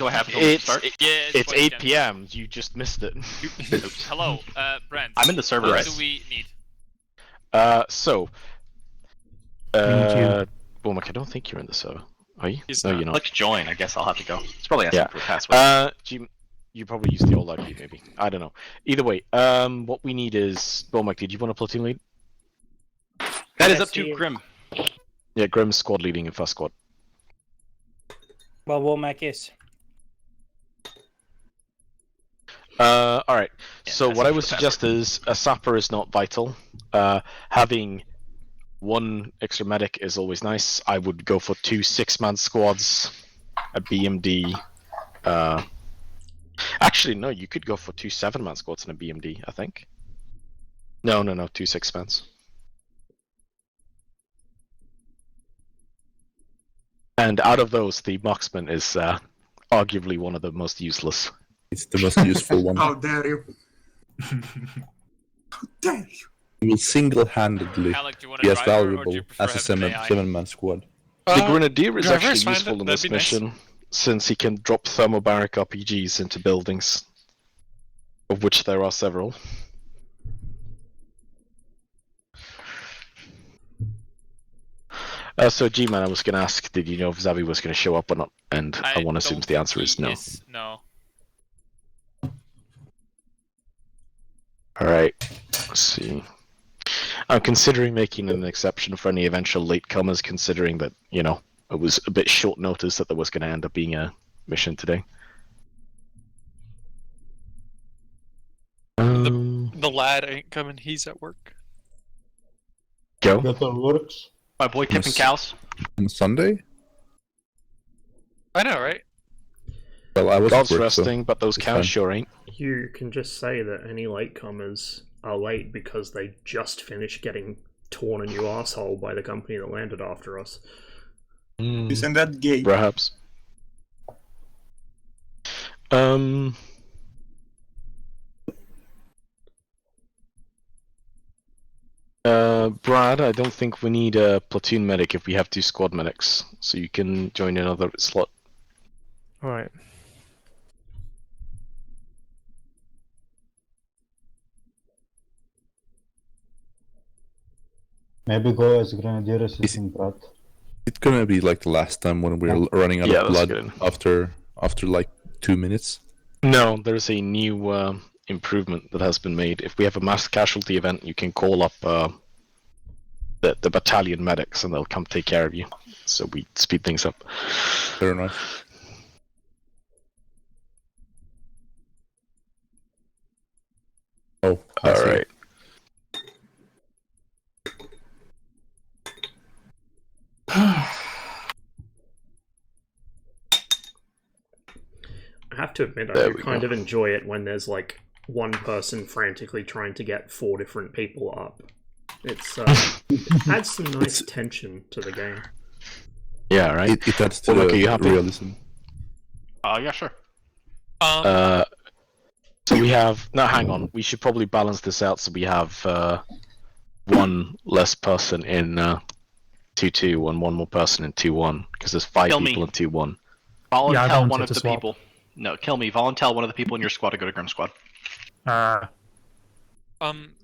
Do I have to start? It's 8 PM. You just missed it. Hello, Brent. I'm in the server. What Right. do we need? Womack, I don't think you're in the server. Are you? He's no, not. you're not. Click join. I guess I'll have to go. It's probably asking for a password. You probably used the old ID, maybe. I don't know. Either way, what we need is... Womack, did you want a platoon lead? That is up to Grim. Yeah, Grim's squad leading in first squad. Well, Womack is. Alright, Yeah, so that's what I up would to the suggest is a sapper is not vital. Having one extra medic is always nice. I would go for 2 6-man squads, a BMD. Actually, no, you could go for 2 7-man squads and a BMD, I think. No, 2 6-mans. And out of those, the marksman is arguably one of the most useless. It's the most useful one. How dare you? How dare you? He will single-handedly Alec, do you want be to as drive or do valuable you prefer as a having an AI? 7-man squad. The Grenadier is driver actually is fine, useful in that'd this be nice. mission, since he can drop thermobaric RPGs into buildings, of which there are several. So G-Man, I was going to ask, did you know if Zavi was going to show up or not? And I want to assume the answer is no. No. Alright, let's see. I'm considering making an exception for any eventual latecomers, considering that, you know, it was a bit short notice that there was going to end up being a mission today. The lad ain't coming, he's at work. Go. That works. My boy tipping cows. On Sunday? I know, right? Well, I was God's at work, resting, but those it's cows fine. sure ain't. You can just say that any latecomers are late because they just finished getting torn a new asshole by the company that landed after us. Isn't that gay? Perhaps. Brad, I don't think we need a platoon medic if we have 2 squad medics, so you can join another slot. Alright. Maybe go as Grenadier assistant, Brad. It's gonna be like the last time when we're running out Yeah, of that's blood good. after like 2 minutes. No, there's a new improvement that has been made. If we have a mass casualty event, you can call up the battalion medics and they'll come take care of you. So we speed things up. Fair enough. Oh, I see. Alright. I have to admit, I There do we kind go. of enjoy it when there's like one person frantically trying to get 4 different people up. It's it adds some nice tension to the game. Yeah, right. It adds to Well, look, the are you happy? realism. Yeah, sure. So we have... No, hang on. We should probably balance this out so we have 1 less person in 2-2 and 1 more person in 2-1, because there's 5 Kill me. people in 2-1. Volunteer one of the people. No, kill me. Volunteer one of the people in your squad to go to Grim Squad.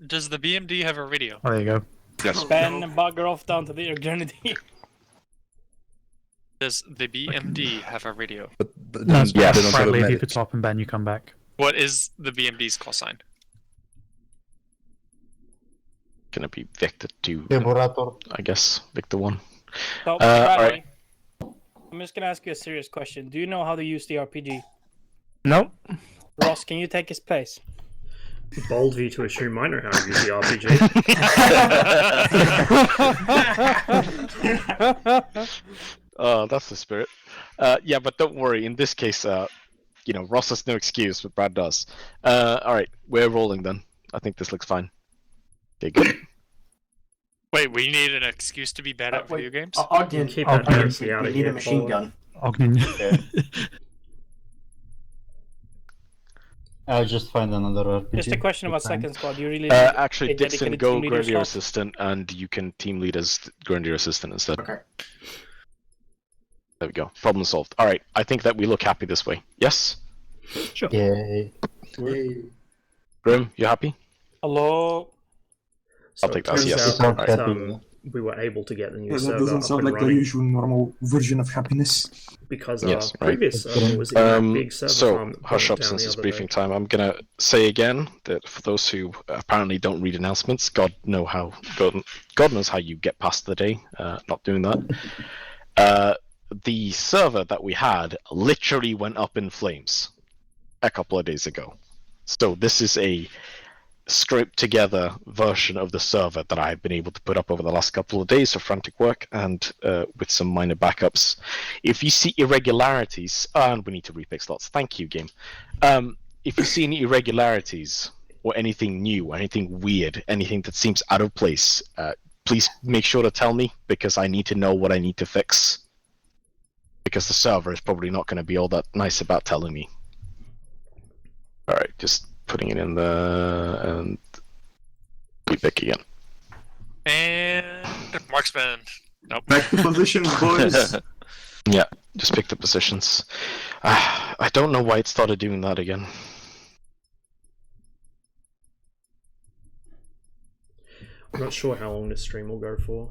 Does the BMD have a radio? There you go. Yes. Ben and bugger off down to the Grenadier. Does the BMD have a radio? But No, then it's they don't have a friendly. If you medic. could swap and Ben, you come back. What is the BMD's call sign? Gonna be Victor 2, Devorator. I guess. Victor 1. So, by the alright. way, I'm just gonna ask you a serious question. Do you know how to use the RPG? Nope. Ross, can you take his place? Bold of you to assume I know how to use the RPG. That's the spirit. Yeah, but don't worry. In this case, you know, Ross has no excuse, but Brad does. Alright, we're rolling then. I think this looks fine. Okay, good. Wait, we need an excuse to be bad at video games? Ogden, keep that heresy out of here. Paul. Ogden. I'll just find another RPG. Just a question about second squad. You really need Actually, a Dixon, dedicated go team leader Grenadier slot? Assistant, and you can team lead as Grenadier Assistant instead. Okay. There we go. Problem solved. All right. I think that we look happy this way. Yes? Sure. Yay. Grim, you happy? Hello. So I'll take it that as turns yes. out that Alright. we were able to get the new Yeah, server that doesn't up sound and like the running usual normal version of happiness. because Yes, our right. previous server was in that big server So, farm that hush burnt up down since the it's other briefing day. time. I'm going to say again that for those who apparently don't read announcements, God knows how you get past the day not doing that. The server that we had literally went up in flames a couple of days ago. So this is a scraped together version of the server that I've been able to put up over the last couple of days of frantic work and with some minor backups. If you see irregularities, and we need to repick slots, thank you, game. If you see any irregularities or anything new, anything weird, anything that seems out of place, please make sure to tell me because I need to know what I need to fix. Because the server is probably not going to be all that nice about telling me. Alright, just putting it in there and repick again. And marksman. Nope. Back to positions, boys. Yeah, just pick the positions. I don't know why it started doing that again. I'm not sure how long this stream will go for.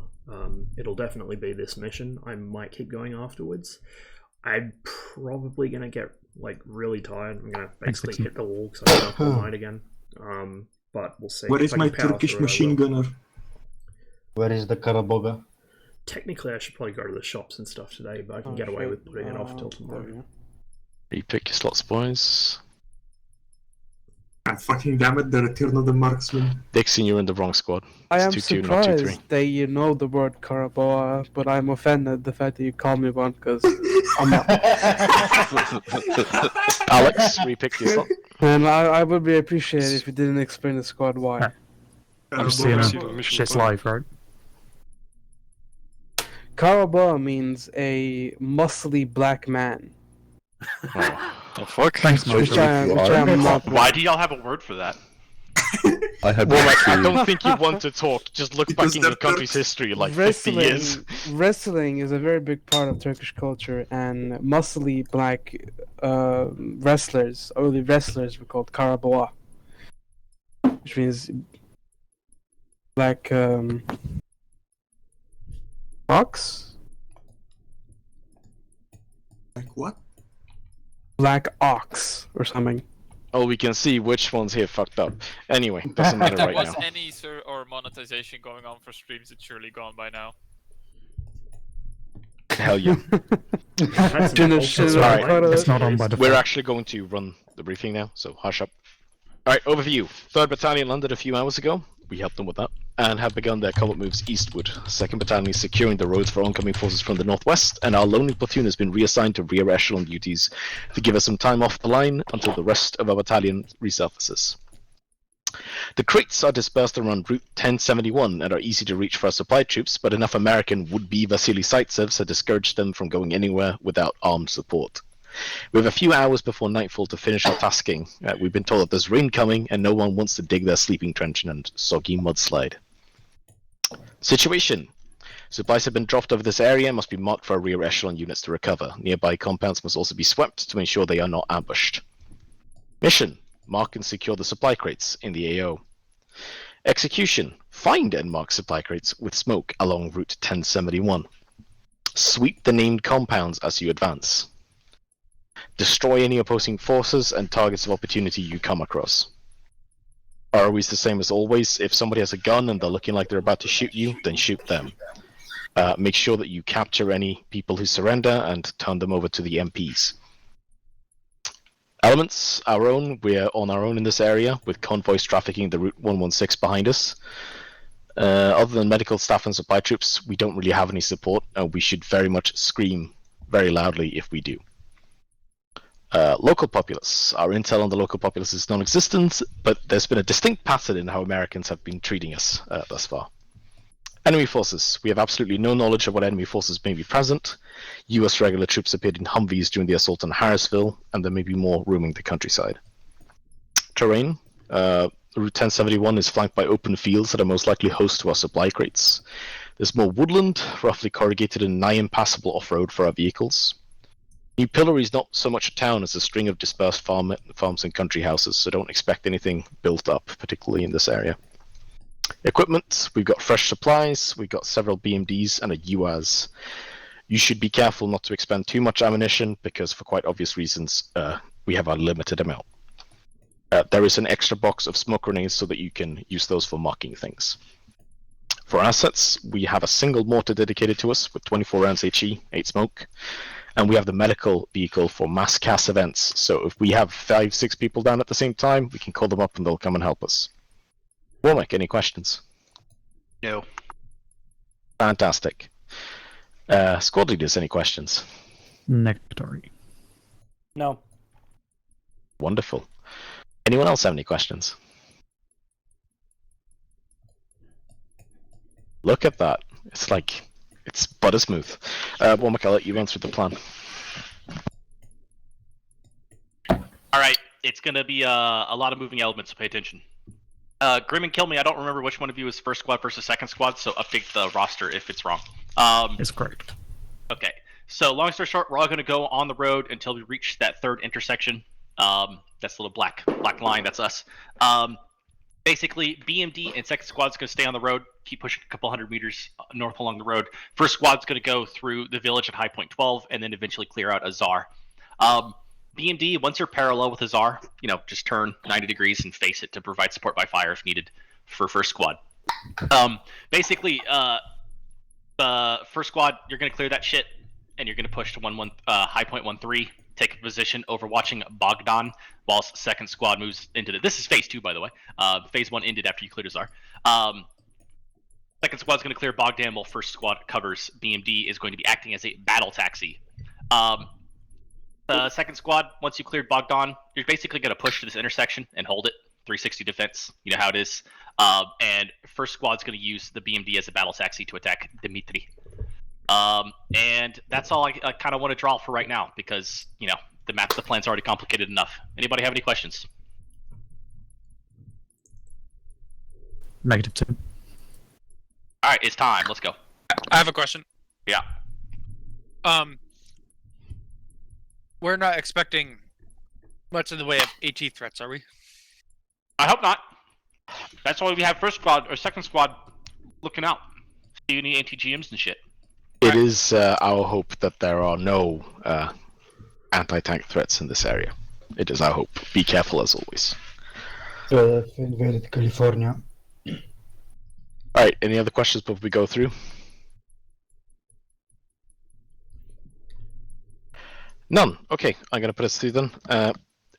It'll definitely be this mission. I might keep going afterwards. I'm probably gonna get like really tired. I'm gonna basically Dixon. hit the wall because I've been up all night again. But we'll see. Where If is I my can power Turkish through it, I machine will. gunner? Where is the Karaboga? Technically, I should probably go to the shops and stuff today, but I can get away with putting it off till tomorrow. Repick your slots, boys. God fucking damn it, the return of the marksman. Dixon, you're in the wrong squad. I It's am 2-2, not 2-3. surprised that you know the word Karaboa, but I'm offended the fact that you call me one because I'm not. Alex, repick your slot. And I would be appreciated if you didn't explain the squad why. I'm seeing shit's live, right? Karaboa means a muscly black man. The fuck? Thanks, So Mike. Which I'm not. Why do y'all have a word for that? I have Well, like, I to- don't think you want to talk. Just look Because back in your they're country's history, like 50 years. Wrestling is a very big part of Turkish culture, and muscly black wrestlers, early wrestlers, were called Karaboa, which means black ox. Like what? Black ox or something. Oh, we can see which ones here fucked up. Anyway, doesn't matter If there right was now. any or monetization going on for streams, it's surely gone by now. Hell yeah. That's an Shouldn't- ultra shouldn't have light put it- It's not on by case. default. We're actually going to run the briefing now, so hush up. Alright, overview. 3rd Battalion landed a few hours ago. We helped them with that. And have begun their combat moves eastward. 2nd Battalion is securing the roads for oncoming forces from the northwest, and our lonely platoon has been reassigned to rear echelon duties to give us some time off the line until the rest of our battalion resurfaces. The crates are dispersed around Route 1071 and are easy to reach for our supply troops, but enough American would-be Vasily Zaitsevs have discouraged them from going anywhere without armed support. We have a few hours before nightfall to finish our tasking. We've been told that there's rain coming and no one wants to dig their sleeping trench in a soggy mudslide. Situation. Supplies have been dropped over this area and must be marked for our rear echelon units to recover. Nearby compounds must also be swept to ensure they are not ambushed. Mission. Mark and secure the supply crates in the AO. Execution. Find and mark supply crates with smoke along Route 1071. Sweep the named compounds as you advance. Destroy any opposing forces and targets of opportunity you come across. ROE is the same as always. If somebody has a gun and they're looking like they're about to shoot you, then shoot them. Make sure that you capture any people who surrender and turn them over to the MPs. Elements, our own. We're on our own in this area, with convoys trafficking the Route 116 behind us. Other than medical staff and supply troops, we don't really have any support, and we should very much scream very loudly if we do. Local populace. Our intel on the local populace is non-existent, but there's been a distinct pattern in how Americans have been treating us thus far. Enemy forces. We have absolutely no knowledge of what enemy forces may be present. US regular troops appeared in Humvees during the assault on Harrisville, and there may be more roaming the countryside. Terrain. Route 1071 is flanked by open fields that are most likely host to our supply crates. There's more woodland, roughly corrugated and nigh impassable off-road for our vehicles. New Pillory is not so much a town as a string of dispersed farms and country houses, so don't expect anything built up, particularly in this area. Equipment, we've got fresh supplies, we've got several BMDs and a UAZ. You should be careful not to expend too much ammunition, because for quite obvious reasons, we have a limited amount. There is an extra box of smoke grenades so that you can use those for marking things. For assets, we have a single mortar dedicated to us with 24 rounds HE, 8 smoke. And we have the medical vehicle for mass CAS events. So if we have 5-6 people down at the same time, we can call them up and they'll come and help us. Womack, any questions? No. Fantastic. Squad leaders, any questions? Nectary. No. Wonderful. Anyone else have any questions? Look at that. It's like, it's butter smooth. Womack, I'll let you run through the plan. Alright, it's gonna be a lot of moving elements, so pay attention. Grim and Kill Me, I don't remember which one of you is first squad versus second squad, so update the roster if it's wrong. It's correct. Okay, so long story short, we're all gonna go on the road until we reach that third intersection. That's a little black line, that's us. Basically, BMD and second squad's going to stay on the road, keep pushing a couple hundred meters north along the road. First squad's going to go through the village at High Point 12 and then eventually clear out Azar. BMD, once you're parallel with Azar, just turn 90 degrees and face it to provide support by fire if needed for first squad. Basically, first squad, you're going to clear that shit and you're going to push to High Point 13. Take a position overwatching Bogdan, whilst second squad moves into this is phase 2, by the way. Phase 1 ended after you cleared Azar. Second squad's going to clear Bogdan, while first squad covers BMD is going to be acting as a battle taxi. Second squad, once you cleared Bogdan, you're basically going to push to this intersection and hold it. 360 defense, you know how it is. And first squad's going to use the BMD as a battle taxi to attack Dimitri. And that's all I kind of want to draw for right now, because the plan's already complicated enough. Anybody have any questions? -2. All right, it's time. Let's go. I have a question. Yeah. We're not expecting much in the way of HE threats, are we? I hope not. That's why we have first squad or second squad looking out. See any anti-GMs and shit. It is our hope that there are no anti-tank threats in this area. It is our hope. Be careful as always. Invaded California. Alright, any other questions before we go through? None. Okay, I'm going to put us through then.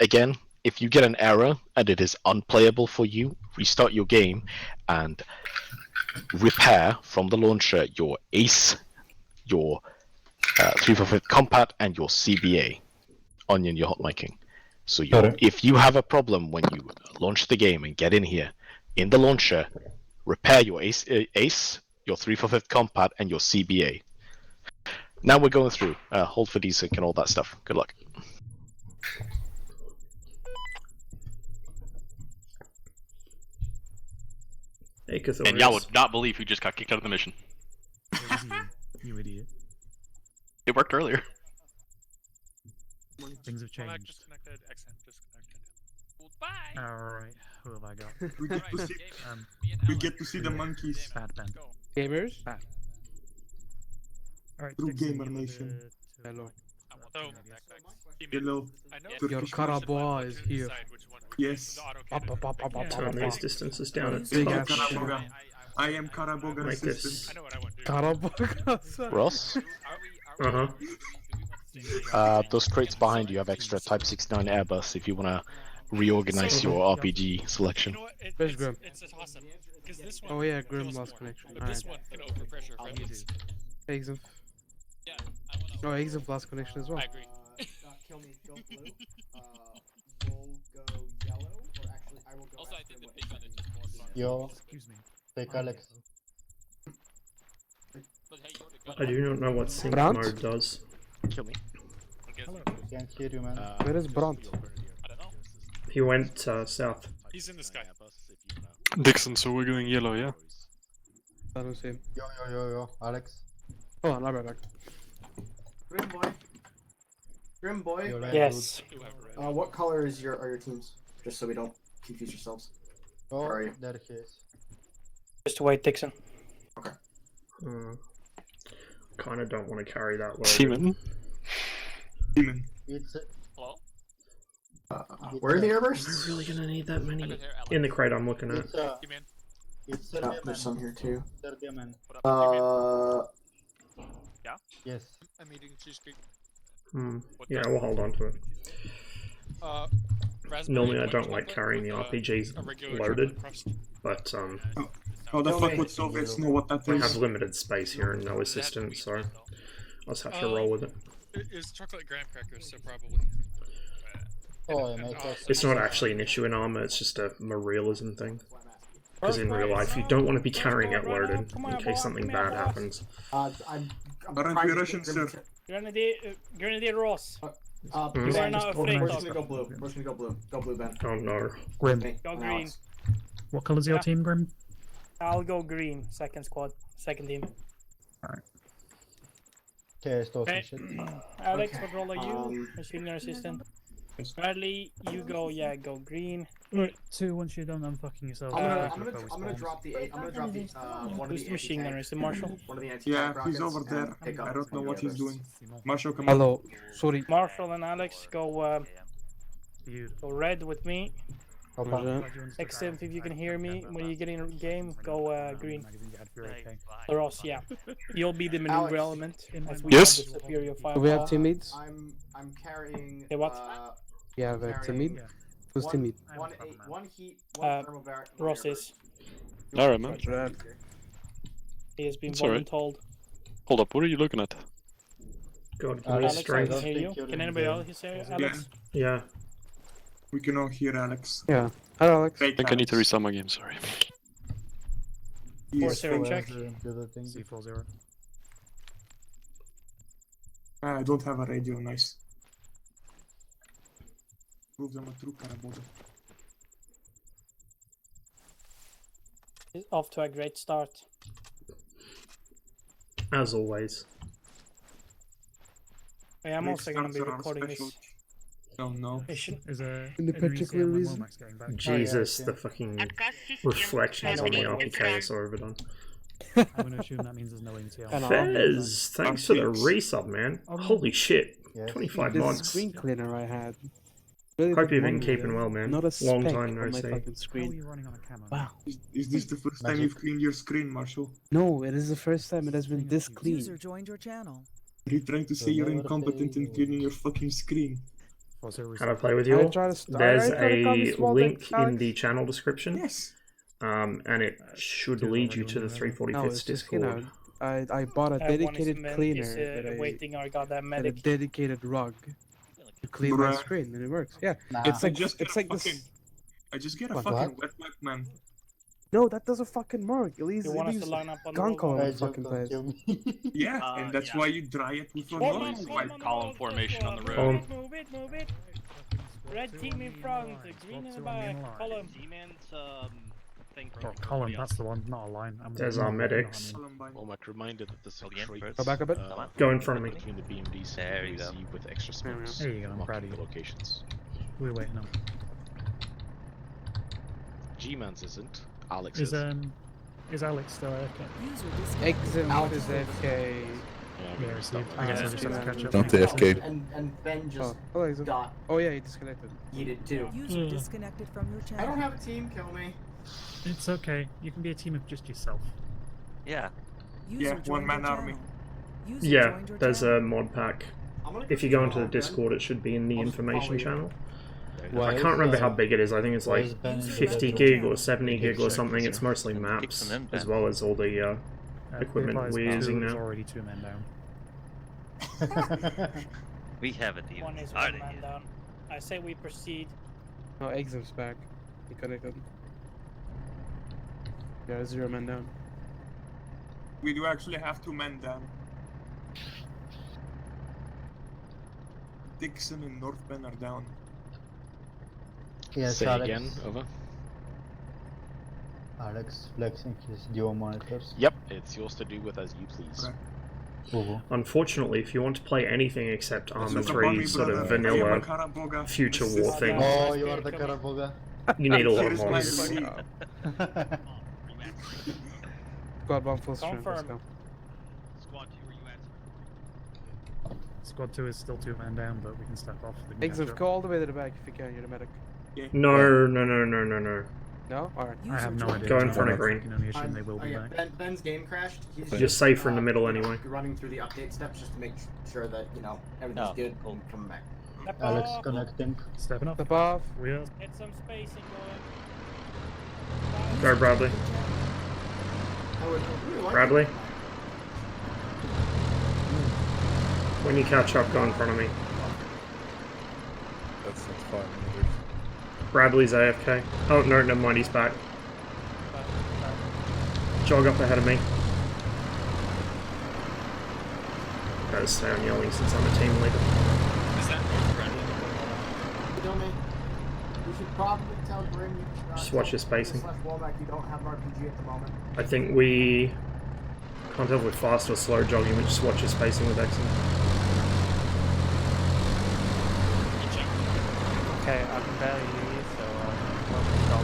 Again, if you get an error and it is unplayable for you, restart your game and repair from the launcher your ACE, your 345 compat, and your CBA. Onion, your hot miking. So if you have a problem when you launch the game and get in here, in the launcher, repair your ACE, your 345 compat, and your CBA. Now we're going through. Hold for desync and all that stuff. Good luck. And y'all would not believe who just got kicked out of the mission. You idiot. It worked earlier. Things have changed. Disconnected. XM disconnected. Bye. Alright, who have I got? We get to see the monkeys Bad Ben. Gamers? Alright, through Dixon, Gamer you need Nation. to- Hello. Hello. Your Carabois is here. Yes. Turn these distances down a Big bit. ass Karaboga. I am Karaboga Like this. assistant. Carabois. Ross? Uh-huh. Those crates behind you have extra Type 69 Airbus if you want to reorganize your RPG selection. You know what? Where's Grim? It's awesome. Because this one Oh yeah, Grim kills lost more, connection. But this one can overpressure friendlies. Exif. Yeah, I wanna. Oh, Exif lost connection as well. I agree. Also, I think the big gun is just more fun. Yo, Excuse me. take Alex. But hey, you're the gun. I do not know what sync Brant? mode does. Kill me. Can't hear you, man. Where is Brant? I don't know. He went south. He's in the sky. Dixon, so we're going yellow, yeah? I don't see him. Yo, Alex. Hold on, I'll be right back. Grim boy. Grim boy. You're right, Yes. What color are your teams? Just so we don't confuse yourselves. Oh, Where are you? there he is. Just wait, Dixon. Kind of don't want to carry that load. Seaman. Demon. It's Hello? Where are the Am airbursts? I really gonna need that many? I've been here, Alex. In the crate I'm looking at. it's You mean? it's Oh, Serbia there's man. some here too. Serbia man. What up? Yes. I'm eating cheesecake. What Yeah, the- we'll hold on to it. Raspberry Normally I white don't like chocolate carrying the with, RPGs a regular loaded, chocolate crust. but How the No fuck way. would Soviets know what that we have is? limited space here and no assistance, so I'll just have to roll with it. It is chocolate graham crackers, so probably. Oh, I make us. It's not actually an issue in ArmA, it's just a realism thing. Because in real life, you don't want to be carrying it loaded in case something bad happens. I'm Aren't trying we to Russian, get Grim sir? Grenadier Ross. You are are not We're afraid, just gonna go blue. We're just gonna go blue. Go blue, Ben. Oh no. Grim. Me Go and green. Alex. What colour's your Yeah. team, Grim? I'll go green. Second squad. Second team. Okay, stole some Okay. shit. Alex, Okay, what role are you? Machine assistant. Bradley, you go. Yeah, go green. Right, 2, once you're done unfucking yourself. I'm Uh, gonna drop the one of Who's the the machine gunner? Is it Marshall? One of the anti Yeah, he's over there. Pick up I don't know one of what the he's others. doing. Marshall, come on. Hello. Sorry. Marshall and Alex go. Beautiful. Go red with me. Opa. Glad you understood Next that. if you can hear me when you get in a game, go green. Magazine you had for your AK. Ross, yeah. You'll be the maneuver Alex. element as we Yes. have the superior Do firepower. we have teammates? I'm carrying. Hey, what? You have a carrying- teammate? Who's teammate? One heat, one Uh, thermal barrack. Ross is. Alright, man. Roger that. He has been It's alright. voluntold. Hold up, what are you looking at? God, give me Alex, Alex, I strength. can hear you. think you're Can in anybody the- else hear Alex? Yeah. We can all hear Alex. Yeah. Hello, Alex. Fake I think I need to Alex. restart my game, sorry. He is 4-0 fake. check. Do the thing. C40. I don't have a radio, nice. Prove them a true Karaboda. He's off to a great start. As always. Hey, I'm Great also going to be starts are recording special. this Oh no. mission. Is a In the particular reason? Jesus, yeah. the fucking reflections on the RPK are so overdone. I'm going to assume that means there's no ATL. And Fez, thanks for the resub, man. Holy shit. Yes. 25 This months. screen cleaner I had. Really Hope did you've been wonder, keeping well, man. Not a Long speck time no on my see. fucking How are screen. you running on a camera? Wow. Is this the first time Magic. you've cleaned your screen, Marshall? No, it is the first time it has been this clean. joined your channel. Are you trying to say you're incompetent in cleaning your fucking screen? How to play with you all? There's a small link dick, in Alex. the channel description. Yes. And it should lead you to the 340 No, Fits it's just, you Discord. know, I bought a dedicated cleaner with Waiting our goddamn and a medic. dedicated rug to clean my Bruh. screen, and it works. Yeah, Nah. it's like just it's get a like this. fucking- I just get a What? fucking wet wipe, man. No, that doesn't fucking work. At least You want us to line up on the gun roll? call Hey, on the fucking don't place. kill me. Yeah, and that's yeah. why you dry it with a Hold noise on, wipe. hold column on, formation on the move road. it, move it, move it. Red team in front, green in the back, column. D-man's thing Oh, column, that's the one, not a line. There's our medics. Womack reminded that there's a trait Go back a bit. Go in front of me. between the BMDs There and you the go. AZ with extra smokes. There you go, I'm proud marking of the you. locations. We're waiting on. G-Man's isn't. Alex Is is. is Alex still AFK? Exim Alex is AFK. Yeah, received. I guess I just have to catch up. Not AFK. And Ben just Oh, hello, Exim. got Oh yeah, he disconnected. yeeted too. User disconnected from your channel. I don't have a team, kill me. It's okay. You can be a team of just yourself. Yeah. Yeah, one-man army. Yeah, there's a mod pack. I'm gonna If you go into the Discord, it should be in the I'll just follow information you. channel. Why I is, can't remember how uh, big it is. I think it's why like is Ben in the 50 Discord? gig or 70 gig or something. It's mostly maps, them in, as Ben. well as all the Be equipment advised, we're two using is now. already 2 men down. We haven't even One is started one man yet. down. I say we proceed. No, Exim's back. He connected. Yeah, 0 men down. We do actually have 2 men down. Dixon and North Ben are down. Yes, Say Alex. again, over. Alex flexing his dual monitors. Yep, It's yours to do with as you please. Unfortunately, if you want to play anything except ArmA Suka Bami, 3 sort of brother. I am a vanilla Karaboga. future This war is- thing, Oh, you are the Karaboga. you need a lot Here of is my mods. sleeve. Squad 1 full stream. Let's Confirm. go. Squad 2, are you at? Squad 2 is still 2 men down, but we can step off. We can catch Exif, up. go all the way to the back if you can. You're the medic. No. No? Alright. I have no idea. Go in No, front of I green. can only assume they will be yeah, back. Ben's game crashed. He's You're safer in the middle anyway. running through the update steps just to make sure that, you know, everything's Oh, good cool. and coming back. Step Alex off. connecting. Stepping up. Step off. We are. Get some spacing going. Go Bradley. I would really like Bradley? it. When you catch up, go in front of me. That's 5 meters. Bradley's AFK. Oh, no, never mind, he's back. Jog up ahead of me. Gotta stay on yelling since I'm a team leader. Is that You know me? You should probably tell Grim Just watch your spacing. Womack you don't have an RPG at the moment. I think we can't tell if we're fast or slow jogging, we just watch your spacing with Exon. Okay, I can barely hear you, so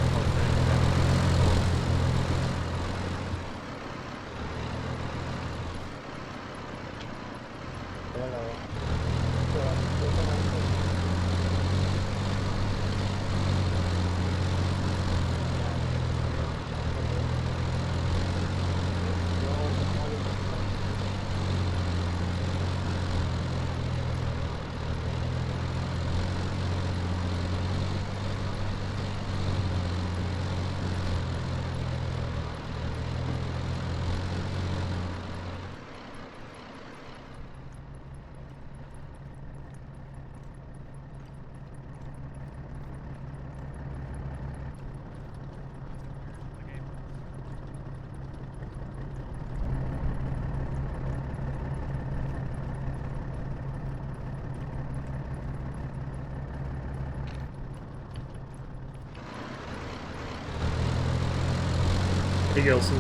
Hey Gilson.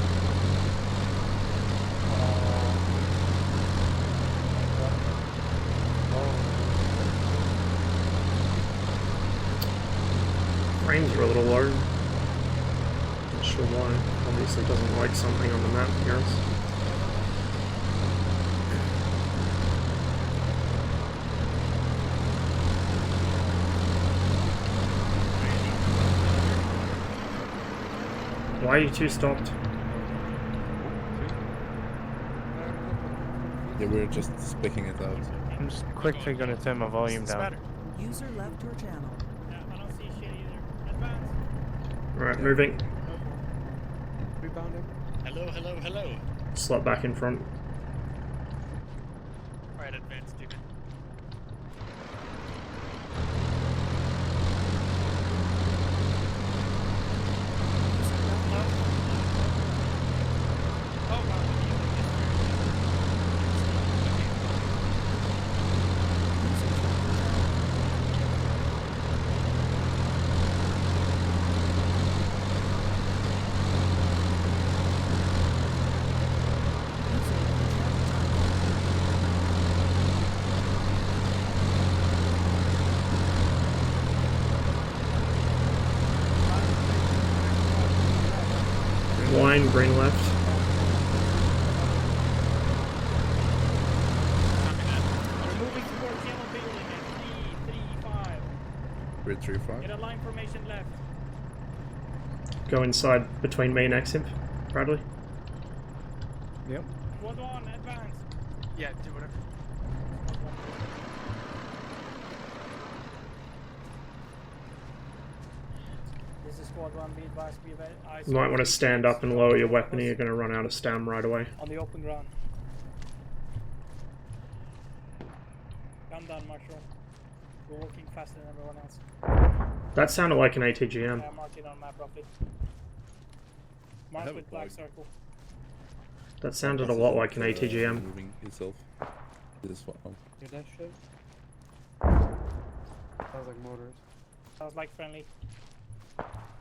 Frames are a little low. Not sure why. Obviously doesn't like something on the map here. Why are you two stopped? Yeah, we're just speaking it out. I'm just quickly gonna turn my volume down. User left your channel. Yeah, I don't see shit either. Advance. Alright, moving. Rebounding. Hello. Slot back in front. Alright, advance, Stephen. Line, green left. We're moving towards yellow building at 335. We're 3-5. Get a line formation left. Go inside between me and Eximp. Bradley. Yep. Squad 1, advance. Yeah, do whatever. This is squad 1, be advised, be advised. You might want to stand up and lower your weapon or you're going to run out of stam right away. On the open ground. Gun down, Marshal. We're working faster than everyone else. That sounded like an ATGM. Mark it on map roughly. Mark have with a black bug. circle. That sounded a lot like an ATGM. Moving itself. This one. Oh. Hear that shit? Sounds like motors. Sounds like friendly.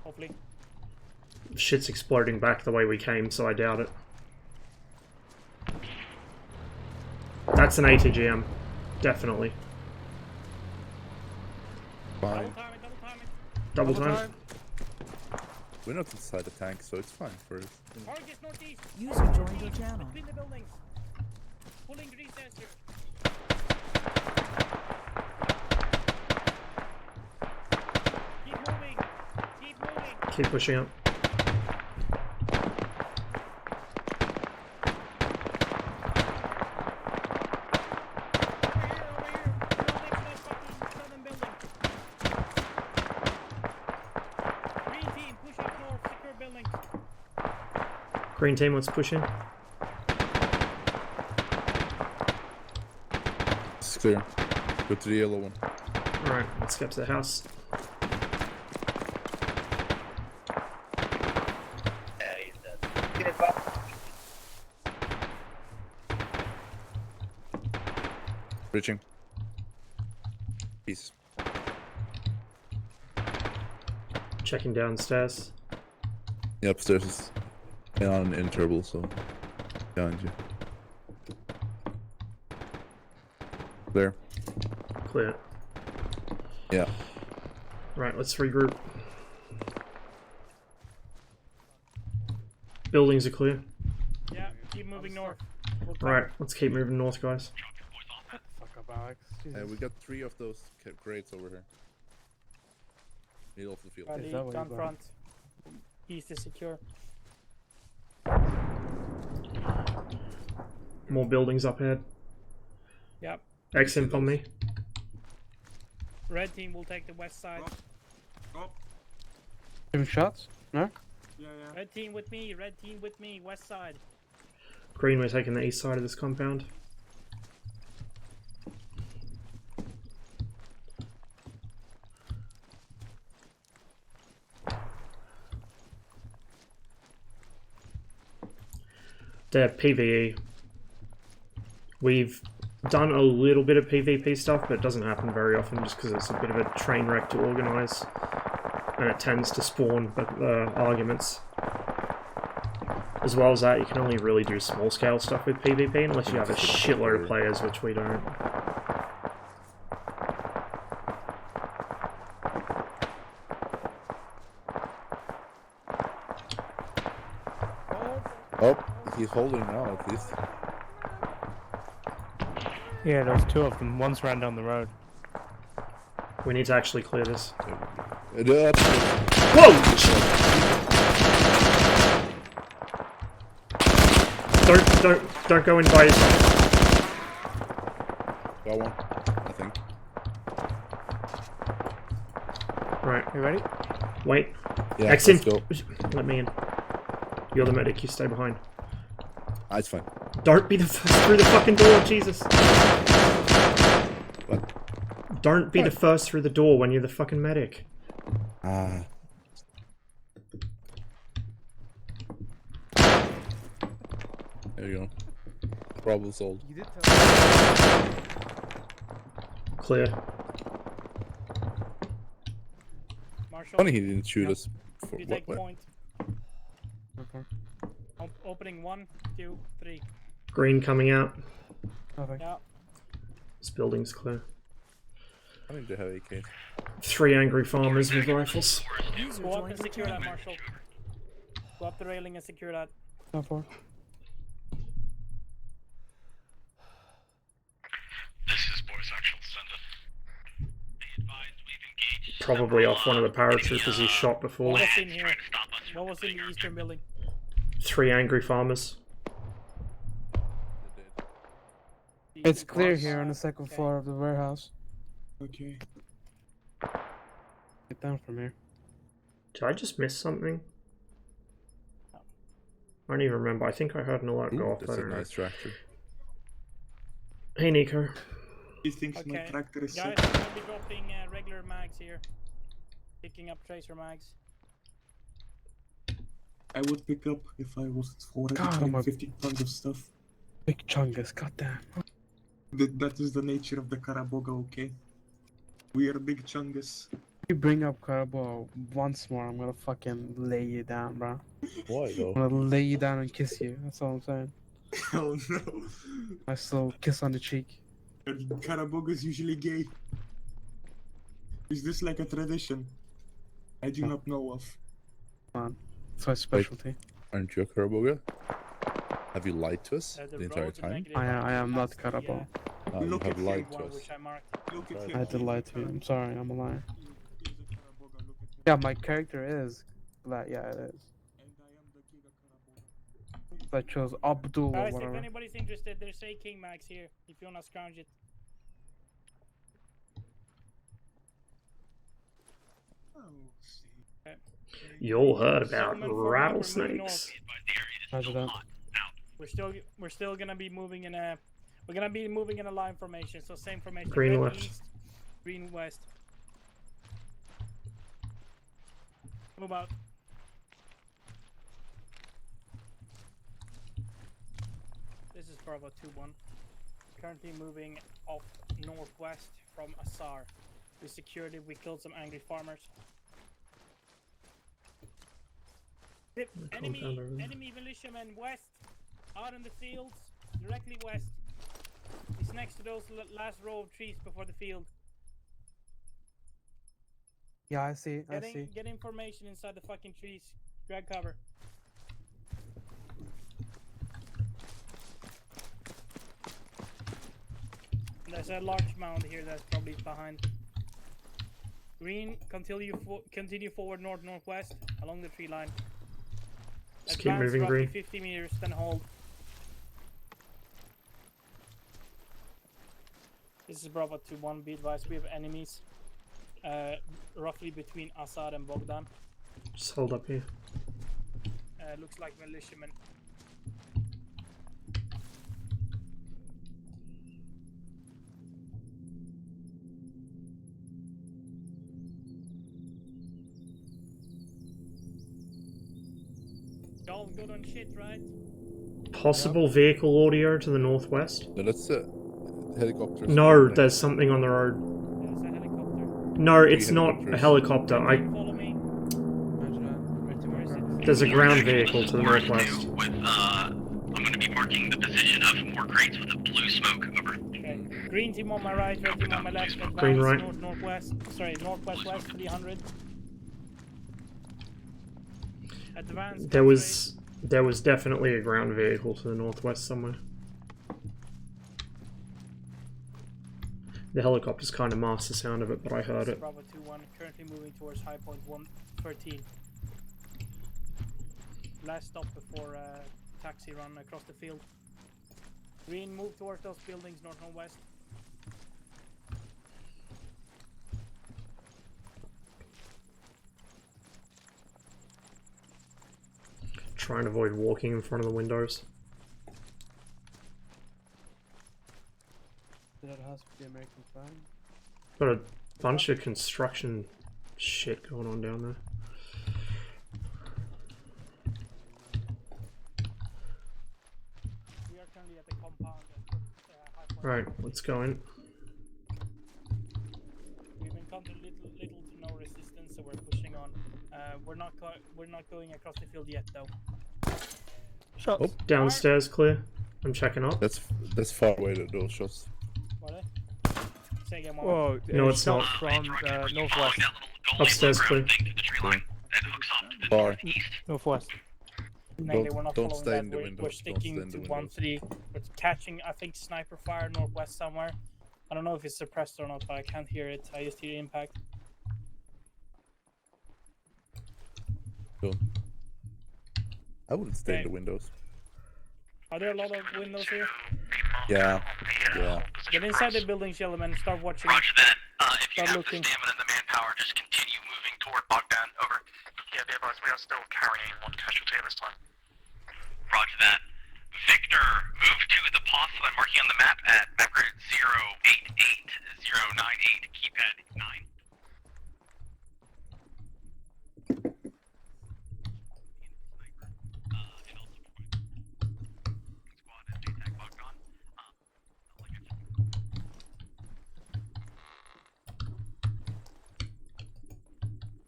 Hopefully. Shit's exploding back the way we came, so I doubt it. That's an ATGM. Definitely. Fine. Double time. We're not inside the tank, so it's fine for us. Target northeast. User joined your channel. Between the buildings. Pulling DCS here. Keep moving. Keep moving. Keep pushing up. Green team, let's push in. It's clear. Go to the yellow one. Alright, let's get to the house. Reaching. Peace. Checking downstairs. Yeah, upstairs is on an interval, so behind you. Clear. Clear. Yeah. Right, let's regroup. Buildings are clear. Yeah, keep moving north. Right, let's keep moving north, guys. Fuck up, Alex. We got 3 of those crates over here. Middle of the field. Ready, down front. East is secure. More buildings up ahead. Yep. X-imp on me. Red team will take the west side. Giving shots? No? Yeah. Red team with me, west side. Green, we're taking the east side of this compound. They're PvE. We've done a little bit of PvP stuff, but it doesn't happen very often just because it's a bit of a train wreck to organise. And it tends to spawn arguments. As well as that, you can only really do small scale stuff with PvP unless you have a shitload of players, which we don't. Oh, he's holding now at least. Yeah, there's 2 of them. One's ran down the road. We need to actually clear this. Whoa! Don't go in by yourself. Got one, I think. Right. You ready? Wait. Yeah, Exim, let's go. let me in. You're the medic, you stay behind. Ah, it's fine. Don't be the first through the fucking door, Jesus. What? Don't be the first through the door when you're the fucking medic. Ah. There you go. Problem solved. You did Clear. Marshall, Funny he didn't shoot us. For you what? take point. Okay. Opening 1, 2, 3. Green coming out. Okay. Yeah. This building's clear. I think they have AK. 3 angry farmers with rifles. Go up and secure that, Marshall. Go up the railing and secure that. How far? This is Boris Actual Center. Be advised we've engaged. Probably off one of the paratroopers he shot before. What was in here? What was in the eastern building? 3 angry farmers. It's clear here on the second floor of the warehouse. Okay. Get down from here. Did I just miss something? I don't even remember. I think I heard an alert go off. That's a nice tractor. Hey, Nico. He thinks my tractor is Guys, sick. I'm gonna be dropping regular mags here. Picking up tracer mags. I would pick up if I was already God, carrying my 50 tons of stuff. big chungus, goddamn. That is the nature of the Karaboga, okay? We are big chungus. You bring up Carbo once more, I'm gonna fucking lay you down, bro. Why though? I'm gonna lay you down and kiss you. That's all I'm saying. Oh no. Nice little kiss on the cheek. Karaboga is usually gay. Is this like a tradition? I do not know of. Come on. It's my specialty. Aren't you a Karaboga? Have you lied to us The the entire roads are time? negative I am not past the, Karabo. You Look have at lied him. to one us. which I marked. Look at I him. had to lie to you. I'm sorry. I'm a liar. He is a Karaboga. Look at him. Yeah, my character is black. Yeah, it is. And I am the Giga Karaboga. So I chose Abdul or Guys, if whatever. anybody's interested, there's a King Max here. If you wanna scrounge it. Oh, see. You all heard about Gentlemen, for now, we're moving rattlesnakes. Roger that. We're still gonna be moving in a line formation, so same formation. Green red left. east, green west. Move out. This is Bravo 2-1. Currently moving off northwest from Asar. We secured it. We killed some angry farmers. Enemy militiaman west, out in the fields, directly west. He's next to those last row of trees before the field. Yeah, I see. I see. Get information inside the fucking trees. Grab cover. There's a large mound here that's probably behind. Green, continue forward northwest along the tree line. Just keep Advance moving, roughly Green. 50 meters, then hold. This is Bravo 2-1. Be advised, we have enemies roughly between Assad and Bogdan. Just hold up here. Looks like militiamen. Y'all good on shit, right? Possible vehicle audio to the northwest. No, that's helicopters. No, there's something on the road. There's a helicopter. No, it's not a helicopter. Follow me. Where is it? There's a ground vehicle to the northwest. I'm going to be marking the position of more crates with a blue smoke. Over. Okay. Green team on my right, red team on my left. Advance Green right. northwest. Sorry, northwest west 300. Advance. There was definitely a ground vehicle to the northwest somewhere. The helicopters kind of masked the sound of it, but I heard it. Bravo 2-1, currently moving towards high point 113. Last stop before taxi run across the field. Green, move towards those buildings north and west. Try and avoid walking in front of the windows. That has to be American flag. Got a bunch of construction shit going on down there. We are currently at the compound at high point. Right, let's go in. We've encountered little to no resistance, so we're pushing on. We're not going across the field yet, though. Shots. Oh, Downstairs clear. I'm checking up. That's far away. Those shots. What? Say again, one Whoa, No, it's not. from northwest. Upstairs clear. Far. Northwest. Mainly, we're not don't following stay that. in the We're windows, sticking don't stay to in the windows. 1-3. We're catching, I think, sniper fire northwest somewhere. I don't know if it's suppressed or not, but I can't hear it. I just hear impact. Cool. I wouldn't stay in Okay. the windows. Are there a lot of windows here? Yeah. Yeah. Get inside the building, gentlemen. Start watching. Roger that. If you Start have looking. the stamina and the manpower, just continue moving toward Bogdan. Over. Yeah, be advised, we are still carrying one casualty at this time. Roger that. Victor, move to the post that I'm marking on the map at map grid 088098, keypad 9.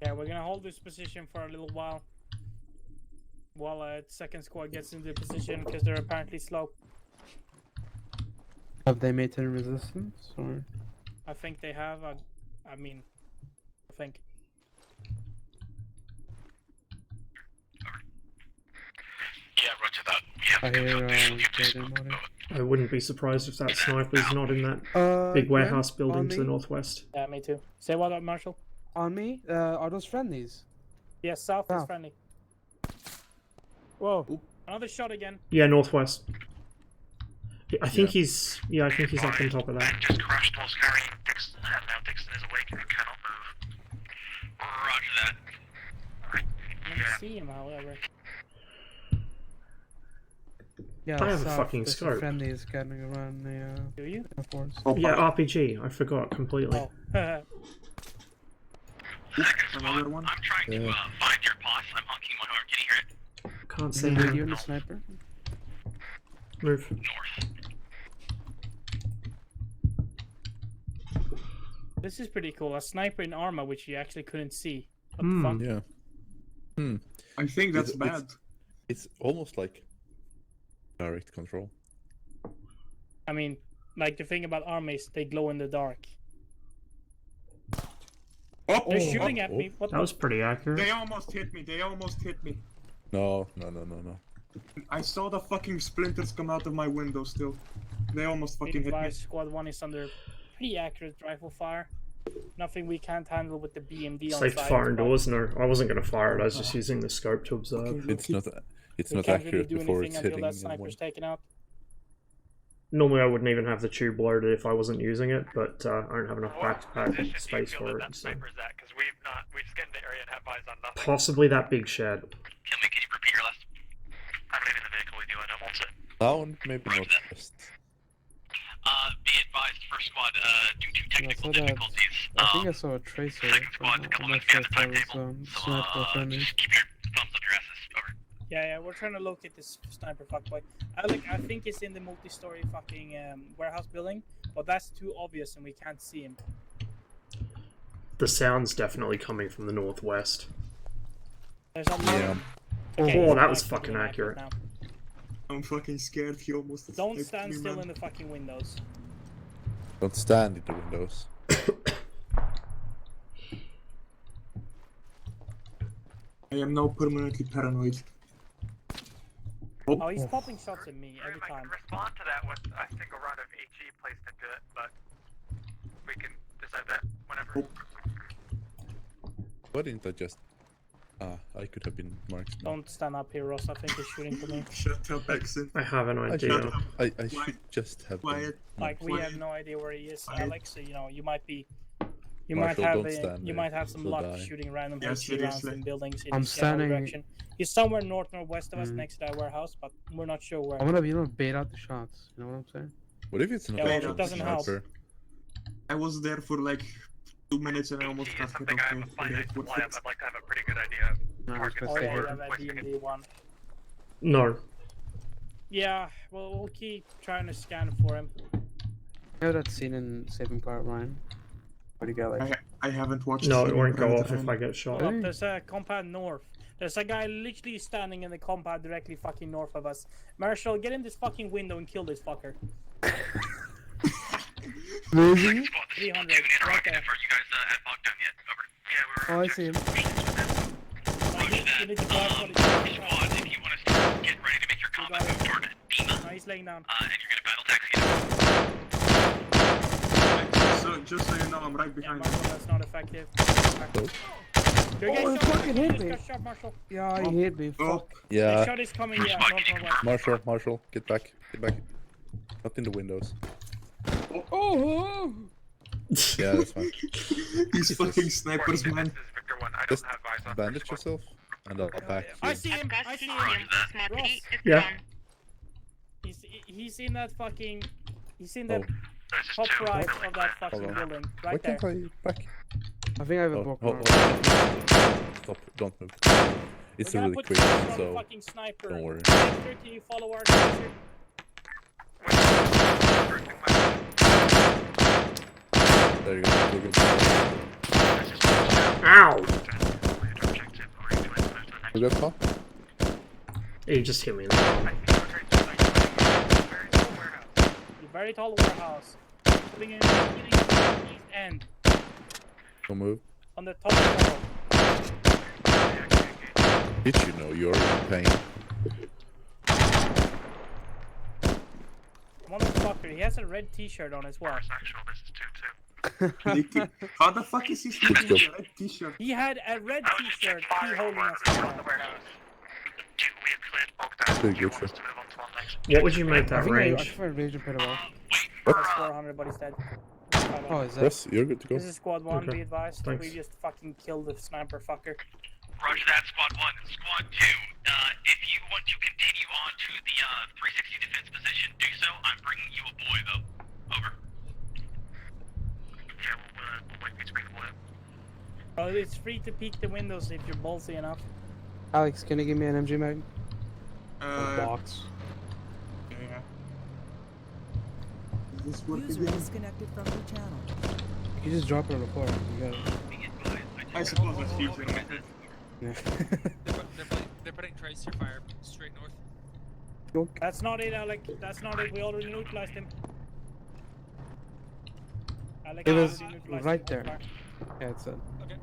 Yeah, we're gonna hold this position for a little while. while second squad gets into position because they're apparently slow. Have they made any resistance or? I think they have. I mean, I think. Yeah, roger that. Yeah, I hear I wouldn't be surprised if that sniper's not in that big warehouse building to the northwest. Yeah, me too. Say what up, Marshall? On me? Are those friendlies? Yes, south is friendly. Whoa! Another shot again. Yeah, northwest. I think he's. Yeah, I think he's up on top of that. Just crashed whilst carrying Dixon, and now Dixon is awake and cannot move. Roger that. I don't see him, however. Yeah, I have a south, fucking there's scope. Friendlies getting around the. Do you? Of course. Yeah, RPG. I forgot completely. Oh. Another one. I'm trying to find your boss. I'm honking my horn. Can you hear it? Can't see Radio him. and the sniper. Move. North. This is pretty cool. A sniper in ArmA, which you actually couldn't see. What Hmm. the fuck? Yeah. Hmm. I think that's It's- bad. It's almost like direct control. I mean, like the thing about ArmA is they glow in the dark. Oh, They're shooting at me. What That was pretty accurate. They almost hit me. They almost hit me. No. I saw the fucking splinters come out of my window still. They almost fucking hit me. Squad 1 is under pretty accurate rifle fire. Nothing we can't handle with the BMD on Safe site. firing doors? No, I wasn't going to fire it. I was just using the scope to observe. It's not. It's We not can't really accurate do before anything it's until hitting. that sniper's taken out. Normally, I wouldn't even have the tube loaded if I wasn't using it, but I don't have enough backpack space for it. So. Because we've scanned the area and have eyes on nothing. Possibly that big shed. Kilman, can you repeat your last? I'm leaving the vehicle with you. I don't want it. Down, maybe not west. Be advised, first squad, due to I technical saw that. difficulties, I think I saw a tracer. second squad's I'm coming not to sure the if that was timetable. sniper or friendly. Just keep your thumbs up your asses. Over. Yeah, we're trying to locate this sniper fuckboy. I think it's in the multi-story fucking warehouse building, but that's too obvious and we can't see him. The sound's definitely coming from the northwest. There's a Yeah. Oh, that was fucking accurate. Now. I'm fucking scared. He almost. Don't sniped stand me, still man. in the fucking windows. Don't stand in the windows. I am now permanently paranoid. Oh, he's popping shots at me every time. Respond to that with a single round of HE placed into it, but we can decide that whenever. Why didn't I just? I could have been marksman. Don't stand up here, Ross. I think he's shooting for me. Shut up, accent. I have an idea. I should just have been. Quiet. Like we Quiet. have no idea where he is, Alex. So you know you might be, you Marshall, might don't have stand you there. might have some You'll luck die. shooting random Yeah, HE rounds seriously. in buildings in I'm the general standing- direction. He's somewhere northwest of us, next to that warehouse, but we're not sure where. I wanna, bait out the shots. You know what I'm saying? What if it's not Yeah, well, actually it doesn't help. sniper? I was there for like 2 minutes and I almost HE got is hit. something I have a Okay, finite what's supply of. next? I'd like to have a pretty good idea. No, I was Targets gonna Oh say yeah, here. yeah, that DMD one. No. Yeah, well we'll keep trying to scan for him. You know that scene in Saving Private Ryan? Where you got like. I haven't watched. No, it Saving won't go Private off if Ryan. I get shot. Hold up, there's a compound north. There's a guy literally standing in the compound directly fucking north of us. Marshall, get in this fucking window and kill this fucker. Maybe? 300, right there. You guys had locked down yet? Over. Yeah, we were. Oh, I see him. You need to grab what it is. Squad, if you want to get ready to make your combat move toward Dima, No, he's laying down. and you're gonna battle taxi. So just so you know, I'm right Yeah, behind. Marshall, that's not effective. You're Oh, getting it shot, fucking hit me. Got shot, Marshall. Yeah, he hit me. Fuck. Oh, The Yeah. shot is coming, yeah, northwest. Marshall, get back. Get back. Not in the windows. Oh! Yeah, that's fine. these fucking snipers, man. This is Victor 1. I don't Just have eyes on bandage first squad. yourself, and I'll back I you. see him, I see him. Ross, Yeah. he's in that fucking, he's in that Oh, There's just top two. right of that fucking Hold on. building, Why right there. can't I back? I think I have a Oh, book oh, mark. oh. Stop, don't move. It's We're gonna really put quick, pressure on the so fucking sniper. don't worry. Victor, can you follow our advisor? there you go. You're good. Ow! You got caught? He just hit me in the head. The very tall warehouse. Putting in the east end. Don't move. On the top level. Did you know you're in pain? Motherfucker, he has a red t-shirt on as well. Nicky, how the fuck is he sleeping with a red t-shirt? He had a red t-shirt, he holding us down. Pretty good shot. What would you make I that think I range? prefer range pretty well. That's 400, but he's dead. Oh, is that? Press, you're good to go. This is squad 1, Okay. be advised. Thanks. We just fucking killed the sniper fucker. Roger that, Squad 1. Squad 2, if you want to continue on to the 360 defense position, do so. I'm bringing you a boy, though. Over. Yeah, we'll wait for you to bring the boy up. Oh, it's free to peek the windows if you're ballsy enough. Alex, can you give me an MG mag? Box. Yeah. Does this work User again? disconnected from your channel. You just drop it on the floor. You got it. I suppose that's using it. Yeah. They're putting tracer fire straight north. That's not it, Alec. That's not it. We already neutralized him. Alec, It we was already neutralized right him. there. Hold back. Yeah, it's a. Okay.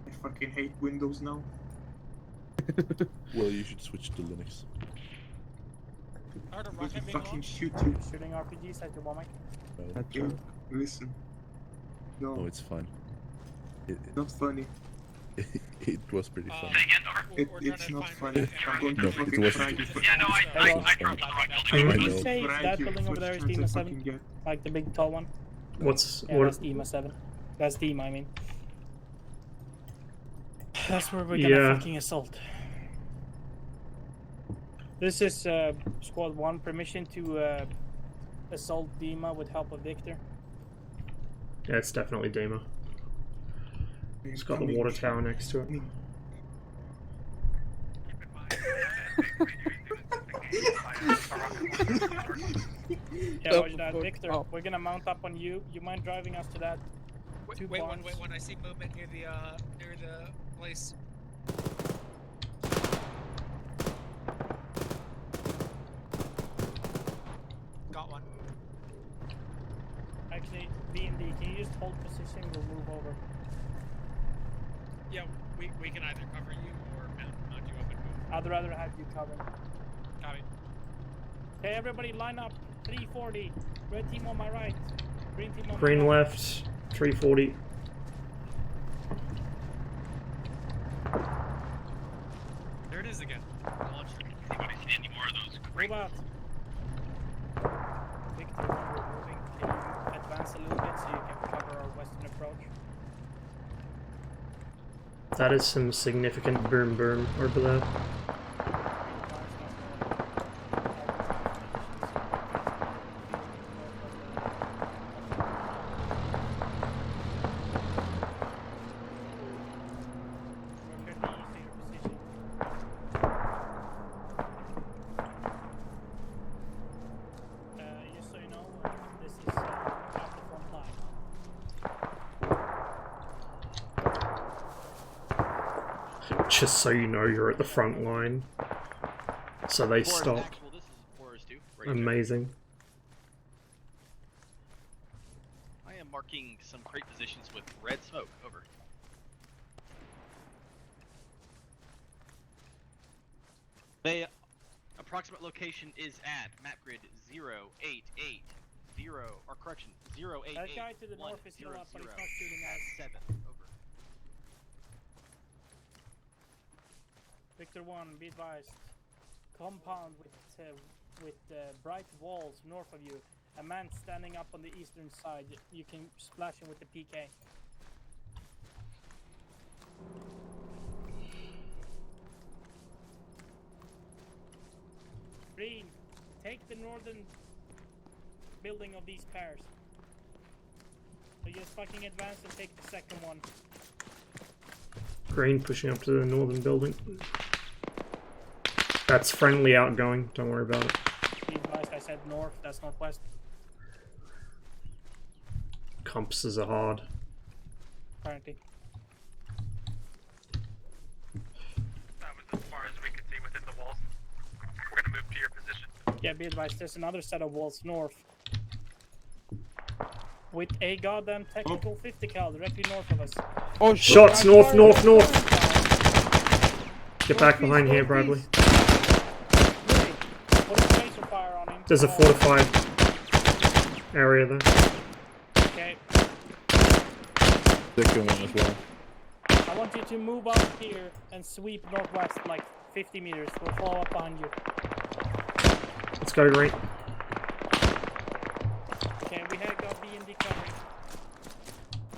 I fucking hate Windows now. Well, you should switch to Linux. Are the But rocket you being fucking launched? shoot you. Shooting RPGs at your bomb. No, That's Yeah, right. listen. no, No, it's fine. It not funny. was pretty fun. Say again, over. It's not funny. I'm going to No, it fucking wasn't. fry you for Yeah, no, I dropped the rock building. Did I you know. say fry that you building over first there is chance I DEMA fucking 7? get. Like the big tall one? What's Yeah, what? that's DEMA 7. That's DEMA, I mean. That's where we're gonna Yeah. fucking assault. This is Squad 1, permission to assault DEMA with help of Victor. Yeah, it's definitely Dema. It's got the water tower next to it. Yeah, Oh, roger that. fuck. Victor, Oh. we're gonna mount up on you. You mind driving us to that? Two Wait, barns. when I see movement near the place. Got one. Actually, B&D, can you just hold position? We'll move over. Yeah, we can either cover you or mount you up and move. I'd rather have you covered. Copy. Okay, everybody line up. 340. Red team on my right. Green team on my Green right. left, 340. There it is again. Launcher. Anybody seen any more of those great Move out. Victor, when we're moving, can you advance a little bit so you can cover our western approach? That is some significant boom boom over there. Just so you know, this is off the front line. Just so you know, you're at the front line. So they Forest stop. actual, this is Forest 2. Right here. Amazing. I am marking some crate positions with red smoke. Over. The approximate location is at map grid 0880, or correction, 0881. That guy to the north is still up, but he's not shooting us. 7. Over. Victor 1, be advised. Compound with bright walls north of you. A man standing up on the eastern side. You can splash him with the PK. Green, take the northern building of these pairs. So just fucking advance and take the second one. Green pushing up to the northern building. That's friendly outgoing, don't worry about it. Be advised, I said north, that's northwest. Compasses are hard. Apparently. Yeah, be advised, there's another set of walls north. With a goddamn technical 50 cal directly north of us. Oh, Shots north, north, north. Get back behind here, Bradley. There's a fortified area there. Okay. Second one as well. I want you to move up here and sweep northwest like 50 meters. We'll follow up behind you. Let's go green. Okay, we have got BMD covering.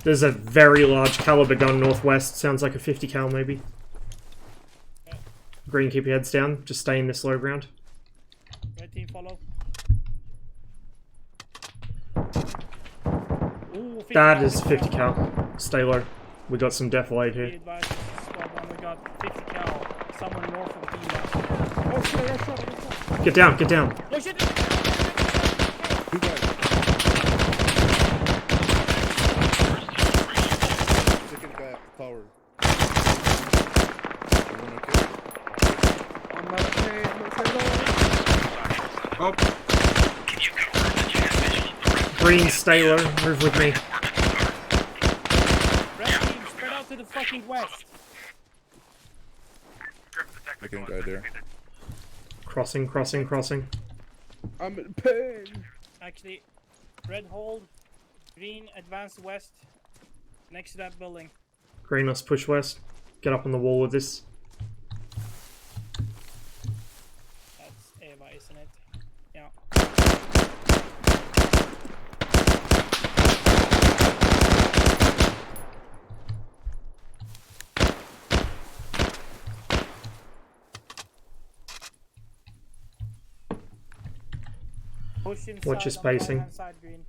There's a very large caliber gun northwest. Sounds like a 50 cal maybe. Okay. Green, keep your heads down. Just stay in this low ground. Red team follow. Ooh, 50 That cal. is 50 cal. Stay low. We got some defilade Be here. advised, squad 1, we got 50 cal somewhere north of DMA. Oh shit, I got shot. Get down, get down. Oh shit! Two guys. Second guy at the tower. Everyone okay? I'm not okay. I'm not okay at all. Oh, Can you confirm that you have visual of the rest Green, stay low. Move with me. Red team, spread out to the fucking west. Second guy there. Crossing, crossing, crossing. I'm in pain. Actually, red hold, green advance west, next to that building. Green, let's push west. Get up on the wall with this. That's Eva, isn't it? Yeah. Push inside Watch your on the spacing. right-hand side, green.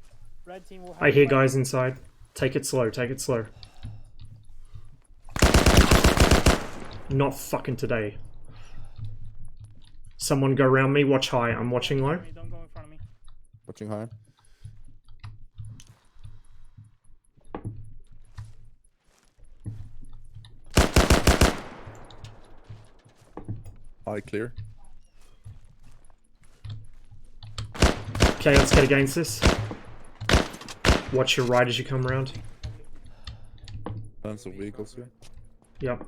Red team will have I hear the guys inside. Take it slow, take it slow. Not fucking today. Someone go around me, watch high. I'm watching low. Don't go in front of me. Watching high. High clear. Okay, let's get against this. Watch your right as you come around. Tons of vehicles here. Yep.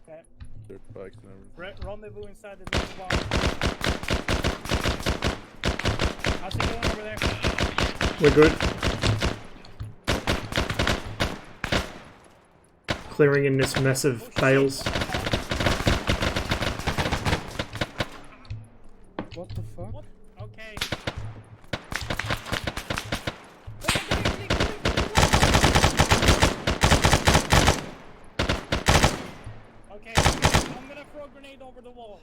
Okay. Dirt bikes and everything. Rendezvous inside the main bar. How's it going over there? We're good. Clearing in this mess of bales. What the fuck? What? Okay. Okay, I'm gonna throw a grenade over the wall.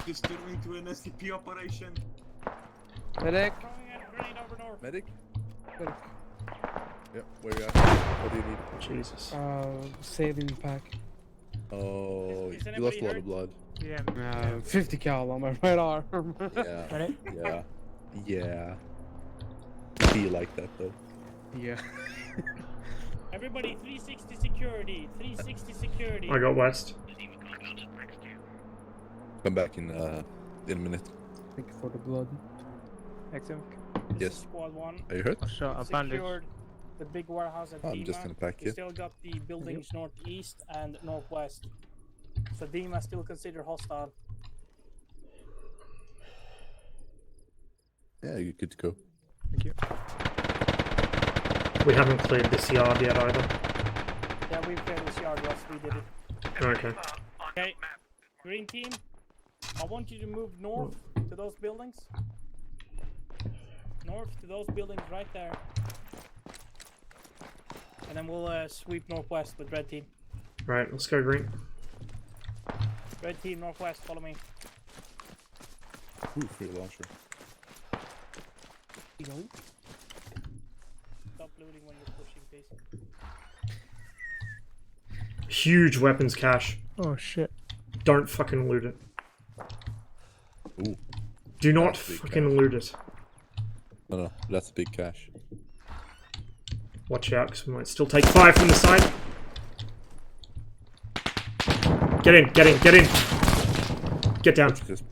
just turning to an SCP operation. Medic. Throwing a grenade over north. Medic? Medic. Yep, where you at? What do you need? Jesus. Saline pack. Oh, Is you anybody lost a lot hurt? of blood. Yeah. 50 cal on my right arm. Yeah. Yeah. Yeah. Feel like that though. Yeah. Everybody, 360 security. 360 security. I got west. Come back in a minute. Thank you for the blood. Excellent. This is Yes. Squad 1. Are you hurt? Shot a bandage. Secured the big warehouse at I'm just Dima. gonna pack We you. still got the buildings northeast and northwest. So Dima still considered hostile. Yeah, you're good to go. Thank you. We haven't cleared this yard yet either. Yeah, we cleared this yard, Russ. We did it. Okay. Okay, green team, I want you to move north to those buildings. North to those buildings right there. And then we'll sweep northwest with red team. Right, let's go green. Red team, northwest, follow me. Ooh, free launcher. Stop looting when you're pushing, please. Huge weapons cache. Oh shit. Don't fucking loot it. Ooh. Do not That's big fucking cache. loot it. No, that's a big cache. Watch out, because we might still take fire from the side. Get in, get in, get in. Get down. Just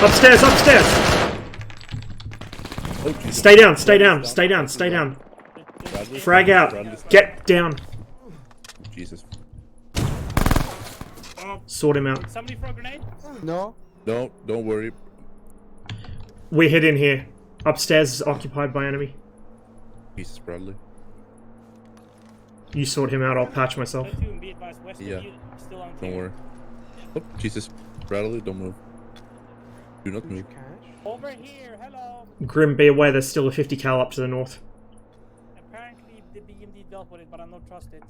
Upstairs, upstairs! Oh, Jesus. Stay down, stay down, stay down, stay down. Bradley? Frag out. Bradley's down. Get down. Jesus. Sort him out. Somebody throw a grenade? No. Don't worry. We hid in here. Upstairs is occupied by enemy. Jesus, Bradley. You sort him out, I'll patch myself. Yeah. Don't worry. Oh, Jesus. Bradley, don't move. Do not move. Over here, hello. Grim, be aware there's still a 50 cal up to the north. Apparently the BMD dealt with it, but I don't trust it.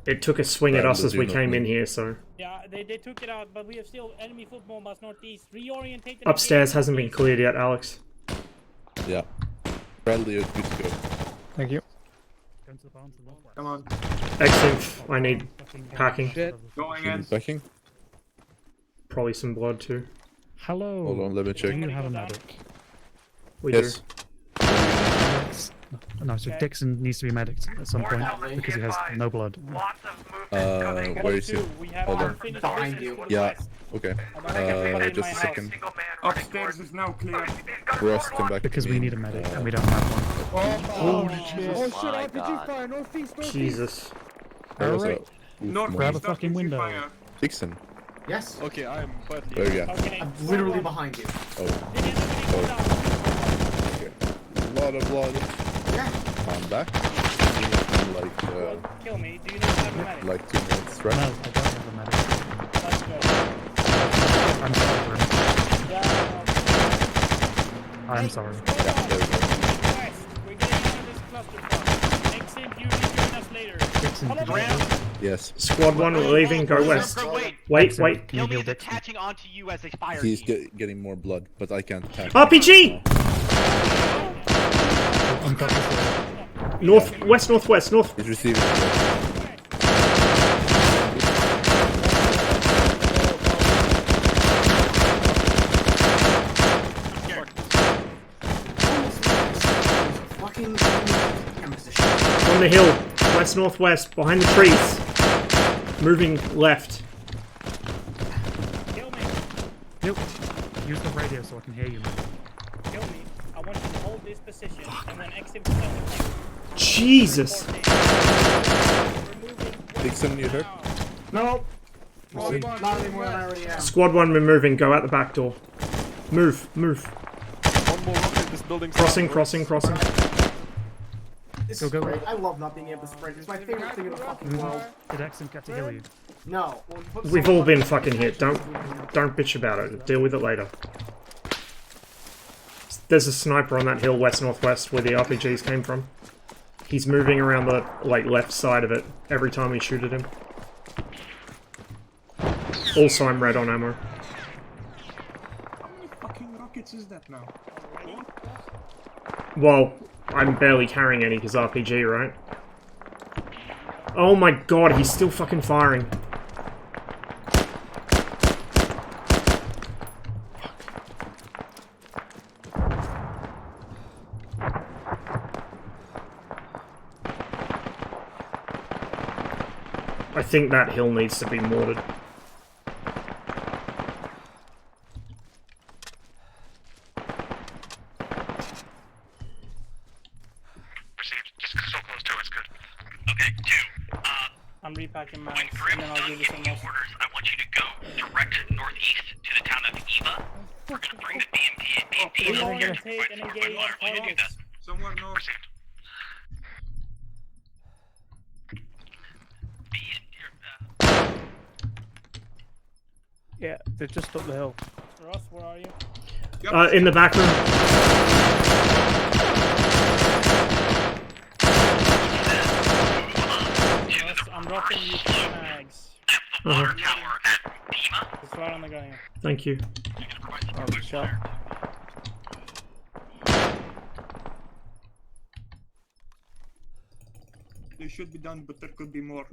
It took a swing at us as we came in here, so... Yeah, they took it out, but we have still enemy foot mobiles northeast. Reorientate. Upstairs hasn't been cleared yet, Alex. Yeah. Bradley, you're good to go. Thank you. Come on. Exif, I need packing. Going You in. need backing? Probably some blood too. Hello. Hold on, let me check. Do you have a medic? We Yes. No, so Dixon needs to be medicked at some point because he has no blood. Where is he? Hold on. Behind you. Yeah. Okay. Just a second. Upstairs is now clear. Ross, come back. Because we need a medic and we don't have one. Oh shit! Oh shit! RPG fire! Northeast! Northeast! Jesus. There was a Alright. Northeast, Grab a fucking RPG window. fire. Dixon. Yes. Okay, I'm but There you go. Okay. I'm literally behind you. Oh. Okay. A lot of blood. Yeah. I'm back. Like, Kill me. Do you need to have a medic? like 2 minutes, right? No, I don't have a medic. Let's go. I'm sorry, Grim. Yeah, I'm sorry. Yeah, there we go. West. We're getting out of this clusterfuck. Exit, you can join us later. Dixon, Follow did you me. have Yes. Squad 1, we're leaving, go west. Wait, Dixon, wait. Can you heal He's Dixon? attaching onto you as a fire He's team. getting more blood, but I can't attack. RPG! On top of North, west, northwest, north. He's receiving. Fucking On the hill, west, northwest, behind the trees. Moving left. Kill me. Nope. Use the radio so I can hear you. Kill me. I want you to hold this position, and when exit doesn't take. Jesus. Dixon, you hurt? No. Not anymore than I already am. Squad 1, we're moving, go out the back door. Move, move. one more rocket. This building's Crossing, down. crossing, crossing. This Go, is go. great. I love not being able to sprint. It's my favorite thing in the fucking world. Did Exim get to heal you? No. We've all been fucking hit. Don't bitch about it. Deal with it later. There's a sniper on that hill west-northwest where the RPGs came from. He's moving around the left side of it every time we shoot at him. Also, I'm red on ammo. How many fucking rockets is that now? Well, I'm barely carrying any because RPG, right? Oh my god, he's still fucking firing. I think that hill needs to be mortared. Received. Just so close to it's good. Okay, 2. I'm repacking mine, When Grim and then I'll give you some gives more. you orders, I want you to go direct northeast to the town of Eva. We're gonna bring the BMP We over only here to take fight and for engage you. I want you to do that. targets. Somewhere north. Received. Be in your, Yeah, they're just up the hill. Ross, where are you? In the back room. Ross, I'm dropping you 2 mags. water tower at Eva. It's right on the gun here. Thank you. Oh, shot. They should be done, but there could be more.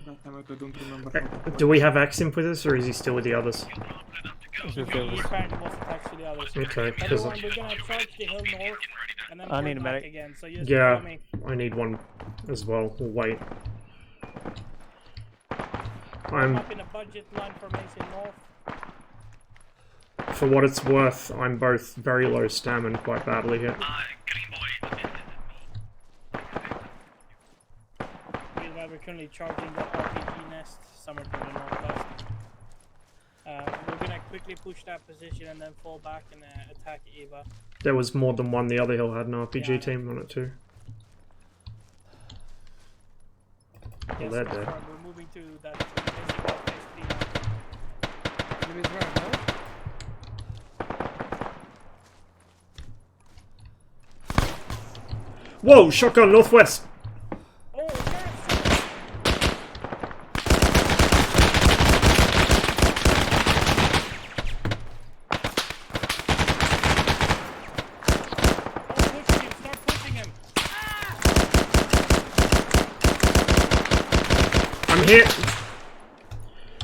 That time I don't remember. Do we have Eximp with us, or is he still with the others? He apparently was attached to the others. Okay, because Everyone, we're gonna charge the hill north And then I need a port back medic. again, so you just Yeah, follow me. I need one as well. We'll wait. I'm up in a budget line formation north. For what it's worth, I'm both very low stam and quite badly hit. Meanwhile, we're currently charging the RPG nest somewhere to the northwest. We're gonna quickly push that position and then fall back and attack Eva. There was more than one. The other hill had an RPG Yeah, team on it too. Well, Yes, they're that's dead. right, we're moving to that basic phase 3 now. Enemies right, no? Whoa! Shotgun northwest. Oh, yes! Start pushing him! I'm hit.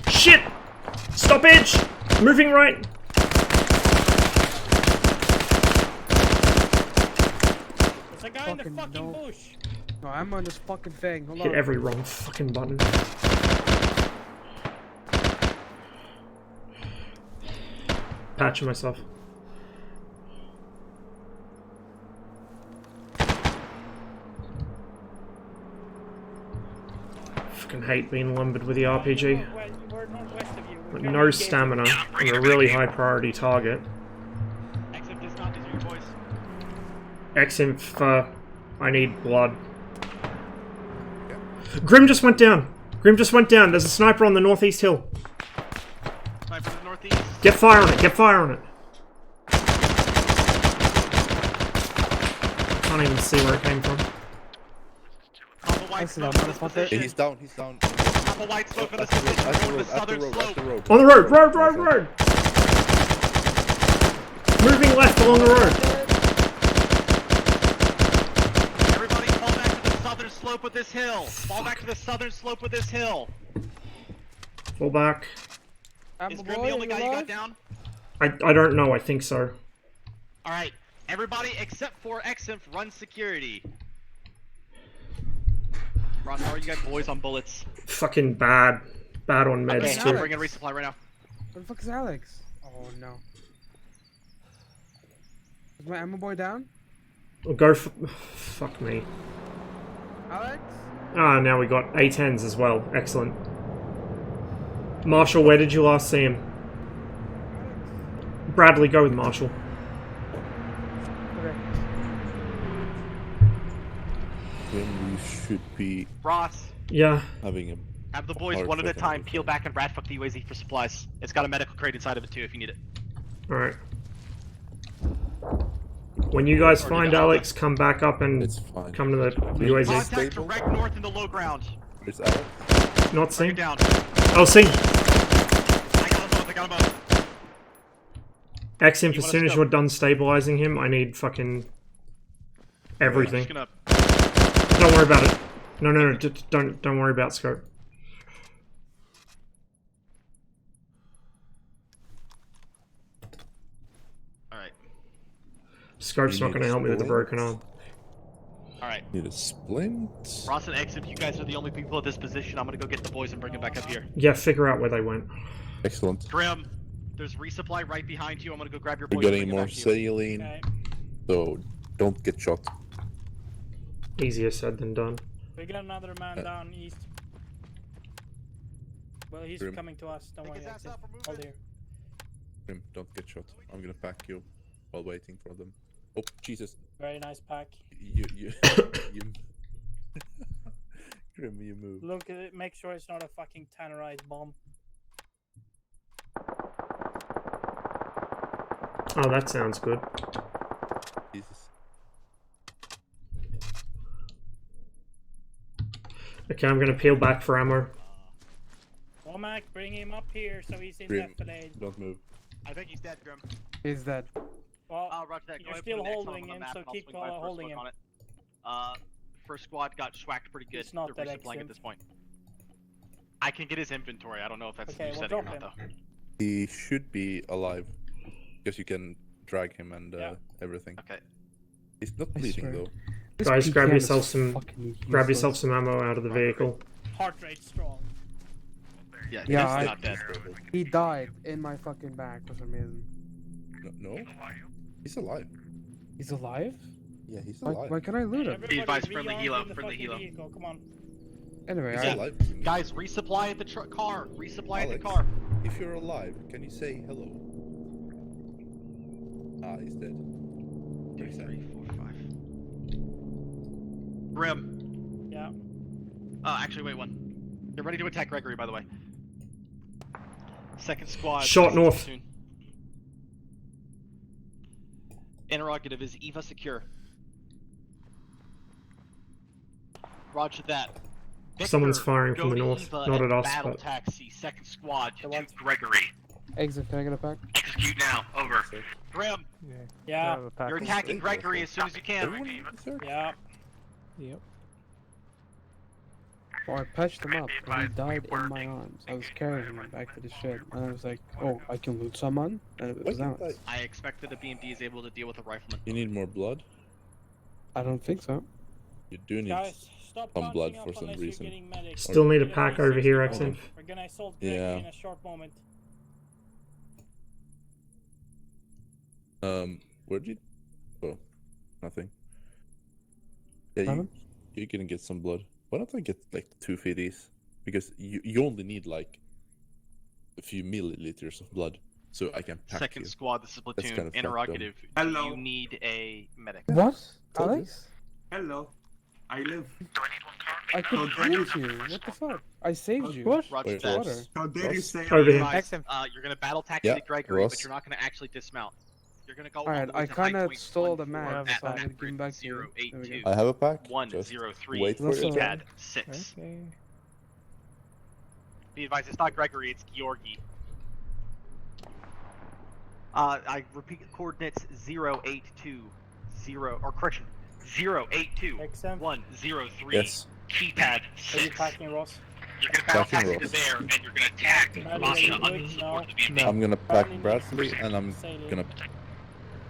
Shit! Stop edge! Moving right. There's a guy in the fucking bush! No, I'm on this fucking thing. Hold Hit on. every wrong fucking button. Patching myself. Fucking hate being lumbered with the RPG. We're northwest of you. We're No stamina. I'm a really high priority target. Exit dismount is your voice. Exinf, I need blood. Grim just went down. Grim just went down. There's a sniper on the northeast hill. Sniper to the northeast. Get fire on it. Get fire on it. Can't even see where it came from. Pop a white smoke on this position. He's down. He's down. Pop a white smoke on this position. Go to the southern slope. On the road. Road. Moving left along the road. Everybody fall back to the southern slope of this hill. Fall back to the southern slope of this hill. Fall back. Is Grim the only guy you got down? I don't know. I think so. Alright. Everybody except for Xinf run security. Ross, how are you guys boys on bullets? Fucking bad. Bad on meds Okay, too. I'm bringing resupply right now. Where the fuck is Alex? Oh no. Is my ammo boy down? We'll go for... Fuck me. Alex? Ah, now we got A10s as well. Excellent. Marshall, where did you last see him? Bradley, go with Marshall. Then we should be Ross, Yeah. having a. have the boys hard one at a second time look. peel back and radfuck the UAZ for supplies. It's got a medical crate inside of it too if you need it. Alright. When you guys find Alex, come back up and come to the UAZ. Contact direct north in the low ground. There's Alex. Not seen? Down. Oh, seen. I got them both. Exim, as soon as you're done stabilizing him, I need fucking everything. Don't worry about it. No, don't worry about scope. Alright. Scope's not going to help me with the broken arm. Alright. Need a splint. Ross and Exif, you guys are the only people at this position. I'm gonna go get the boys and bring them back up here. Yeah, figure out where they went. Excellent. Grim, there's resupply right behind you. I'm gonna go grab your We're boys and getting bring them more back to you. saline, Okay. so don't get shot. Easier said than done. We got another man down east. Well, he's Grim. coming to us. Don't worry. Hold here. Grim, don't get shot. I'm gonna pack you while waiting for them. Oh, Jesus. Very nice pack. You Grim, you move. Look at it. Make sure it's not a fucking tannerized bomb. Oh, that sounds good. Jesus. Okay, I'm going to peel back for ammo. Womack, bring him up here so he's in Grim, defilade. don't move. I think he's dead, Grim. He's dead. Well, Roger that. Go you're ahead and still put an X on holding the him, map so and I'll keep swing by first holding look him. on it. First squad got schwacked pretty good. It's not They're that resupplying Xim. at this point. I can get his inventory. I don't know if that's Okay, you well, setting or drop not, him. though. He should be alive. Because you can drag him and everything. Okay. He's not bleeding though. Guys, grab PKM is yourself some useless. ammo out of the vehicle. Heart rate strong. Yeah, Yeah, he's not dead. He died in my fucking back for some reason. No, he's alive. He's alive? Yeah, he's Why, alive. why can I loot him? Be advised, friendly rearm helo, in the friendly fucking helo. vehicle, come on. Anyway, He's I, alive. Guys, resupply at the car. Resupply at the Alex, car. if you're alive, can you say hello? Ah, he's dead. 2, 3, 4, 5. Grim. Yeah. Actually, wait one. Get ready to attack Gregory, by the way. Second squad. Shot north. Soon. Interrogative, is Eva secure? Roger that. Victor, Someone's firing go from the to north, Eva not and at us, Battle but- taxi, second squad to Gregory. exit, can I get it back? Execute now. Over. Grim, Yeah. you're attacking Gregory as soon as you can. Yeah. Yep. Well, I patched him up, and he died in my arms. I was carrying him back to the shed, and I was like, oh, I can loot someone? And it was out. I expect that the BMD is able to deal with a rifleman. You need more blood? I don't think so. You do need Guys, stop some blood bunching for up some unless you're reason. getting medics. Still need a We're pack gonna over here, assault XM. We're gonna assault Gregory Yeah. in a short moment. Where'd you? Oh, nothing. Yeah, you're gonna get some blood. Why don't I get like 2 FDs? Because you only need like a few milliliters of blood, so I can pack Second you. squad, this is That's platoon. kind of Interrogative, Hello. do you need a medic? What? Told you. Alex? Hello. I live. I could How dare loot you. What the fuck? I saved you. What? Roger Wait, that. Water. How dare you Ross? say Over I here. live? Advise, you're gonna battle taxi Yeah, to Gregory, Ross. but you're not gonna actually dismount. You're gonna go Alright, all the way I to kinda high point stole the 14 map, at so I'm gonna map give him back to you. There we 082 go. I have a pack. Just 103 wait for That's it. all. keypad 6. Okay. Be advised, it's not Gregory, it's Georgi. I repeat the coordinates 082 or correction 082 XM. 103 Yes. keypad Are you 6. packing, Ross? You're gonna battle Packing taxi to Ross. there, and you're gonna attack Bradley, Masha are you under the good? support of the BMD. No. I'm gonna pack Bradley, and I'm Sailing. gonna.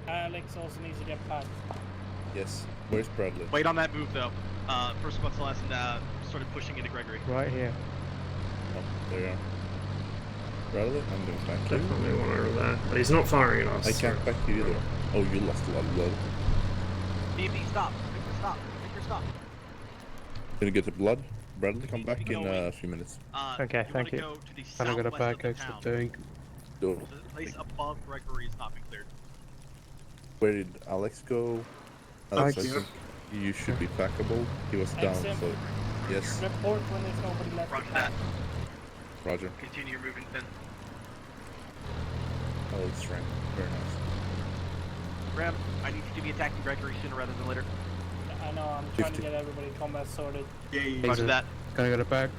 Alex also needs to get packed. Yes. Where's Bradley? Wait on that move though. First squad last and started pushing into Gregory. Right here. Oh, there you are. Bradley, I'm gonna pack you. Definitely one over there. But he's not firing at us. I can't pack you either. Oh, you lost a lot of blood. BMD, stop. Victor, stop. Victor, stop. Gonna get the blood. Bradley, come back in a few minutes. Okay, you thank wanna you. Go to the And I got a southwest back of the exit town. doing. Go. The place above Gregory has not been cleared. Where did Alex go? Alex, I Alex. think you should be packable. He was down, XM. so yes. Report when there's nobody left. Roger to that. pack. Roger. Continue your movement then. Alex ran. Very nice. Ram, I need you to be attacking Gregory sooner rather than later. I know, I'm trying 50. to get everybody combat sorted. Yay. Roger that. Can I get it back?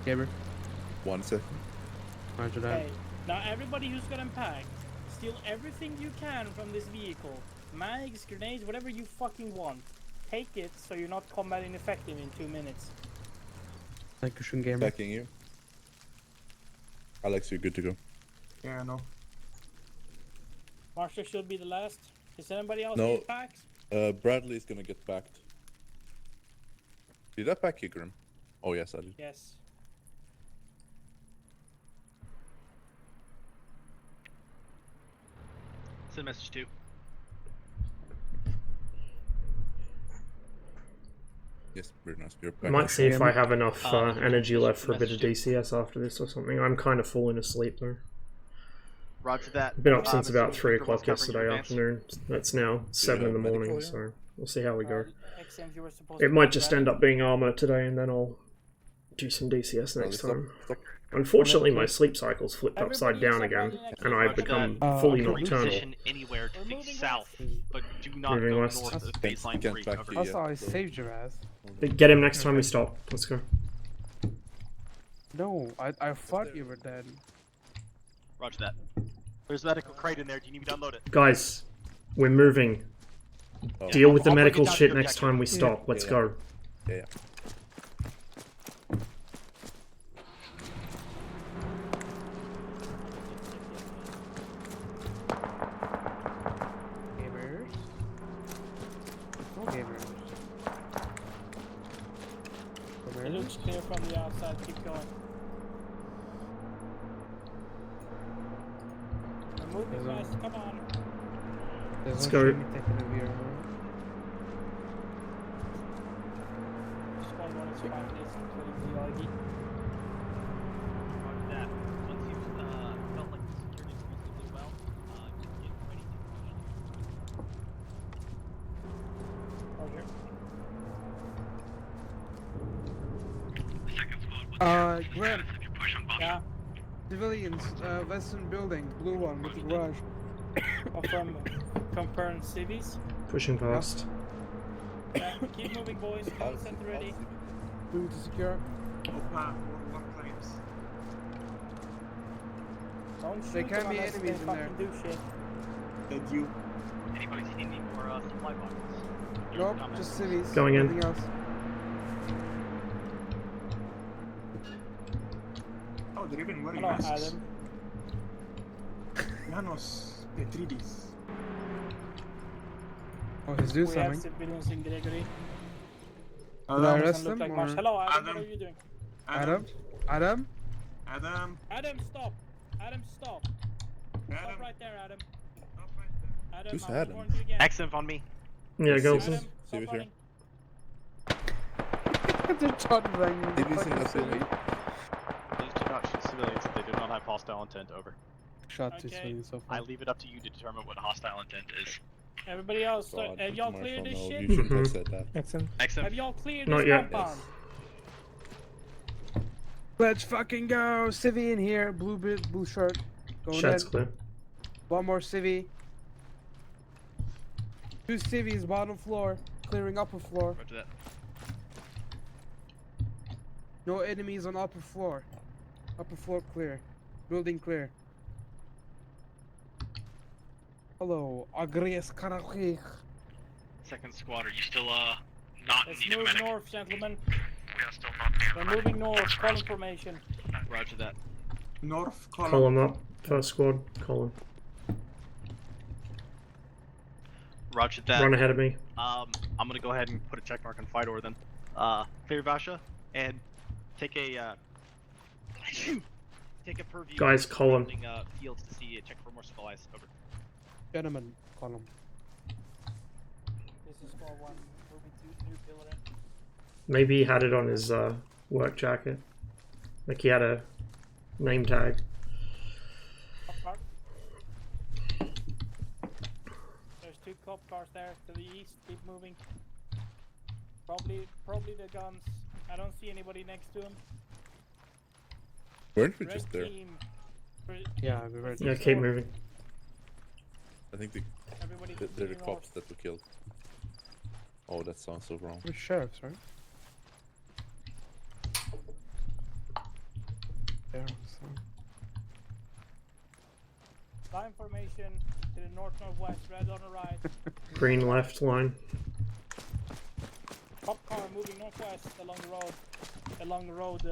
Gabriel? 1 second. Roger that. Okay, now everybody who's got packed, steal everything you can from this vehicle. Mags, grenades, whatever you fucking want. Take it so you're not combat ineffective in 2 minutes. Thank you, Gamer. Backing you. Alex, you're good to go. Yeah, I know. Marsha should be the last. Is anybody else No. need packs? Bradley's gonna get backed. Did I back you, Grim? Oh yes, I did. Yes. Send a message to. Yes, very nice. You're I back. might see if I have enough Uh, energy left for a bit of message. DCS after this or something. I'm kind of falling asleep though. Roger that. I've been up since Mr. about 3 Victor, what's o'clock covering your yesterday advance? afternoon. It's now 7 in the medical morning, here? so we'll see how we go. XM, you were supposed It to might be just ready. end up being ArmA today, and then I'll do some DCS Bradley, next stop, time. stop. Unfortunately, my sleep cycle's flipped upside Everybody down except again, Bradley and Roger I've become that. fully Okay. nocturnal. Reposition anywhere to We're the moving south, but do not Moving go west. north of Can't- baseline can't 3. back Over. you Also, yet, I so- saved your ass. Get him next time we stop. Let's go. No, I thought you were dead. Roger that. There's a medical crate in there. Do you need me to unload it? Guys, we're moving. Oh. Deal with the I'll bring it medical down to shit your next objective. time we stop. Let's Yeah. go. Yeah, yeah. Gamers. It looks clear from the outside. Keep going. We're moving fast. Come on. Let's go. Squad 1 is 5 minutes, including the Argy. After that, once you've felt like the security is reasonably well, get ready to push. Roger. Second squad, what's Graham, if you push on bump? Yeah. civilians, western building, blue one with the garage. Confirm civies. Pushing past. Yeah, keep moving, boys. Command center ready. Moving to secure. Opa, more claims. Don't shoot There them can be unless enemies they in there. fucking do shit. Did you? Anybody seen any more supply boxes? Nope, just cities. Going in. Nothing else. Oh, they're even wearing Hello, masks. Adam. Janos Petridis. Oh, he's doing We have something. civilians in Gregory. Did I Adam, arrest Doesn't look him? like Or... much. Hello, Adam. Adam. What are you doing? Adam? Adam? Adam. Adam, stop. Adam, stop. Stop Adam. right there, Adam. Stop right there. Adam, Who's I will Adam? warn you again. Exif on me. Yeah, go. Adam, See stop if running. They're shot banging. DBs in that building. Please do not shoot civilians if they do not have hostile intent. Over. Shot two Okay. civilians so I far. leave it up to you to determine what hostile intent is. Everybody else, God, have y'all Marshall, cleared this no, shit? you shouldn't have said that. Excellent. Exif. Have y'all cleared Not this yet. compound? Let's fucking go! Civvy in here, blue shirt. Going Shed's in. clear. One more civvy. Two civvies, bottom floor, clearing upper floor. Roger that. No enemies on upper floor. Upper floor clear. Building clear. Hello, Agres Karakh. Second squad, are you still not in Let's need of a move medic. north, gentlemen. We are still not in need of a We're medic. moving north. Thanks for Call asking. information. Roger that. North column. Call him up. First squad. Call him. Roger that. Run ahead of me. I'm gonna go ahead and put a check mark on Fidor then. Clear Vasha, and take a take a purview. Guys, call him. surrounding, fields to see check for more supplies. Over. Gentlemen, column. This is squad 1. Moving to new pillar. Maybe he had it on his work jacket. Like he had a name tag. Cop car. There's 2 cop cars there to the east. Keep moving. Probably the guns. I don't see anybody next to him. Weren't we Red just there? team. Yeah, we were. Yeah, keep moving. I think Everybody they're the continue north. cops that we killed. Oh, that sounds so wrong. We're sheriffs, right? Yeah, so. Line formation to the north-northwest. Red on the right. Green left line. Cop car moving northwest along the road. Along the road,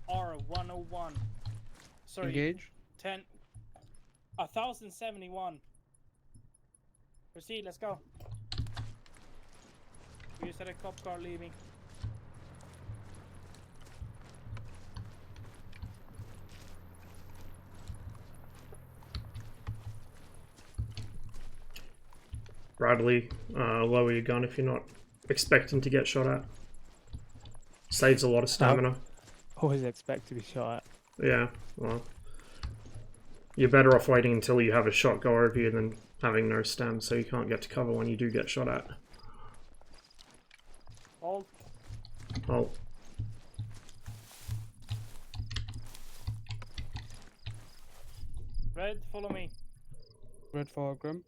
R101. Sorry. Engage. 1071. Proceed, let's go. We just had a cop car leaving. Bradley, lower your gun if you're not expecting to get shot at. Saves a lot of stamina. Always expect to be shot at. Yeah, well. You're better off waiting until you have a shot go over you than having no stam, so you can't get to cover when you do get shot at. Hold. Oh. Red, follow me. Red follow Grim.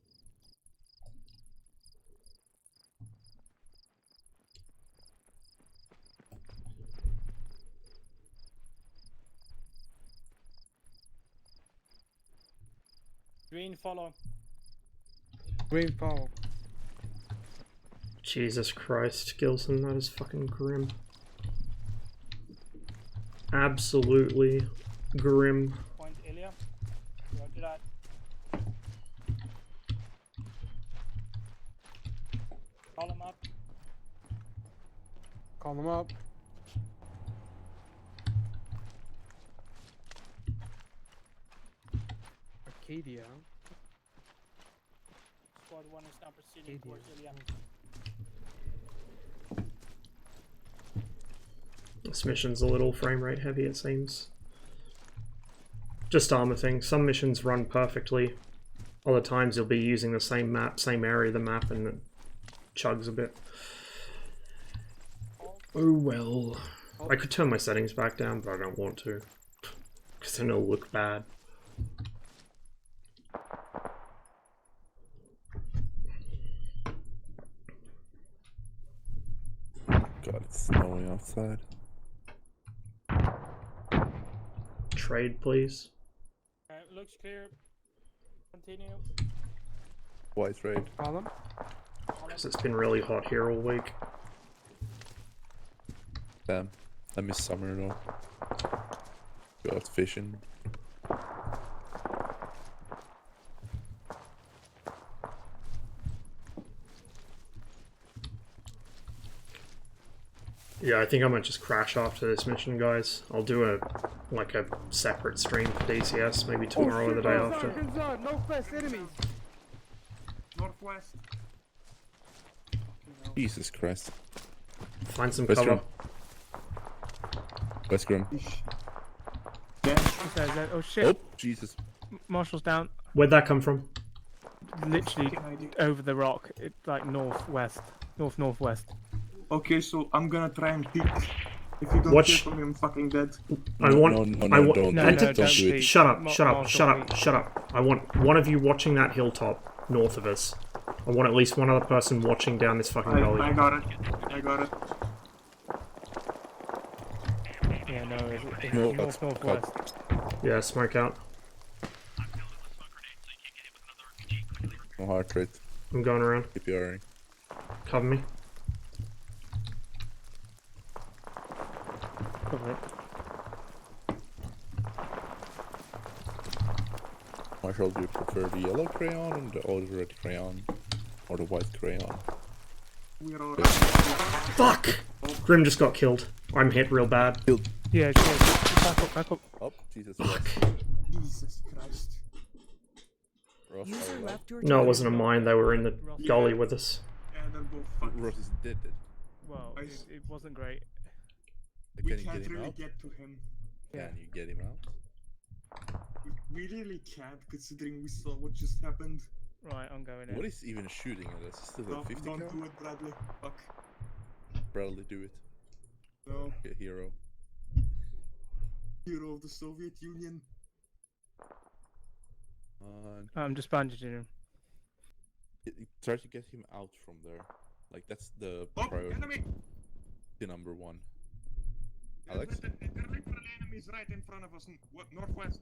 Green, follow. Green follow. Jesus Christ, Gilson, that is fucking grim. Absolutely grim. Point Ilya. Roger that. Call him up. Call them up. Arcadia. Squad 1 is now proceeding towards Ilian. This mission's a little frame rate heavy, it seems. Just ArmA thing. Some missions run perfectly. Other times you'll be using the same map, same area of the map, and it chugs a bit. Oh well. I could turn my settings back down, but I don't want to. Because then it'll look bad. God, it's snowing outside. Trade, please. Looks clear. Continue. White trade. Column? Because it's been really hot here all week. Damn, I miss summer though. Go out fishing. Yeah, I think I might just crash after this mission, guys. I'll do a separate stream for DCS, maybe tomorrow or the day after. Northwest enemies. Northwest. Jesus Christ. Find some West cover. Grim. West Grim. Oh shit. Oh, Jesus. Marshall's down. Where'd that come from? Literally over the rock. It's like northwest. Northwest. Okay, so I'm gonna try and peek. If you don't Watch. hear from me, I'm fucking dead. I want. don't do it. Shut up. I want one of you watching that hilltop north of us. I want at least one other person watching down this fucking gully. I got it. I got it. Yeah, no, it's No, northwest. Yeah, smoke out. No heart rate. I'm going around. Keep your Cover me. Cover it. Marshall, do you prefer the yellow crayon and the old red crayon? Or the white crayon? We're all Fuck! Grim just got killed. I'm hit real bad. Yeah, back up. Oh, Jesus Fuck. Jesus Christ. Ross, User left your No, it wasn't a mine. They were in the gully with us. Yeah, they're both fucked. Ross is dead. Well, it wasn't great. We Can you can't get him really out? get to him. Yeah. Can you get him out? We really can't, considering we saw what just happened. Right, I'm going in. What is even shooting at us? Is still a 50 Don't cal? do it, Bradley. Fuck. Bradley, do it. No. Be a hero. Hero of the Soviet Union. I'm just bandaging him. Try to get him out from there. Like, that's the priority. Enemy! The number one. Alex? There are literal enemies right in front of us. What, northwest?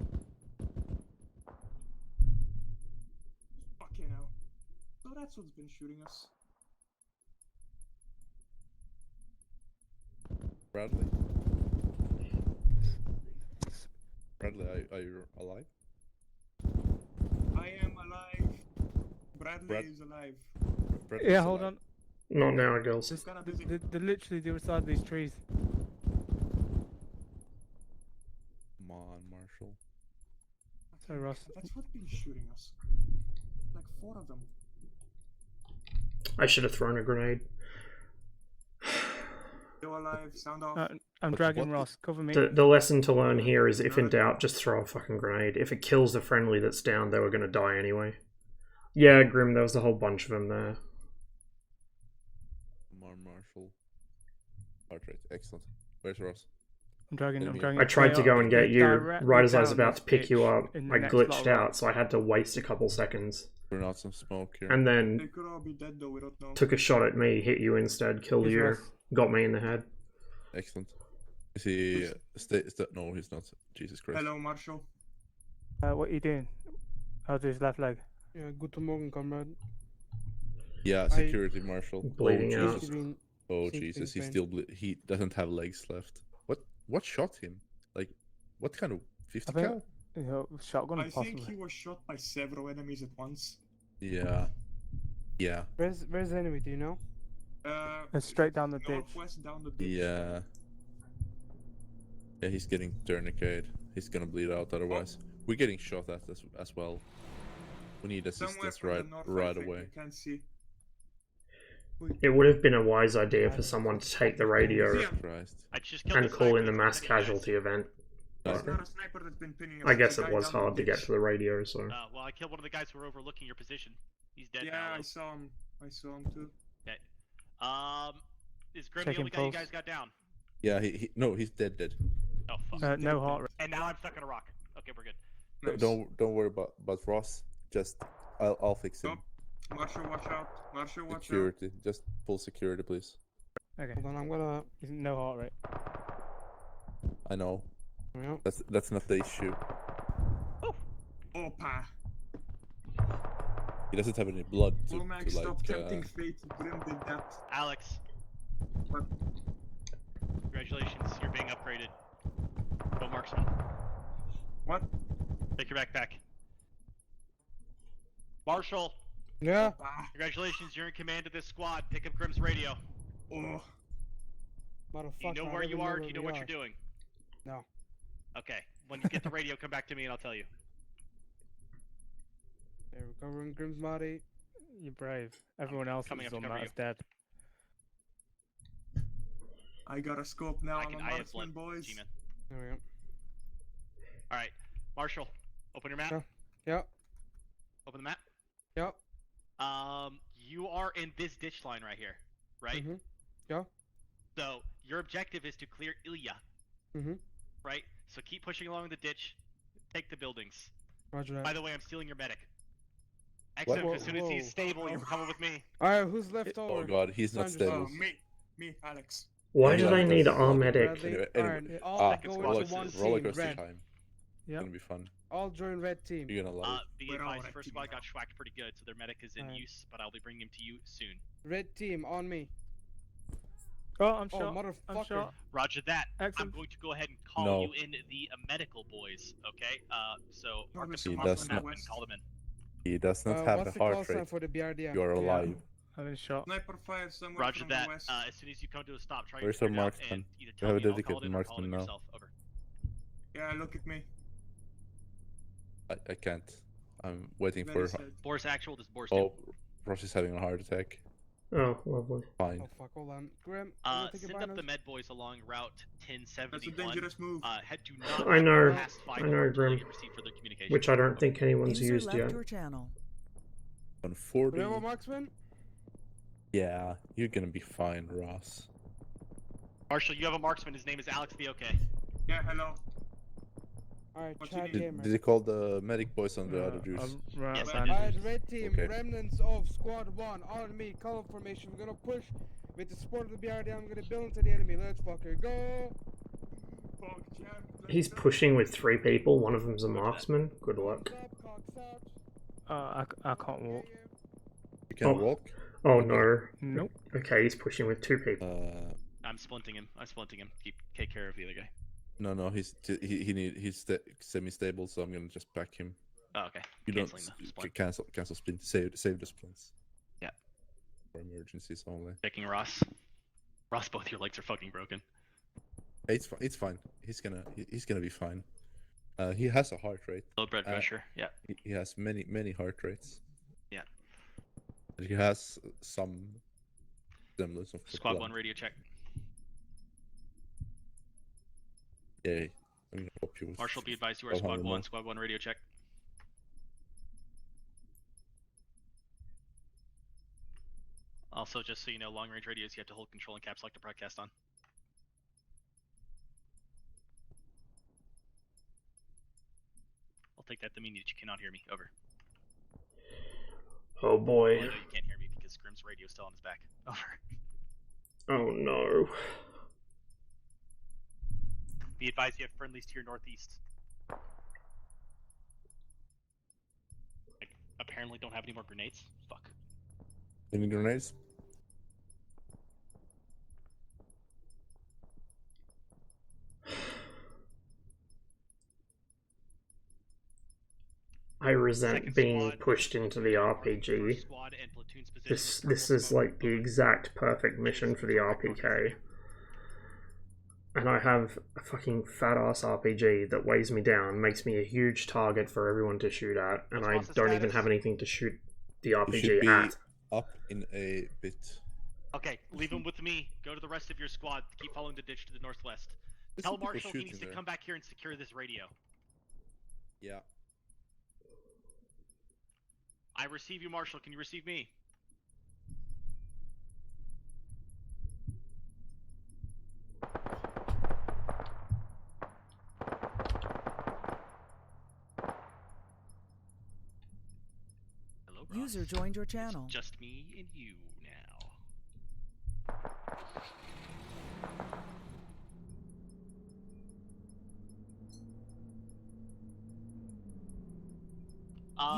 Fucking hell. So that's what's been shooting us. Bradley? Bradley, are you alive? I am alive. Bradley is alive. Bradley's Yeah, hold alive. on. Not now, girls. They're literally the other side of these trees. Come on, Marshall. Sorry, Ross. That's what's been shooting us. Like 4 of them. I should have thrown a grenade. Still alive, sound off. I'm dragging Ross. Cover me. The lesson to learn here is if in doubt, just throw a fucking grenade. If it kills the friendly that's down, they were going to die anyway. Yeah, Grim, there was a whole bunch of them there. Come on, Marshall. Heart rate, excellent. Where's Ross? I'm dragging. I tried to go and get you directly right as I was down about this to pick you pitch up. in the I next glitched lot of out, rocks. so I had to waste a couple seconds. Burn out some smoke here. And They then could all be dead though, we don't know. took a shot at me, hit you instead, killed Who's you, Ross? got me in the head. Excellent. Is he... No, he's not. Jesus Christ. Hello, Marshall. What are you doing? How's his left leg? Yeah, guten Morgen, comrade. Yeah, security marshal. Bleeding oh, out. Jesus. Oh Jesus, he still he doesn't have legs left. What shot him? Like, what kind of 50 I think cal? Shotgun I possibly. think he was shot by several enemies at once. Yeah. Yeah. Where's the enemy? Do you know? It's straight down the ditch. Northwest down the ditch. Yeah. Yeah, he's getting tourniquet. He's gonna bleed out otherwise. We're getting shot at as well. We need assistance right away. I can't see. It would have been a wise idea for someone to take the radio Christ. I just killed and the call in sniper the that's mass pinning you guys. casualty event. There's not a sniper that's been pinning us. I guess There's a it guy was down the hard to get ditch. to the radio, so. Well, I killed one of the guys who were overlooking your position. He's dead now. Yeah, though. I saw him. I saw him too. Okay. Is Grim Checking the only guy you pulse. guys got down? Yeah, no, he's dead. Oh fuck. No heart rate. And now I'm stuck in a rock. Okay, we're good. Nice. Don't worry about Ross. Just I'll fix him. Oh, Marshall, watch out. Marshall, watch Security. Just pull security, please. Okay. Hold on, I'm gonna. No heart rate. I know. Yeah. That's not the issue. out. Opa. He doesn't have any blood to Womack, like. stop tempting fate. Grim did that. Alex. What? Congratulations, you're being upgraded. Go marksman. What? Take your backpack. Marshall. Yeah. Opa. Congratulations, you're in command of this squad. Pick up Grim's radio. Oh. Motherfucker. Do you know I where don't you even are? know Do you know where what we you're doing? No. Okay. When you get the radio, come back to me and I'll tell you. They're recovering Grim's body. You're brave. Everyone else coming is up on to cover that you. is dead. I got a scope now. I'm a I have marksman, blood, boys. G-Man. There we go. Alright. Marshall, open your map. Yeah. Yep. Open the map. Yep. You are in this ditch line right here, right? Mhm. Yeah. So, your objective is to clear Ilya, Mhm. right? So keep pushing along the ditch, take the buildings. Roger that. By the way, I'm stealing your medic. Exo, as soon as he's stable, you're coming with me. Alright, who's left over? Oh god, he's not Time to stable. start. Me, Alex. Why Yeah, did yeah, I need that's- ArmA? Anyway, Alright, all go roller, into one roller team. coaster Red. time. Yeah. It's gonna be fun. All join red team. You're gonna love it. Be We're all advised, right first team squad now. got schwacked pretty good, so their medic is in Alright. use, but I'll be bringing him to you soon. Red team on me. Oh, I'm Oh, shot. I'm motherfucker. shot. Roger that. Excellent. I'm going to go ahead and call No. you in the medical boys, okay? So mark Mr. them He on does the map not. and call them in. He does not have What's a the call heart sign rate. for the BRDM? You are alive. I've been shot. Sniper fire somewhere Roger from that. the west. As soon as you come to a stop, try Where's to our figure it out marksman? and either We tell have a me and I'll call dedicated it in or call it marksman in now. yourself. Over. Yeah, look at me. I can't. I'm waiting Very for. sad. Boris actual, this Boris Oh, Ross is having a heart attack. Oh, lovely. Fine. Oh fuck, hold on. Grim, you wanna take a Send up the binos? med boys along Route That's a 1071. dangerous move. Do not I know, pass I 5 know, until you Grim. receive further communication. Which I don't think anyone's User used left yet. your channel. On 40. Do we have a marksman? Yeah, you're gonna be fine, Ross. Marshall, you have a marksman. His name is Alex the OK. Yeah, hello. Alright, What you Chad need? Gamer. Did he call the medic boys on the other juice? Right, Yes, I outside. did. Alright, red team, Okay. remnants of squad 1, on me, column formation. We're gonna push with the support of the BRDM. We're gonna build into the enemy. Let's fucking go! Fuck, champ. Let's He's go. pushing with 3 people, one of them's a marksman. Good luck. I can't walk. You can't Oh. walk? Oh no. Nope. Okay, he's pushing with 2 people. I'm splinting him. Take care of the other guy. No, he's semi-stable, so I'm gonna just back him. Oh, okay. You don't Canceling the splint. cancel splint. Save the splints. Yeah. For emergencies only. Checking Ross. Ross, both your legs are fucking broken. It's fine. It's fine. He's gonna be fine. He has a heart rate. Low blood pressure. Yeah. He has many heart rates. Yeah. But he has some semblance of Squad blood. 1 radio check. Yeah. I'm gonna help you with Marshall, be advised you are 1200 Squad more. 1. Squad 1 radio check. Also, just so you know, long range radios you have to hold control and caps lock to broadcast on. I'll take that to mean that you cannot hear me. Over. Oh boy. Well, I know you can't hear me because Grim's radio is still on his back. Over. Oh no. Be advised you have friendlies to your northeast. Apparently don't have any more grenades. Fuck. Any grenades? I resent Second being squad, pushed into the RPG. First squad and platoon's position This is like the exact perfect mission for the RPK. and I have a fucking fat ass RPG that weighs me down, makes me a huge target for everyone to shoot at, and I don't even have anything to shoot the You should RPG be at. up in a bit. Okay, leave him with me. Go to the rest of your squad. Keep following the ditch to the northwest. There's Tell some people Marshall he shooting needs to there. come back here and secure this radio. Yeah. I receive you, Marshall. Can you receive me? Hello, Ross. User joined your channel. It's just me and you now.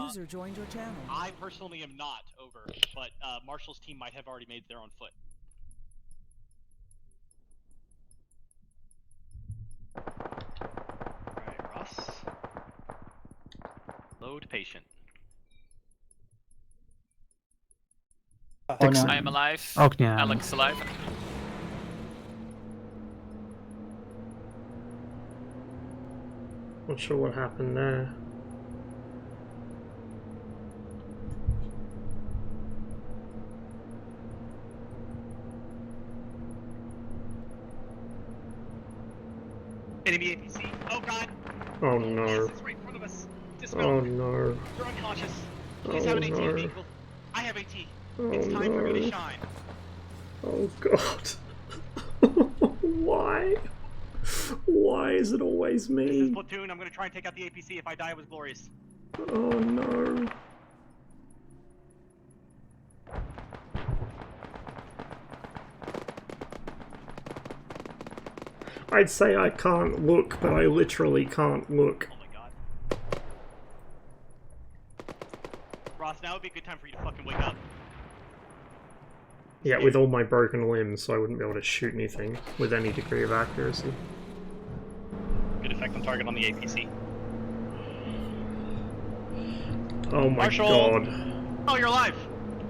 User joined your channel. I personally am not over, but Marshall's team might have already made their own foot. Alright, Ross. Load patient. I am alive. Oh, yeah. Alex alive. Not sure what happened there. Enemy APC. Oh god. Oh no. Yes, it's right in front of us. Dismount. Oh no. You're unconscious. Please Oh have an AT no. vehicle. I have AT. Oh It's time for me to no. shine. Oh god. Why? Why is it always This is me? platoon. I'm gonna try and take out the APC. If I die, it was glorious. Oh no. I'd say I can't look, but I literally can't look. Oh my god. Ross, now would be a good time for you to fucking wake up. Yeah, with all my broken limbs, so I wouldn't be able to shoot anything with any degree of accuracy. Good effect on target on the APC. Oh my Marshall! god. Oh, you're alive!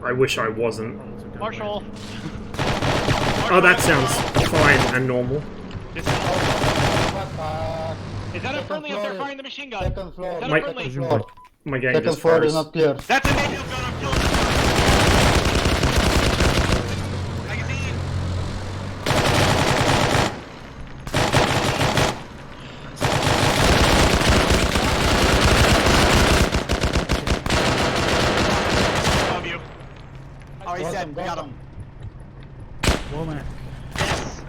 I wish I wasn't. Marshall! Oh, that sounds fine and normal. Is that a friendly up there firing the machine gun? Is that My- a friendly? My game Second just floor froze. is not clear. That's a native gun, I'm killing Magazine! Above you. Oh, he's dead. We got him. Womack. Yes.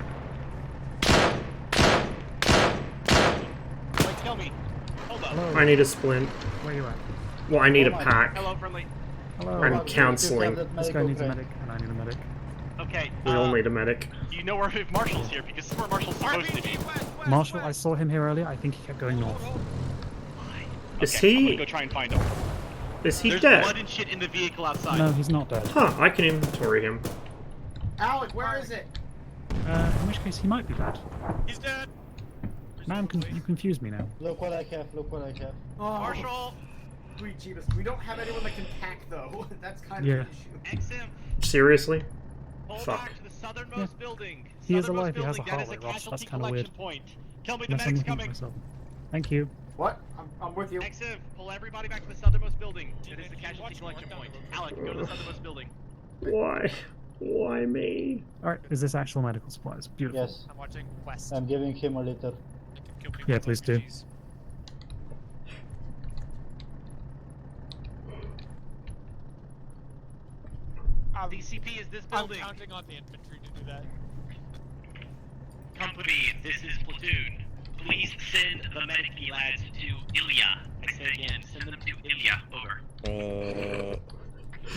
Wait, kill me. Hold up. I need a splint. Where you at? Well, I need a pack. Hello, friendly. Hello. And counseling. This guy needs a medic, and I need a medic. Okay. We all need a medic. Do you know where if Marshall's here? Because this is where Marshall's supposed to be. Marshall, I saw him here earlier. I think he kept going north. Is Okay, I'm he? gonna go try and find him. Is he There's dead? blood and shit in the vehicle outside. No, he's not dead. Huh, I can inventory him. Alec, where is it? In which case, he might be dead. He's dead. Now you confuse me now. Look what I have, look what I have. Oh. Marshall. Sweet Jeebus. We don't have anyone that can pack though. That's kind Yeah. of an issue. XM, Seriously? pull Fuck. back to the southernmost building. He is Southernmost alive, he has a building, that is heart like Ross, casualty that's kinda collection weird. point. Kill me, the Unless I'm medic's looking at coming. myself. Thank you. What? I'm with you. XM, pull everybody back to the southernmost building. That is the casualty collection point. Alec, go to the southernmost building. Why? Why me? Alright, is this actual medical supplies? Beautiful. Yes. I'm watching West. I'm giving him a liter. Kill people Yeah, with please do. RPGs. DCP is this I'm building. counting on the infantry to do that. Company, this is platoon. Please send the medic lads to Ilya. I say again, send them to Ilya. Over.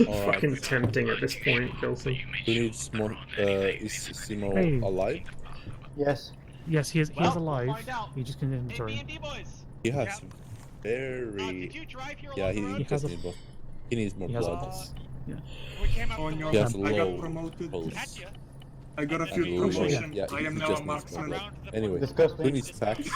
Alright. Fucking tempting at this point, Kelsey. Who needs more? Is Simo Hey. alive? Yes. Yes, he is Well, alive. we'll find out. He just can Hey, inventory. B&D boys. He has very. Did you drive here Yeah, along the he road? does need more. He needs more He has a blood. pulse. Yeah. We came up Oh with no, He has I low got promoted. pulse. Katya. I got a And few low- promotion. Yeah, I am he now just a needs more marksman. blood. Anyway, Disgusting. who needs packs?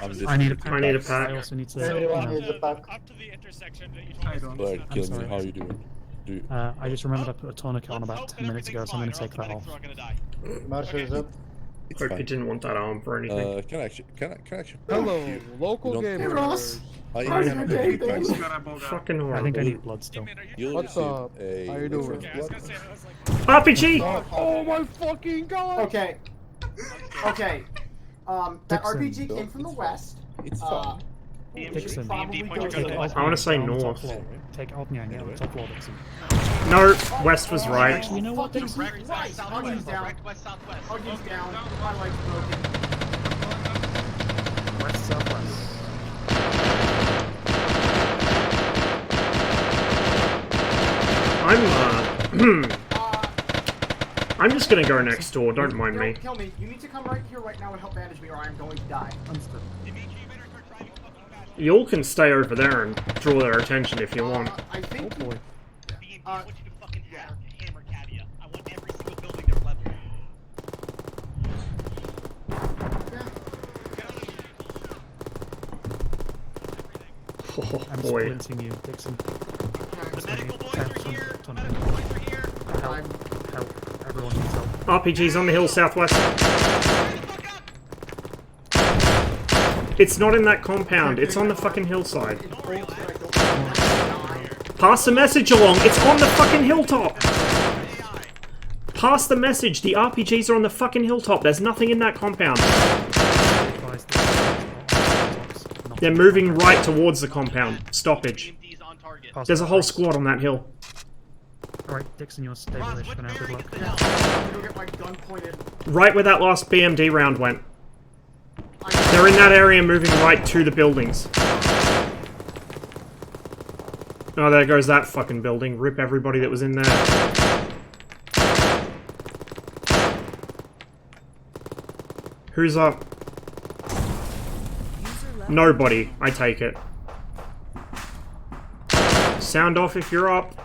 I'm just. I need a pack. I need a pack. I also need to. Everyone no. needs a pack. Up to the intersection that you told I us don't. to Blair, stop. kill me. sorry. How are you doing? Do you... I just remembered I put a tourniquet on Let's about hope 10 that minutes ago, so I'm going to everything's take that fine, or else off. the medics are all gonna die. Marshall is up. It's Hope fine. you didn't want that arm for anything. Can I actually? Hello, local You don't- gamers. I How's am your the day, feedback. Fucking I horrible. think I need blood still. You'll What's receive up? a How you literal doing? blood. RPG! Oh my fucking god! Okay. Okay. That Dixon. RPG came from the west. It's fine. Dixon. Probably point go your to gun the at west. I want to say Down top north. floor. Take Altnyang out on top floor, Dixon. No, west was right. Actually, you know what, Fucking Dixon? Christ! Argues down. West, southwest. Argues down. My light's broken. West, southwest. I'm just gonna go next door, don't mind me. Kill me. You need to come right here right now and help bandage me or I'm going to die. Understood. You all can stay over there and draw their attention if you want. I think... Oh boy. I want you to fucking hammer Cadia. I want every single building they're level. Oh I'm boy. splinting you, Dixon. The medical boys are here. The Ton medical boys are here. Help. Help. Everyone needs help. RPG's on the hill southwest. It's not in that compound, it's on the fucking hillside. Pass the message along, it's on the fucking hilltop! Pass the message, the RPGs are on the fucking hilltop, there's nothing in that compound. They're moving right towards the compound. Stoppage. There's a whole squad on that hill. Alright, Dixon, you're stable-ish for now. Good luck. I'm gonna get my gun pointed. Right where that last BMD round went. They're in that area moving right to the buildings. Oh, there goes that fucking building. Rip everybody that was in there. Who's up? Nobody, I take it. Sound off if you're up.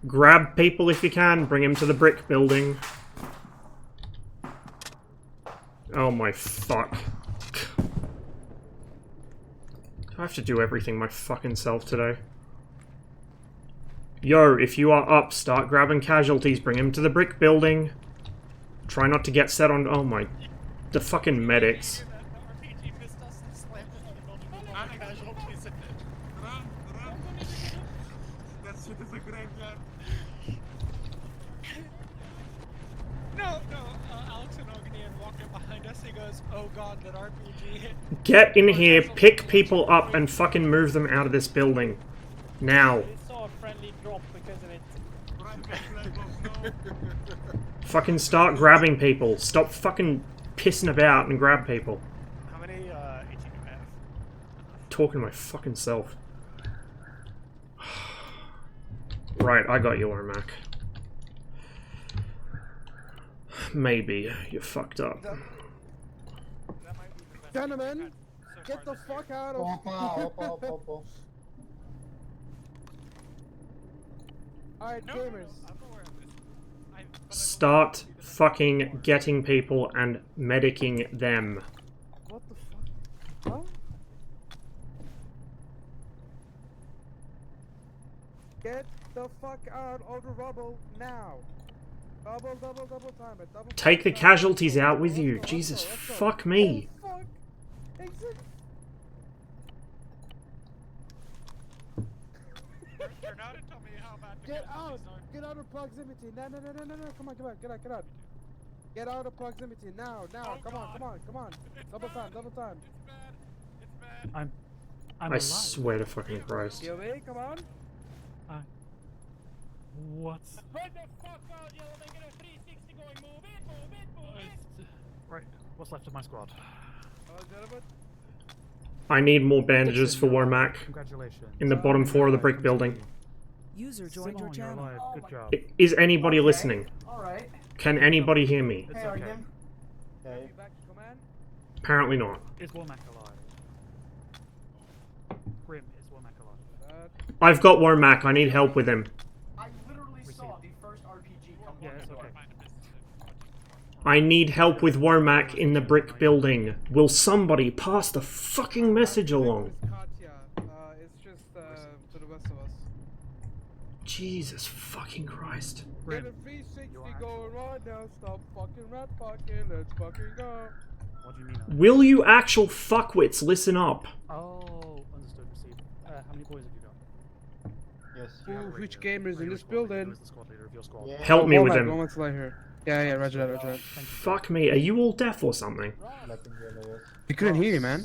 Grab people if you can, bring them to the brick building. Oh my fuck. I have to do everything my fucking self today. Yo, if you are up, start grabbing casualties, bring them to the brick building. Try not to get set on- oh my... the fucking medics. Alex and Ognian walked in behind us. He goes, "Oh God, that RPG hit." Get in here, pick people up, and fucking move them out of this building. Now. Saw a friendly drop because of it. Fucking start grabbing people. Stop fucking pissing about and grab people. How many HE do you have? Talking to my fucking self. Right, I got you, ArmA. Maybe you fucked up. Gentlemen, get the fuck out of Alright, gamers. Start fucking getting people and medicing them. What the fuck? Huh? Get the fuck out of the rubble now. Double time it. Double Take the casualties out with you. Jesus, fuck me. fuck. Exit. Get out! Get out of proximity! No! Come on, get out! Get out of proximity now! Come on! Double time! I'm I alive. swear to fucking Christ. You away? Come on! What? What the fuck out, yo? Making a 360 going, move it! Right, what's left of my squad? I need more bandages for Womack. Congratulations. In the bottom floor of the brick building. User joined your channel. Alive. Good job. Is anybody listening? Alright. Can anybody hear me? Hey, Argen. Hey. Apparently not. Is Womack alive? Grim, is Womack alive? I've got Womack, I need help with him. I literally saw the first RPG come Yeah, it's okay. I need help with Womack in the brick building. Will somebody pass the fucking message along? It's just to the west of us. Jesus fucking Christ. Get a 360 going right now. Stop fucking rat fucking. Let's fucking go. What do you mean? Will you actual fuckwits listen up? Oh, understood. Received. How many boys have you got? Yes. Ooh, which gamers in this building? Who is the squad leader of your squad? Help me with him. Woman's light here. Yeah, roger that, roger that. Fuck me, are you all deaf or something? You couldn't hear you, man.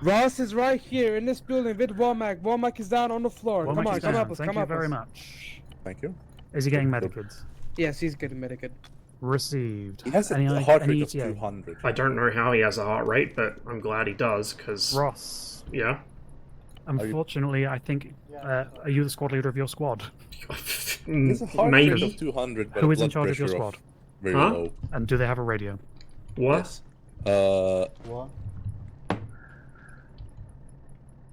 Ross is right here in this building with Womack. Womack is down on the floor. Womack Come on, is come down. up us, Thank come you up very us. much. Thank you. Is he getting medikits? Yes, he's getting medicated. Received. He has a Any heart any rate of ETA? 200. I don't know how he has a heart rate, but I'm glad he does, because... Ross. Yeah? Unfortunately, I think... are you the squad leader of your squad? He has a heart rate Maybe. of 200, but Who a is in blood charge of your pressure squad? very Huh? low. And do they have a radio? What? Yes. What?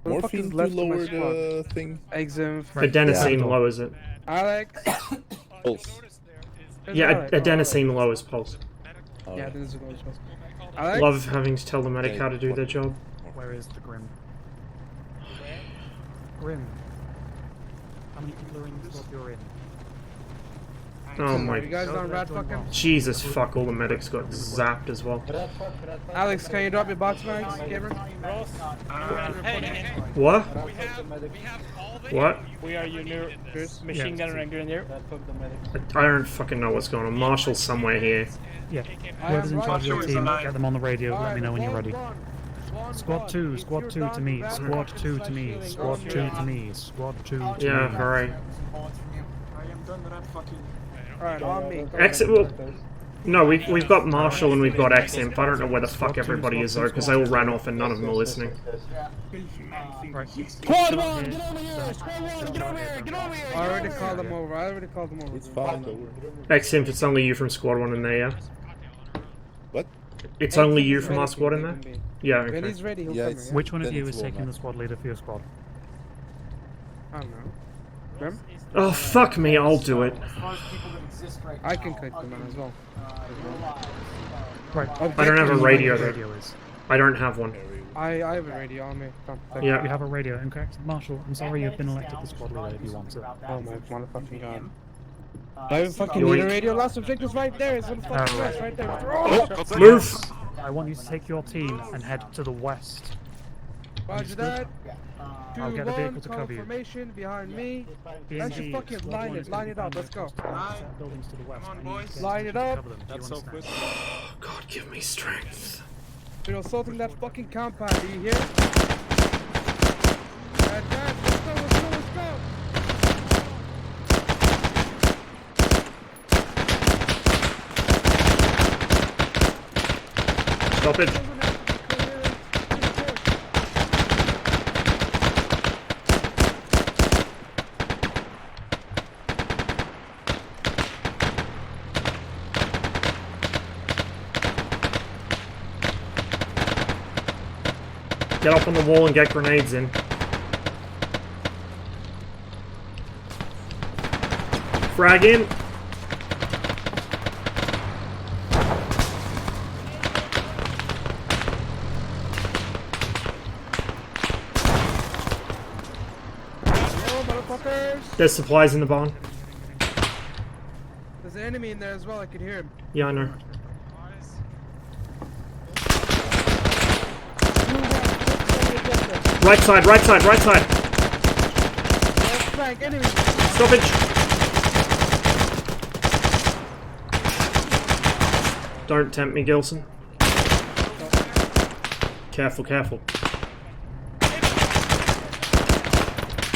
Morphine to lower the thing. Exam. Adenosine lowers it. Alex. Pulse. Yeah, adenosine lowers pulse. Oh, Yeah, adenosine lowers pulse. Alex. Love having to tell the medic how to do their job. Where is the Grim? Grim. How many people are in the squad you're in? Oh my... You guys don't rat fucking. Jesus fuck, all the medics got zapped as well. Alex, can you drop your box bags, Cameron? What? What? We are your new machine gunner and grenadier. I don't fucking know what's going on. Marshall's somewhere here. Yeah. Whoever's in charge of your team, get them on the radio. Let me know when you're ready. Squad 2 to me. Squad 2 to me. Squad 2 to me. Squad 2 to me. Yeah, alright. I am done rat fucking. Alright, on me. Exit. Well, no, we've got Marshall and we've got XMP. I don't know where the fuck everybody is though, because they all ran off and none of them are listening. Right. Squad 1, get over here! Squad 1, get over here! Get over here! I already called them over. It's fine, don't worry. XMP, it's only you from Squad 1 in there, yeah? What? It's only you from our squad in there? Yeah, When okay. he's ready, he'll Yeah, come it's- here. Which one of Then you it's is taking Womack. the squad leader for your squad? I don't know. Grim? Oh, fuck me, I'll do it. I can click them on as well. Right. I don't have a radio The though. radio is. I don't have one. I have a radio on me. Come, take Yeah. You have a radio, incorrect? Marshall, I'm sorry you've been elected the squad leader if you want to. Oh my motherfucking god. I even fucking need a radio. Last objective's right there. It's on the fucking west, right there. Oh, move! I want you to take your team and head to the west. Roger that. I'll get a vehicle to cover you. Formation behind me. BNG, Let's just fucking squad line one it. is Line it gonna up. be Let's go. set buildings to the west. I need you to get Line it to up. cover them. Do you understand? Oh, God, give me strength. We're assaulting that fucking compound. Do you hear? Advance. Let's go. Let's go. Let's go. Stop it. Get up on the wall and get grenades in. Frag in. There's supplies in the barn. There's an enemy in there as well. I could hear him. Yeah, I know. Right side, right side, right side. Left flank, enemy. Stoppage. Don't tempt me, Gilson. Careful, careful.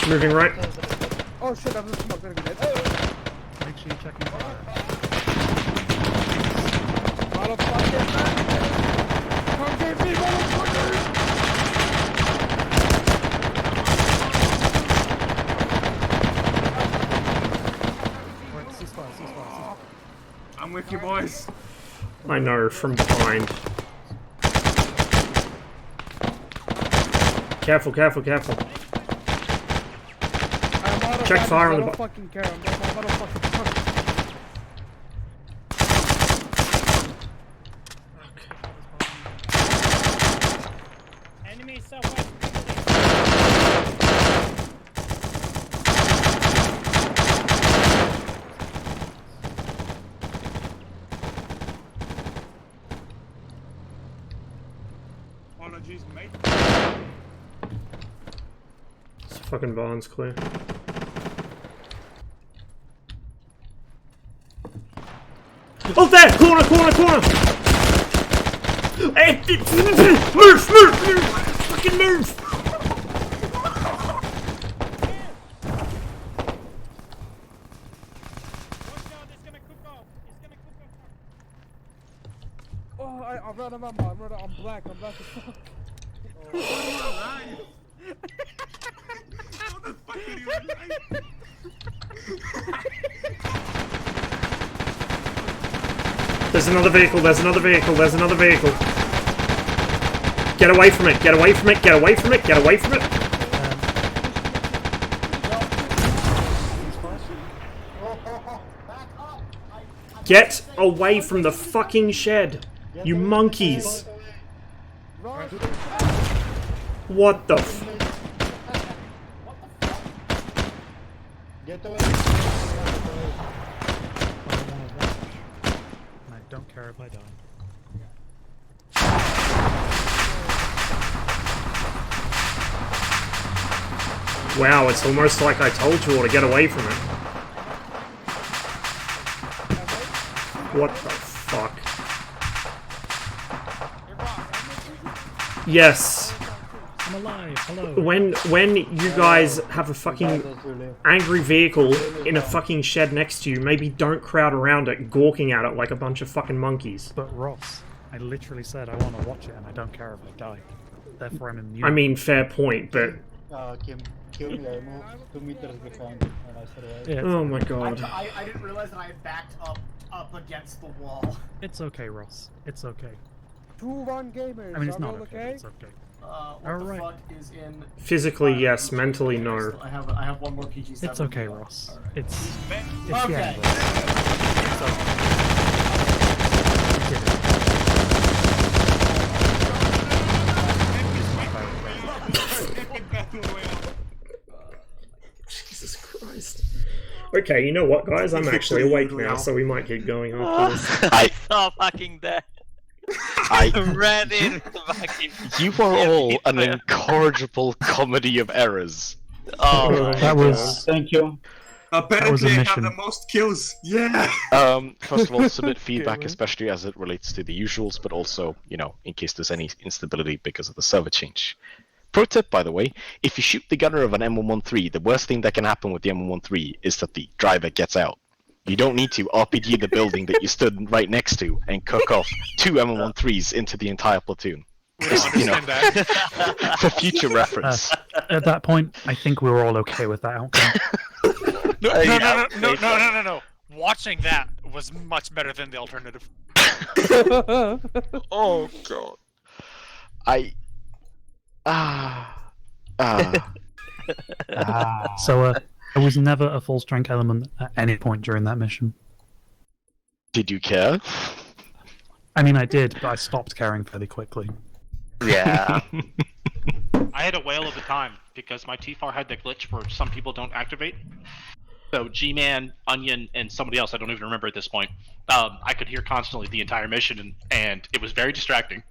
Moving right. Oh shit, I'm just smoke. Make sure you check in fire. Motherfucker, man. Come get me, motherfucker. I'm with you, boys. I know, from behind. Careful, careful, careful. Check fire on the I don't fucking care. I'm not my motherfucking Enemy southwest. Apologies, mate. This fucking barn's clear. Oh, there! Corner, corner, corner! Hey, move! Fucking move! Oh, I'm running on my I'm black as fuck. Oh, alright. How the fuck did you alive? There's another vehicle, there's another vehicle, there's another vehicle. Get away from it, get away from it, get away from it, get away from it. Get away from the fucking shed, you monkeys. What the f... I don't care if I die. Wow, it's almost like I told you all to get away from it. What the fuck? Yes. I'm alive, hello. When you guys have a fucking angry vehicle in a fucking shed next to you, maybe don't crowd around it, gawking at it like a bunch of fucking monkeys. But Ross, I literally said I want to watch it and I don't care if I die. Therefore I'm immune. I mean, fair point, but... Kill me, I moved 2 meters behind and I survived. Yeah, oh my god. I didn't realize that I had backed up against the wall. It's okay, Ross. It's okay. 2-1 gamers. I mean, it's not okay. It's okay. What the fuck is in... Physically, yes. Mentally, no. I have one more PG-7. It's okay, Ross. Right. It's okay. It's okay. Jesus Christ. Okay, you know what, guys? I'm actually awake now, so we might keep going after this. I saw fucking death. I ran in fucking... You are all an incorrigible comedy of errors. Oh, that was... Thank you. Apparently, I have the most kills. Yeah. First of all, submit feedback, especially as it relates to the usuals, but also, you know, in case there's any instability because of the server change. Pro tip, by the way, if you shoot the gunner of an M113, the worst thing that can happen with the M113 is that the driver gets out. You don't need to RPG the building that you stood right next to and cook off 2 M113s into the entire platoon. Just, you know, for future reference. At that point, I think we were all okay with that outcome. No. Watching that was much better than the alternative. Oh god. So, there was never a full strength element at any point during that mission. Did you care? I mean, I did, but I stopped caring fairly quickly. Yeah. I had a whale of a time because my T-FAR had the glitch where some people don't activate. So G-Man, Onion, and somebody else I don't even remember at this point. I could hear constantly the entire mission, and it was very distracting.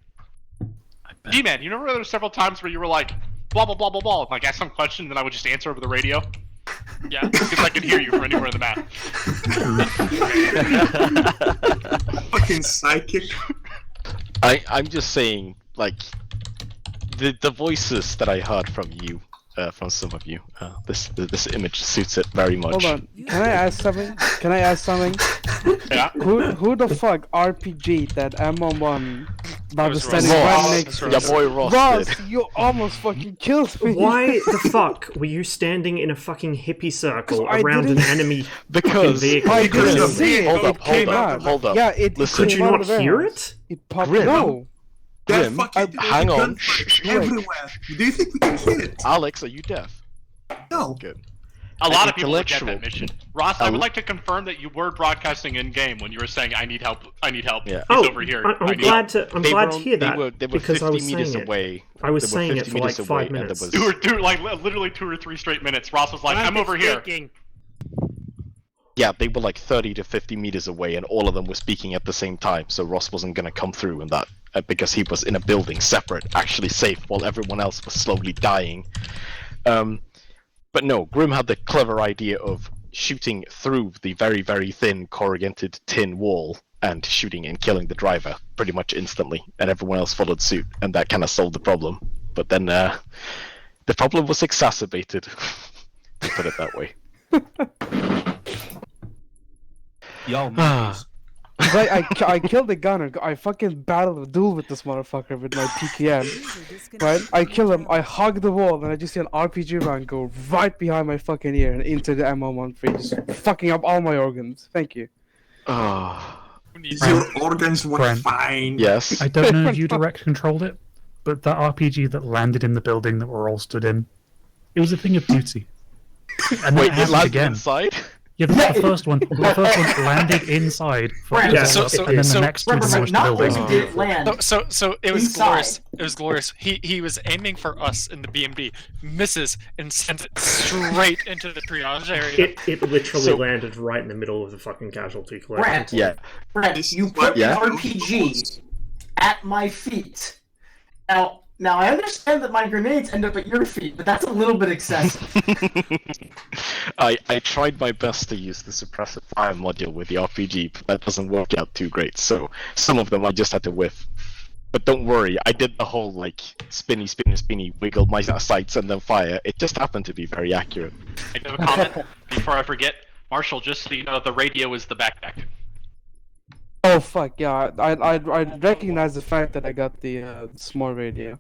G-Man, you remember there were several times where you were like, blah blah blah blah blah, like ask some question, and then I would just answer over the radio. Yeah, because I could hear you from anywhere on the map. Fucking psychic. I'm just saying, like, the voices that I heard from you, from some of you, this image suits it very much. Hold on, can I ask something? Yeah. Who the fuck RPG'd that M1 that was Ross. standing right next to Your us? boy Ross Ross, did. you almost fucking killed me. Why the fuck were you standing in a fucking hippie circle I around an didn't- enemy Because vehicle? I didn't see it. Hold up. Yeah, it Listen. Could you came out not of the hear vents. it? It popped. Grim. No. Grim, hang on. Everywhere. Do you think we can hear it? Alex, are you deaf? No. Good. A lot of people forget Intellectual. that mission. Ross, I would like to confirm that you were broadcasting in game when you were saying, "I need help. I need help. Yeah. He's over here." I'm I need glad help." to They were hear that They were because 50 I was meters saying it. away. I was They were saying it 50 for like meters 5 away, and there minutes. was- You were doing like literally 2 or 3 straight minutes. Ross was like, "I'm over here." Yeah, they were like 30 to 50 meters away, and all of them were speaking at the same time. So Ross wasn't going to come through in that because he was in a building separate, actually safe, while everyone else was slowly dying. But no, Grim had the clever idea of shooting through the very, very thin corrugated tin wall and shooting and killing the driver pretty much instantly, and everyone else followed suit, and that kind of solved the problem. But then the problem was exacerbated, to put it that way. Yo, man. I killed the gunner. I fucking battled a duel with this motherfucker with my PKM. Right? I kill him. I hug the wall, and I just see an RPG round go right behind my fucking ear and into the M113, just fucking up all my organs. Thank you. Your organs were fine. Yes. I don't know if you direct controlled it, but that RPG that landed in the building that we're all stood in, it was a thing of beauty. And Wait, then it landed again. inside? Yeah, that's the first one. The first one landed inside, Right, and then the next two demolished the building. So it was glorious. It was glorious. He was aiming for us in the BMD, misses, and sends it straight into the triage area. It literally landed right in the middle of the fucking casualty collection. Brett, Brett, you put an RPG at my feet. Now I understand that my grenades end up at your feet, but that's a little bit excessive. I tried my best to use the suppressive fire module with the RPG, but that doesn't work out too great, so some of them I just had to whiff. But don't worry, I did the whole, like, spinny, wiggle my sights and then fire. It just happened to be very accurate. I have a comment before I forget. Marshall, just so you know, the radio is the backpack. Oh fuck yeah! I recognize the fact that I got the small radio.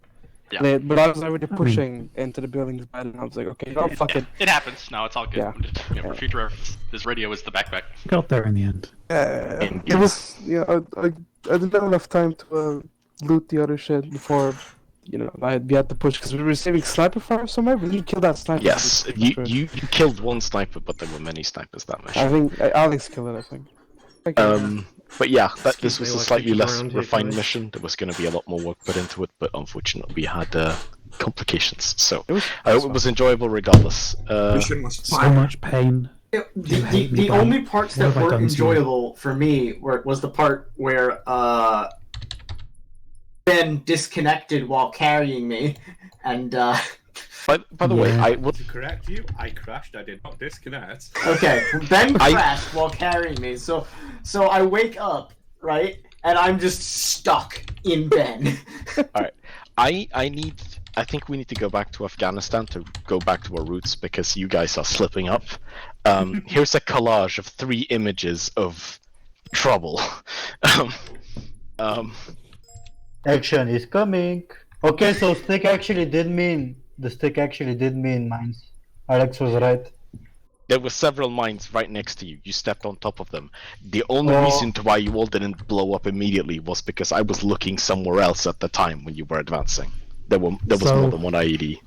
Yeah. But I was already pushing into the building's bed, and I was like, okay, oh fuck it. It happens. No, it's all good. Yeah. For future reference, this radio is the backpack. Got there in the end. It was I didn't have enough time to loot the other shit before we had to push because we were receiving sniper fire somewhere. We didn't kill that sniper. Yes, you killed one sniper, but there were many snipers that mission. I think Alex killed it. I think. But yeah, this was a slightly less refined mission. There was going to be a lot more work put into it, but unfortunately we had complications. So I hope it was enjoyable regardless. So much pain. The only parts that weren't enjoyable for me was the part where Ben disconnected while carrying me, and By the way, I would to correct you. I crashed. I did not disconnect. Okay, Ben crashed while carrying me, so I wake up, right, and I'm just stuck in Ben. Alright. I think we need to go back to Afghanistan to go back to our roots because you guys are slipping up. Here's a collage of 3 images of trouble. Action is coming. Okay, so the stick actually did mean mines. Alex was right. There were several mines right next to you. You stepped on top of them. The only reason to why you all didn't blow up immediately was because I was looking somewhere else at the time when you were advancing. There was more than one IED.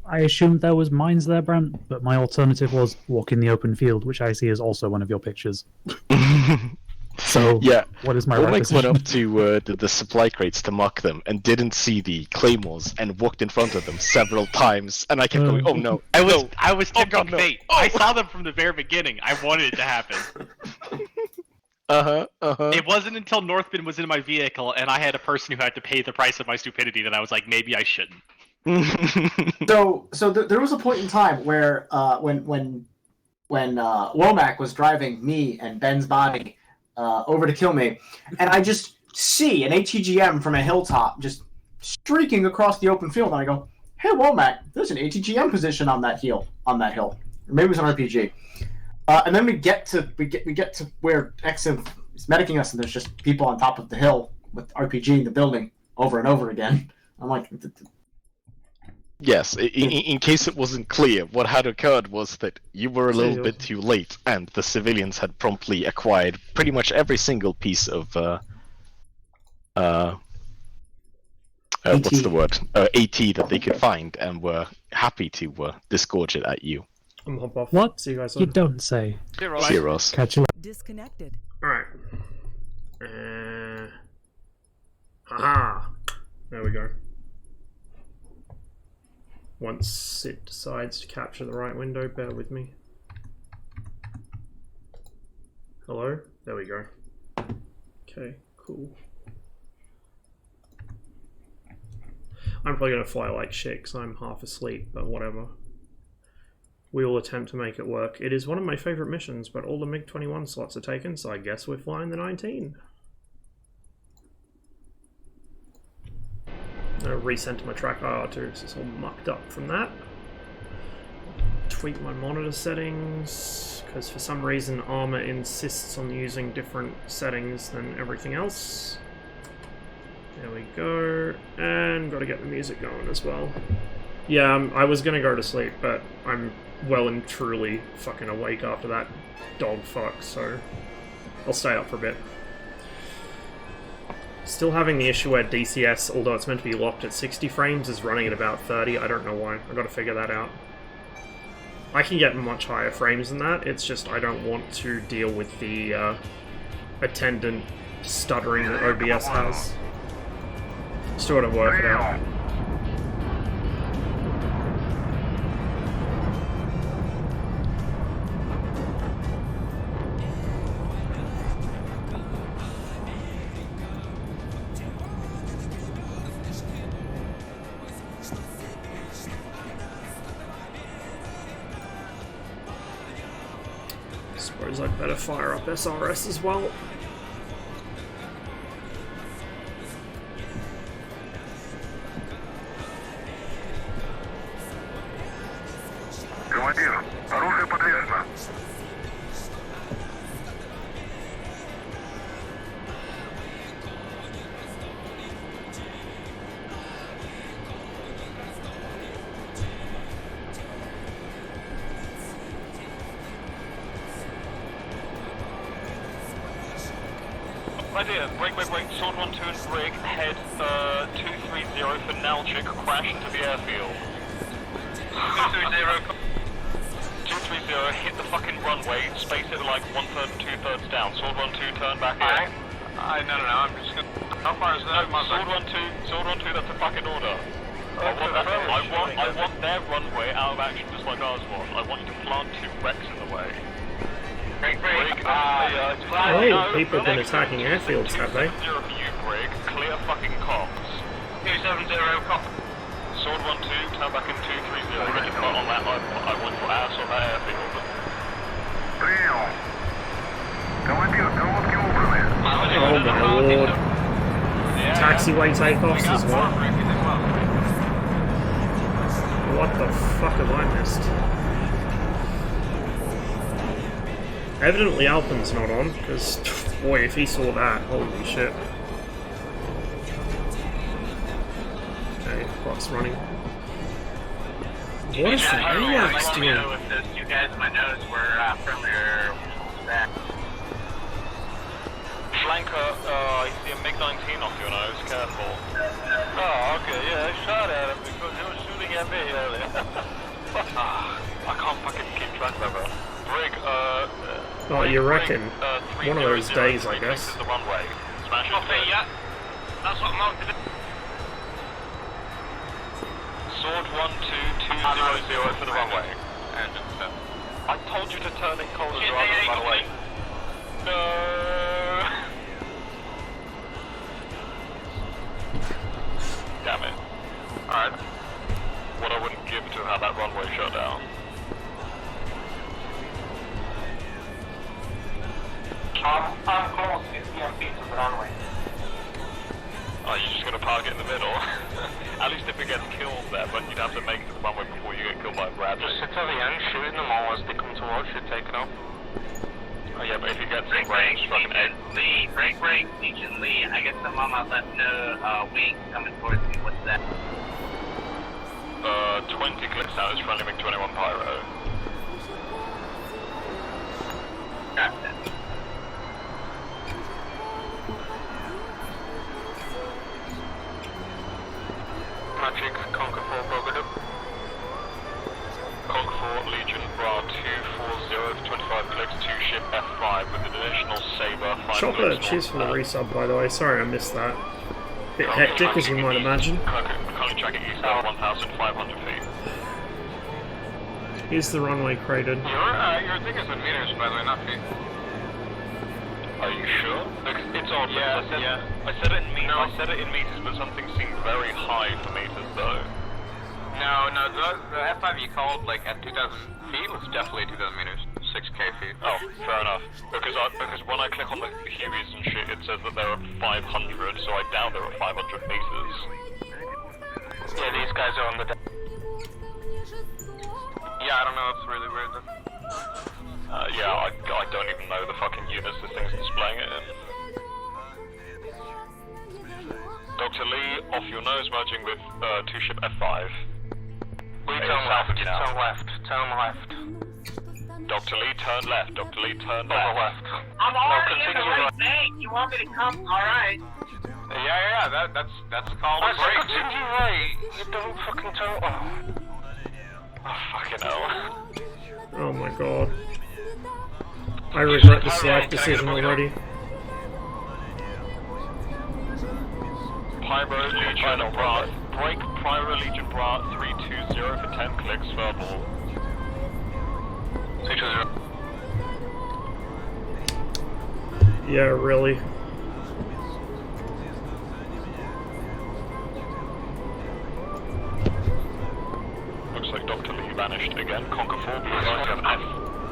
I assumed there was mines there, Brant, but my alternative was walk in the open field, which I see is also one of your pictures. So yeah, what is my Oleg right went decision? up to the supply crates to mark them and didn't see the claymores and walked in front of them several times. And I kept going, "Oh no!" I was tipping fate. I saw them from the very beginning. I wanted it to happen. It wasn't until Northbin was in my vehicle and I had a person who had to pay the price of my stupidity that I was like, maybe I shouldn't. So there was a point in time where when Womack was driving me and Ben's body over to kill me, and I just see an ATGM from a hilltop just streaking across the open field, and I go, "Hey, Womack, there's an ATGM position on that hill, or maybe it was an RPG." And then we get to where Exim is medicing us, and there's just people on top of the hill with RPG in the building over and over again. I'm like, yes, in case it wasn't clear, what had occurred was that you were a little bit too late, and the civilians had promptly acquired pretty much every single piece of what's the word? AT that they could find, and were happy to disgorge it at you. I'm hop off. What? See you guys You later. don't say. Zeros. Catch you later. Disconnected. Alright. Aha! There we go. Once it decides to capture the right window, bear with me. Hello? There we go. Okay, cool. I'm probably going to fly like shit because I'm half asleep, but whatever. We will attempt to make it work. It is one of my favourite missions, but all the MiG-21 slots are taken, so I guess we're flying the 19. I'll recenter my track IR2 because it's all mucked up from that. Tweak my monitor settings, because for some reason ArmA insists on using different settings than everything else. There we go, and got to get the music going as well. Yeah, I was going to go to sleep, but I'm well and truly fucking awake after that dog fuck, so I'll stay up for a bit. Still having the issue where DCS, although it's meant to be locked at 60 frames, is running at about 30. I don't know why. I've got to figure that out. I can get much higher frames than that, it's just I don't want to deal with the attendant stuttering that OBS has. Still got to work it out. Suppose I'd better fire up SRS as well. Командир, оружие подвешено. Idea, break, sword 1, 2 and brig, head 230 for Nalchik, crash into the airfield. 230, 230, hit the fucking runway, space it like 1/3 and 2/3 down. Sword 1, 2, turn back in. No, I'm just gonna... How far is that? No, sword 1, 2, that's a fucking order. I want their runway out of action just like ours was. I want you to plant 2 wrecks in the way. Oh, people have been attacking airfields, have they? 0 for you, Brig. Clear fucking comms. 270 copy. Sword 1, 2, turn back in 230. Ready to on that. I want your ass on that airfield. Принял. Командир, колодки убраны. Oh my lord. Taxiway takeoffs as well. What the fuck have I missed? Evidently Alpen's not on, because, boy, if he saw that, holy shit. Okay, clock's running. What is the AWACS doing? You guys might notice we're from your back. Flanker, I see a MiG-19 off your nose, careful. Oh, okay, yeah, I shot at him because he was shooting at me earlier. I can't fucking keep track of it. Brig, oh, you reckon? One of those days, I guess. The runway. Smash it. Yeah. That's what I'm out to do. Sword 1, 2, 200 for the runway. Engine set. I told you to turn it colder rather than run away. No. Damn it. Alright. What I wouldn't give to have that runway shut down. I'm close 15 feet to the runway. Oh, you're just gonna park it in the middle? At least if it gets killed there, but you'd have to make it to the runway before you get killed by a Bradley. Just sit to the end, shooting them all as they come towards you, take it off. Oh yeah, but if you get to the range, fucking Ed. Lee, break, Legion Lee. I get some on my left wing coming towards me. What's that? 20 clicks out is friendly MiG-21 Pyro. Got that. Magic, Conquer 4, Brogadub. Conquer 4, Legion, Bra 240 for 25 clicks, 2 ship F5 with an additional Sabre, 5 Chocolate, cheers for the resub, by the way. Sorry I missed that. Bit hectic, as you might imagine. Currently tracking east at 1,500 feet. Here's the runway crated. Your thing is in meters, by the way, not feet. Are you sure? Because it's odd. Yeah, I said it in meters. No. I said it in meters, but something seemed very high for meters, though. No, the F5 you called like at 2,000 feet was definitely 2,000 meters, 6k feet. Oh, fair enough. Because when I click on the Hueys and shit, it says that there are 500, so I doubt there are 500 meters. Yeah, these guys are on the. Yeah, I don't know. It's really weird. Yeah, I don't even know the fucking units this thing's displaying it in. Dr. Lee, off your nose, merging with 2-ship F5. Lee, turn left, turn left, turn left. Dr. Lee, turn left, Dr. Lee, turn left. I'm already in the right bank. You want me to come? Alright. Yeah, that's called a break. Continue right. You don't fucking turn. Oh, fucking hell. Oh my god. I regret this life decision already. Pyro Legion Bra, break Pyro Legion Bra 320 for 10 clicks verbal. 320. Yeah, really. Looks like Dr. Lee vanished again. Conquer 4, be advised you have an F.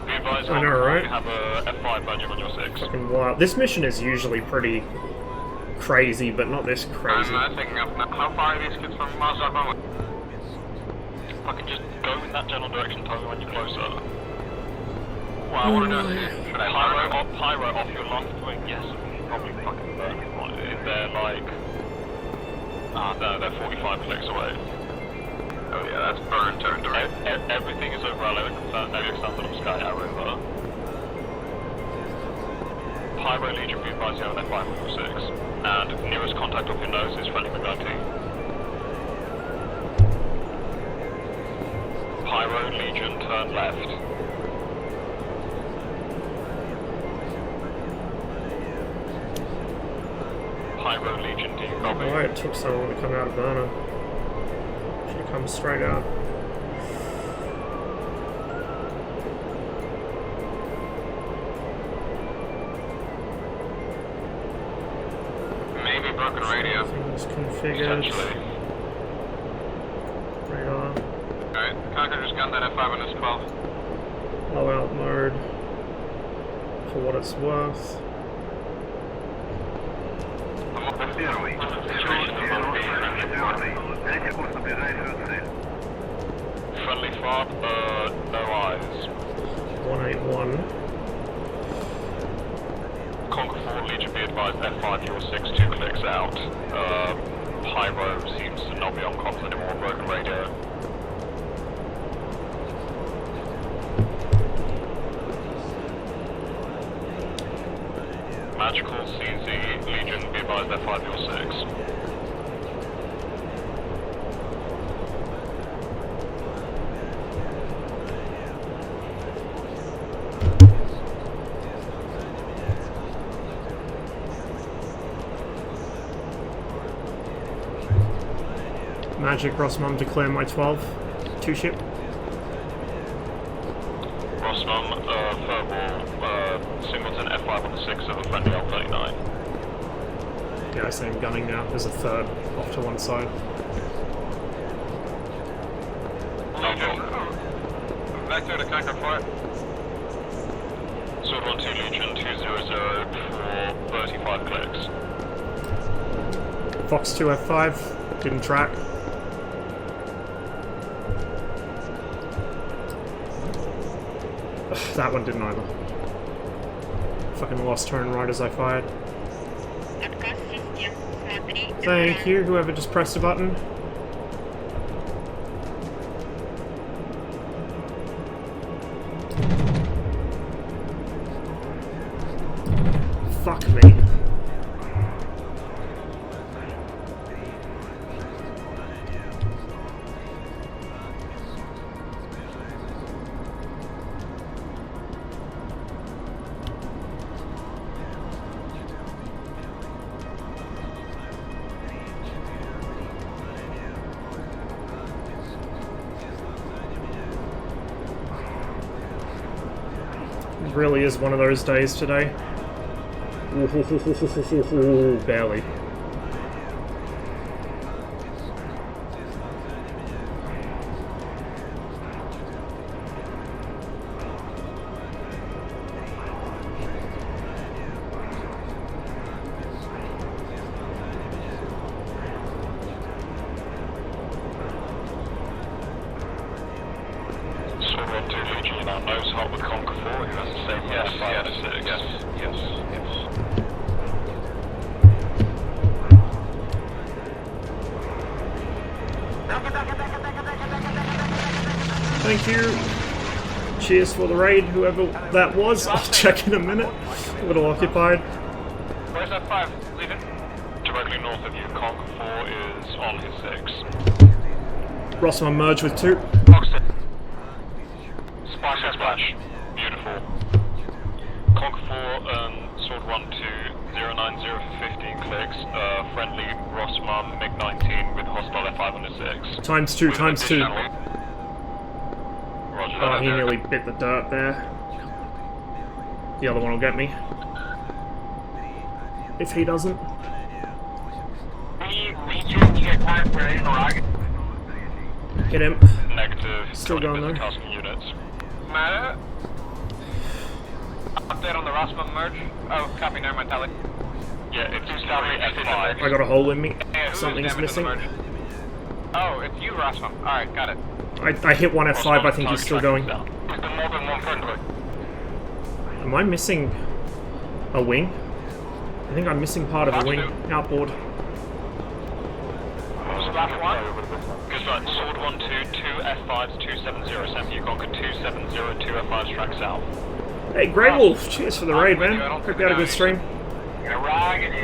Be advised I know, right? you have a F5 merging on your 6. Fucking wild. This mission is usually pretty crazy, but not this crazy. I'm taking up now. How far are these kids from Mars Armor? Fucking just go in that general direction, tell me when you're closer. Well, I want to know should I pyro off your left wing? Yes, probably fucking burn. If they're like... no, they're 45 clicks away. Oh yeah, that's burn turn direct. Everything is over Alexander Sky Arrow. Pyro Legion, be advised you have an F5 on your 6. And nearest contact off your nose is friendly McGunty. Pyro Legion, turn left. Pyro Legion, do you copy? Why it took so long to come out of Burner? Should have come straight out. Maybe broken radio. Things configured. Radar. Alright, Conquer just got that F5 on his 12. Blowout mode. For what it's worth. Friendly fob, no eyes. 181. Conquer 4, Legion, be advised, F5, your 6, 2 clicks out. Pyro seems to not be on comms anymore, broken radio. Magical CZ, Legion, be advised, F5, your 6. Magic Rossmum declare my 12. 2-ship. Rossmum, Furball, Singleton, F5 on the 6 of a friendly L39. Yeah, I see him gunning now. There's a third off to one side. Legion, Vector to Conquer 4. Sword 1-2 Legion, 200 for 35 clicks. Fox 2 F5. Didn't track. That one didn't either. Fucking lost turn right as I fired. Thank you, whoever just pressed a button. Fuck me. Really is one of those days today. Barely. Thank you. Cheers for the raid, whoever that was. I'll check in a minute. A little occupied. Where's that 5? Leaving? Directly north of you. Conk 4 is on his 6. Rossman merge with 2. Splash and splash. Beautiful. Conk 4 Sword 1 to 090 for 15 clicks. Friendly Rossman MiG-19 with hostile F5 on his 6. Times 2, times 2. Roger Oh, that. he nearly bit the dirt there. The other one will get me. If he doesn't. Legion, you get time for an rocket? Hit him. Negative. Still going though. Tasking units. Matter? Update on the Rossman merge? Oh, copy, never mind, tally. Yeah, it's copy F5. I got a hole in me. Yeah, who's Something's damaged missing. in the merge? Oh, it's you, Rossman. Alright, got it. I hit one F5, I think he's still going. Is there more than one friendly? Am I missing a wing? I think I'm missing part of a wing. Outboard. Splash 1? Good right, Sword 1 2, 2 F5s, 270, Sam Yukon 270, 2 F5s track south. Hey, Grey Wolf, cheers for the raid, man. Hope you had a good stream.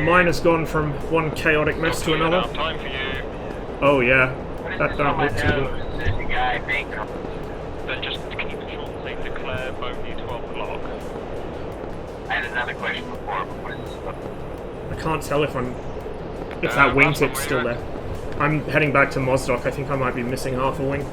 Mine has gone from one chaotic mess to another. Time for you. Oh yeah, that don't look too good. Then just keep it short and say declare bogey 12 o'clock. I had another question before. I can't tell if that wingtip's still there. I'm heading back to Mozdok. I think I might be missing half a wing.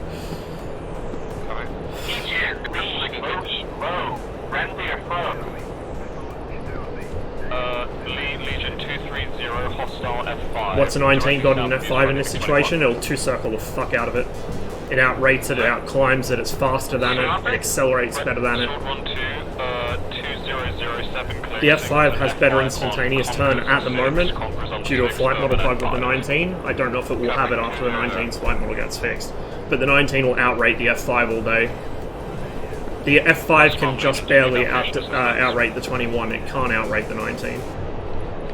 Legion 230, hostile F5. What's a 19 got an F5 in this situation? It'll two-circle the fuck out of it. It outrates it, it outclimbs it, it's faster than it, it accelerates better than it. The F5 has better instantaneous turn at the moment due to a flight model bug with the 19. I don't know if it will have it after the 19's flight model gets fixed. But the 19 will outrate the F5 all day. The F5 can just barely outrate the 21, it can't outrate the 19.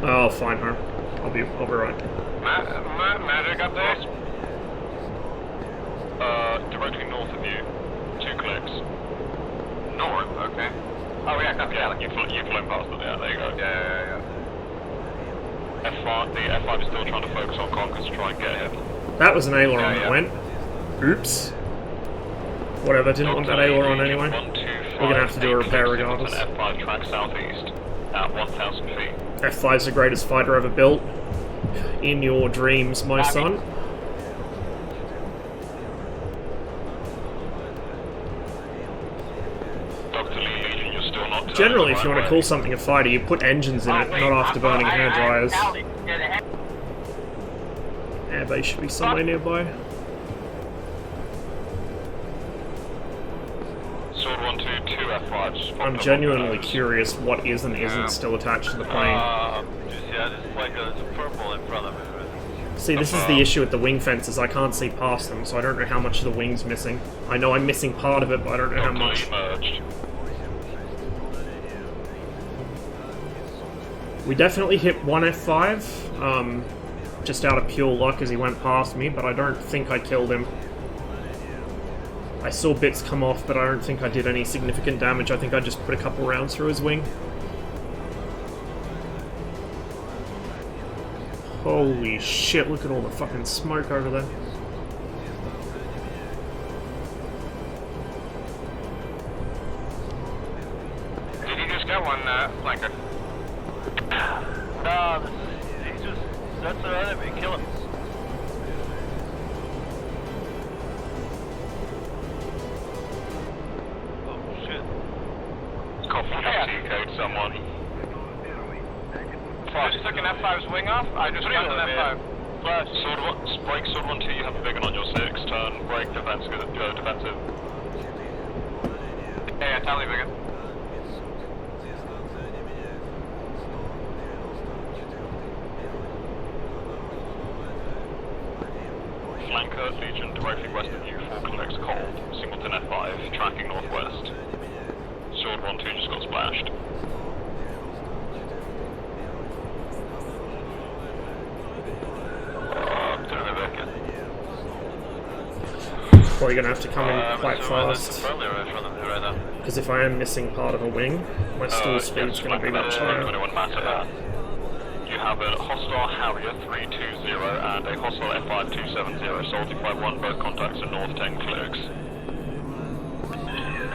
I'll find her. I'll be right. Magic update? Directly north of you. 2 clicks. North, okay. Oh yeah, copy. Yeah, you've flown past it, yeah, there you go. Yeah. F5, the F5 is still trying to focus on Conquest to try and get him. That was an aileron that went. Oops. Whatever, didn't want that aileron anyway. We're gonna have to do a repair regardless. F5 track southeast at 1,000 feet. F5's the greatest fighter ever built. In your dreams, my son. Generally, if you want to call something a fighter, you put engines in it, not after burning hairdryers. Airbase should be somewhere nearby. Sword 1 2 2 F5s. I'm genuinely curious what is and isn't still attached to the plane. Yeah, there's like a purple in front of it. See, this is the issue with the wing fences. I can't see past them, so I don't know how much of the wing's missing. I know I'm missing part of it, but I don't know how much. We definitely hit one F5, just out of pure luck as he went past me, but I don't think I killed him. I saw bits come off, but I don't think I did any significant damage. I think I just put a couple rounds through his wing. Holy shit, look at all the fucking smoke over there. Did you just get one, flanker? Nah, that's our enemy, kill him. Copy, code someone. enough? I just got an F5. Flash. Brake sword 1-2, you have a big one on your 6. Turn, brake, defensive. Defensive. Yeah, tell me, Biggin. Flanker, Legion, directly west of you, 4 connects cold. Singleton F5, tracking northwest. Sword 1-2 just got splashed. Probably gonna have to come in quite fast. Because if I am missing part of a wing, my stall speed's gonna be much higher. You have a hostile Harrier 320 and a hostile F5 270, Salty 5-1, both contacts are north 10 clicks.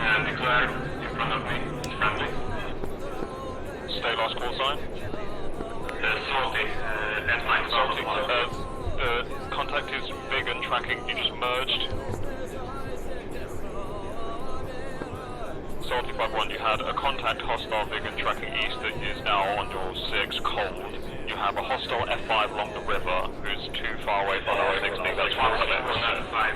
And declare in front of me, friendly. Stay last call sign. Salty, F9, Salty, contact is big and tracking, you just merged. Salty 5-1, you had a contact hostile big and tracking east that is now on your 6 cold. You have a hostile F5 along the river who's too far away from our 6 big, that's 1 F5.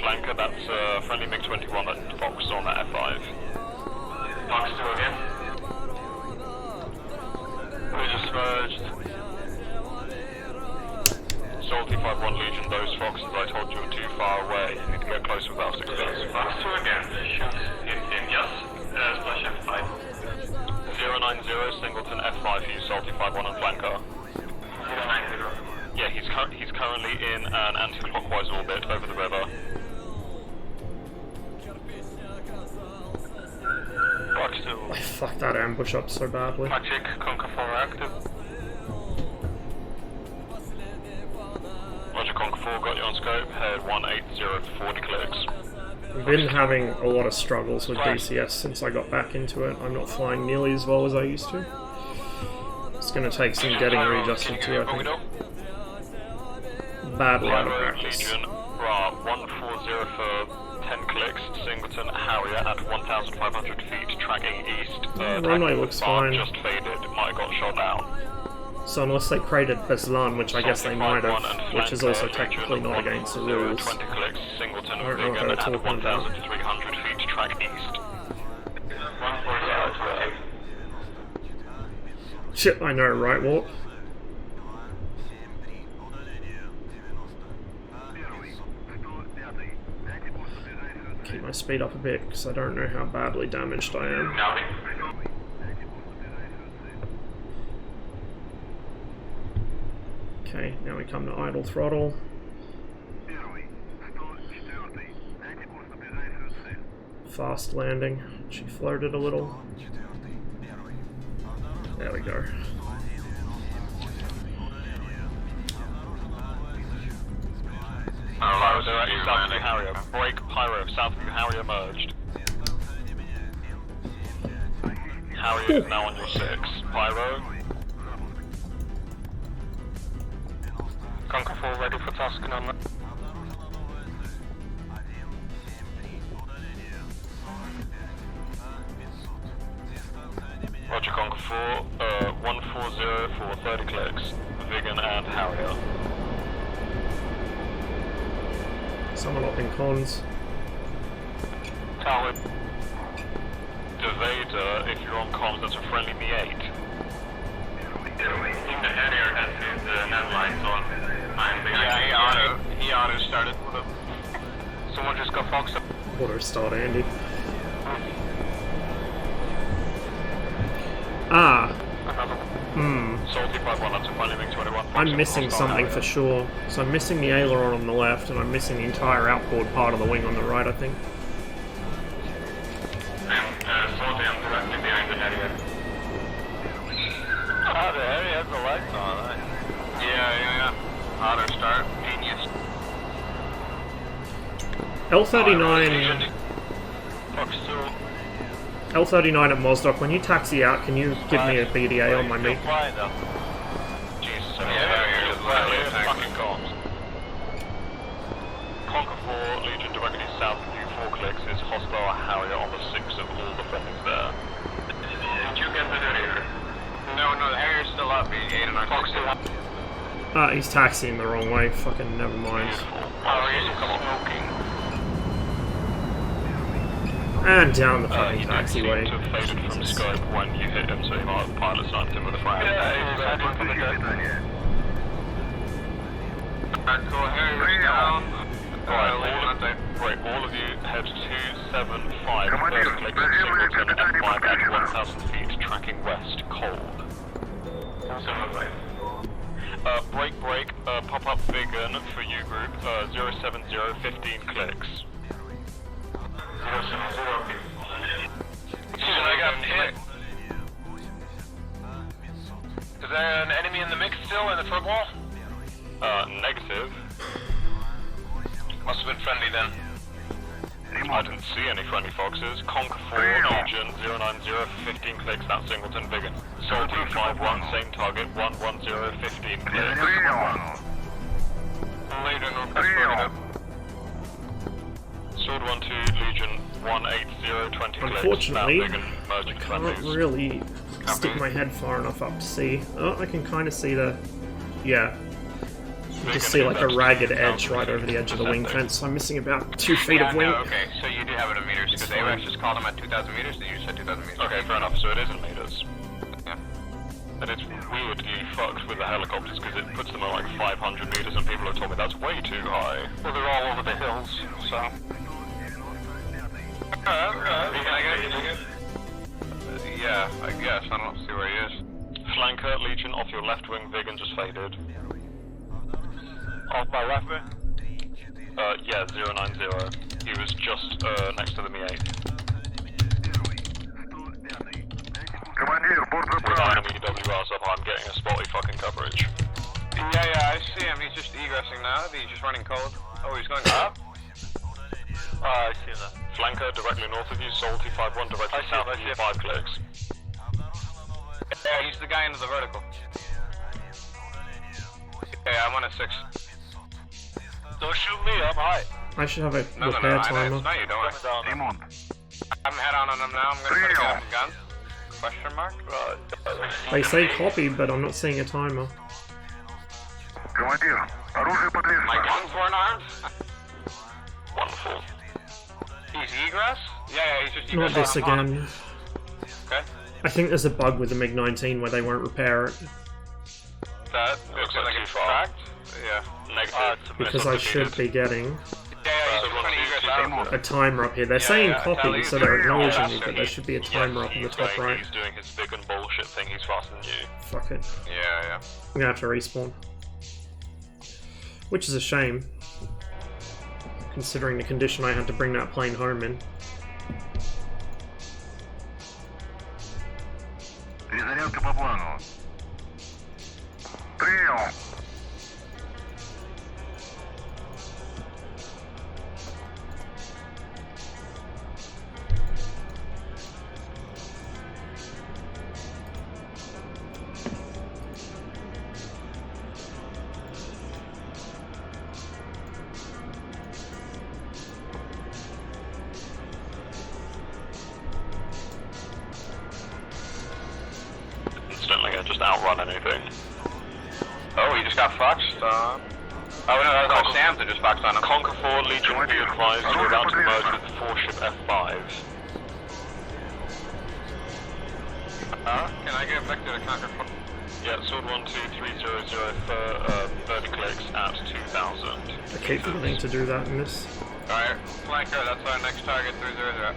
Flanker, that's friendly MiG-21 that Fox on that F5. Fox 2 again. We just merged. Salty 5-1 Legion, those Foxes I told you are too far away. You need to get closer with our 6 guns. Fox 2 again. Shoot him, yes. Splash F5. 090 Singleton F5 for you, Salty 5-1 and Flanker. 090. Yeah, he's currently in an anti-clockwise orbit over the river. I fucked that ambush up so badly. Magic, Conquer 4 active. Roger, Conquer 4, got you on scope, head 180 for 40 clicks. I've been having a lot of struggles with DCS since I got back into it. I'm not flying nearly as well as I used to. It's going to take some getting readjusted to, I think. Badly out of practice. Legion, Bra, 140 for 10 clicks, Singleton Harrier at 1,500 feet, tracking east. Runway looks fine. Just faded, might have got shot down. So unless they created Beslan, which I guess they might have, which is also technically not against the rules. 20 clicks, Singleton I don't know what they were talking about. 1,300 feet, track east. Shit, I know, right, Warp? Keep my speed up a bit, because I don't know how badly damaged I am. Okay, now we come to idle throttle. Fast landing. She floated a little. There we go. They're actually south of Harrier. Break Pyro, south of Harrier merged. Harrier is now on your 6. Pyro. Conquer 4 ready for tasking on that. Roger, Conquer 4, 140 for 30 clicks. Vegan and Harrier. Someone up in cons. Tower. Devader, if you're on comms, that's a friendly Mi-8. I think the Harrier has his headlights on. Yeah, he auto started with him. Someone just got Fox up. Auto start, Andy. Ah. Salty 5-1, that's a friendly MiG-21. I'm missing something for sure. So I'm missing the aileron on the left, and I'm missing the entire outboard part of the wing on the right, I think. Salty, I'm directly behind the Harrier. Oh, the Harrier has the lights on, right? Yeah. Auto start, genius. L39... L39 at Mosdock, when you taxi out, can you give me a BDA on my MiG? Jesus, fucking comms. Conquer 4, Legion directly south of you, 4 clicks, is hostile Harrier on the 6 of all the friendlies there. Did you get the Harrier? Copy, 8 and 9. Fox 2-1. He's taxiing the wrong way. Fucking never mind. And down the fucking taxiway. You faded from scope when you hit him, so you might have pilot sniped him with a frag. Cool, Harry's down. Alright, all of you head 275 first click Singleton F5 at 1000 feet, tracking west, cold. Break, pop up vegan for you group, 070, 15 clicks. 070. I got hit. Is there an enemy in the mix still in the front wall? Negative. Must have been friendly then. I didn't see any friendly foxes. Conquer 4, Legion, 090, 15 clicks, that's Singleton, Biggin. Soul 251, same target, 110, 15 clicks. Later, Northwest Florida. Sword 12, Legion, 180, 20 clicks. Unfortunately, now Biggin, merging I can't friendlies. really stick my head far enough up to see. Oh, I can kind of see the... Yeah. You just see like a ragged edge right over the edge of the wing fence. I'm missing about 2 feet of wing. No, okay, so you do have it in meters, because AWACS just called them at 2,000 meters, and you said 2,000 meters. Okay, fair enough, so it is in meters. Yeah. And it's weirdly fucked with the helicopters because it puts them at like 500 meters and people have told me that's way too high. Well, they're all over the hills, so... Yeah, I guess. I don't see where he is. Flanker, Legion, off your left wing, Vegan just faded. Off my left wing? Yeah, 090. He was just next to the Mi-8. With enemy EWRs up, I'm getting a spotty fucking coverage. Yeah, I see him. He's just egressing now. He's just running cold. Oh, he's going up? I see that. Flanker directly north of you, Soul 251 directly south of you, 5 clicks. Yeah, he's the guy into the vertical. Yeah, I'm on a 6. Don't shoot me, I'm high. I should have a No, repair no, timer. no, you don't. I'm head on him now. I'm gonna try to get him guns. Question mark? They say copy, but I'm not seeing a timer. My guns weren't armed? Wonderful. He's egress? Yeah, he's just Not egress. this again. Okay. I think there's a bug with the MiG-19 where they won't repair it. That looks like it's cracked. Yeah. Negative. Because I should be getting Yeah, he's trying to egress out. a timer up here. They're saying copy, so they're acknowledging me, but there should be a timer up in the top right. He's doing his Vegan bullshit thing, he's faster than you. Fuck it. Yeah. I'm gonna have to respawn. Which is a shame, considering the condition I had to bring that plane home in. Перезарядка по плану. Прием. Instantly, I just outrun anything. Oh, he just got foxed. Oh no, that was all Sam's that just foxed on him. Conquer 4, Legion, be advised, you're about to merge with the 4-ship F5. Can I get back to the Conquer 4? Yeah, Sword 12300 for 30 clicks at 2000. I keep forgetting to do that in this. Alright, flanker, that's our next target, 300.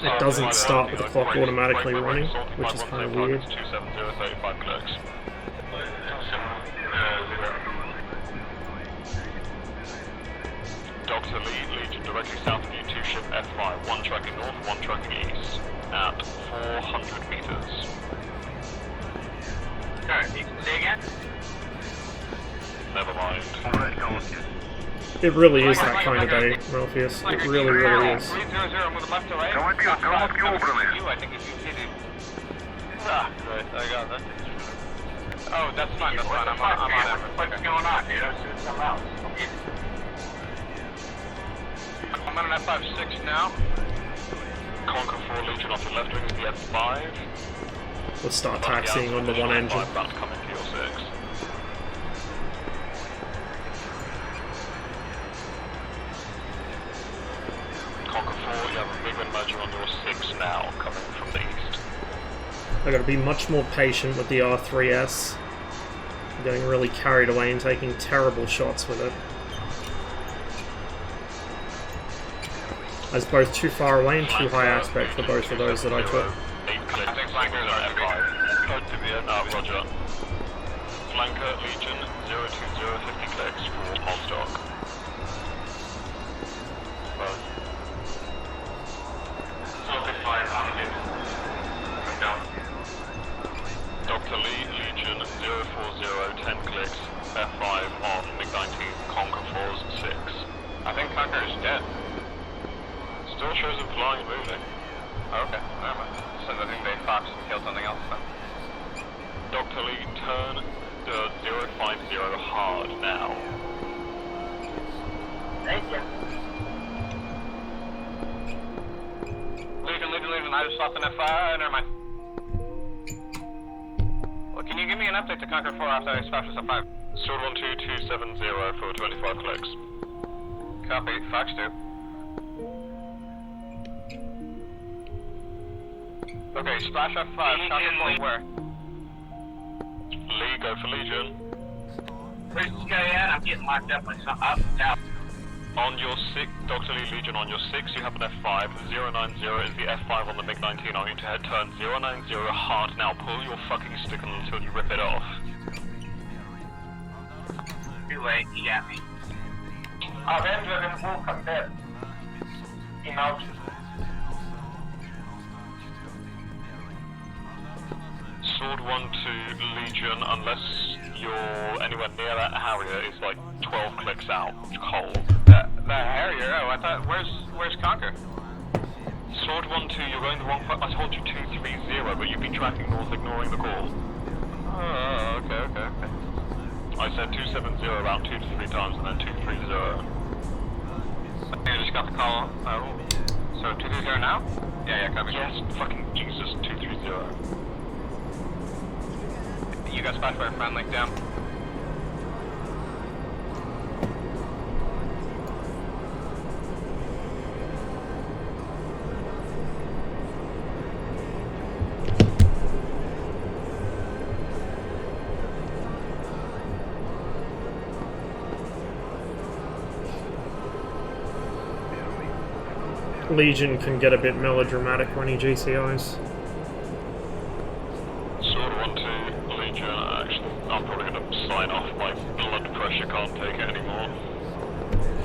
It doesn't start with the clock automatically running, which is kind of weird. 270, 35 clicks. Dr. Lee, Legion, directly south of you, 2-ship F5, 1 tracking north, 1 tracking east, at 400 meters. Alright, say again? Never mind. It really is that kind of day, Morpheus. It really, really is. 300, move left to right. I think it's UTD. Ah, right, I got that. Oh, that's fine, I'm on it. What's going on, dude? Something else. I'm on an F56 now. Conquer 4, Legion off your left wing is the F5. Let's start taxiing on the one engine. About to come into your 6. Conquer 4, you have a big one merger on your 6 now, coming from the east. I gotta be much more patient with the R3S. I'm getting really carried away and taking terrible shots with it. As both too far away and too high aspect for both of those that I took. I think flankers are F5. Code to be Roger. Flanker, Legion, 020, 50 clicks for Hallstock. Dr. Lee, Legion, 040, 10 clicks, F5 on MiG-19, Conquer 4's 6. I think Conquer is dead. Still shows him flying and moving. Okay, never mind. So I think they Fox and killed something else then. Dr. Lee, turn the 050 hard now. Thank you. Legion, I just swapped an F5, never mind. Well, can you give me an update to Conquer 4 after I swap this F5? Sword 12270 for 25 clicks. Copy, Fox 2. Okay, splash F5, Conquer 4 where? Lee, go for Legion. Where's this guy at? I'm getting locked up by something up and down. On your 6, Dr. Lee Legion, on your 6 you have an F5, 090 is the F5 on the MiG-19, I need to head turn 090 hard now, pull your fucking stick until you rip it off. Too late, he got me. Avenger and Wolf are dead. Enough. Sword 1 to Legion, unless you're anywhere near that Harrier, is like 12 clicks out, cold. The Harrier? Oh, I thought, where's Conquer? Sword 1-2, you're going the wrong way. I told you 230, but you've been tracking north, ignoring the call. Oh, okay. I said 270 about 2 to 3 times, and then 230. I think I just got the call. Oh, so 230 now? Yeah, copy. Yes, fucking Jesus, 230. You got spot fire friend link down. Legion can get a bit melodramatic when he GCIs. Sword 1-2, Legion, actually, I'm probably going to sign off. My blood pressure can't take it anymore.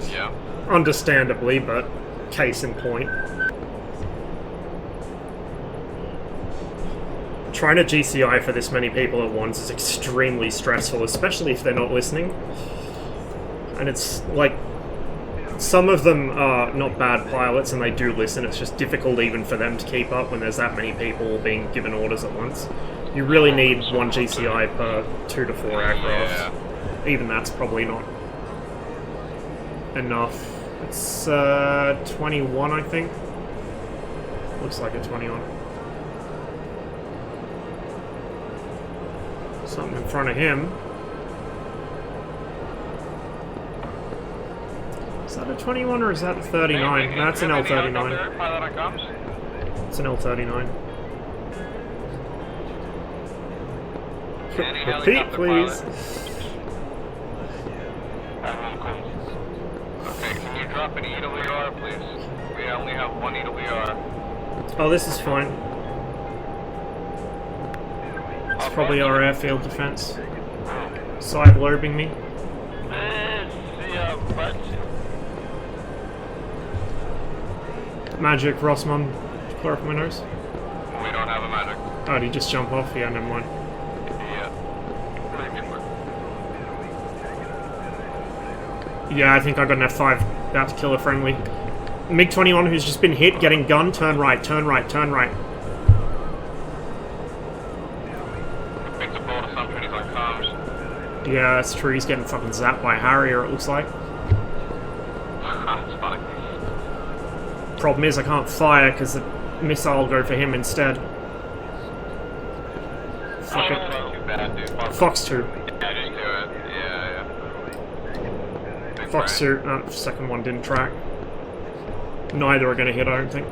Yeah. Understandably, but case in point. Trying to GCI for this many people at once is extremely stressful, especially if they're not listening. And it's like, some of them are not bad pilots and they do listen, it's just difficult even for them to keep up when there's that many people being given orders at once. You really need one GCI per 2 to 4 aircraft. Yeah. Even that's probably not enough. It's 21, I think. Looks like a 21. Something in front of him. Is that a 21 or is that a 39? That's an L39. It's an L39. Repeat, please. Okay, can you drop an EWR, please? We only have one EWR. Oh, this is fine. It's probably our airfield defense. Side lobing me. Magic, Rossman, clear up my nose. We don't have a magic. Oh, did he just jump off? Yeah, never mind. Yeah, I think I got an F5 about to kill a friendly. MiG-21 who's just been hit, getting gunned, turn right, turn right, turn right. Yeah, that's true, he's getting fucking zapped by a Harrier, it looks like. That's funny. Problem is I can't fire because the missile will go for him instead. Fuck it. Not too bad, dude. Fox 2. Yeah, just do it. Yeah. Big Fox brain. 2. Second one didn't track. Neither are gonna hit, I don't think.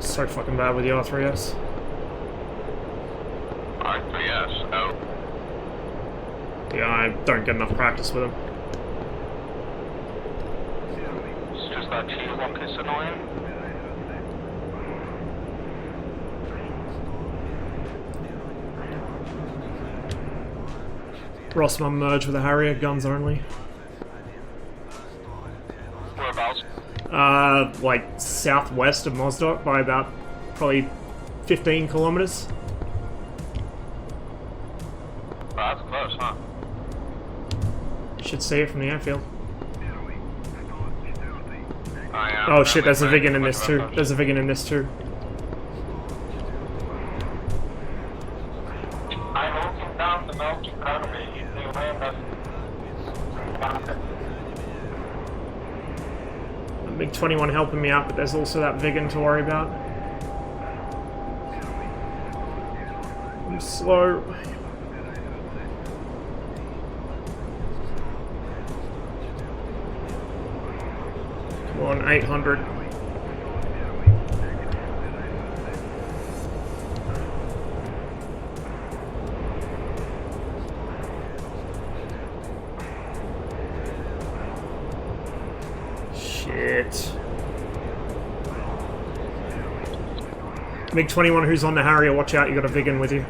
So fucking bad with the R3S. R3S. Oh. Yeah, I don't get enough practice with them. It's just that T-Lock is annoying. Rossman merge with a Harrier, guns only. Whereabouts? Like southwest of Mozdok by about probably 15 kilometers. That's close, huh? You should see it from the airfield. Yeah, Oh shit, there's a Vigan in this too. There's a Vigan in this too. I'm looking down the milk economy. They land us. MiG-21 helping me out, but there's also that Vigan to worry about. I'm slow. Come on, 800. Shit. MiG-21 who's on the Harrier, watch out, you got a Vigan with you.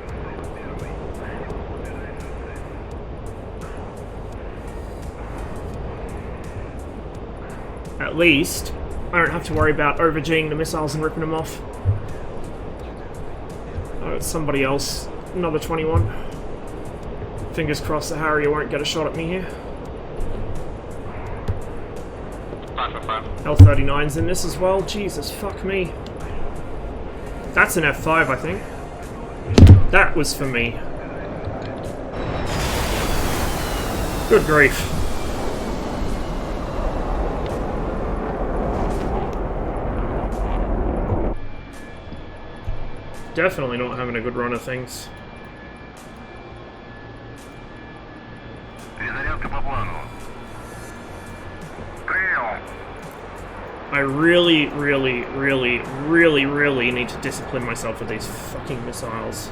At least, I don't have to worry about over-G'ing the missiles and ripping them off. Oh, it's somebody else. Another 21. Fingers crossed the Harrier won't get a shot at me here. L-39's in this as well. Jesus, fuck me. That's an F5, I think. That was for me. Good grief. Definitely not having a good run of things. I really need to discipline myself with these fucking missiles.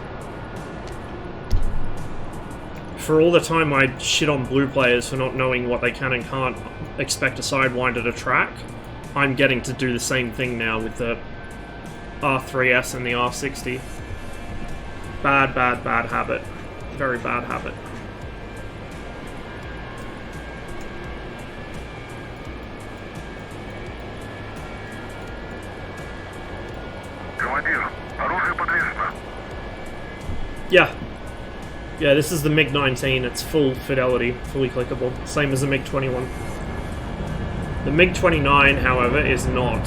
For all the time I shit on blue players for not knowing what they can and can't expect a sidewinder to track, I'm getting to do the same thing now with the R3S and the R60. Bad habit. Very bad habit. Yeah, this is the MiG-19. It's full fidelity, fully clickable. Same as the MiG-21. The MiG-29, however, is not.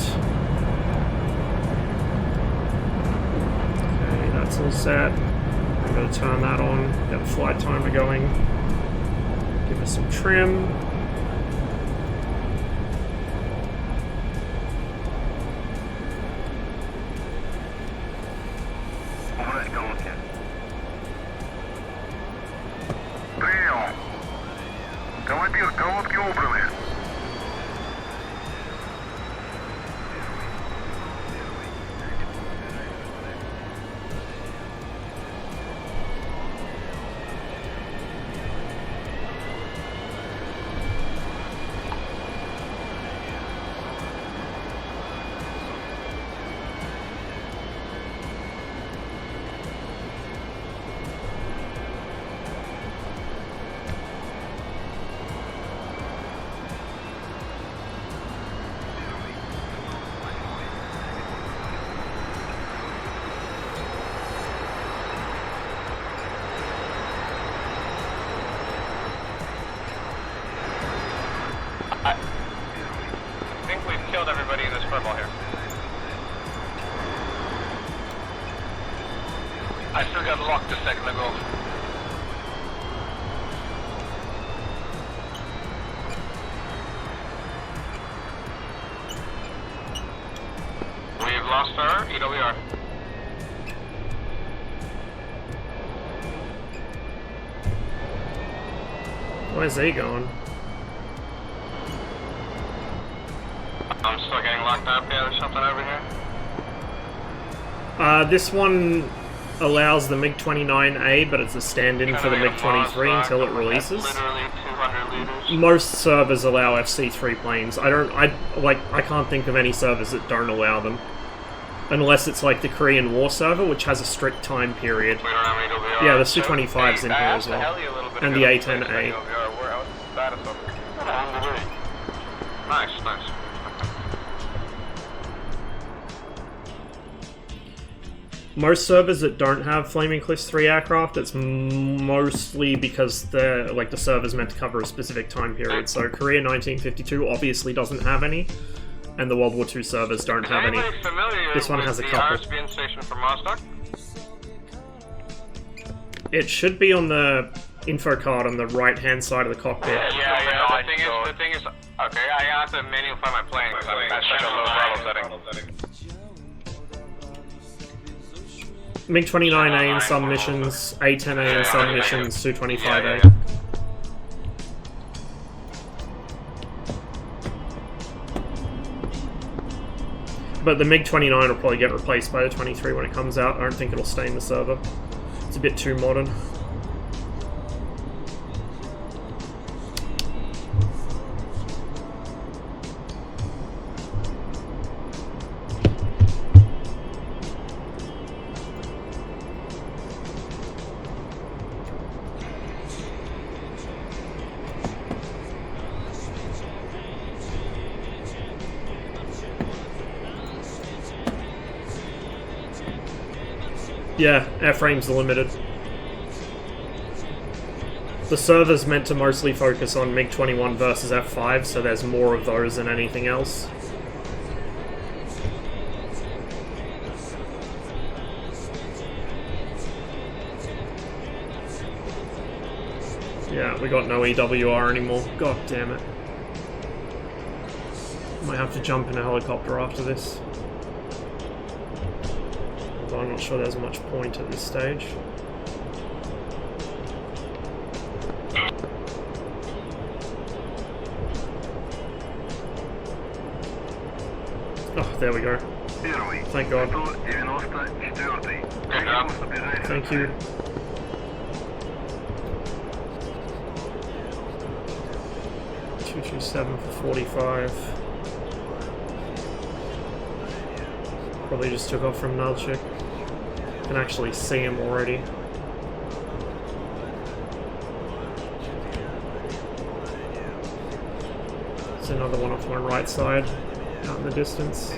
Okay, that's all set. I'm going to turn that on, get the flight timer going. Give us some trim. I think we've killed everybody in this furball here. I still got locked a second ago. We've lost her, EWR. Where's he going? I'm still getting locked up. Yeah, there's something over here. This one allows the MiG-29A, but it's a stand-in for the MiG-23 until it releases. Literally 200 liters. Most servers allow FC3 planes. I can't think of any servers that don't allow them. Unless it's like the Korean War server, which has a strict time period. We don't have any WR. Yeah, the Su-25's in here as well. And the A-10A. Nice, nice. Most servers that don't have Flaming Cliffs 3 aircraft, it's mostly because the server's meant to cover a specific time period. So Korea 1952 obviously doesn't have any, and the World War II servers don't have any. This one has a couple. Station for Moscow? It should be on the info card on the right-hand side of the cockpit. Yeah. The thing is, okay, I have to manufacture my plane because I mean that's such a low throttle setting. MiG-29A in some missions, A-10A in some missions, Su-25A. But the MiG-29 will probably get replaced by the 23 when it comes out. I don't think it'll stay in the server. It's a bit too modern. Yeah, airframes are limited. The server's meant to mostly focus on MiG-21 versus F5, so there's more of those than anything else. Yeah, we got no EWR anymore. God damn it. Might have to jump in a helicopter after this. Although I'm not sure there's much point at this stage. Oh, there we go. Thank God. Thank you. $227 for 45. Probably just took off from Nalchik. Can actually see him already. There's another one off my right side, out in the distance.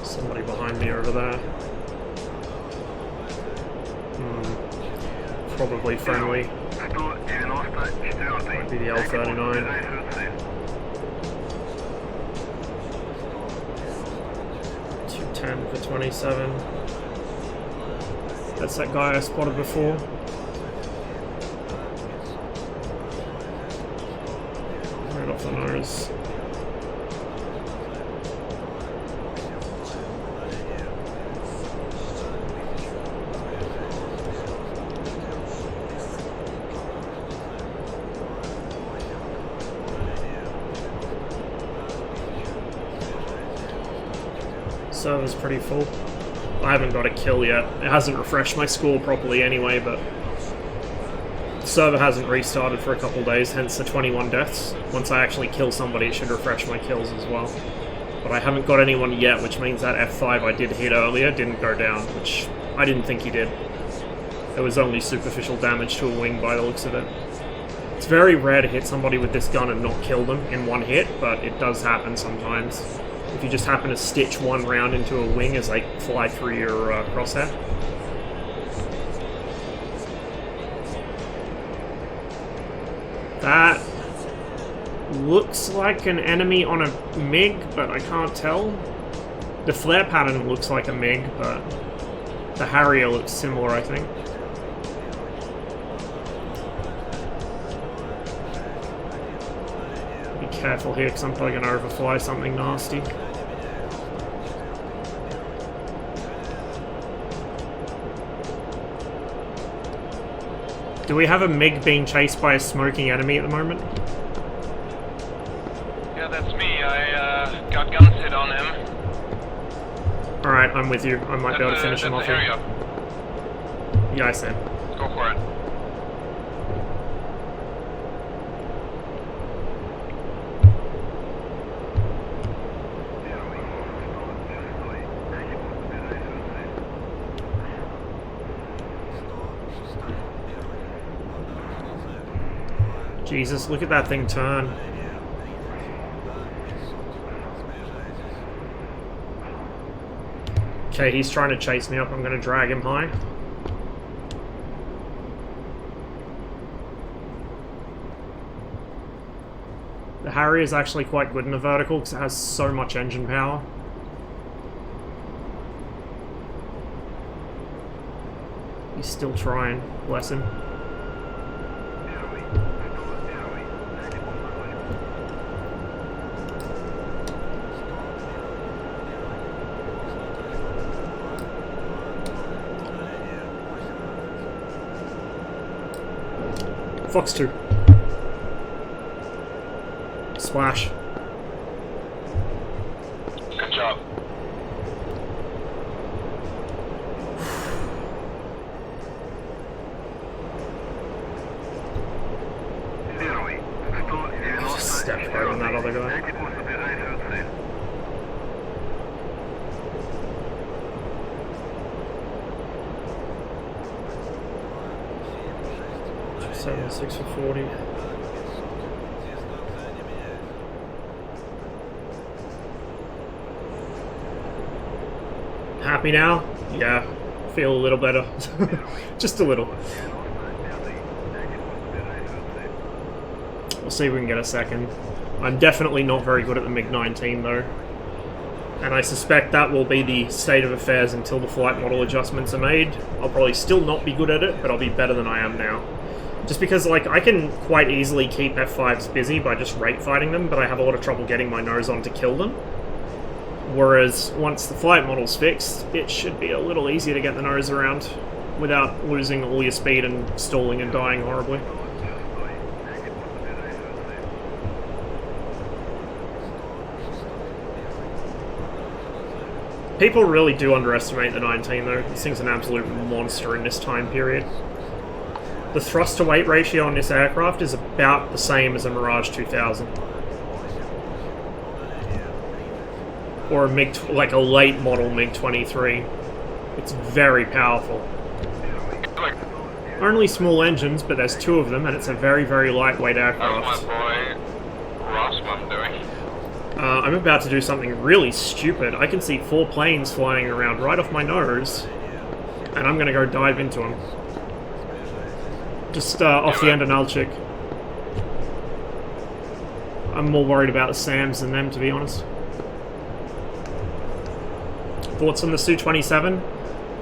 Somebody behind me over there. Probably friendly. Might be the L-39. $210 for 27. That's that guy I spotted before. Right off the nose. Server's pretty full. I haven't got a kill yet. It hasn't refreshed my score properly anyway, but the server hasn't restarted for a couple days, hence the 21 deaths. Once I actually kill somebody, it should refresh my kills as well. But I haven't got anyone yet, which means that F5 I did hit earlier didn't go down, which I didn't think he did. It was only superficial damage to a wing by the looks of it. It's very rare to hit somebody with this gun and not kill them in one hit, but it does happen sometimes. If you just happen to stitch one round into a wing as they fly through your crosshair. That looks like an enemy on a MiG, but I can't tell. The flare pattern looks like a MiG, but the Harrier looks similar, I think. Be careful here because I'm probably going to overfly something nasty. Do we have a MiG being chased by a smoking enemy at the moment? Yeah, that's me. I got guns hit on him. Alright, I'm with you. I might be able to finish him off here. Yeah, I see. Go for it. Jesus, look at that thing turn. Okay, he's trying to chase me up. I'm going to drag him high. The Harrier is actually quite good in the vertical because it has so much engine power. He's still trying. Bless him. Fox 2. Splash. Good job. Just step right on that other guy. Seven, 6 for 40. Happy now? Yeah. Feel a little better. Just a little. We'll see if we can get a second. I'm definitely not very good at the MiG-19 though. And I suspect that will be the state of affairs until the flight model adjustments are made. I'll probably still not be good at it, but I'll be better than I am now. Just because, like, I can quite easily keep F5s busy by just rate fighting them, but I have a lot of trouble getting my nose on to kill them. Whereas, once the flight model's fixed, it should be a little easier to get the nose around without losing all your speed and stalling and dying horribly. People really do underestimate the 19 though. This thing's an absolute monster in this time period. The thrust-to-weight ratio on this aircraft is about the same as a Mirage 2000. Or a MiG, like a late model MiG-23. It's very powerful. Only small engines, but there's 2 of them, and it's a very, very lightweight aircraft. How's my boy Rossman doing? I'm about to do something really stupid. I can see 4 planes flying around right off my nose, and I'm gonna go dive into them. Just off the end of Nalchik. I'm more worried about the SAMs than them, to be honest. Thoughts on the Su-27?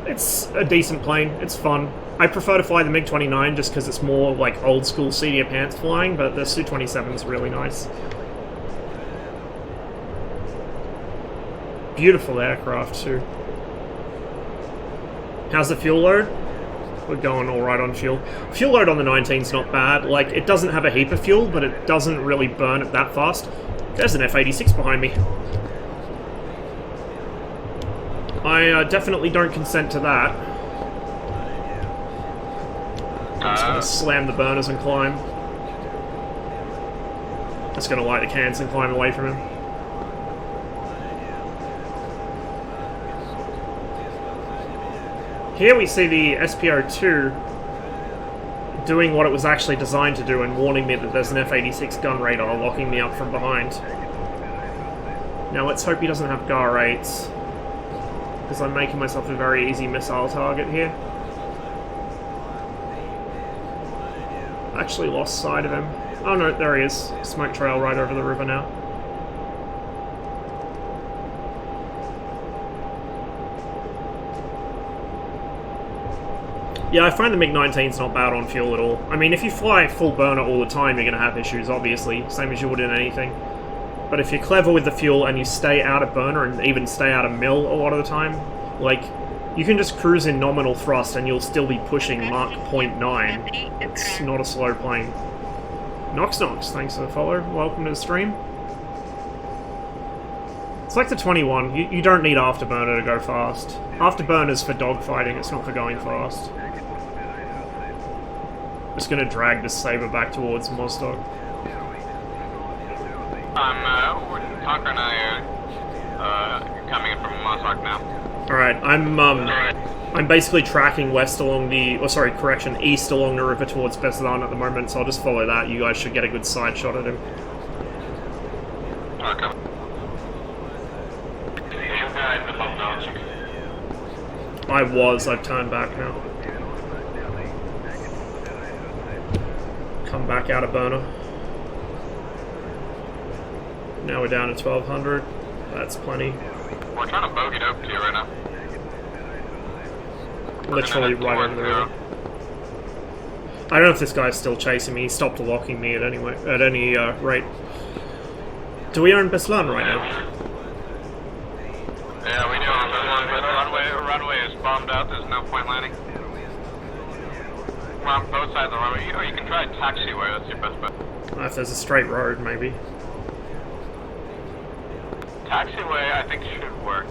It's a decent plane. It's fun. I prefer to fly the MiG-29 just because it's more like old school seat of your pants flying, but the Su-27 is really nice. Beautiful aircraft too. How's the fuel load? We're going alright on fuel. Fuel load on the 19's not bad. Like, it doesn't have a heap of fuel, but it doesn't really burn it that fast. There's an F-86 behind me. I definitely don't consent to that. I'm just gonna slam the burners and climb. Just gonna light the cans and climb away from him. Here we see the SPO-2 doing what it was actually designed to do and warning me that there's an F-86 gun radar locking me up from behind. Now let's hope he doesn't have GAR 8s, because I'm making myself a very easy missile target here. Actually lost sight of him. Oh no, there he is. Smoke trail right over the river now. Yeah, I find the MiG-19's not bad on fuel at all. I mean, if you fly full burner all the time, you're going to have issues, obviously. Same as you would in anything. But if you're clever with the fuel and you stay out of burner and even stay out of mill a lot of the time, like, you can just cruise in nominal thrust and you'll still be pushing Mach 0.9. It's not a slow plane. Nox, thanks for the follow. Welcome to the stream. It's like the 21. You don't need afterburner to go fast. Afterburner's for dogfighting, it's not for going fast. Just gonna drag this Saber back towards Mozdog. Conquer and I are coming in from Mozdog now. Alright, I'm basically tracking west along the, east along the river towards Beslan at the moment, so I'll just follow that. You guys should get a good side shot at him. Okay. I've turned back now. Come back out of burner. Now we're down to 1200. That's plenty. We're trying to bogey up to you right now. Literally right over the river. I don't know if this guy's still chasing me. He stopped locking me at any rate. Do we own Beslan right now? Yeah, we do. Runway is bombed out. There's no point landing. We're on both sides of the runway. You can try taxiway. That's your best bet. If there's a straight road, maybe. Taxiway, I think, should work.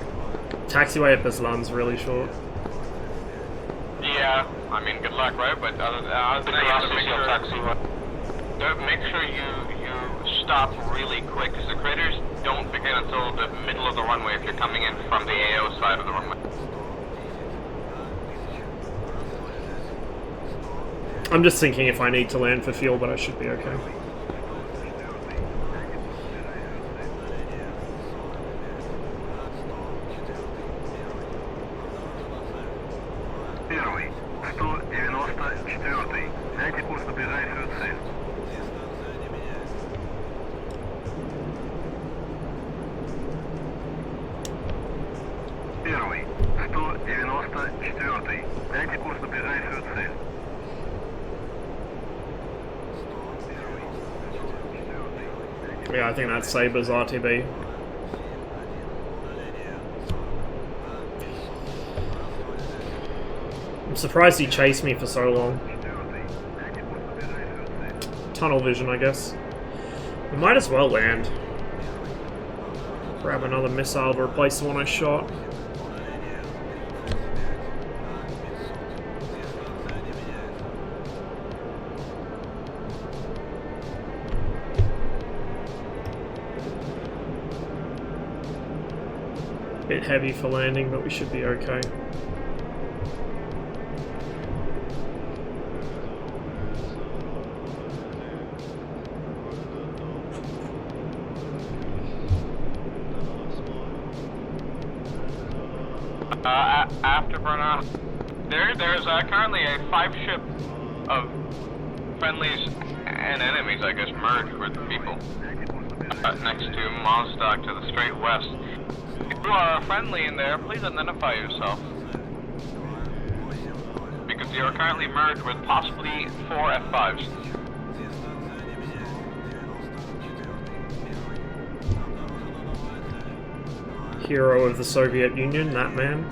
Taxiway at Beslan's really short. Yeah, I mean, good luck, right? But other than that, make sure you stop really quick, because the craters don't begin until the middle of the runway if you're coming in from the AO side of the runway. I'm just thinking if I need to land for fuel, but I should be okay. Yeah, I think that's Saber's RTB. I'm surprised he chased me for so long. Tunnel vision, I guess. We might as well land. Grab another missile to replace the one I shot. Bit heavy for landing, but we should be okay. Afterburner. There's currently a 5-ship of friendlies and enemies, I guess, merged with people next to Mozdog to the straight west. If you are friendly in there, please identify yourself. Because you are currently merged with possibly 4 F5s. Hero of the Soviet Union, that man.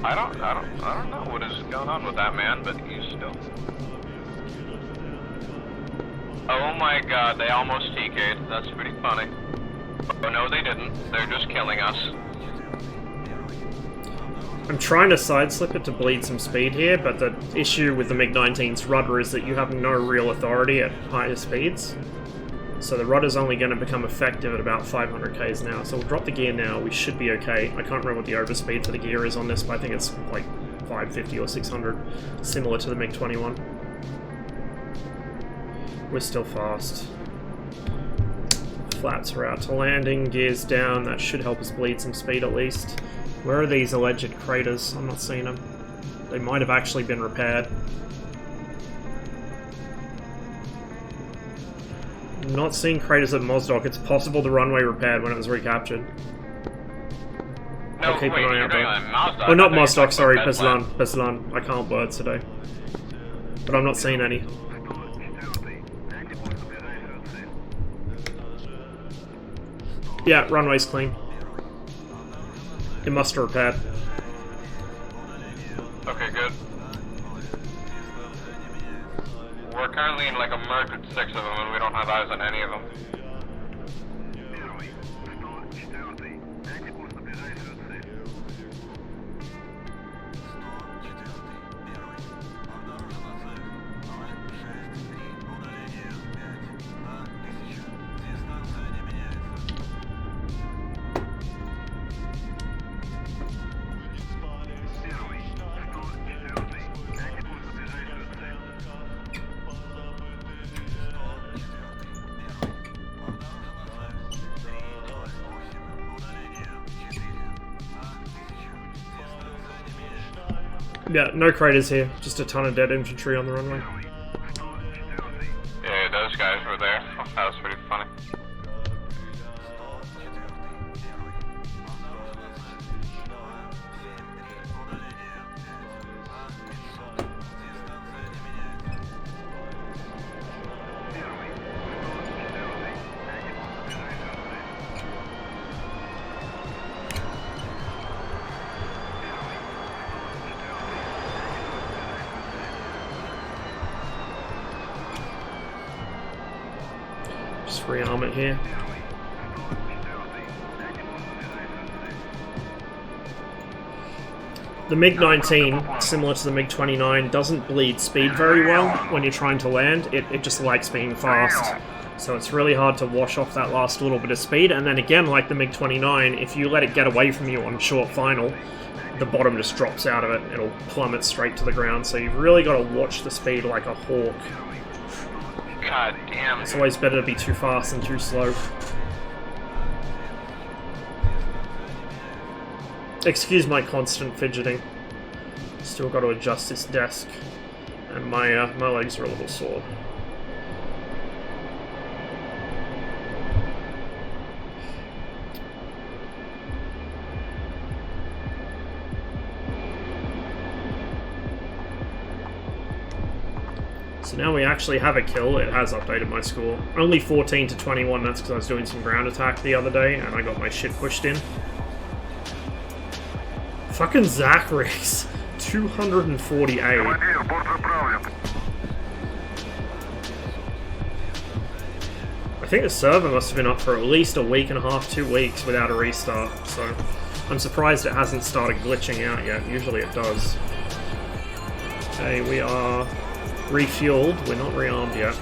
I don't know what is going on with that man, but he's still. Oh my god, they almost TK'd. That's pretty funny. Oh no, they didn't. They're just killing us. I'm trying to sideslip it to bleed some speed here, but the issue with the MiG-19's rudder is that you have no real authority at higher speeds. So the rudder's only going to become effective at about 500 k's now. So we'll drop the gear now, we should be okay. I can't remember what the overspeed for the gear is on this, but I think it's like 550 or 600, similar to the MiG-21. We're still fast. Flats are out to landing, gears down, that should help us bleed some speed at least. Where are these alleged craters? I'm not seeing them. They might have actually been repaired. I'm not seeing craters at Mozdog. It's possible the runway repaired when it was recaptured. No, I'll keep an eye out though. Mozdog. Oh, not Mozdog, sorry, Beslan. Beslan. I can't words today. But I'm not seeing any. Yeah, runway's clean. It must have repaired. Okay, good. We're currently in like a merge with 6 of them and we don't have eyes on any of them. Yeah, no craters here. Just a ton of dead infantry on the runway. Yeah, those guys were there. That was pretty funny. Just rearm it here. The MiG-19, similar to the MiG-29, doesn't bleed speed very well when you're trying to land. It just likes being fast. So it's really hard to wash off that last little bit of speed. And then again, like the MiG-29, if you let it get away from you on short final, the bottom just drops out of it. It'll plummet straight to the ground. So you've really got to watch the speed like a hawk. God damn. It's always better to be too fast than too slow. Excuse my constant fidgeting. Still got to adjust this desk, and my legs are a little sore. So now we actually have a kill. It has updated my score. Only 14 to 21, that's because I was doing some ground attack the other day and I got my shit pushed in. Fucking Zacharys, 248. I think the server must have been up for at least a week and a half, 2 weeks without a restart, so I'm surprised it hasn't started glitching out yet. Usually it does. Okay, we are refueled, we're not rearmed yet.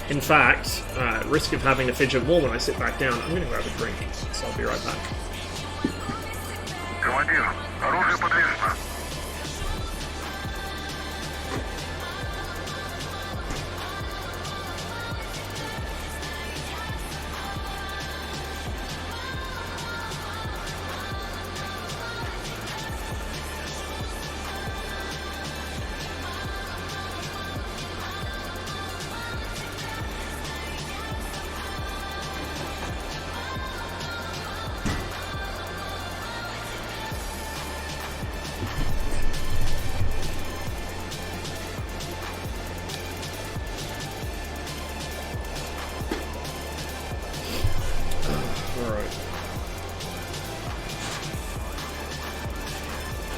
In fact, at risk of having to fidget more when I sit back down, I'm going to grab a drink, so I'll be right back.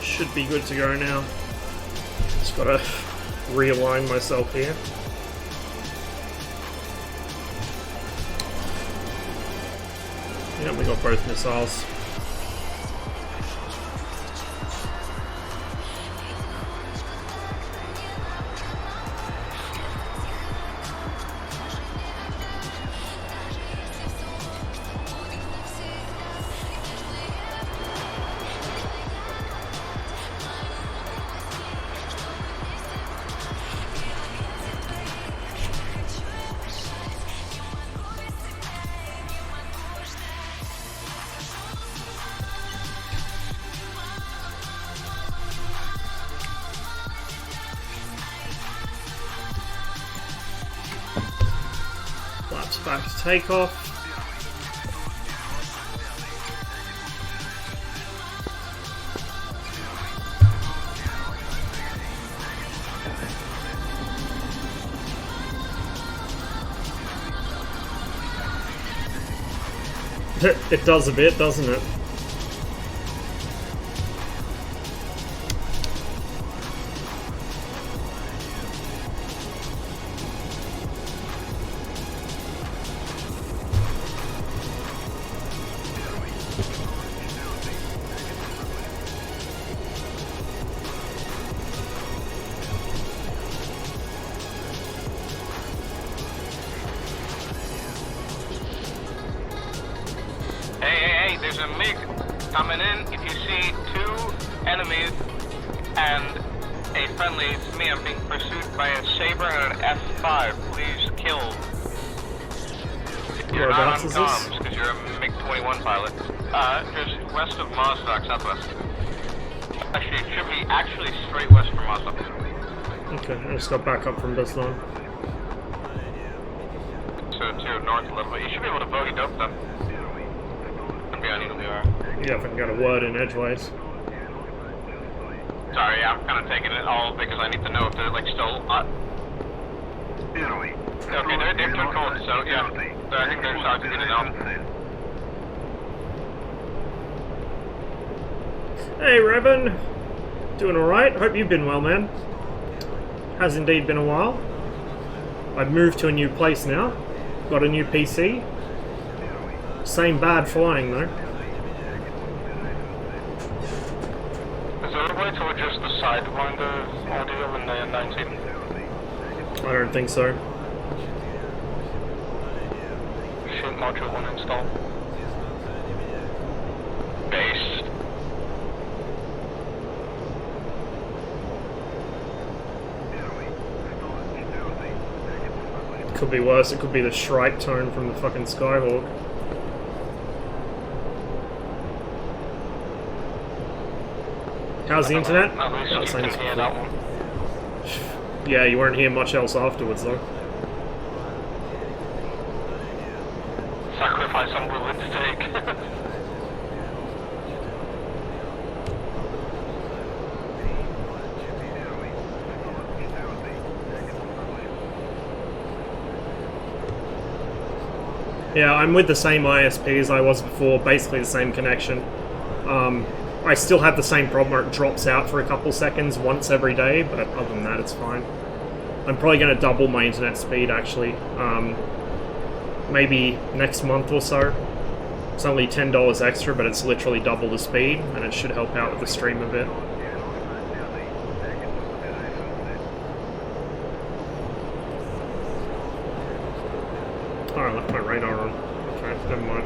Should be good to go now. Just gotta realign myself here. Yep, we got both missiles. Flaps back to takeoff. It does a bit, doesn't it? Hey, there's a MiG coming in. If you see 2 enemies and a friendly, it's me. I'm being pursued by a Saber and an F5. Please kill. You're not on comms because you're a MiG-21 pilot. Just west of Mazdak, southwest. Actually, it should be actually straight west from Mazdak. Okay, I just got back up from this line. So to north a little bit. You should be able to bogey dope them. Yeah, if I can get a word in edgeways. Sorry, I'm kind of taking it all because I need to know if they're like still. Okay, they're turned cold, so yeah. So I think they're starting to get it out. Hey, Revan. Doing alright? Hope you've been well, man. Has indeed been a while. I've moved to a new place now. Got a new PC. Same bad flying, though. Is there a way to adjust the sidewinder audio in the 19? I don't think so. Shoot module 1 install. Base. Could be worse, it could be the Shrike tone from the fucking Skyhawk. How's the internet? Yeah, you won't hear much else afterwards, though. Sacrifice I'm willing to take. Yeah, I'm with the same ISP as I was before, basically the same connection. I still have the same problem where it drops out for a couple seconds once every day, but other than that, it's fine. I'm probably going to double my internet speed, actually. Maybe next month or so. It's only $10 extra, but it's literally double the speed, and it should help out with the stream a bit. Oh, I left my radar on. Okay, never mind.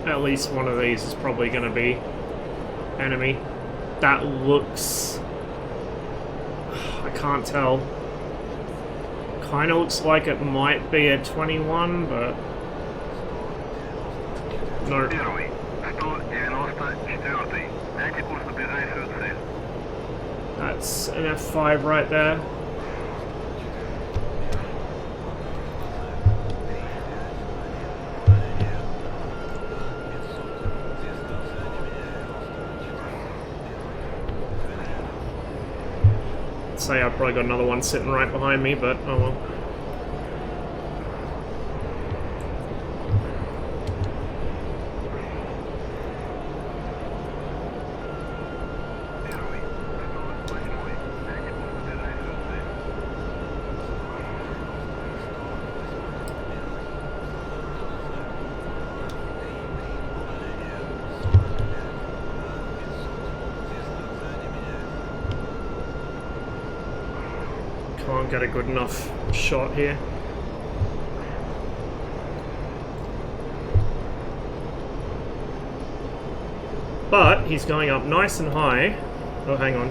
At least one of these is probably going to be enemy. That looks... I can't tell. Kind of looks like it might be a 21, but... No. That's an F5 right there. Say I've probably got another one sitting right behind me, but oh well. Can't get a good enough shot here. But he's going up nice and high. Oh, hang on.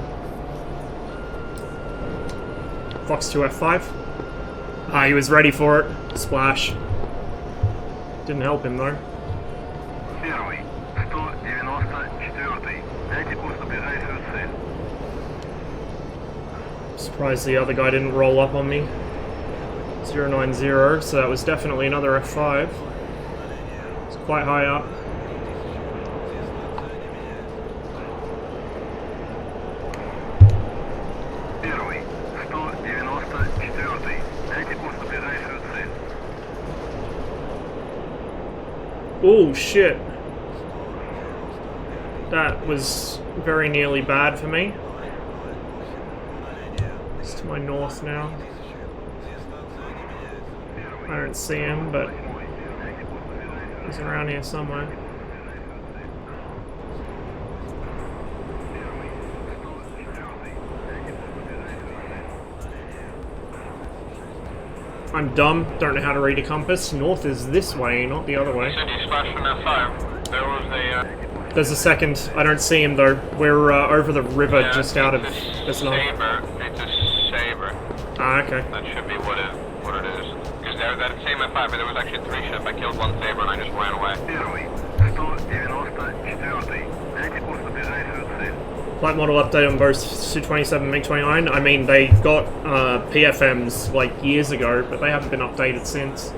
Fox 2 F5. Ah, he was ready for it. Splash. Didn't help him though. Surprised the other guy didn't roll up on me. 090, so that was definitely another F5. It's quite high up. Oh shit. That was very nearly bad for me. It's to my north now. I don't see him, but he's around here somewhere. I'm dumb, don't know how to read a compass. North is this way, not the other way. There's a second. I don't see him though. We're over the river, yeah, just out of this line. It's a saber. Ah, okay. That should be what it is. Because that same F5, there was actually 3 ships. I killed 1 saber and I just ran away. Flight model update on both Su-27 and MiG-29. I mean, they got PFMs like years ago, but they haven't been updated since.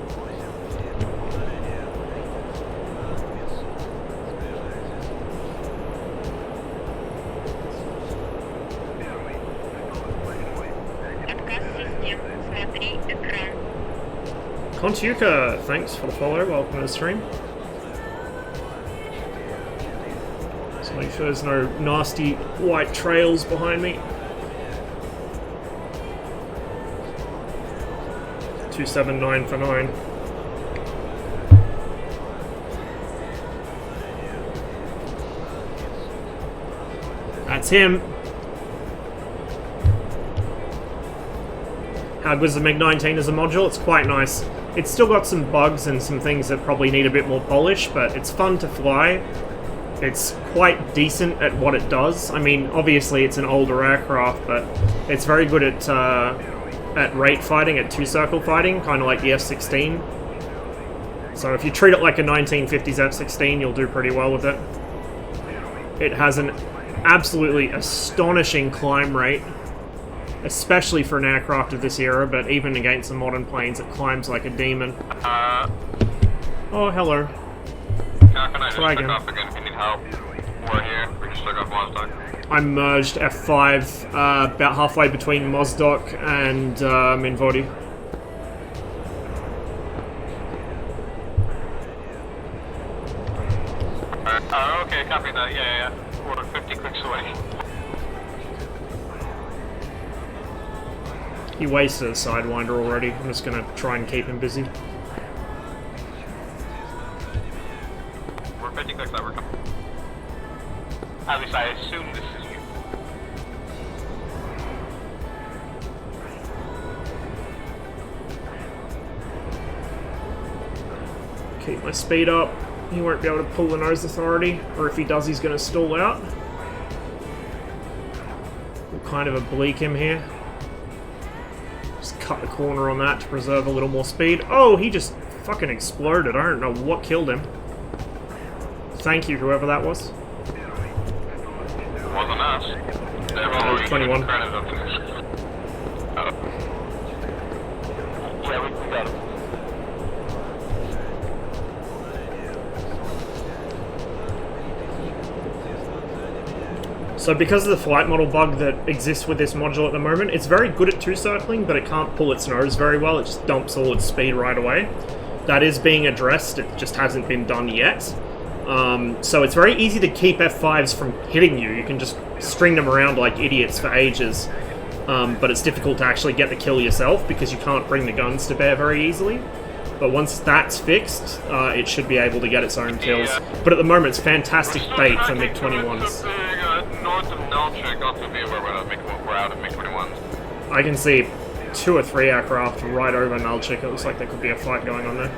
Contuka, thanks for the follow. Welcome to the stream. So make sure there's no nasty white trails behind me. 279 for 9. That's him. How good is the MiG-19 as a module? It's quite nice. It's still got some bugs and some things that probably need a bit more polish, but it's fun to fly. It's quite decent at what it does. I mean, obviously it's an older aircraft, but it's very good at rate fighting, at two-circle fighting, kind of like the F-16. So if you treat it like a 1950s F-16, you'll do pretty well with it. It has an absolutely astonishing climb rate, especially for an aircraft of this era, but even against the modern planes, it climbs like a demon. Oh, hello. Can I just Try look again. up again if you need help? We're here. We just took off Mozdok. I'm merged F5, about halfway between Mozdok and Minvodi. Okay, copy that. Yeah. We're 50 clicks away. He wasted a Sidewinder already. I'm just gonna try and keep him busy. We're 50 clicks over. At least I assume this is you. Keep my speed up. He won't be able to pull the nose authority, or if he does, he's gonna stall out. We'll kind of oblique him here. Just cut the corner on that to preserve a little more speed. Oh, he just fucking exploded. I don't know what killed him. Thank you, whoever that was. It wasn't us. That was 21. Yeah, we got him. So because of the flight model bug that exists with this module at the moment, it's very good at two-circling, but it can't pull its nose very well. It just dumps all its speed right away. That is being addressed, it just hasn't been done yet. So it's very easy to keep F5s from hitting you. You can just string them around like idiots for ages. But it's difficult to actually get the kill yourself because you can't bring the guns to bear very easily. But once that's fixed, it should be able to get its own kills. But at the moment, it's fantastic bait for MiG-21s. North of Nalchik, also be aware we're out of MiG-21s. I can see 2 or 3 aircraft right over Nalchik. It looks like there could be a fight going on there.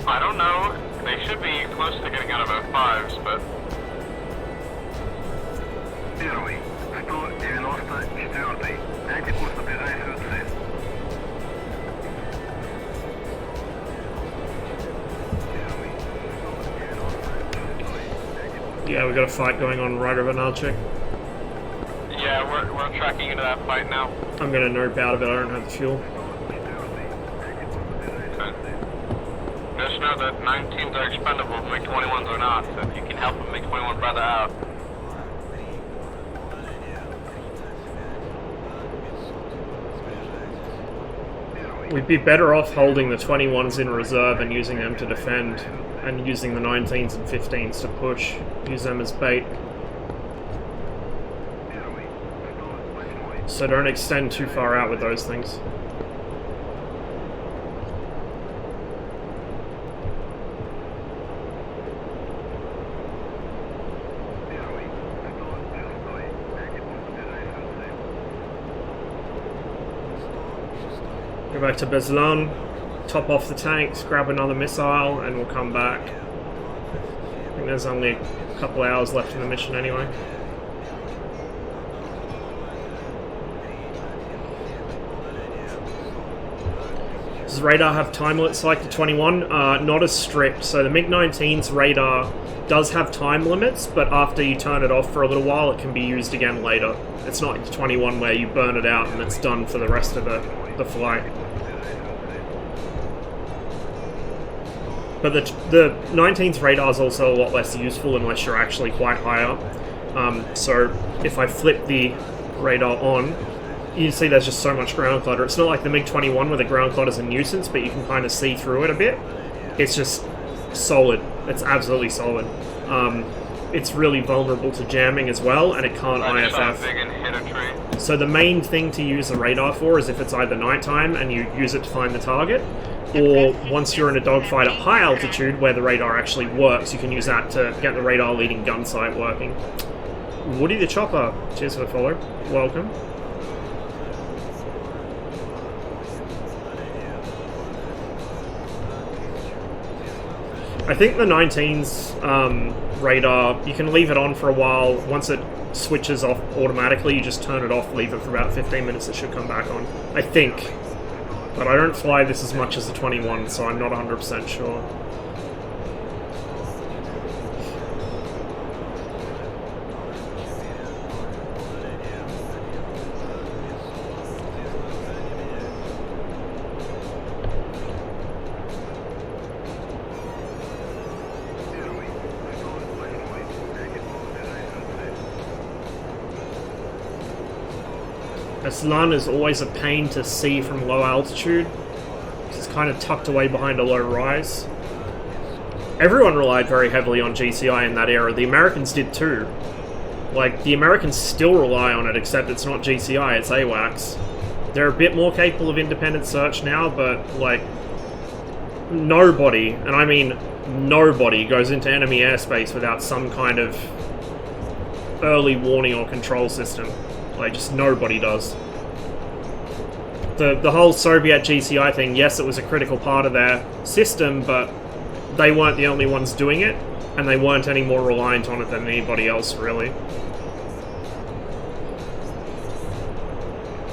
I don't know. They should be close to getting out of F5s, but... Yeah, we got a fight going on right over Nalchik. Yeah, we're tracking into that fight now. I'm gonna nope out of it, I don't have the fuel. Just know that 19s are expendable, MiG-21s are not, so if you can help a MiG-21 brother out. We'd be better off holding the 21s in reserve and using them to defend, and using the 19s and 15s to push. Use them as bait. So don't extend too far out with those things. Go back to Beslan, top off the tanks, grab another missile, and we'll come back. I think there's only a couple hours left in the mission anyway. Does radar have time limits like the 21? Not as strict. So the MiG-19's radar does have time limits, but after you turn it off for a little while, it can be used again later. It's not like the 21 where you burn it out and it's done for the rest of the flight. But the 19's radar is also a lot less useful unless you're actually quite high up. So if I flip the radar on, you see there's just so much ground clutter. It's not like the MiG-21 where the ground clutter is a nuisance, but you can kind of see through it a bit. It's just solid. It's absolutely solid. It's really vulnerable to jamming as well, and it can't IFF. So the main thing to use the radar for is if it's either nighttime and you use it to find the target, or once you're in a dogfight at high altitude where the radar actually works, you can use that to get the radar leading gun sight working. Woody the Chopper, cheers for the follow. Welcome. I think the 19's radar, you can leave it on for a while. Once it switches off automatically, you just turn it off, leave it for about 15 minutes, it should come back on. I think. But I don't fly this as much as the 21, so I'm not 100% sure. Aslan is always a pain to see from low altitude. It's kind of tucked away behind a low rise. Everyone relied very heavily on GCI in that era. The Americans did too. Like, the Americans still rely on it, except it's not GCI, it's AWACS. They're a bit more capable of independent search now, but, like, nobody, and I mean nobody, goes into enemy airspace without some kind of early warning or control system. Like, just nobody does. The whole Soviet GCI thing, yes, it was a critical part of their system, but they weren't the only ones doing it, and they weren't any more reliant on it than anybody else, really.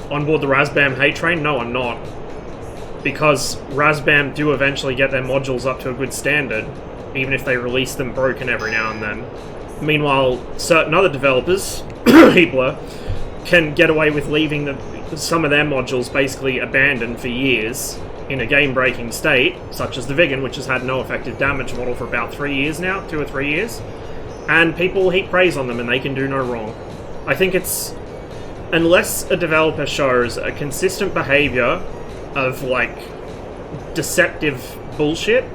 On board the Razbam hate train? No, I'm not. Because Razbam do eventually get their modules up to a good standard, even if they release them broken every now and then. Meanwhile, certain other developers, Heapler, can get away with leaving some of their modules basically abandoned for years in a game-breaking state, such as the Viggen, which has had no effective damage model for about 3 years now, 2 or 3 years, and people heap praise on them and they can do no wrong. I think it's... unless a developer shows a consistent behavior of, like, deceptive bullshit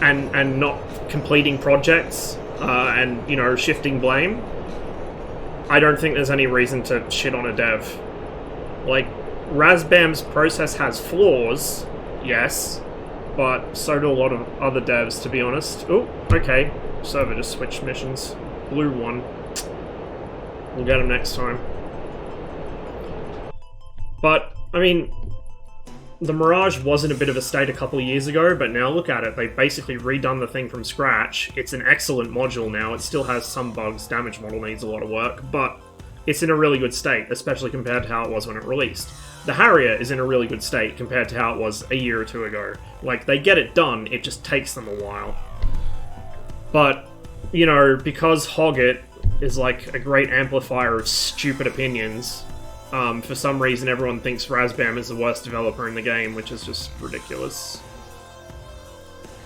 and not completing projects and, you know, shifting blame, I don't think there's any reason to shit on a dev. Like, Razbam's process has flaws, yes, but so do a lot of other devs, to be honest. Oh, okay. Server just switched missions. Blue one. We'll get him next time. But, I mean, the Mirage was in a bit of a state a couple of years ago, but now look at it. They've basically redone the thing from scratch. It's an excellent module now. It still has some bugs. Damage model needs a lot of work, but it's in a really good state, especially compared to how it was when it released. The Harrier is in a really good state compared to how it was a year or two ago. Like, they get it done, it just takes them a while. But, you know, because Hoggit is like a great amplifier of stupid opinions, for some reason everyone thinks Razbam is the worst developer in the game, which is just ridiculous.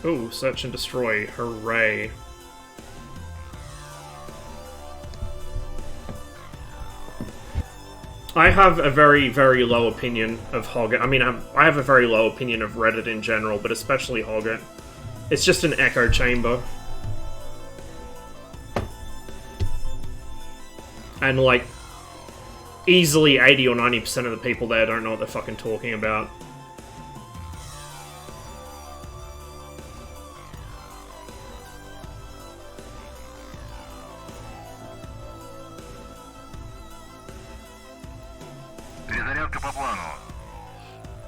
Ooh, search and destroy. Hooray. I have a very, very low opinion of Hoggit. I mean, I have a very low opinion of Reddit in general, but especially Hoggit. It's just an echo chamber. And, like, easily 80 or 90% of the people there don't know what they're fucking talking about.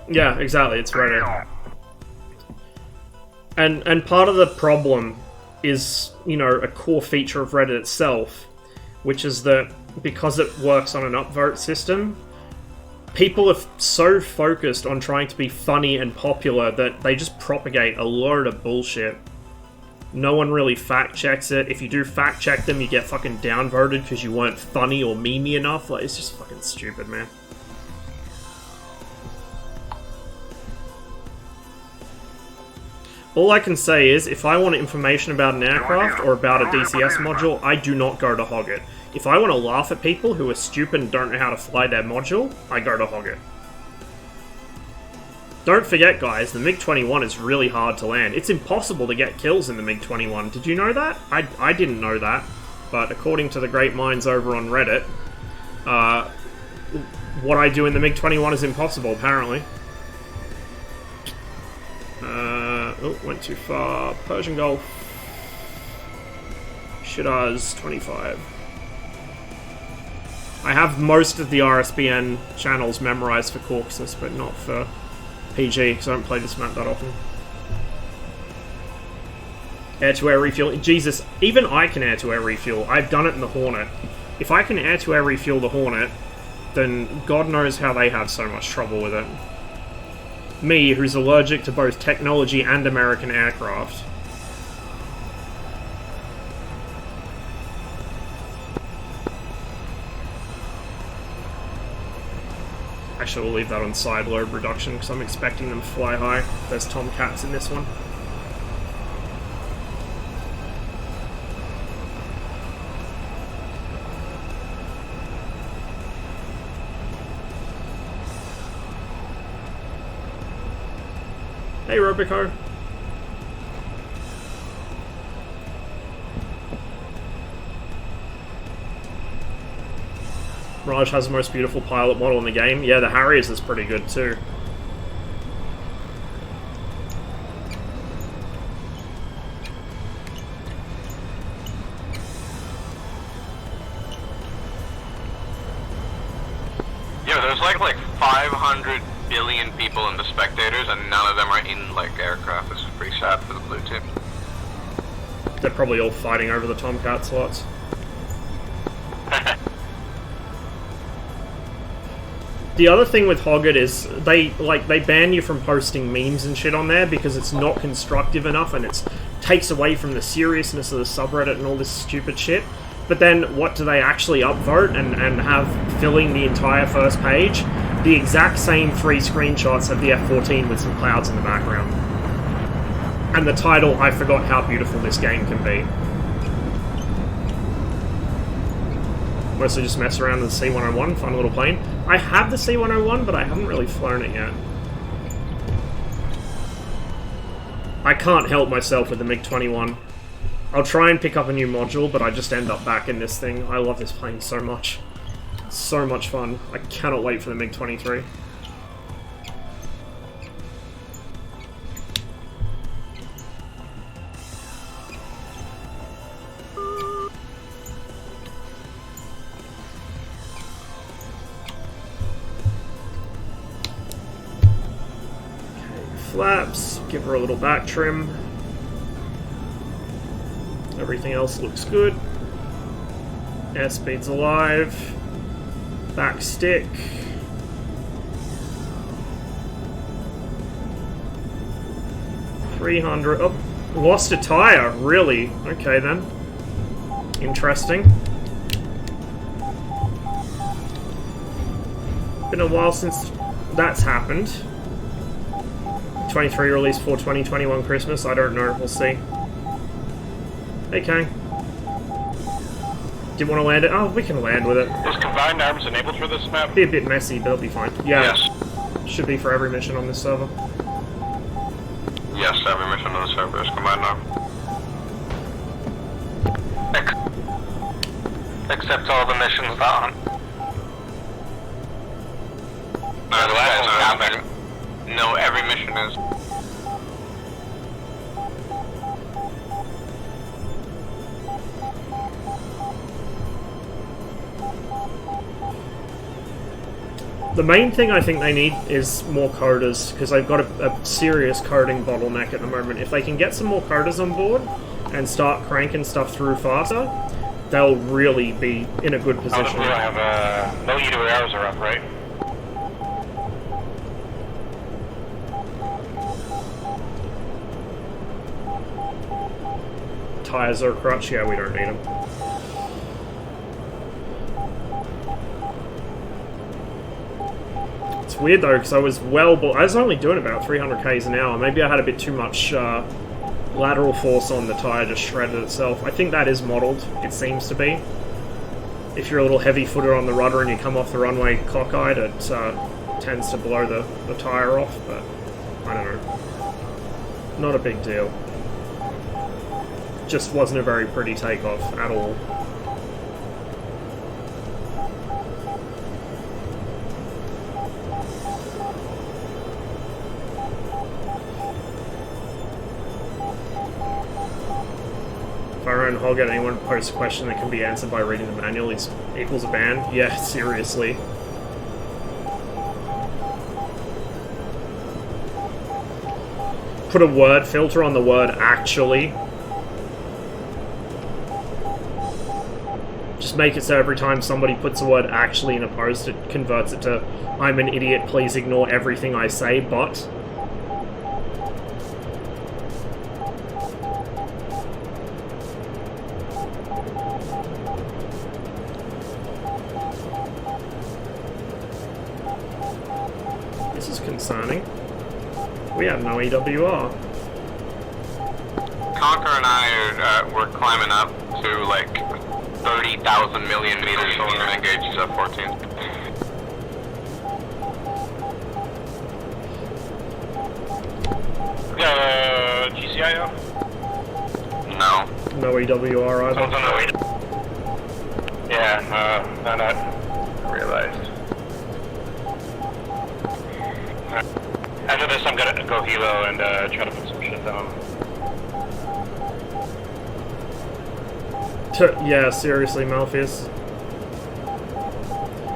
Yeah, exactly, it's Reddit. And part of the problem is, you know, a core feature of Reddit itself, which is that because it works on an upvote system, people are so focused on trying to be funny and popular that they just propagate a load of bullshit. No one really fact checks it. If you do fact check them, you get fucking downvoted because you weren't funny or memey enough. Like, it's just fucking stupid, man. All I can say is, if I want information about an aircraft or about a DCS module, I do not go to Hoggit. If I want to laugh at people who are stupid and don't know how to fly their module, I go to Hoggit. Don't forget, guys, the MiG-21 is really hard to land. It's impossible to get kills in the MiG-21. Did you know that? I didn't know that, but according to the great minds over on Reddit, what I do in the MiG-21 is impossible, apparently. Oh, went too far. Persian Gulf. Shiraz 25. I have most of the RSBN channels memorized for Caucasus, but not for PG, because I don't play this map that often. Air-to-air refuel. Jesus, even I can air-to-air refuel. I've done it in the Hornet. If I can air-to-air refuel the Hornet, then God knows how they have so much trouble with it. Me, who's allergic to both technology and American aircraft. Actually, we'll leave that on side load reduction, because I'm expecting them to fly high. There's tomcats in this one. Hey, Robico. Raj has the most beautiful pilot model in the game. Yeah, the Harriers is pretty good too. Yeah, there's like 500 billion people in the spectators, and none of them are in like aircraft. This is pretty sad for the blue team. They're probably all fighting over the Tomcat slots. The other thing with Hoggit is they ban you from posting memes and shit on there because it's not constructive enough and it takes away from the seriousness of the subreddit and all this stupid shit. But then what do they actually upvote and have filling the entire first page? The exact same 3 screenshots of the F-14 with some clouds in the background. And the title, I forgot how beautiful this game can be. Mostly just mess around with the C-101, fun little plane. I have the C-101, but I haven't really flown it yet. I can't help myself with the MiG-21. I'll try and pick up a new module, but I just end up back in this thing. I love this plane so much. It's so much fun. I cannot wait for the MiG-23. flaps, give her a little back trim. Everything else looks good. Airspeed's alive. Back stick. $300. Oh, lost a tire. Really? Okay then. Interesting. Been a while since that's happened. 23 release for 2021 Christmas. I don't know. We'll see. Okay. Do you want to land it? Oh, we can land with it. Is combined arms enabled for this map? Be a bit messy, but it'll be fine. Yeah. Yes. Should be for every mission on this server. Yes, every mission on the server is combined now. Except all the missions that aren't. No, the last one happened. No, every mission is. The main thing I think they need is more coders, because they've got a serious coding bottleneck at the moment. If they can get some more coders on board and start cranking stuff through faster, they'll really be in a good position. I have no UWRs are up, right? Tires are a crutch? Yeah, we don't need them. It's weird though, because I was only doing about 300 k's an hour. Maybe I had a bit too much lateral force on the tire, just shredded itself. I think that is modeled, it seems to be. If you're a little heavy-footed on the rudder and you come off the runway cockeyed, it tends to blow the tire off, but I don't know. Not a big deal. Just wasn't a very pretty takeoff at all. If I run Hog at anyone posts a question that can be answered by reading the manual, it equals a ban? Yeah, seriously. Put a word filter on the word actually. Just make it so every time somebody puts a word actually in a post, it converts it to I'm an idiot, please ignore everything I say, but... This is concerning. We have no EWR. Conquer and I were climbing up to like 30,000 million meters, so we're gonna engage sub-14. GCIO? No. No EWR either. Yeah, not realized. After this, I'm gonna go helo and try to put some shit down. Yeah, seriously, Malpheus.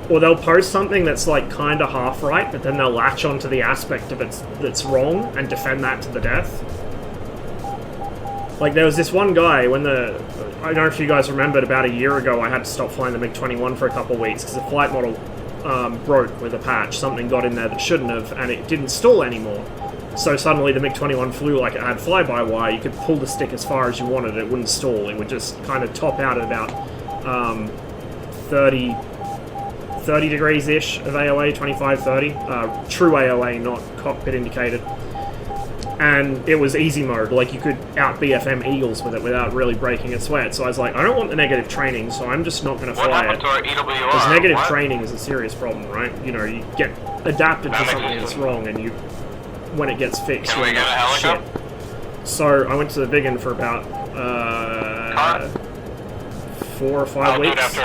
Or they'll post something that's like kinda half right, but then they'll latch onto the aspect of it that's wrong and defend that to the death. Like there was this one guy when I don't know if you guys remembered, about a year ago I had to stop flying the MiG-21 for a couple of weeks because the flight model broke with a patch. Something got in there that shouldn't have, and it didn't stall anymore. So suddenly the MiG-21 flew like it had fly-by-wire. You could pull the stick as far as you wanted, it wouldn't stall. It would just kind of top out at about 30 degrees-ish of AOA, 25, 30. True AOA, not cockpit indicated. And it was easy mode, like you could out-BFM Eagles with it without really breaking a sweat. So I was like, I don't want the negative training, so I'm just not going to fly it. Because negative training is a serious problem, right? You know, you get adapted to something that's wrong, and when it gets fixed, you end up shit. So I went to the Vigan for about 4 or 5 weeks.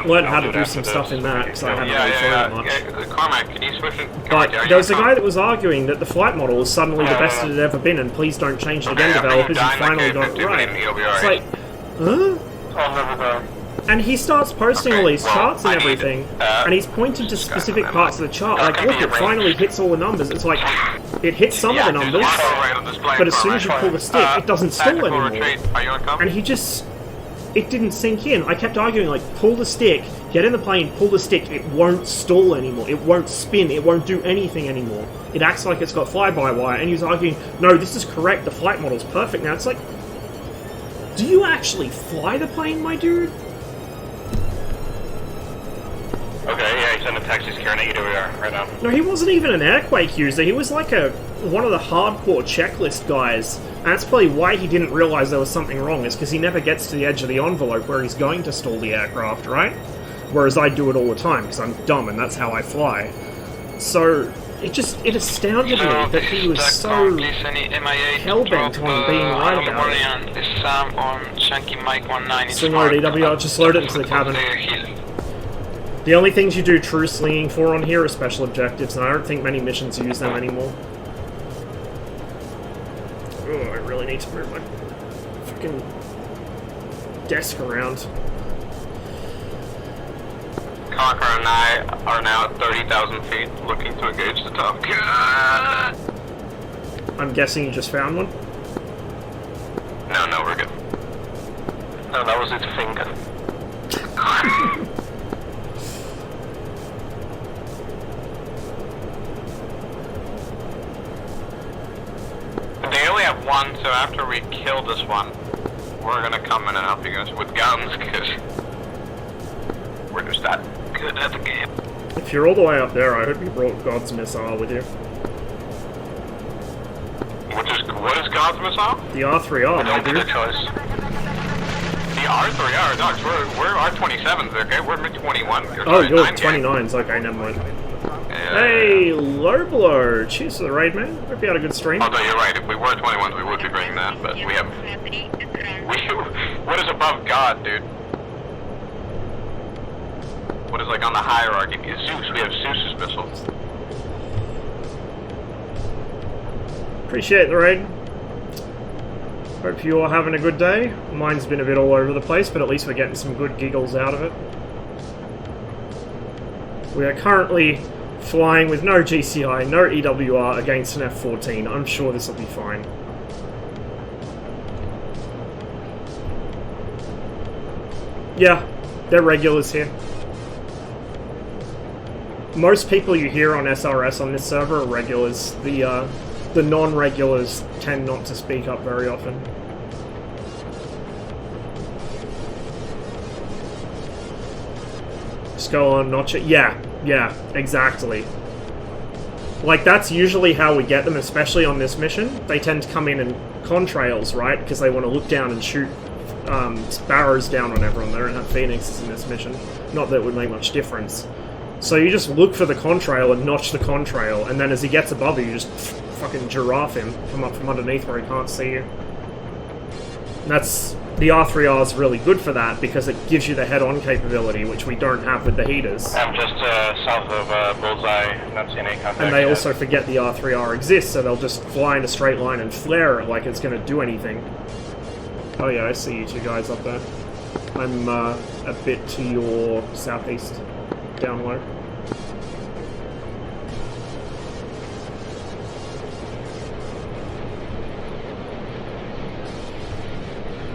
Learned how to do some stuff in that, because I hadn't really flown much. Carmack, can you switch it? But there was a guy that was arguing that the flight model is suddenly the best it had ever been, and please don't change it again, developers, you finally got it right. It's like, huh? And he starts posting all these charts and everything, and he's pointing to specific parts of the chart. Like, look, it finally hits all the numbers. It's like, it hits some of the numbers, but as soon as you pull the stick, it doesn't stall anymore. And he just... It didn't sink in. I kept arguing, like, pull the stick, get in the plane, pull the stick, it won't stall anymore. It won't spin, it won't do anything anymore. It acts like it's got fly-by-wire, and he was arguing, no, this is correct, the flight model's perfect now. It's like, do you actually fly the plane, my dude? Okay, yeah, he's in a taxi carrying AWR right now. No, he wasn't even an airquake user. He was like one of the hardcore checklist guys. And that's probably why he didn't realize there was something wrong, is because he never gets to the edge of the envelope where he's going to stall the aircraft, right? Whereas I do it all the time, because I'm dumb and that's how I fly. So, it astounded me that he was so hell-bent on being right about it. Swing load EWR, just load it into the cabin. The only things you do true slinging for on here are special objectives, and I don't think many missions use them anymore. Oh, I really need to move my freaking desk around. Conqueror and I are now at 30,000 feet, looking to engage the Tomcat. I'm guessing you just found one? No, we're good. No, that was its finger. They only have one, so after we kill this one, we're gonna come in and help you guys with guns, because we're just that good at the game. If you're all the way up there, I hope you brought God's missile with you. What is God's missile? The R3R, my dude. The R3R, no, we're R27s, okay? We're mid-21. Oh, you're 29s, okay, never mind. Hey, low blow. Cheers to the raid, man. Hope you had a good stream. Although you're right, if we were 21s, we would be bringing that, but we have... what is above God, dude? What is, like, on the hierarchy? Zeus, we have Zeus's missiles. Appreciate the raid. Hope you all having a good day. Mine's been a bit all over the place, but at least we're getting some good giggles out of it. We are currently flying with no GCI, no EWR against an F-14. I'm sure this will be fine. Yeah, they're regulars here. Most people you hear on SRS on this server are regulars. The non-regulars tend not to speak up very often. Just go on, notch it. Yeah, exactly. Like, that's usually how we get them, especially on this mission. They tend to come in contrails, right? Because they want to look down and shoot sparrows down on everyone. They don't have phoenixes in this mission. Not that it would make much difference. So you just look for the contrail and notch the contrail, and then as he gets above you, you just fucking giraffe him, come up from underneath where he can't see you. And that's... The R3R is really good for that, because it gives you the head-on capability, which we don't have with the heaters. I'm just south of Bullseye, not seeing any contact. And they also forget the R3R exists, so they'll just fly in a straight line and flare it like it's going to do anything. Oh yeah, I see you two guys up there. I'm a bit to your southeast, down low.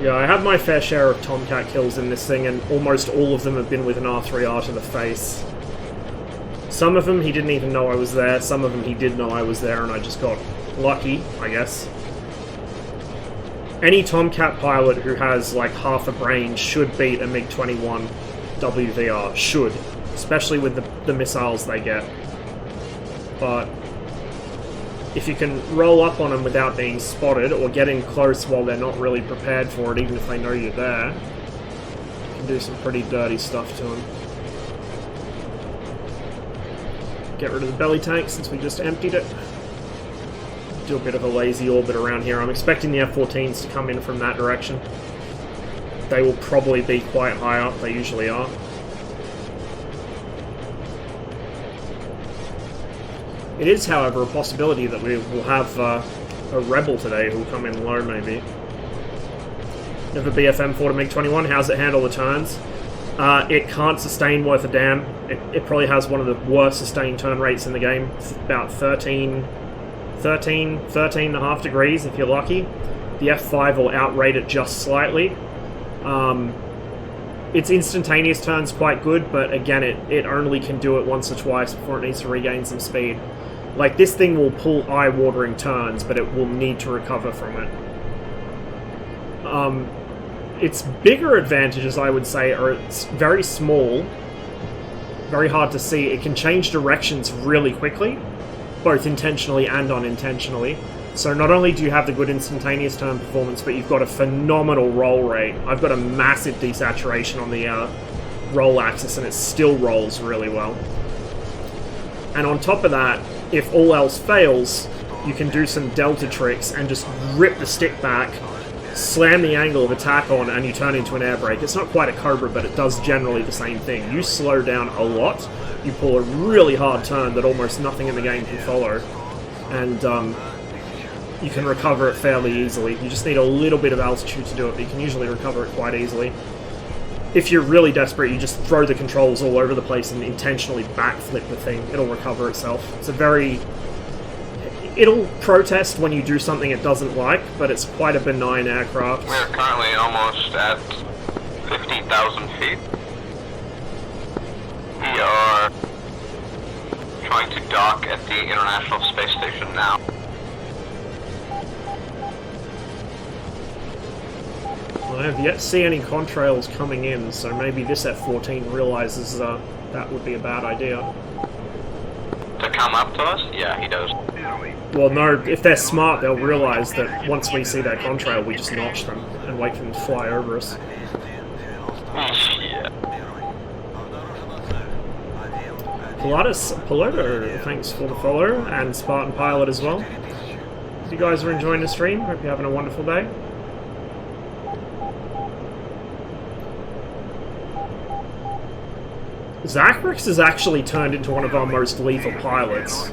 Yeah, I have my fair share of Tomcat kills in this thing, and almost all of them have been with an R3R to the face. Some of them he didn't even know I was there, some of them he did know I was there, and I just got lucky, I guess. Any Tomcat pilot who has, like, half a brain should beat a MiG-21 WVR. Should. Especially with the missiles they get. But if you can roll up on them without being spotted, or get in close while they're not really prepared for it, even if they know you're there, you can do some pretty dirty stuff to them. Get rid of the belly tank since we just emptied it. Do a bit of a lazy orbit around here. I'm expecting the F-14s to come in from that direction. They will probably be quite high up, they usually are. It is, however, a possibility that we will have a Rebel today who will come in low, maybe. Never BFM 4 to MiG-21, how's it handle the turns? It can't sustain worth a damn. It probably has one of the worst sustained turn rates in the game. It's about 13 and a half degrees if you're lucky. The F5 will outrate it just slightly. Its instantaneous turn's quite good, but again, it only can do it once or twice before it needs to regain some speed. Like, this thing will pull eye-watering turns, but it will need to recover from it. Its bigger advantages, I would say, are it's very small, very hard to see. It can change directions really quickly, both intentionally and unintentionally. So not only do you have the good instantaneous turn performance, but you've got a phenomenal roll rate. I've got a massive desaturation on the roll axis, and it still rolls really well. And on top of that, if all else fails, you can do some delta tricks and just rip the stick back, slam the angle of attack on, and you turn into an air brake. It's not quite a Cobra, but it does generally the same thing. You slow down a lot, you pull a really hard turn that almost nothing in the game can follow, and you can recover it fairly easily. You just need a little bit of altitude to do it, but you can usually recover it quite easily. If you're really desperate, you just throw the controls all over the place and intentionally backflip the thing. It'll recover itself. It's a very... It'll protest when you do something it doesn't like, but it's quite a benign aircraft. We're currently almost at 50,000 feet. We are trying to dock at the International Space Station now. I have yet to see any contrails coming in, so maybe this F-14 realizes that would be a bad idea. To come up to us? Yeah, he does. Well, no, if they're smart, they'll realize that once we see that contrail, we just notch them and wait for them to fly over us. Yeah. Piloto, thanks for the follow, and Spartan Pilot as well. If you guys are enjoying the stream, hope you're having a wonderful day. Zachrix has actually turned into one of our most lethal pilots.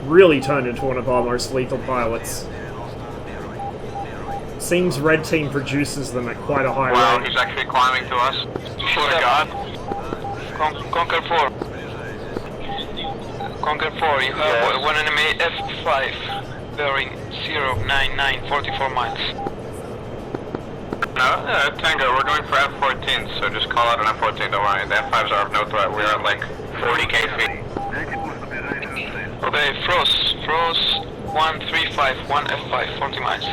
Really turned into one of our most lethal pilots. Seems Red Team produces them at quite a high Wow, rate. he's actually climbing to us. Swear to God. Conquer 4. Conquer 4, you have one enemy F5, bearing 099, 44 miles. No, Tango, we're going for F-14, so just call out an F-14, don't worry. The F-5s are of no threat, we're at like 40k feet. Okay, Frost 135, 1 F5, 40 miles.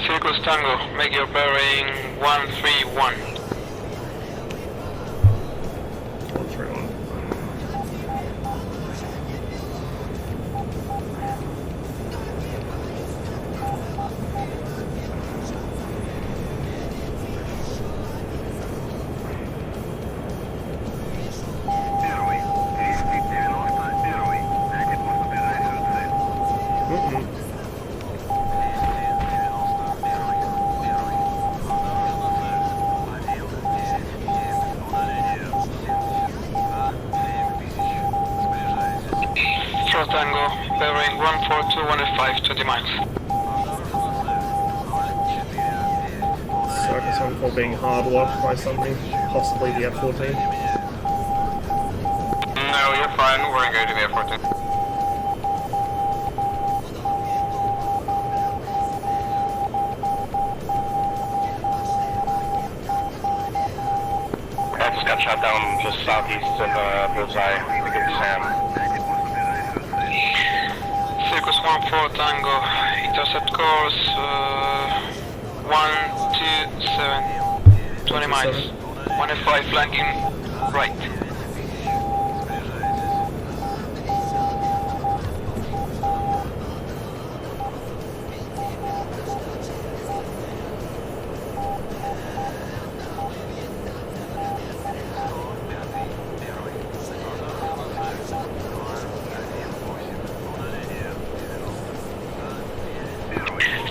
Circus Tango, make your bearing 131. 131. Frost Tango, bearing 142, 1F5, 20 miles. Circus 1-4 being hard locked by something, possibly the F-14. No, you're fine, we're engaging the F-14. I just got shot down just southeast of Bullseye. Good Sam. Circus 1-4 Tango, intercept course 127, 20 miles. 1F5 flanking right.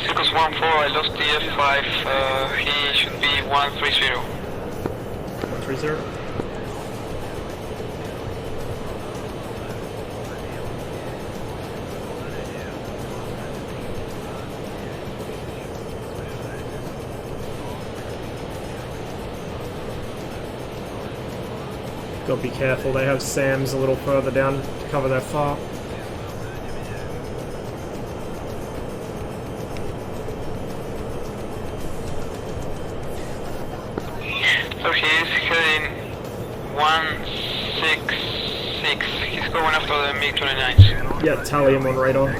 Circus 1-4, I lost the F5, he should be 130. 30. Gotta be careful, they have SAMs a little further down to cover their far. So he's heading 166. He's going after the MiG-29s. Yeah, tally him on radar.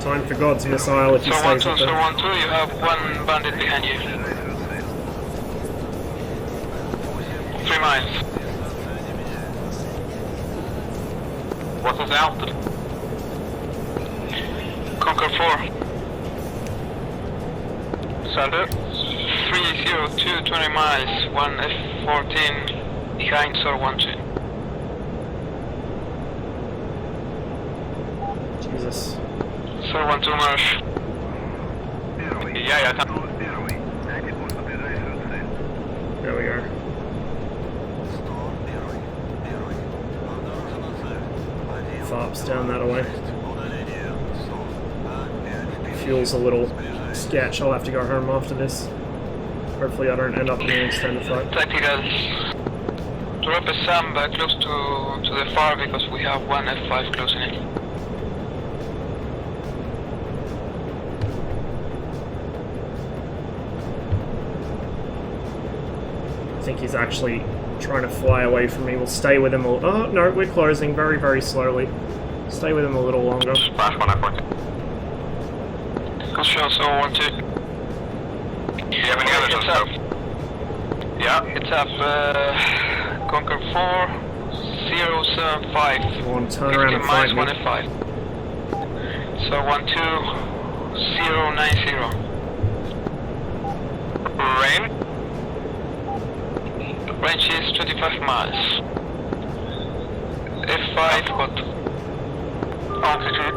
Time for God's missile if he So stays 1-2, up so there. 1-2, you have one bandit behind you. 3 miles. What's his altitude? Conquer 4. Send it. 302, 20 miles. 1 F-14 behind Sir 1-2. Jesus. Sir 1-2 marsh. Yeah. There we go. Fops down that way. Fuel's a little sketch. I'll have to go home after this. Hopefully I don't end up in an extended fight. Tactical. Drop a SAM close to the far because we have one F5 closing in. I think he's actually trying to fly away from me. We'll stay with him a little. Oh, no, we're closing very, very slowly. Stay with him a little longer. Splash 1 F-14. Good shot, so 1-2. Do you have any others on scope? Yeah. It's up, Conquer 4, 075. You want to turn around and fight me? 1 F5. So 1-2, 090. Rain? Range is 25 miles. F5 got altitude.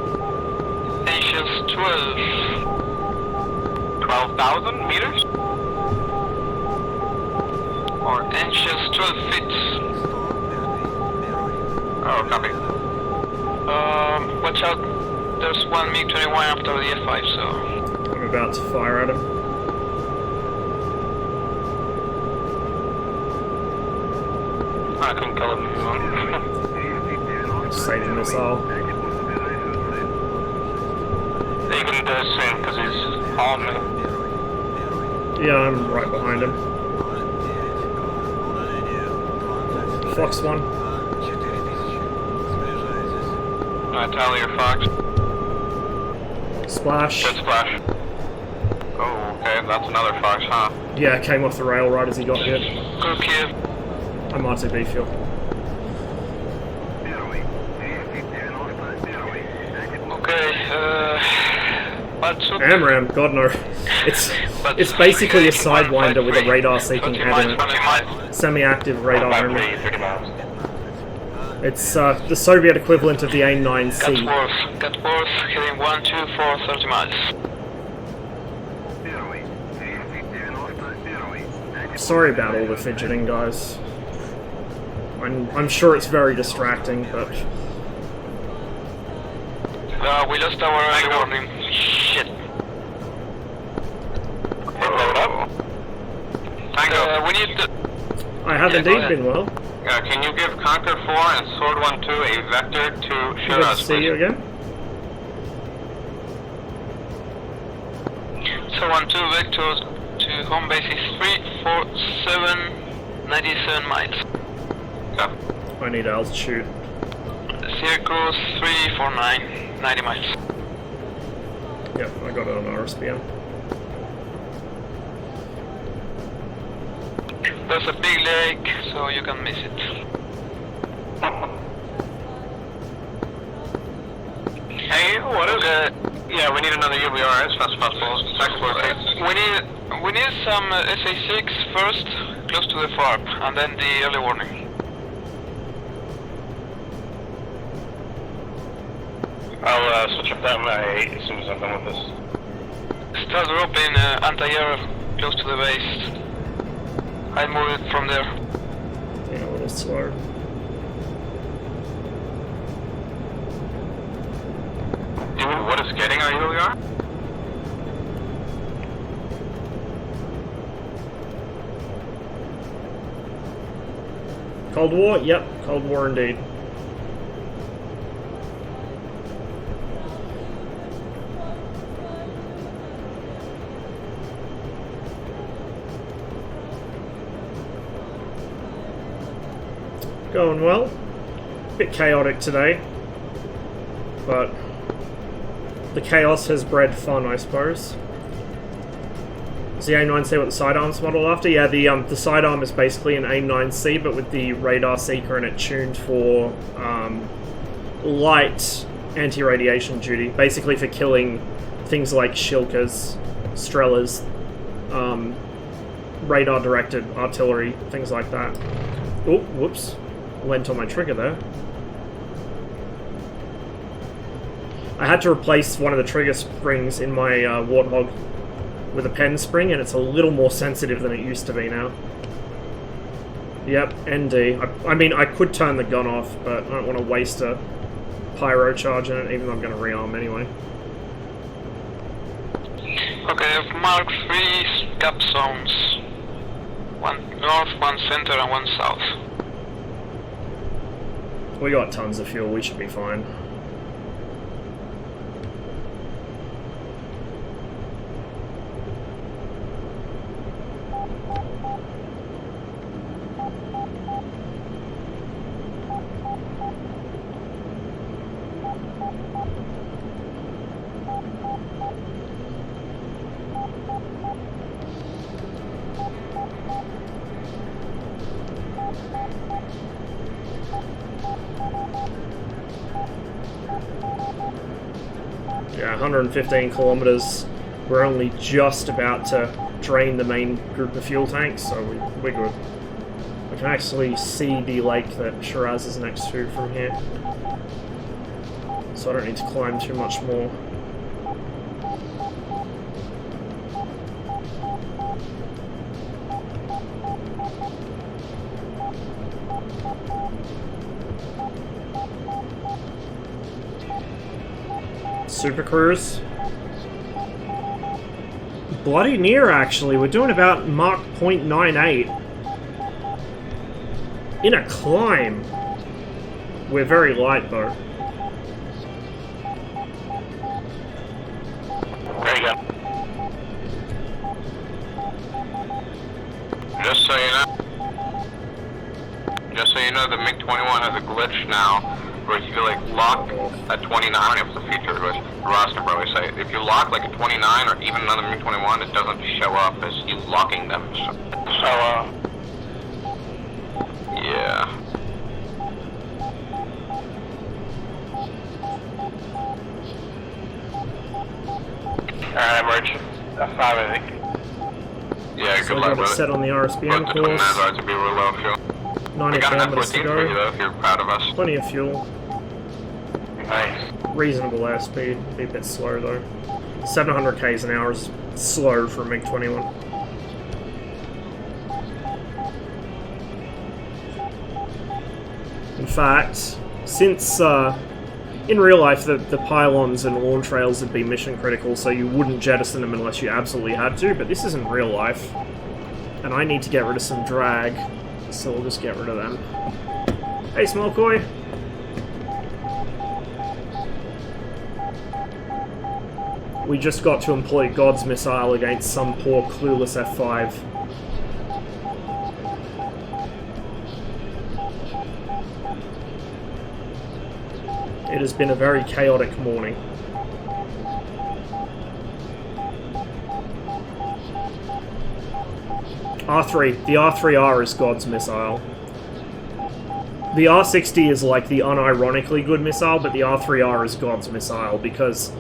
Angels 12,000 meters? or Angels 12 feet. Oh, copy. Watch out. There's one MiG-21 after the F5, so... I'm about to fire at him. I couldn't kill him if you want. Save the missile. You can do it soon, because he's on me. Yeah, I'm right behind him. Fox 1. Alright, tally your Fox. Splash. Good splash. Oh, okay, that's another Fox, huh? Yeah, came off the rail right as he got hit. Good kill. I'm RTB fuel. Okay, AMRAM, god no. It's basically a Sidewinder with a radar seeking head in it. Semi-active radar only. It's the Soviet equivalent of the AIM-9C. Got worse, heading 124, 30 miles. Sorry about all the fidgeting, guys. I'm sure it's very distracting, but... We lost our early warning. Shit. We need to... I have indeed been well. Can you give Conquer 4 and Sword 1-2 a vector to shoot Good to us, see you again. So 1-2 vectors to home base is 347, 97 miles. Yeah. I need altitude. Circles 349, 90 miles. Yep, I got it on RSPM. There's a big lake, so you can miss it. Hey, what is it? Yeah, we need another UBR as fast as possible. We need some SA6 first, close to the FARP, and then the early warning. I'll switch up that as soon as I'm done with this. Start dropping anti-air close to the base. I move it from there. Yeah, a little slow. Dude, what is getting our ULR? Cold War? Yep, Cold War indeed. Going well. Bit chaotic today, but the chaos has bred fun, I suppose. Is the AIM-9C what the sidearm's modeled after? Yeah, the sidearm is basically an AIM-9C, but with the radar seeker in it tuned for light anti-radiation duty, basically for killing things like shilkas, Strellas, radar-directed artillery, things like that. Oh, whoops. Lent on my trigger there. I had to replace one of the trigger springs in my Warthog with a pen spring, and it's a little more sensitive than it used to be now. Yep, ND. I mean, I could turn the gun off, but I don't want to waste a pyro charge in it, even though I'm going to rearm anyway. Okay, I've marked 3 gap zones. 1 north, 1 center, and 1 south. We got tons of fuel, we should be fine. Yeah, 115 kilometers. We're only just about to drain the main group of fuel tanks, so we're good. We can actually see the lake that Shiraz is next to from here, so I don't need to climb too much more. Super Cruise. Bloody near, actually. We're doing about Mach 0.98. In a climb. We're very light, though. There you go. Just so you know, the MiG-21 has a glitch now, where if you like lock at 29, I don't know if it's a feature, but Ross can probably say, if you lock like a 29 or even another MiG-21, it doesn't show up as you locking them. So, yeah. Alright, merge. F5, I think. Yeah, So good we luck got it with it. set on the RSBM But the 29s course. are to be real low fuel. 90 We got an kilometers to F-14 for you go. though, if you're proud of us. Plenty of fuel. Nice. Reasonable airspeed. Be a bit slow though. 700 k's an hour is slow for a MiG-21. In fact, since in real life the pylons and launch rails would be mission critical, so you wouldn't jettison them unless you absolutely had to, but this isn't real life. And I need to get rid of some drag, so we'll just get rid of them. Hey, Smolkoi! We just got to employ God's missile against some poor clueless F5. It has been a very chaotic morning. R3. The R3R is God's missile. The R60 is like the unironically good missile, but the R3R is God's missile because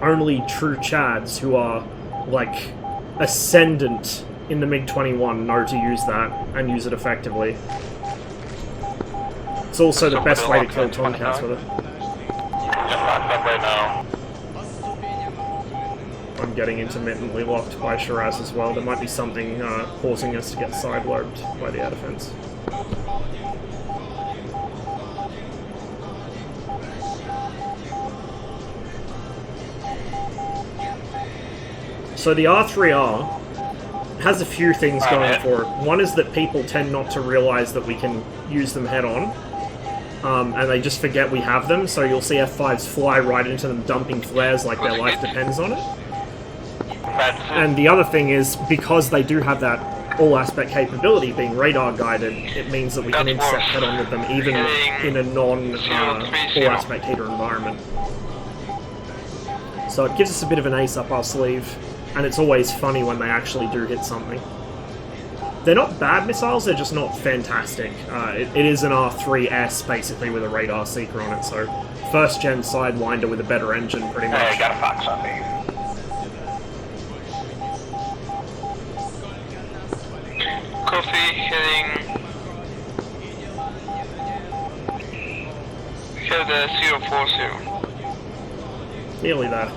only true Chads who are, like, ascendant in the MiG-21 know to use that and use it effectively. It's also the best way to kill tomcats with it. Just locked up right now. I'm getting intermittently locked by Shiraz as well. There might be something causing us to get side-lobed by the air defense. So the R3R has a few things going for it. One is that people tend not to realize that we can use them head-on. And they just forget we have them, so you'll see F5s fly right into them, dumping flares like their life depends on it. And the other thing is, because they do have that all-aspect capability, being radar-guided, it means that we can intercept head-on with them, even in a non-all-aspect heater environment. So it gives us a bit of an ace up our sleeve, and it's always funny when they actually do hit something. They're not bad missiles, they're just not fantastic. It is an R3S, basically, with a radar seeker on it, so first-gen Sidewinder with a better engine, pretty much. Hey, got a fox on me. Coffee heading... Head 040. Nearly there.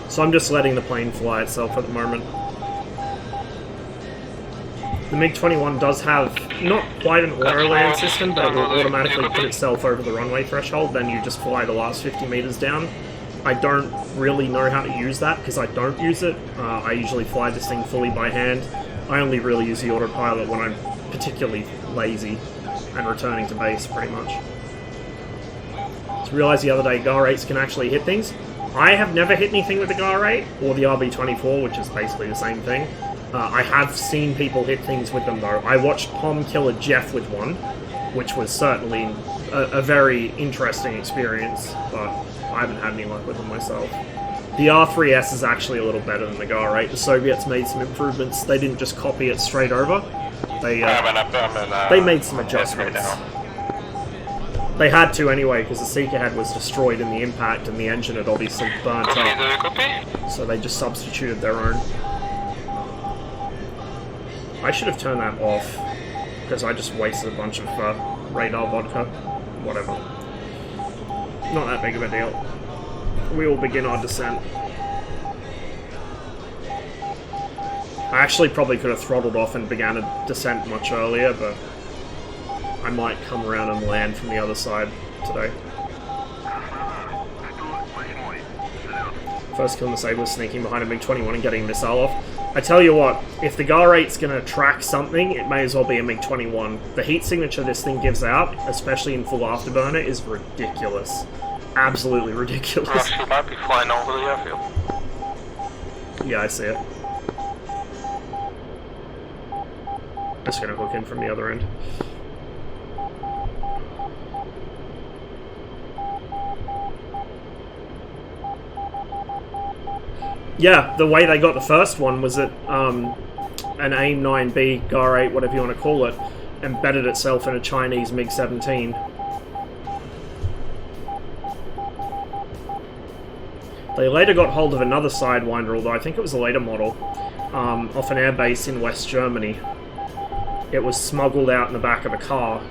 So I'm just letting the plane fly itself at the moment. The MiG-21 does have not quite an auto-land system, but it will automatically put itself over the runway threshold, then you just fly the last 50 meters down. I don't really know how to use that, because I don't use it. I usually fly this thing fully by hand. I only really use the autopilot when I'm particularly lazy and returning to base, pretty much. Just realized the other day GAR-8s can actually hit things. I have never hit anything with the GAR-8, or the RB-24, which is basically the same thing. I have seen people hit things with them, though. I watched Tom kill a Jeff with one, which was certainly a very interesting experience, but I haven't had any luck with them myself. The R3S is actually a little better than the GAR-8. The Soviets made some improvements. They didn't just copy it straight over. They made some adjustments. They had to anyway, because the seeker head was destroyed in the impact and the engine had obviously burnt up. So they just substituted their own. I should have turned that off, because I just wasted a bunch of radar vodka. Whatever. Not that big of a deal. We will begin our descent. I actually probably could have throttled off and began a descent much earlier, but I might come around and land from the other side today. First kill Disabler sneaking behind a MiG-21 and getting a missile off. I tell you what, if the GAR-8's going to track something, it may as well be a MiG-21. The heat signature this thing gives out, especially in full afterburner, is ridiculous. Absolutely ridiculous. She might be flying over the airfield. Yeah, I see it. Just going to hook in from the other end. Yeah, the way they got the first one was that an AIM-9B, GAR-8, whatever you want to call it, embedded itself in a Chinese MiG-17. They later got hold of another Sidewinder, although I think it was a later model, off an airbase in West Germany. It was smuggled out in the back of a car.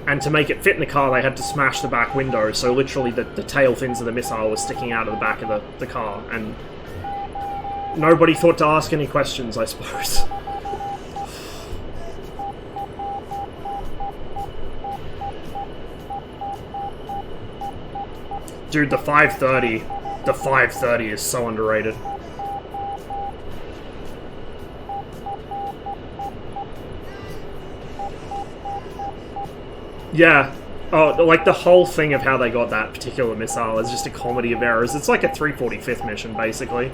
And to make it fit in the car, they had to smash the back window, so literally the tail fins of the missile was sticking out of the back of the car, and nobody thought to ask any questions, I suppose. Dude, the 530 is so underrated. Yeah, oh, like the whole thing of how they got that particular missile is just a comedy of errors. It's like a 345th mission, basically.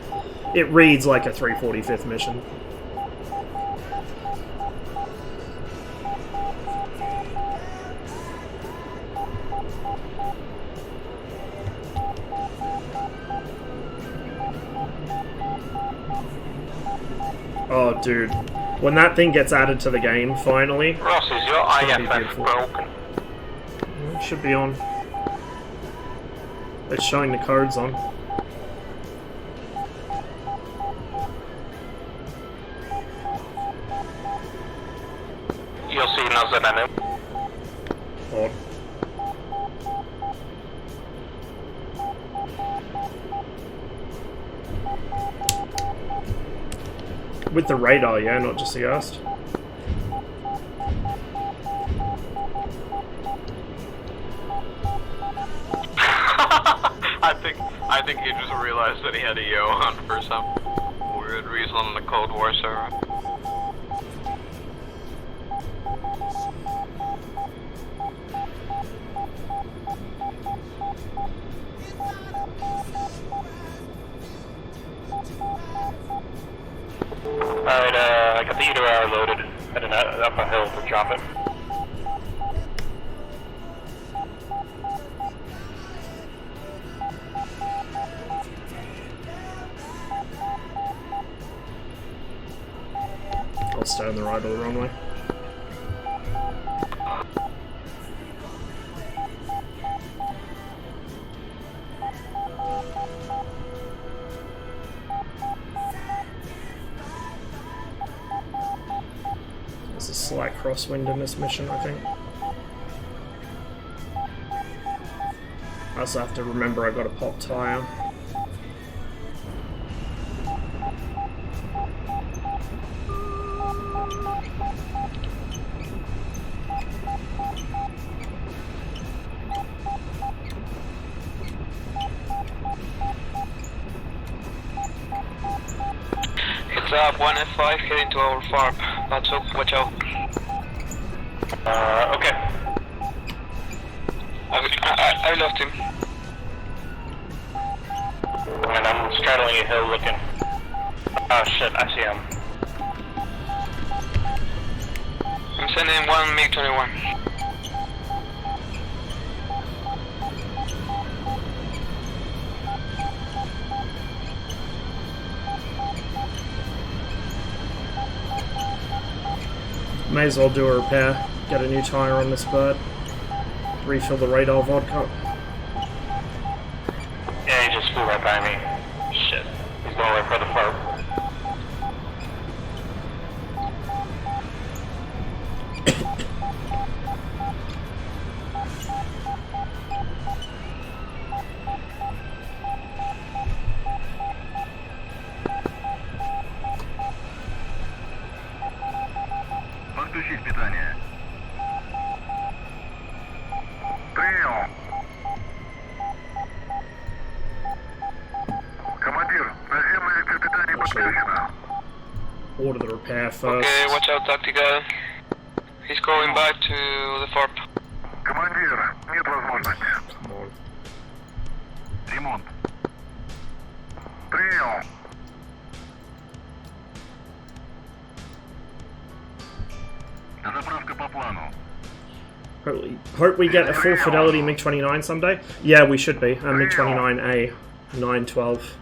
It reads like a 345th mission. Oh, dude. When that thing gets added to the game, finally... Ross, is your IFF broken? It should be on. It's showing the codes on. You'll see another enemy. Odd. With the radar, yeah, not just the ghost. I think he just realized that he had a yo on for some weird reason on the Cold War server. Alright, I got the eater hour loaded. Heading up a hill to drop it. I'll stay on the right or the wrong way. There's a slight crosswind in this mission, I think. I also have to remember I've got a pop tire. It's up 1F5 heading to our farm. Let's hope, watch out. Okay. I lost him. And I'm straddling a hill looking. Oh shit, I see him. I'm sending one MiG-21. May as well do a repair, get a new tire on this bird, refill the radar vodka. Yeah, he just flew right by me. Shit. He's going right for the farm. Подключить питание. Принял. Командир, наземное электропитание подключено. Order the repair first. Okay, watch out, tactical. He's going back to the farm. Командир, нет возможности. Ремонт. Принял. Заправка по плану. Hope we get a full fidelity MiG-29 someday. Yeah, we should be. A MiG-29A 912.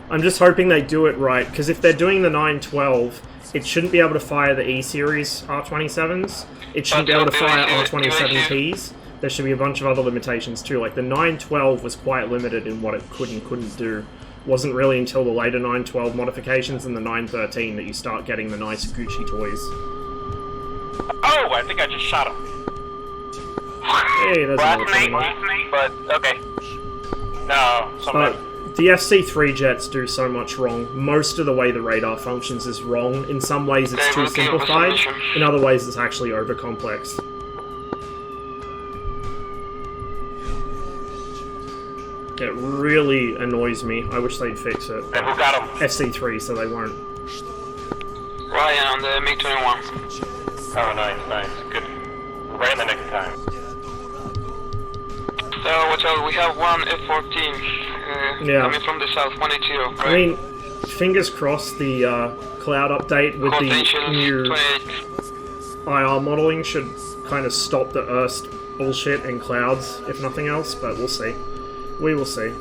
I'm just hoping they do it right, because if they're doing the 912, it shouldn't be able to fire the E-Series R27s. It shouldn't be able to fire R27Ts. There should be a bunch of other limitations too. Like the 912 was quite limited in what it could and couldn't do. Wasn't really until the later 912 modifications and the 913 that you start getting the nice Gucci toys. Oh, I think I just shot him. Hey, there's another Blasphemy, but okay. No, something. The FC3 jets do so much wrong. Most of the way the radar functions is wrong. In some ways it's too simplified, in other ways it's actually over-complex. It really annoys me. I wish they'd fix it. And who got him? FC3, so they won't. Ryan on the MiG-21. Oh, nice, nice. Good. Right in the nick of time. So, watch out, we have one F-14 Yeah. coming from the south, 180. I mean, fingers crossed the cloud update with the new IR modeling should kind of stop the Erst bullshit in clouds, if nothing else, but we'll see. We will see.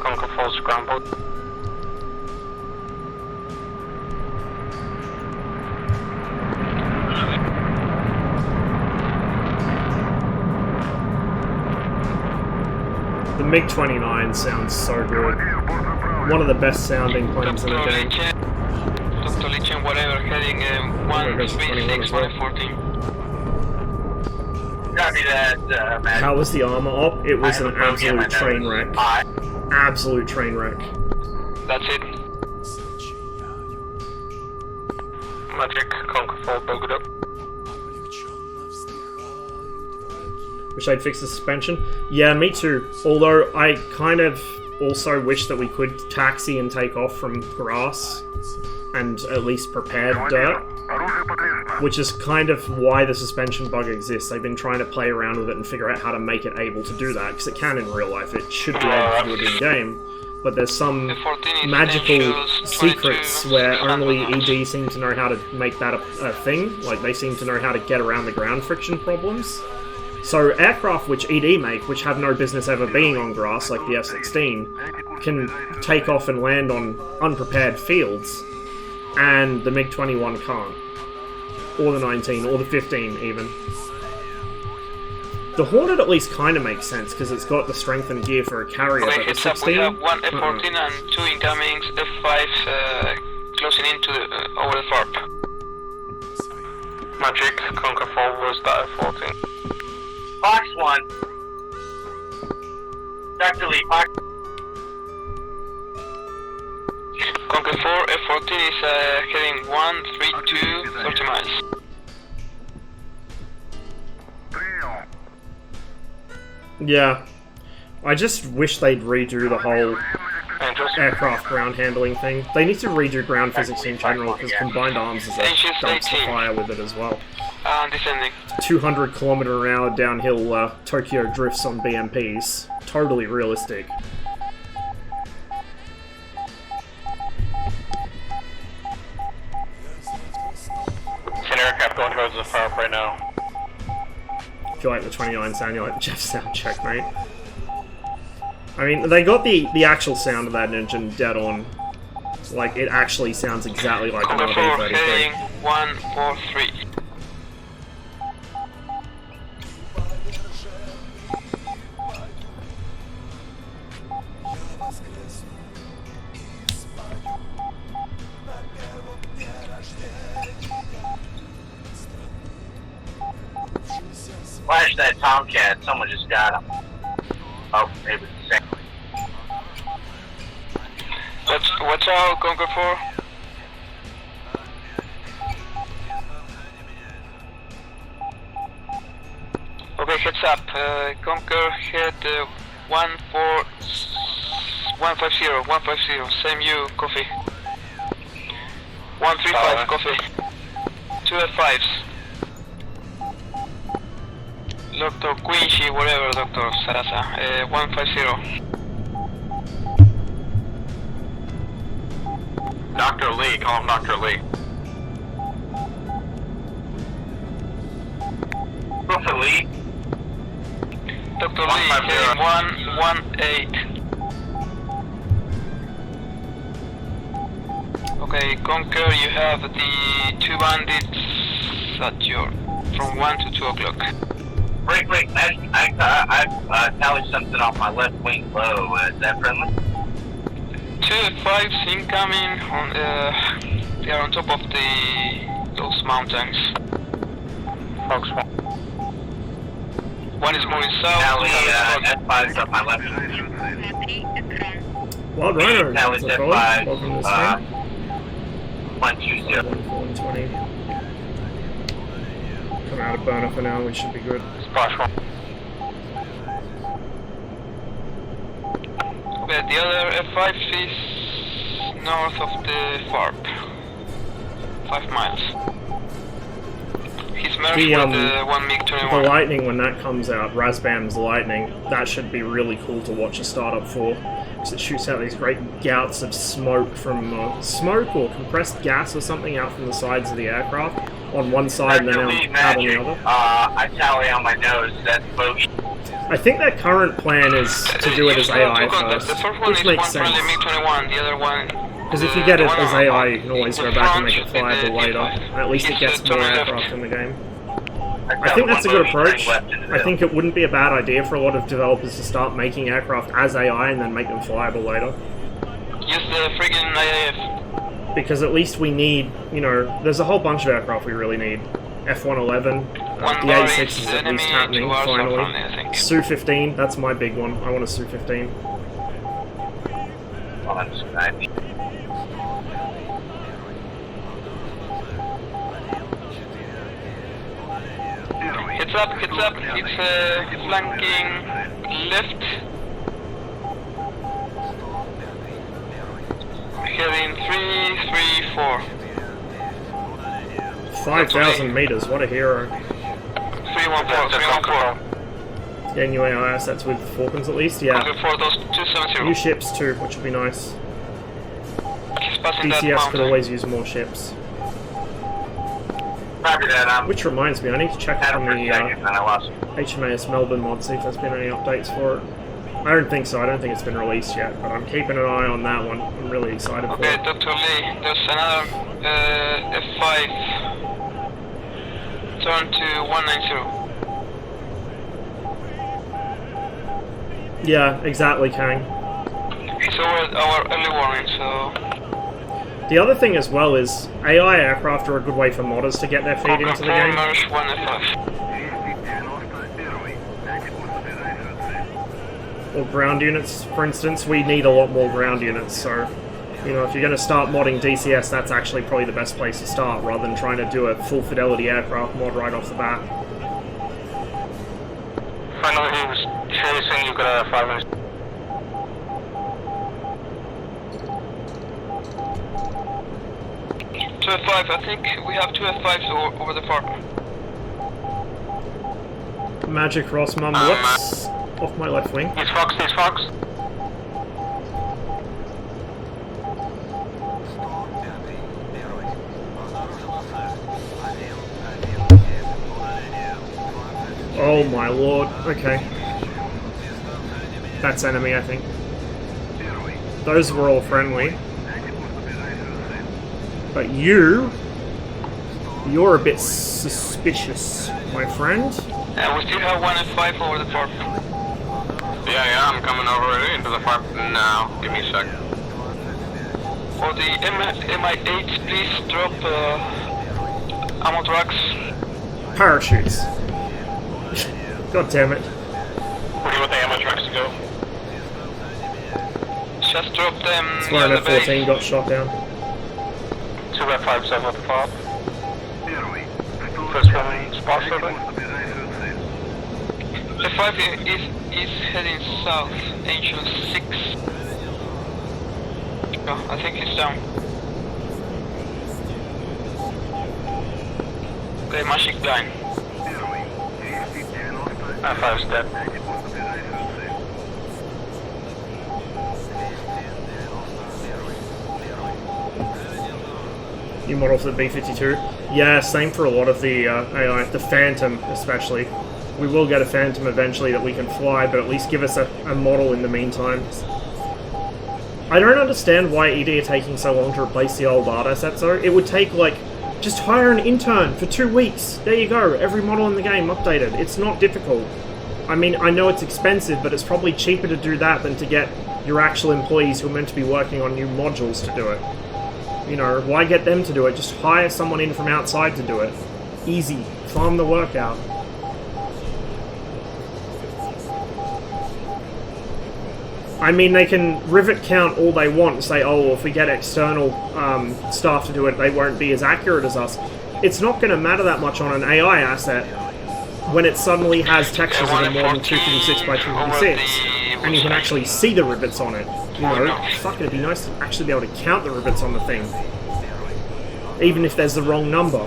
Conquer full scramble. The MiG-29 sounds so good. One of the best sounding planes in the game. Dr. Lichen, whatever, heading 136, 114. Copy How was the ArmA op? It was an absolute train wreck. Absolute train wreck. That's it. Magic, Conquer 4, build it up. Wish I'd fixed the suspension. Yeah, me too. Although I kind of also wish that we could taxi and take off from grass and at least prepared dirt, which is kind of why the suspension bug exists. They've been trying to play around with it and figure out how to make it able to do that, because it can in real life. It should be able to do it in game, but there's some magical secrets where only ED seem to know how to make that a thing. Like, they seem to know how to get around the ground friction problems. So aircraft which ED make, which have no business ever being on grass, like the F-16, can take off and land on unprepared fields, and the MiG-21 can't. Or the 19, or the 15 even. The Hornet at least kind of makes sense, because it's got the strength and gear for a carrier, but the 16... We have one F-14 and 2 incomings, F-5 closing into over the FARP. Magic, Conquer 4 was that F-14. Fox 1. Dr. Lee, Fox. Conquer 4, F-14 is heading 132, 30 miles. Yeah. I just wish they'd redo the whole aircraft ground handling thing. They need to redo ground physics in general, because combined arms is a dumpster fire with it as well. Descending. 200km/h downhill Tokyo drifts on BMPs. Totally realistic. It's an aircraft going towards the FARP right now. If you like the 29 sound, you like the Jeff sound check, mate. I mean, they got the actual sound of that engine dead on. Like, it actually sounds exactly like an RB-33. Heading 143. Flash that Tomcat, someone just got him. Oh, maybe it's the same. What's out, Conquer 4? Okay, heads up. Conquer head 150, same you, copy. 135, copy. 2 F5s. Dr. Quincy, whatever, Dr. Sarasa. 150. Dr. Lee, call him Dr. Lee. Dr. Lee? Dr. Lee, heading 118. Okay, Conquer, you have the 2 bandits at your... from 1 to 2 o'clock. Break, I've tallied something off my left wing low. Is that friendly? 2 F5s incoming on they are on top of those mountains. Fox 1. One is moving south. Tally, F5's up my left. Wild Rhino, Tally's welcome F5, to the stream. 120. 120. Come out of burner for now, we should be good. Splash 1. Okay, the other F5 is north of the FARP. 5 miles. He's merged with the 1 MiG-21. The Lightning, when that comes out, Razbam's Lightning, that should be really cool to watch a startup for. Because it shoots out these great gouts of smoke from... smoke or compressed gas or something out from the sides of the aircraft. On one side and then out on the other. I tally on my nose, that's bogey. I think their current plan is to do it as AI first, which makes sense. Because if you get it as AI, you can always go back and make it flyable later. At least it gets more aircraft in the game. I think that's a good approach. I think it wouldn't be a bad idea for a lot of developers to start making aircraft as AI and then make them flyable later. Use the friggin' IAF. Because at least we need, you know, there's a whole bunch of aircraft we really need. F111. The A6 is at least happening, finally. Su-15, that's my big one. I want a Su-15. Heads up, it's flanking left. Heading 334. 5,000 meters, what a hero. 314. Yeah, new AI assets with Falcons at least, yeah. For those 270. New ships too, which would be nice. Passing that DCS could mountain. always use more ships. Copy that, Which reminds me, I need to check on the HMAS Melbourne mod, see if there's been any updates for it. I don't think so, I don't think it's been released yet, but I'm keeping an eye on that one. I'm really excited for Okay, it. Dr. Lee, there's another F5. Turn to 190. Yeah, exactly, Kang. It's our early warning, so... The other thing as well is, AI aircraft are a good way for modders to get their feet into the game. Merge 1 F5. Or ground units, for instance. We need a lot more ground units, so... You know, if you're going to start modding DCS, that's actually probably the best place to start, rather than trying to do a full fidelity aircraft mod right off the bat. Finally, he was chasing, you got 5 minutes. Two F5, I think we have 2 F5s over the park. Magic Rossmum, whoops, off my left wing. He's Fox. Oh my lord, okay. That's enemy, I think. Those were all friendly. But you're a bit suspicious, my friend. And we still have 1 F5 over the park. Yeah, I'm coming over into the farm now. Give me a sec. For the MI8, please drop ammo trucks. Parachutes. God damn it. Where do you want the ammo trucks to go? Just drop them That's near where the an base. F-14 got shot down. 2 F5, 7 at the top. First one, spot survey. The 5 is heading south, Angel 6. Oh, I think he's down. Okay, Magic blind. F5's dead. New model for the B-52. Yeah, same for a lot of the AI, the Phantom especially. We will get a Phantom eventually that we can fly, but at least give us a model in the meantime. I don't understand why ED are taking so long to replace the old art assets though. It would take like, just hire an intern for 2 weeks. There you go, every model in the game updated. It's not difficult. I mean, I know it's expensive, but it's probably cheaper to do that than to get your actual employees who are meant to be working on new modules to do it. You know, why get them to do it? Just hire someone in from outside to do it. Easy. Farm the work out. I mean, they can rivet count all they want and say, oh, well, if we get external staff to do it, they won't be as accurate as us. It's not going to matter that much on an AI asset when it suddenly has textures that are more than 256 by 256, and you can actually see the rivets on it. You know, fuck, it'd be nice to actually be able to count the rivets on the thing, even if there's the wrong number.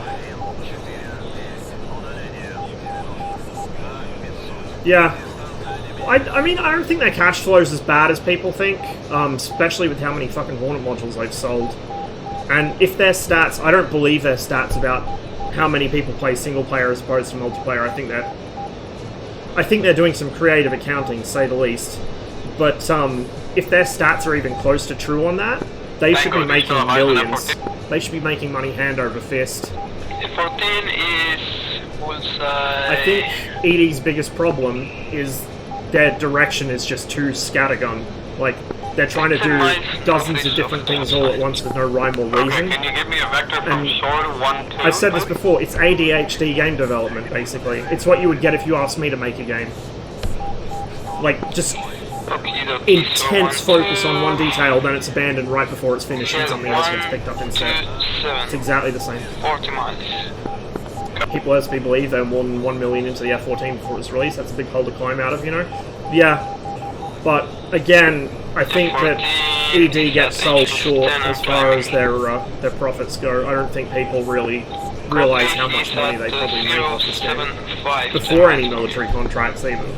Yeah. I mean, I don't think their cash flow is as bad as people think, especially with how many fucking Hornet modules they've sold. And if their stats, I don't believe their stats about how many people play single player as opposed to multiplayer. I think they're doing some creative accounting, to say the least. But if their stats are even close to true on that, they should be making millions. They should be making money hand over fist. 14 is bullseye. I think ED's biggest problem is their direction is just too scattergun. Like, they're trying to do dozens of different things all at once with no rhyme or reason. Can you give me a vector from sword 1, 2? I've said this before, it's ADHD game development, basically. It's what you would get if you asked me to make a game. Like, just intense focus on one detail, then it's abandoned right before it's finished and something else gets picked up instead. It's exactly the same. 40 miles. People let me believe they're more than 1 million into the F-14 before it was released. That's a big hole to climb out of, you know? Yeah, but again, I think that ED gets sold short as far as their profits go. I don't think people really realise how much money they probably make off this game. Before any military contracts, even.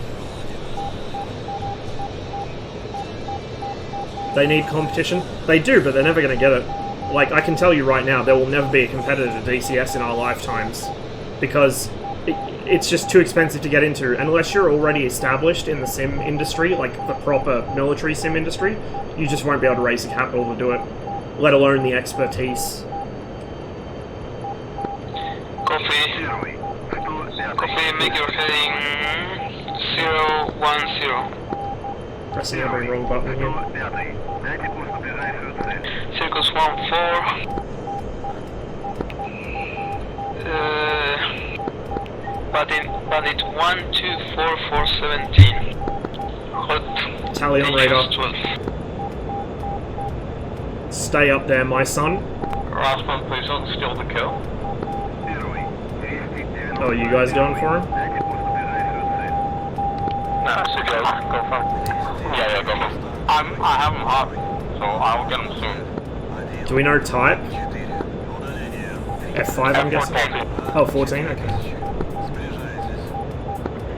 They need competition? They do, but they're never going to get it. Like, I can tell you right now, there will never be a competitor to DCS in our lifetimes. Because it's just too expensive to get into. Unless you're already established in the sim industry, like the proper military sim industry, you just won't be able to raise the capital to do it. Let alone the expertise. Copy, make your heading 010. Pressing every wrong button here. Circus 14. Bandit 124417. Hot. Tally on radar. Stay up there, my son. Rasmus, please don't steal the kill. Oh, you guys going for him? No, so go for him. Yeah, go for him. I have him hot, so I'll get him soon. Do we know type? F5, I'm guessing? Oh, 14, okay.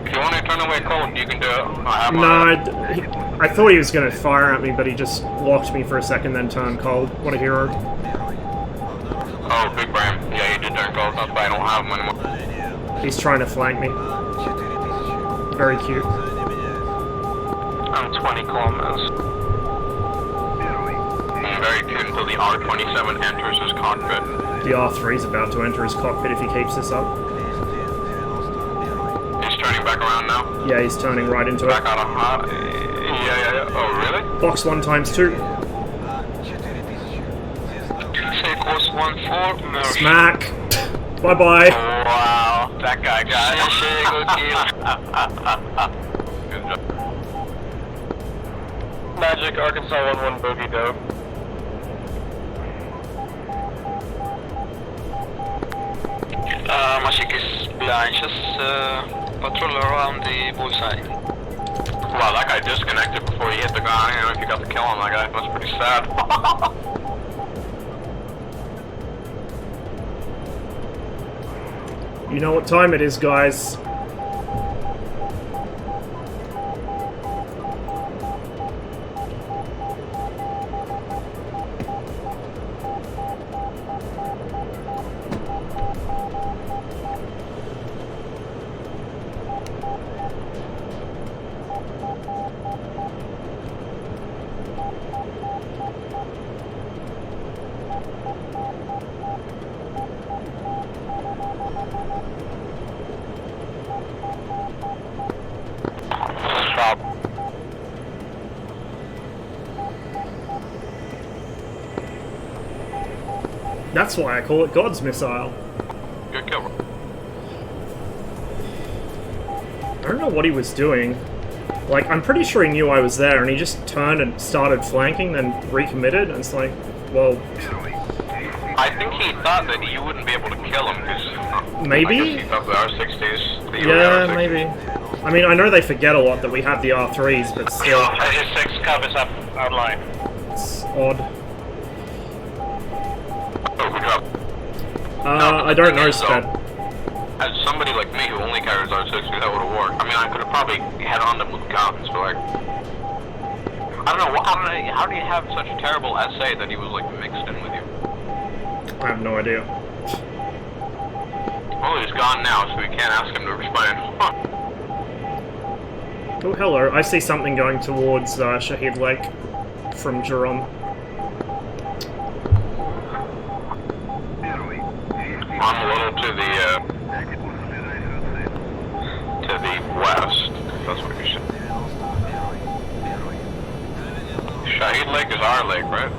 If you want to turn away cold, you can do it. I thought he was going to fire at me, but he just locked me for a second, then turned cold. What a hero. Oh, big brain. Yeah, he did turn cold. That's why I don't have him anymore. He's trying to flank me. Very cute. I'm 20 kilometers. Very cute until the R-27 enters his cockpit. The R3's about to enter his cockpit if he keeps this up. He's turning back around now? Yeah, he's turning right into back it. Out of hot. Yeah. Oh, really? Box 1 times 2. Smack! Bye-bye! Wow, that guy got it. Good job. Magic, Arkansas 1-1 bogey doe. Magic is blind, just patrol around the bullseye. Wow, that guy disconnected before he hit the ground. I don't know if you got the kill on that guy. That's pretty sad. You know what time it is, guys. That's why I call it God's missile. Good kill. I don't know what he was doing. Like, I'm pretty sure he knew I was there, and he just turned and started flanking, then recommitted, and it's like, well... I think he thought that you wouldn't be able to kill him, because... Maybe? I guess he thought the R60s... Yeah, maybe. I mean, I know they forget a lot that we have the R3s, but still... 36 covers up outline. It's odd. Oh, I don't know, Sped. As somebody like me who only carries R60, that would have worked. I mean, I could have probably head on them with guns, but like... I don't know, how do you have such a terrible SA that he was like mixed in with you? I have no idea. Well, he's gone now, so we can't ask him to explain. Oh, hello. I see something going towards Shahid Lake from Jerome. I'm a little to the west. That's what we should. Shahid Lake is our lake, right?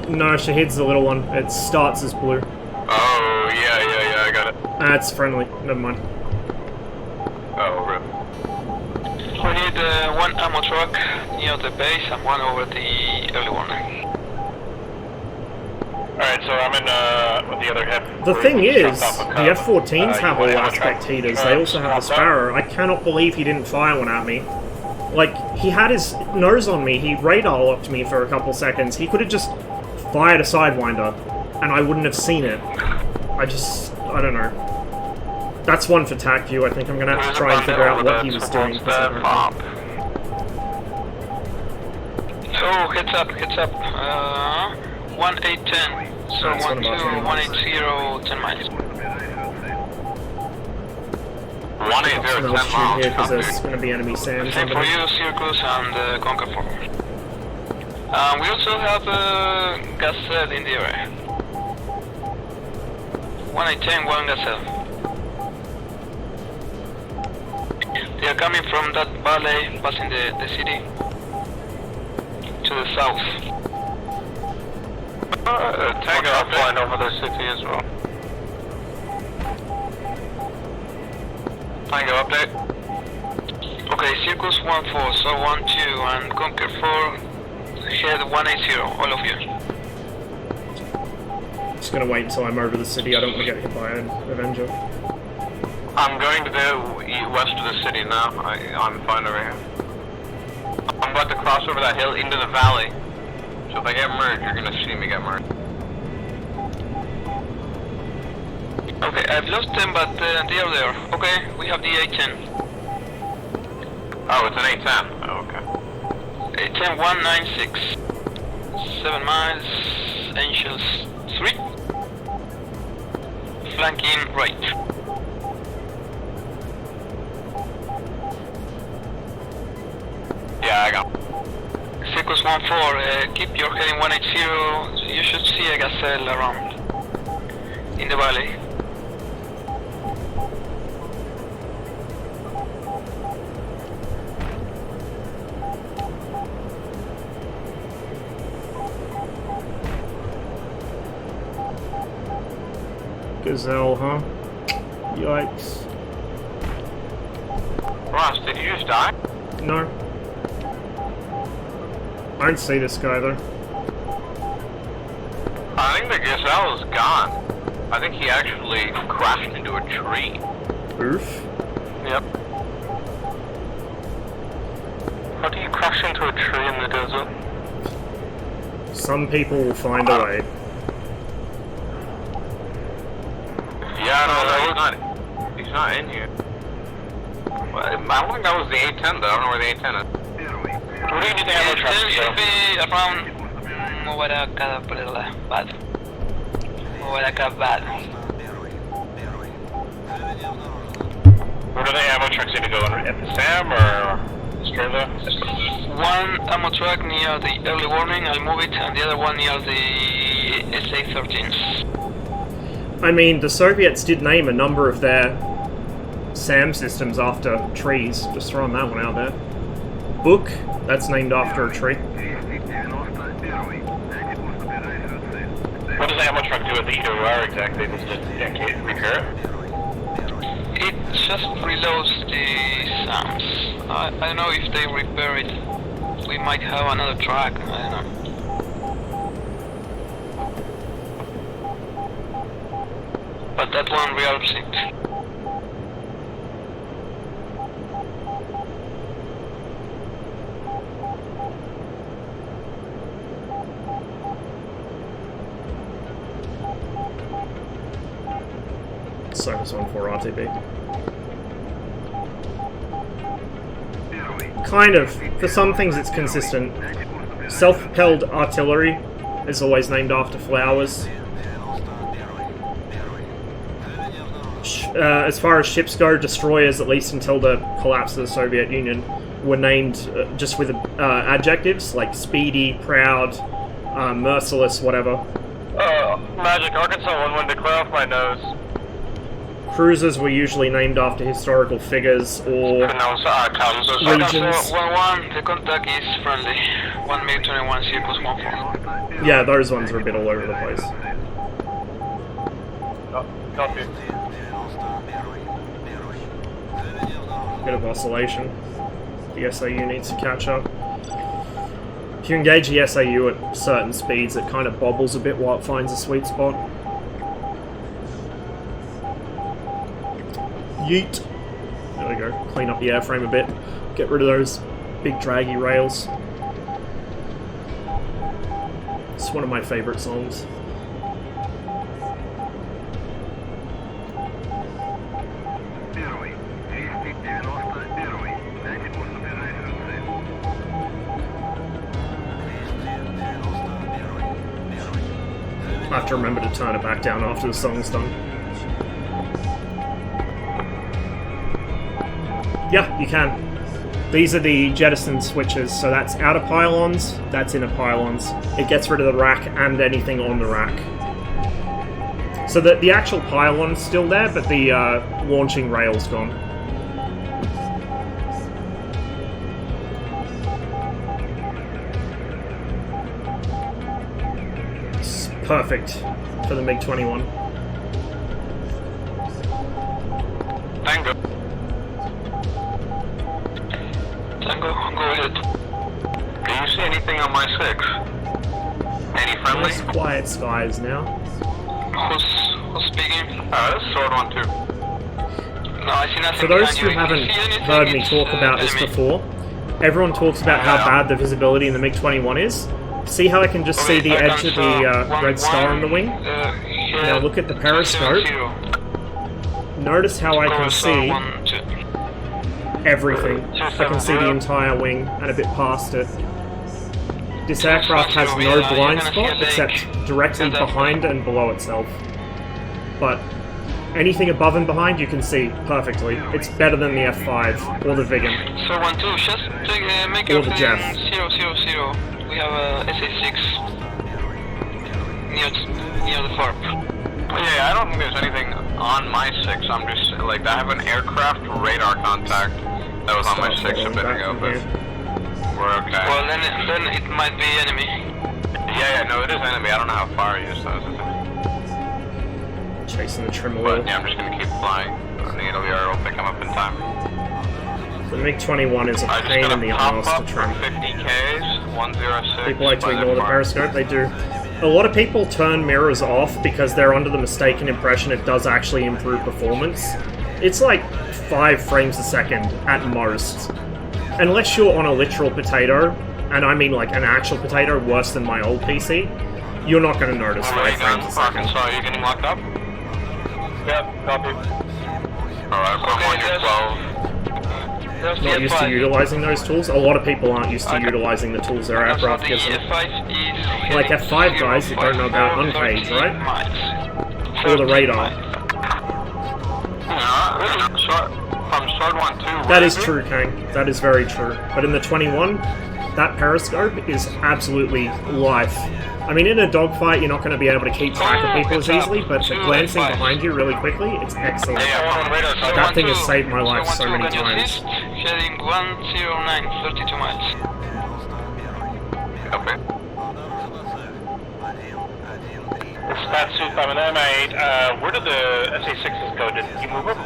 No, Shahid's the little one. It starts as blue. Oh, yeah, I got it. It's friendly. Never mind. Oh, rip. We need one ammo truck near the base and one over the early warning. Alright, so I'm in with the other hip. The thing is, the F-14s have all aspect heaters. They also have the Sparrow. I cannot believe he didn't fire one at me. Like, he had his nose on me. He radar locked me for a couple seconds. He could have just fired a Sidewinder, and I wouldn't have seen it. I don't know. That's one for TAC view. I think I'm gonna have to try and figure out what he was doing. So, heads up. 1810. So, 12180, 10 miles. 180, 10 miles. Here because there's going to be enemy SAMs. Same for you, Circus and Conquer 4. We also have gas cell in the area. 110, one gas cell. They are coming from that valley, passing the city to the south. Tango flying over the city as well. Tango update. Okay, Circus 1-4, so 1-2, and Conquer 4, head 180, all of you. Just gonna wait until I'm over the city. I don't want to get hit by an Avenger. I'm going to the west of the city now. I'm fine over here. I'm about to cross over that hill into the valley. So if I get merged, you're gonna see me get merged. Okay, I've lost them, but they are there. Okay, we have the A10. Oh, it's an A10. Oh, okay. A10 196. 7 miles, Angels 3. Flanking right. Yeah, I got it. Circus 1-4, keep your heading 180. You should see a gazelle around in the valley. Gazelle, huh? Yikes. Ross, did you just die? No. I didn't see this guy though. I think the gazelle is gone. I think he actually crashed into a tree. Oof. Yep. How do you crash into a tree in the desert? Some people will find a way. Yeah, no, he's not in here. Well, I don't think that was the A10 though. I don't know where the A10 is. What do you need the ammo truck to go? Should be around Bad. Where do the ammo trucks need to go? At the SAM or Strela? One ammo truck near the early warning, I'll move it, and the other one near the SA-13s. I mean, the Soviets did name a number of their SAM systems after trees. Just throwing that one out there. Book, that's named after a tree. What does the ammo truck do at the EWR exactly? Does it just repair it? It just reloads the SAMs. I don't know if they repair it. We might have another track, I don't know. But that one rearms it. Service 1 for RTB. Kind of. For some things it's consistent. Self-propelled artillery is always named after flowers. As far as ships go, destroyers, at least until the collapse of the Soviet Union, were named just with adjectives like speedy, proud, merciless, whatever. Magic, Arkansas 1-1 to clear off my nose. Cruisers were usually named after historical figures or regions. 1-1, the contact is friendly. 1 MiG-21, Circus 1-4. Yeah, those ones are a bit all over the place. Copy. Bit of oscillation. The SAU needs to catch up. If you engage the SAU at certain speeds, it kind of bobbles a bit while it finds a sweet spot. Yeet. There we go. Clean up the airframe a bit. Get rid of those big draggy rails. It's one of my favorite songs. I have to remember to turn it back down after the song's done. Yeah, you can. These are the jettison switches, so that's outer pylons, that's inner pylons. It gets rid of the rack and anything on the rack. So the actual pylon's still there, but the launching rail's gone. It's perfect for the MiG-21. Tango. Tango, go ahead. Do you see anything on my 6? Any friendly? Nice quiet skies now. Who's speaking? This is Sword 1-2. No, I see nothing. For those who haven't heard me talk about this before, everyone talks about how bad the visibility in the MiG-21 is. See how I can just see the edge of the red star on the wing? Now look at the periscope. Notice how I can see everything. I can see the entire wing and a bit past it. This aircraft has no blind spot except directly behind and below itself. But anything above and behind you can see perfectly. It's better than the F5 or the Viggen. So 1-2, just make or the Jeff. 000. We have a SA-6 near the FARP. Yeah, I don't think there's anything on my 6. I'm just, like, I have an aircraft radar contact that was on my 6 a bit ago, but we're okay. Well, then it might be enemy. Yeah, no, it is enemy. I don't know how far he is, though. Chasing the trim oil. But, yeah, I'm just gonna keep flying. I think it'll be alright, we'll pick him up in time. The MiG-21 is a pain in the arse to trim. 50Ks, 106. People like to ignore the periscope, they do. A lot of people turn mirrors off because they're under the mistaken impression it does actually improve performance. It's like 5 frames a second at most. Unless you're on a literal potato, and I mean like an actual potato worse than my old PC, you're not going to notice 5 frames a second. Arkansas, are you getting locked up? Yep, copy. Alright, we're on your 12. Not used to utilizing those tools. A lot of people aren't used to utilizing the tools their aircraft gives them. Like F5 guys that don't know about uncage, right? Or the radar. That is true, Kang. That is very true. But in the 21, that periscope is absolutely life. I mean, in a dogfight, you're not going to be able to keep track of people as easily, but glancing behind you really quickly, it's excellent. That thing has saved my life so many times. Heading 109, 32 miles. Okay. Spat Soup, I'm an M8. Where did the SA-6s go? Did you move them?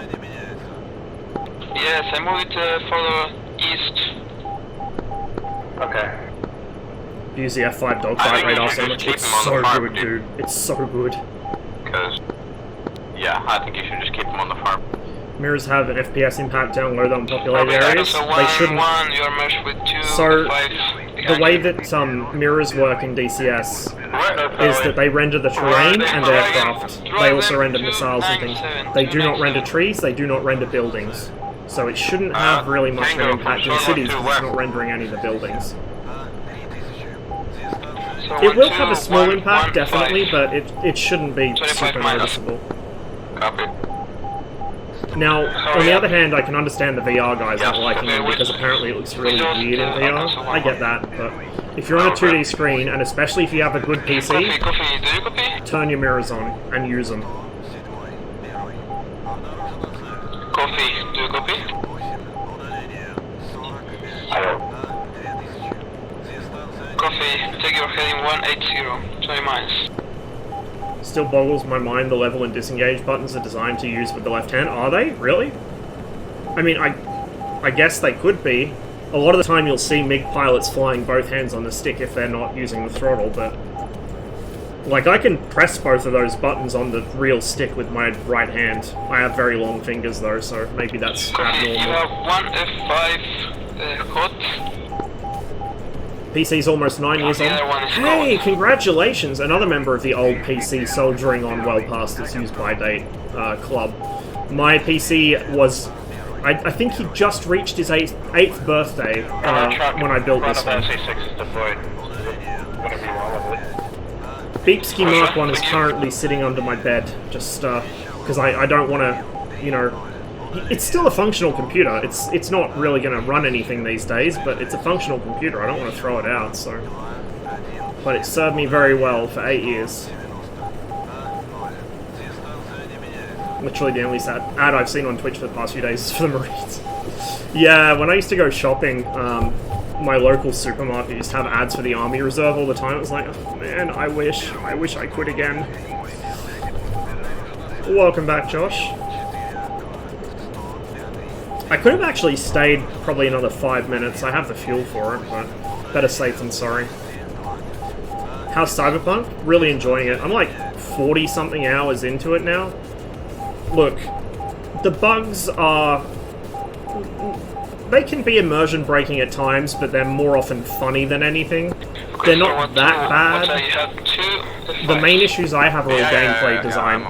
Yes, I moved further east. Okay. Use the F5 dogfight radar so much. It's so good, dude. It's so good. Because, yeah, I think you should just keep them on the farm. Mirrors have an FPS impact down low on populated areas. They shouldn't. So, the way that mirrors work in DCS is that they render the terrain and aircraft. They also render missiles and things. They do not render trees, they do not render buildings. So it shouldn't have really much of an impact in cities because it's not rendering any of the buildings. It will have a small impact, definitely, but it shouldn't be super noticeable. Copy. Now, on the other hand, I can understand the VR guys not liking it because apparently it looks really weird in VR. I get that, but if you're on a 2D screen, and especially if you have a good PC, turn your mirrors on and use them. heading 180, 20 miles. Still boggles my mind the level and disengage buttons are designed to use with the left hand. Are they? Really? I mean, I guess they could be. A lot of the time you'll see MiG pilots flying both hands on the stick if they're not using the throttle, but... Like, I can press both of those buttons on the real stick with my right hand. I have very long fingers though, so maybe that's abnormal. You have one F5 hot. PC's almost 9 years old. Hey, congratulations! Another member of the old PC soldiering on well past its use-by date club. My PC was... I think he just reached his 8th birthday when I built this one. Beepsky Mark 1 is currently sitting under my bed, just because I don't want to, you know... It's still a functional computer. It's not really going to run anything these days, but it's a functional computer. I don't want to throw it out, so... But it served me very well for 8 years. Literally the only ad I've seen on Twitch for the past few days is for the Marines. Yeah, when I used to go shopping, my local supermarket used to have ads for the Army Reserve all the time. It was like, oh, man, I wish I could again. Welcome back, Josh. I could have actually stayed probably another 5 minutes. I have the fuel for it, but better safe than sorry. How's Cyberpunk? Really enjoying it. I'm like 40-something hours into it now. Look, the bugs are... They can be immersion breaking at times, but they're more often funny than anything. They're not that bad. The main issues I have are all gameplay design,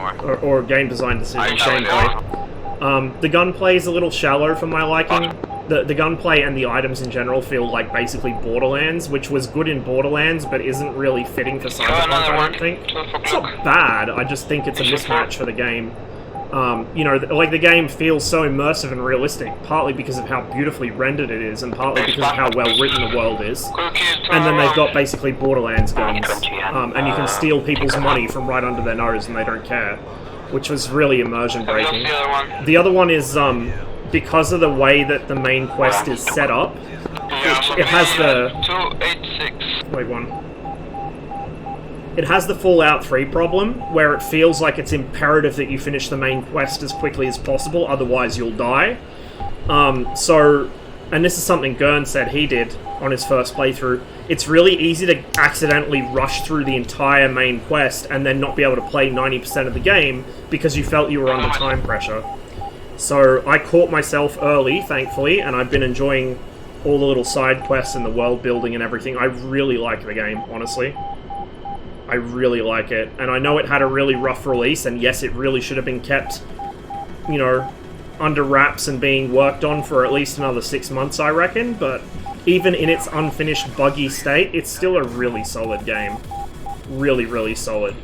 or game design decisions, gameplay. The gunplay is a little shallow for my liking. The gunplay and the items in general feel like basically Borderlands, which was good in Borderlands, but isn't really fitting for Cyberpunk, I don't think. It's not bad, I just think it's a mismatch for the game. You know, like the game feels so immersive and realistic, partly because of how beautifully rendered it is, and partly because of how well written the world is. And then they've got basically Borderlands guns, and you can steal people's money from right under their nose and they don't care, which was really immersion breaking. The other one is, because of the way that the main quest is set up, it has the... Wait, one. It has the Fallout 3 problem, where it feels like it's imperative that you finish the main quest as quickly as possible, otherwise you'll die. And this is something Gurn said he did on his first playthrough, it's really easy to accidentally rush through the entire main quest and then not be able to play 90% of the game because you felt you were under time pressure. So I caught myself early, thankfully, and I've been enjoying all the little side quests and the world building and everything. I really like the game, honestly. I really like it, and I know it had a really rough release, and yes, it really should have been kept, you know, under wraps and being worked on for at least another 6 months, I reckon, but even in its unfinished, buggy state, it's still a really solid game. Really, really solid.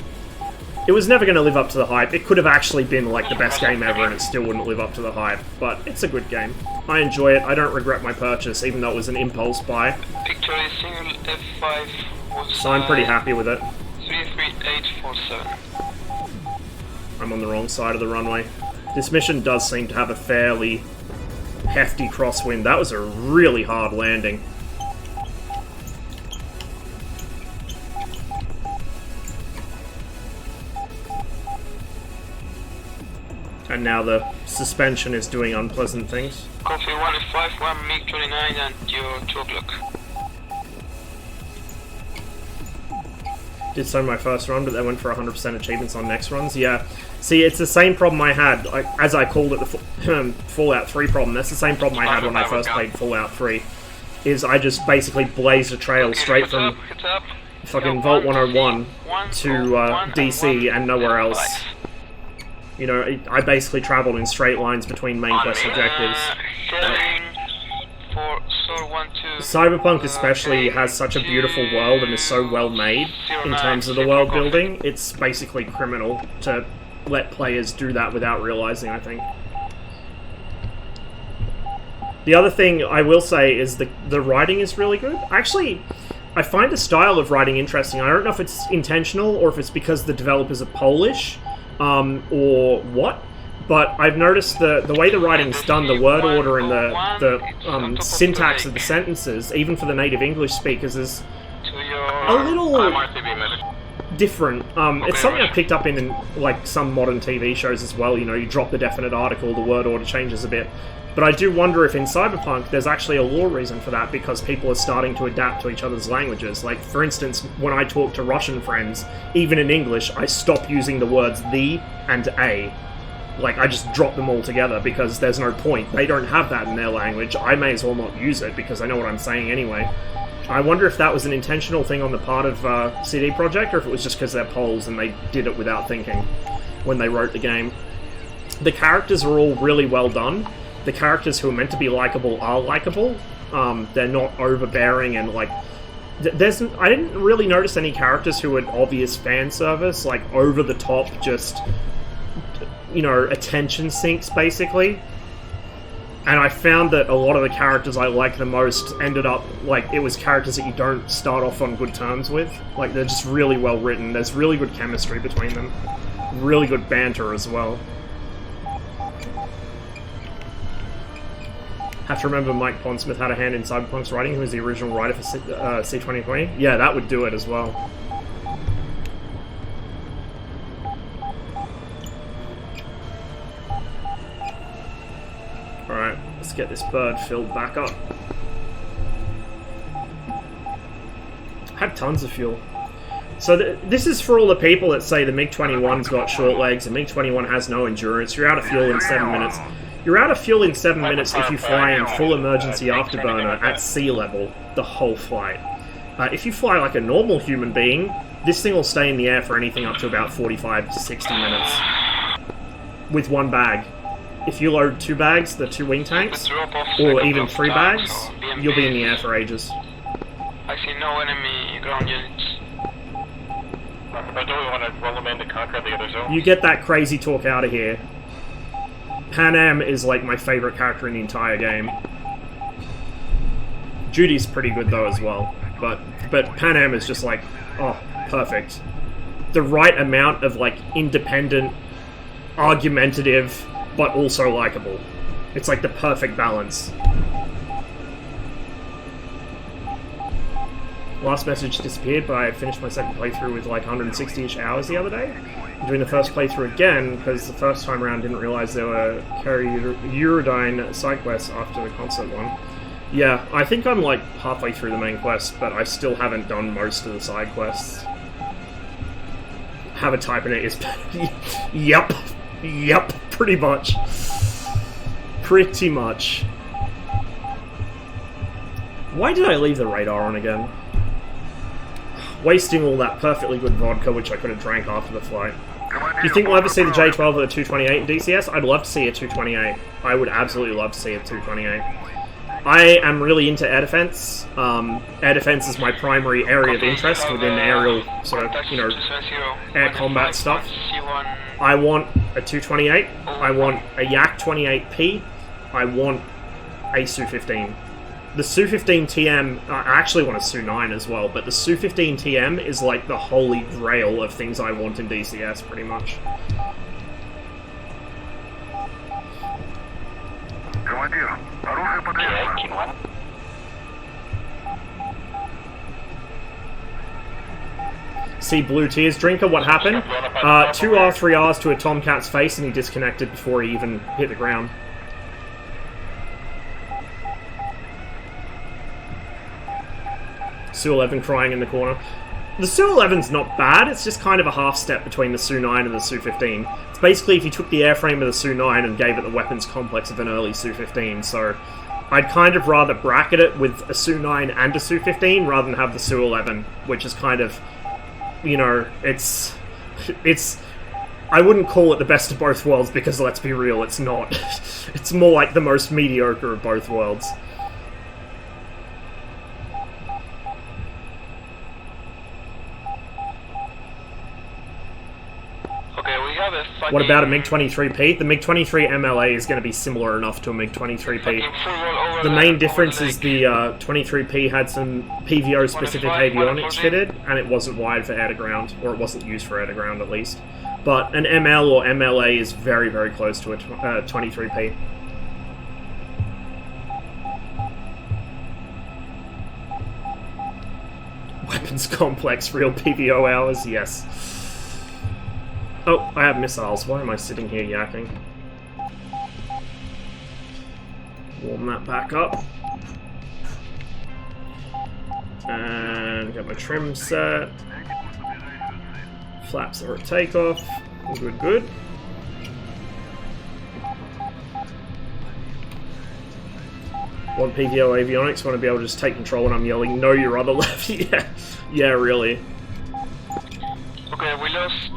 It was never going to live up to the hype. It could have actually been, like, the best game ever, and it still wouldn't live up to the hype, but it's a good game. I enjoy it. I don't regret my purchase, even though it was an impulse buy. Victory single F5 was, so I'm pretty happy with it. 33847. I'm on the wrong side of the runway. This mission does seem to have a fairly hefty crosswind. That was a really hard landing. And now the suspension is doing unpleasant things. Coffee 151, MiG-29 and your 2 o'clock. Did so my first run, but they went for 100% achievements on next runs. Yeah. See, it's the same problem I had, as I called it the Fallout 3 problem. That's the same problem I had when I first played Fallout 3. Is I just basically blazed a trail straight from fucking Vault 101 to DC and nowhere else. You know, I basically travelled in straight lines between main quest objectives. Cyberpunk especially has such a beautiful world and is so well made in terms of the world building. It's basically criminal to let players do that without realizing, I think. The other thing I will say is the writing is really good. Actually, I find the style of writing interesting. I don't know if it's intentional or if it's because the developers are Polish, or what. But I've noticed the way the writing's done, the word order and the syntax of the sentences, even for the native English speakers, is a little different. It's something I picked up in like some modern TV shows as well. You know, you drop the definite article, the word order changes a bit. But I do wonder if in Cyberpunk there's actually a law reason for that, because people are starting to adapt to each other's languages. Like, for instance, when I talk to Russian friends, even in English, I stop using the words "the" and "a." Like, I just drop them all together because there's no point. They don't have that in their language. I may as well not use it because I know what I'm saying anyway. I wonder if that was an intentional thing on the part of CD Projekt, or if it was just because they're Poles and they did it without thinking when they wrote the game. The characters are all really well done. The characters who are meant to be likable are likable. They're not overbearing and like... I didn't really notice any characters who had obvious fan service, like over the top, just, you know, attention sinks basically. And I found that a lot of the characters I like the most ended up, like, it was characters that you don't start off on good terms with. Like, they're just really well written. There's really good chemistry between them. Really good banter as well. Have to remember Mike Pondsmith had a hand in Cyberpunk's writing. He was the original writer for C2020. Yeah, that would do it as well. Alright, let's get this bird filled back up. I have tons of fuel. So this is for all the people that say the MiG-21's got short legs, the MiG-21 has no endurance. You're out of fuel in 7 minutes. You're out of fuel in 7 minutes if you fly in full emergency afterburner at sea level the whole flight. If you fly like a normal human being, this thing will stay in the air for anything up to about 45 to 60 minutes. With one bag. If you load 2 bags, the 2 wing tanks, or even 3 bags, you'll be in the air for ages. I see no enemy ground units. But do we want to roll them in to conquer the other zone? You get that crazy talk out of here. Pan Am is like my favorite character in the entire game. Judy's pretty good though as well, but Pan Am is just like, oh, perfect. The right amount of like independent, argumentative, but also likable. It's like the perfect balance. Last message disappeared, but I finished my second playthrough with like 160-ish hours the other day. I'm doing the first playthrough again, because the first time around didn't realize there were Eurodyne side quests after the concert one. Yeah, I think I'm like halfway through the main quest, but I still haven't done most of the side quests. Have a type in it is... Yep. Yep, pretty much. Pretty much. Why did I leave the radar on again? Wasting all that perfectly good vodka, which I could have drank after the flight. Do you think we'll ever see the J12 or the 228 in DCS? I'd love to see a 228. I would absolutely love to see a 228. I am really into air defense. Air defense is my primary area of interest within aerial, sort of, you know, air combat stuff. I want a 228. I want a Yak 28P. I want a Su-15. The Su-15 TM, I actually want a Su-9 as well, but the Su-15 TM is like the holy grail of things I want in DCS, pretty much. See Blue Tears Drinker, what happened? 2 R3Rs to a Tomcat's face and he disconnected before he even hit the ground. Su-11 crying in the corner. The Su-11's not bad, it's just kind of a half step between the Su-9 and the Su-15. It's basically if you took the airframe of the Su-9 and gave it the weapons complex of an early Su-15, so I'd kind of rather bracket it with a Su-9 and a Su-15 rather than have the Su-11, which is kind of, you know, it's... I wouldn't call it the best of both worlds because, let's be real, it's not. It's more like the most mediocre of both worlds. What about a MiG-23P? The MiG-23 MLA is going to be similar enough to a MiG-23P. The main difference is the 23P had some PVO-specific avionics fitted, and it wasn't wired for air-to-ground, or it wasn't used for air-to-ground at least. But an ML or MLA is very, very close to a 23P. weapons complex, real PVO hours, yes. Oh, I have missiles. Why am I sitting here yakking? Warm that back up. And get my trim set. Flaps are at takeoff. Good, good. Want PVO avionics, want to be able to just take control when I'm yelling, no, your other left. Yeah, really. Okay, we lost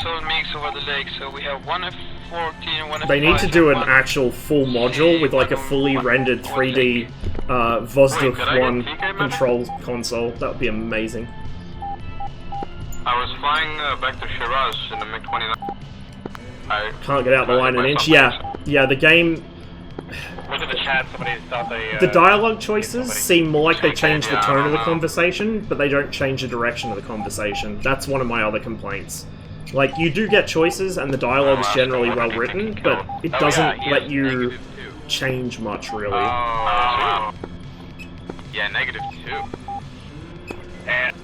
all MiGs over the lake, so we have one F-14, one F-5. They need to do an actual full module with like a fully rendered 3D Vozduk 1 control console. That would be amazing. I was flying back to Shiraz in the MiG-29. I can't get out the line an inch. Yeah, the game. Look at the chat, somebody thought they... The dialogue choices seem more like they change the tone of the conversation, but they don't change the direction of the conversation. That's one of my other complaints. Like, you do get choices, and the dialogue's generally well written, but it doesn't let you change much, really. Yeah, -2. And...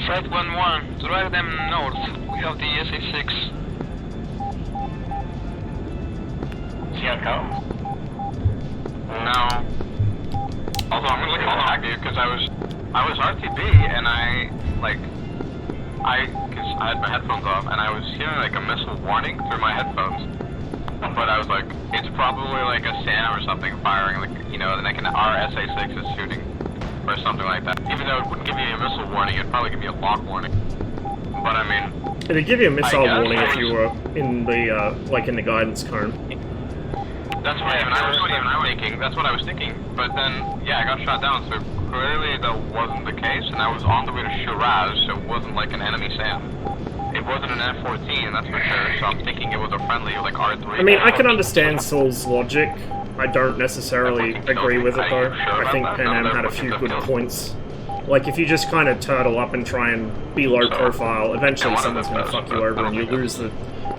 Flight 1-1, drive them north. We have the SA-6. See how it goes? No. Although I'm gonna call back to you because I was RTB and cause I had my headphones off and I was hearing like a missile warning through my headphones. But I was like, it's probably like a SAM or something firing, like, you know, and like our SA-6 is shooting. Or something like that. Even though it wouldn't give you a missile warning, it'd probably give you a lock warning. But I mean... It'd give you a missile warning if you were in the, like in the guidance cone. That's what that's what I was thinking. But then, yeah, I got shot down, so clearly that wasn't the case, and I was on the way to Shiraz, so it wasn't like an enemy SAM. It wasn't an F-14, that's for sure, so I'm thinking it was a friendly, like R3. I mean, I can understand Saul's logic. I don't necessarily agree with it though. I think Pan Am had a few good points. Like, if you just kind of turtle up and try and be low profile, eventually someone's going to fuck you over and you lose the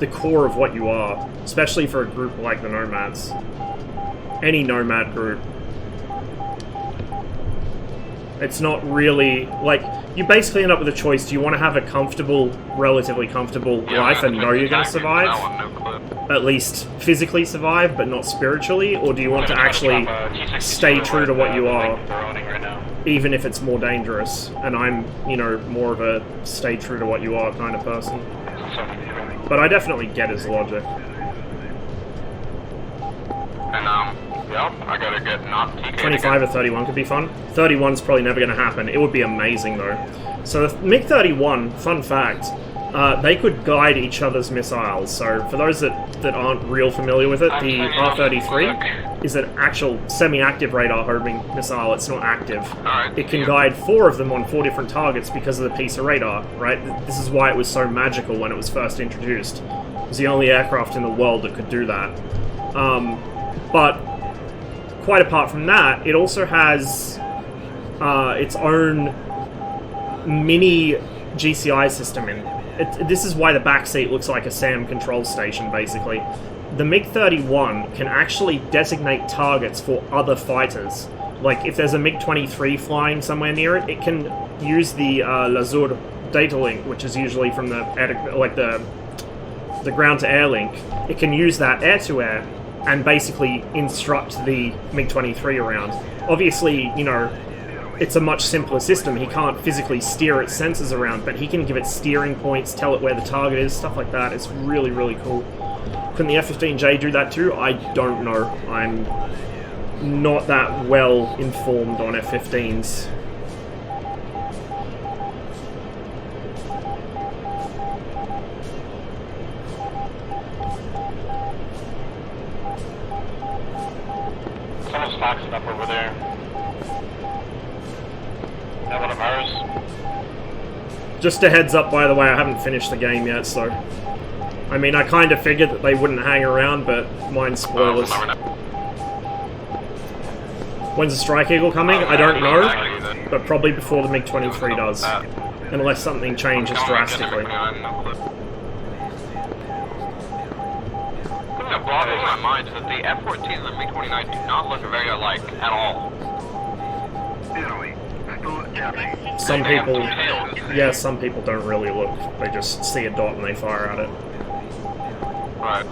core of what you are. Especially for a group like the Nomads. Any Nomad group. It's not really, like, you basically end up with a choice. Do you want to have a comfortable, relatively comfortable life and know you're going to survive? At least physically survive, but not spiritually? Or do you want to actually stay true to what you are, even if it's more dangerous? And I'm, you know, more of a stay true to what you are kind of person. But I definitely get his logic. And, yep, I gotta get not TK 25 or 31 could be fun. 31's probably never going to happen. It would be amazing, though. So the MiG-31, fun fact, they could guide each other's missiles. So for those that aren't real familiar with it, the R-33 is an actual semi-active radar homing missile. It's not active. It can guide 4 of them on 4 different targets because of the piece of radar, right? This is why it was so magical when it was first introduced. It was the only aircraft in the world that could do that. But quite apart from that, it also has its own mini GCI system in it. This is why the backseat looks like a SAM control station, basically. The MiG-31 can actually designate targets for other fighters. Like, if there's a MiG-23 flying somewhere near it, it can use the Lazur data link, which is usually from the ground-to-air link. It can use that air-to-air and basically instruct the MiG-23 around. Obviously, you know, it's a much simpler system. He can't physically steer its sensors around, but he can give it steering points, tell it where the target is, stuff like that. It's really, really cool. Can the F-15J do that too? I don't know. I'm not that well informed on F-15s. Someone's boxing up over there. That one of ours? Just a heads up, by the way, I haven't finished the game yet, so... I mean, I kind of figured that they wouldn't hang around, but mine's spoilers. When's the Strike Eagle coming? I don't know. but probably before the MiG-23 does, unless something changes drastically. What boggles my mind is that the F-14 and the MiG-29 do not look very alike at all. Some people, yeah, some people don't really look. They just see a dot and they fire at it. Right.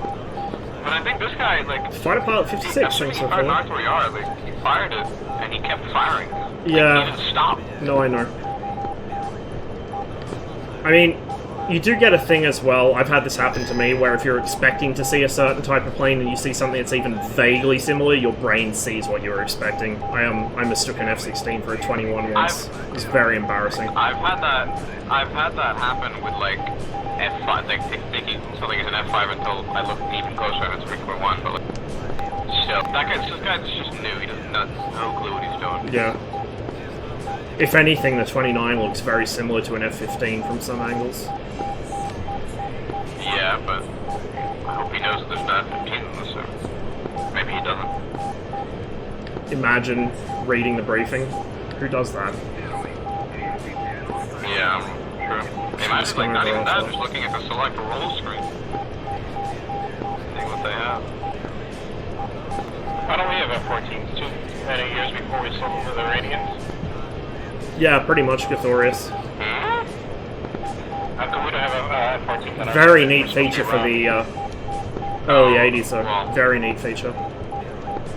But I think this guy, like... Fighter Pilot 56, thanks so far. Like, he fired it, and he kept firing. Yeah. Like, he didn't stop. No, I know. I mean, you do get a thing as well, I've had this happen to me, where if you're expecting to see a certain type of plane and you see something that's even vaguely similar, your brain sees what you were expecting. I mistook an F-16 for a 21 once. It was very embarrassing. I've had that happen with, like, F5, like, thinking something is an F5 until I look even closer and it's 3.1, but, like, still, this guy's just new, he doesn't have no clue what he's doing. Yeah. If anything, the 29 looks very similar to an F-15 from some angles. Yeah, but I hope he knows that there's not F-15 in this, so maybe he doesn't. Imagine reading the briefing. Who does that? Yeah, true. Imagine, like, not even that, just looking at the select roll screen. Seeing what they have. Why don't we have F-14s? Too many years before we sold them to the Iranians? Yeah, pretty much Gathorius. How come we don't have a F-14? Very neat feature for the early 80s, though. Very neat feature.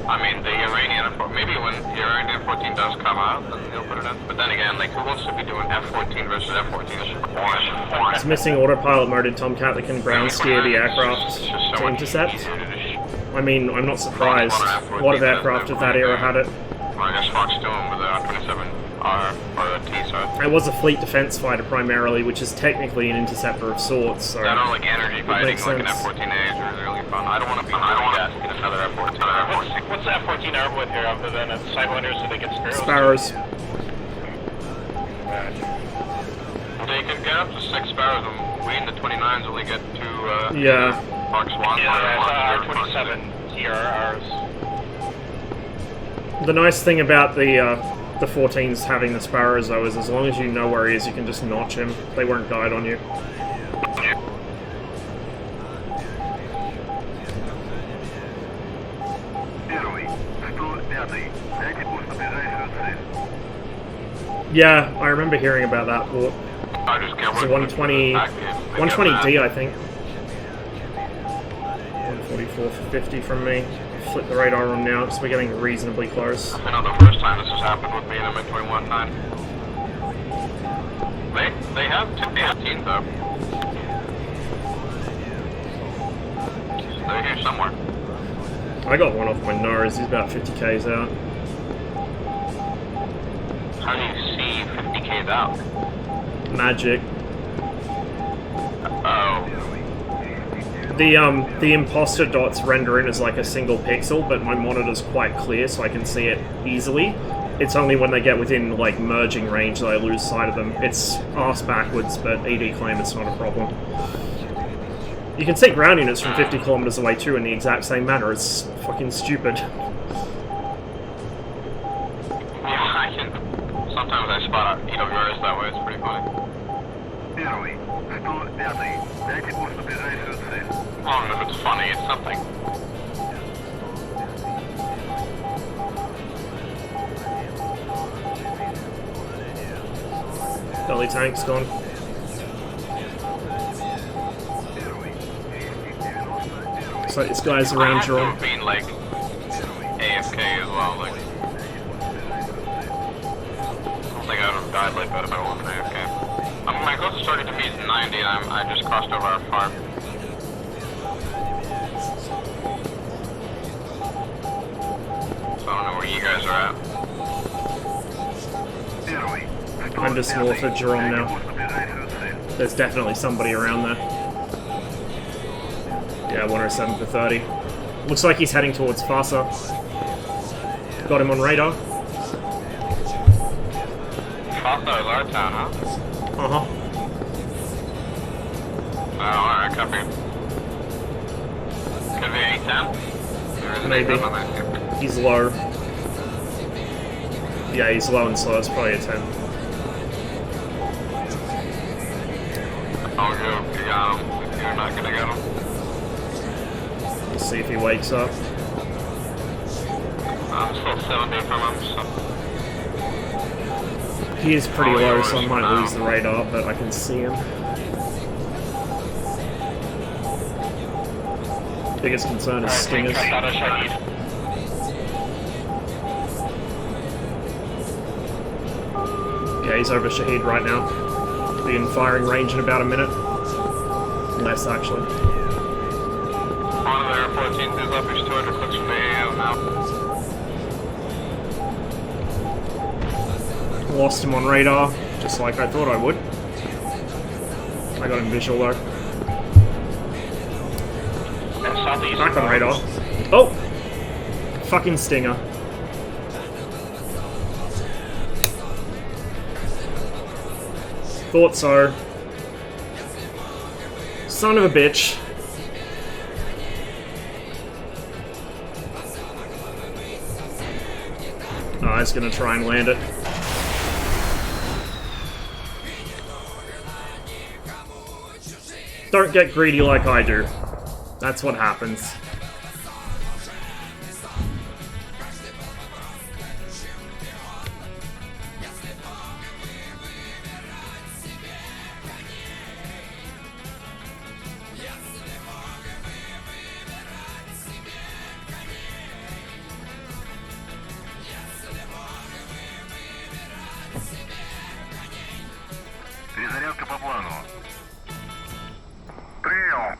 I mean, the Iranian, maybe when the Iranian F-14 does come out, then they'll put it in. But then again, like, who wants to be doing F-14 versus F-14? This should be boring. It's missing autopilot mode in Tomcat that can ground steer the aircraft to intercept. I mean, I'm not surprised. A lot of aircraft of that era had it. Well, I guess Fox doing with the R27R or T, so. It was a fleet defense fighter primarily, which is technically an interceptor of sorts, so I don't like energy fighting like an F-14A is really fun. I don't want to get another F-14. What's the F-14 armed with here other than Sidewinders so they get Sparrows? So you can get up to 6 Sparrows, and we in the 29s only get 2, yeah. Fox 1. Yeah, R27 TRRs. The nice thing about the 14s having the Sparrows, though, is as long as you know where he is, you can just notch him. They won't guide on you. Yeah, I remember hearing about that port. It's a 120D, I think. 144 for 50 from me. Flip the radar on now because we're getting reasonably close. I know the first time this has happened with me in a MiG-21-9. They have 215 though. They're here somewhere. I got one off my nose, he's about 50 Ks out. How do you see 50 Ks out? Magic. Oh. The imposter dots render in as like a single pixel, but my monitor's quite clear so I can see it easily. It's only when they get within like merging range that I lose sight of them. It's arse backwards, but ED claim it's not a problem. You can see ground units from 50 kilometers away too in the exact same manner. It's fucking stupid. Yeah, I can. Sometimes I spot out EWRs that way, it's pretty funny. Well, if it's funny, it's something. Belly tank's gone. So this guy's around Jerome. Being like AFK as well, like. I don't think I would have died like that if I wasn't AFK. My closest target to me is 90 and I just crossed over our farm. So I don't know where you guys are at. I'm just north of Jerome now. There's definitely somebody around there. Yeah, 107 for 30. Looks like he's heading towards Fasa. Got him on radar. Fasa is our town, huh? Uh-huh. Oh, alright, copy. Could be any town? Maybe. He's low. Yeah, he's low and slow. It's probably a 10. I'll go. You got him. If you're not gonna get him. Let's see if he wakes up. I'm still 70 from him, so... He is pretty low, so I might lose the radar, but I can see him. Biggest concern is stingers. Yeah, he's over Shahid right now. Be in firing range in about a minute. Less, actually. On there, 14th is up, he's 200 clicks from the AO now. Lost him on radar, just like I thought I would. I got him visual though. Back on radar. Oh! Fucking stinger. Thought so. Son of a bitch. Oh, he's gonna try and land it. Don't get greedy like I do. That's what happens. Перезарядка по плану. Прием.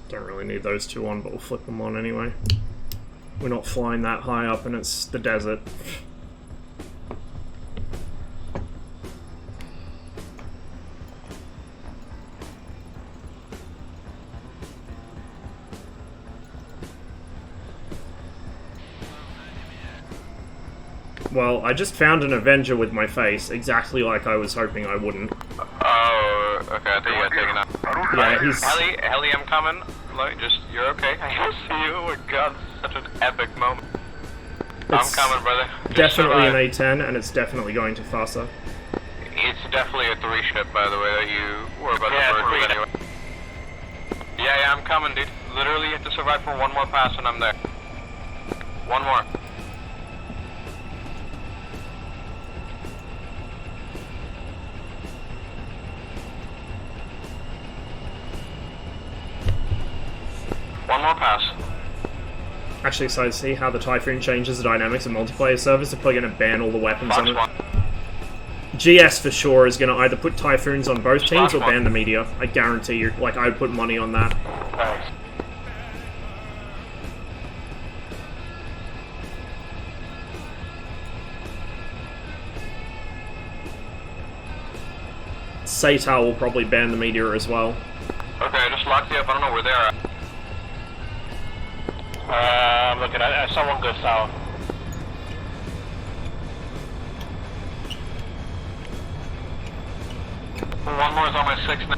Don't really need those two on, but we'll flip them on anyway. We're not flying that high up and it's the desert. Well, I just found an Avenger with my face, exactly like I was hoping I wouldn't. Oh, okay, I think you got taken out. Yeah, he's... Heli, I'm coming. Like, just, you're okay. I see you. Oh my god, such an epic moment. I'm coming, brother. Just Definitely an survive. A10, and it's definitely going to FASA. It's definitely a 3 ship, by the way, that you were about to merge with anyway. Yeah, I'm coming, dude. Literally, you have to survive for one more pass and I'm there. One more. One more pass. Actually, so I see how the Typhoon changes the dynamics of multiplayer servers. They're probably going to ban all the weapons on it. GS for sure is going to either put Typhoons on both teams or ban the media. I guarantee you. Like, I would put money on that. Thanks. Satal will probably ban the media as well. Okay, I just locked you up. I don't know where they are at. I'm looking at someone go south. One more is on my 6 now.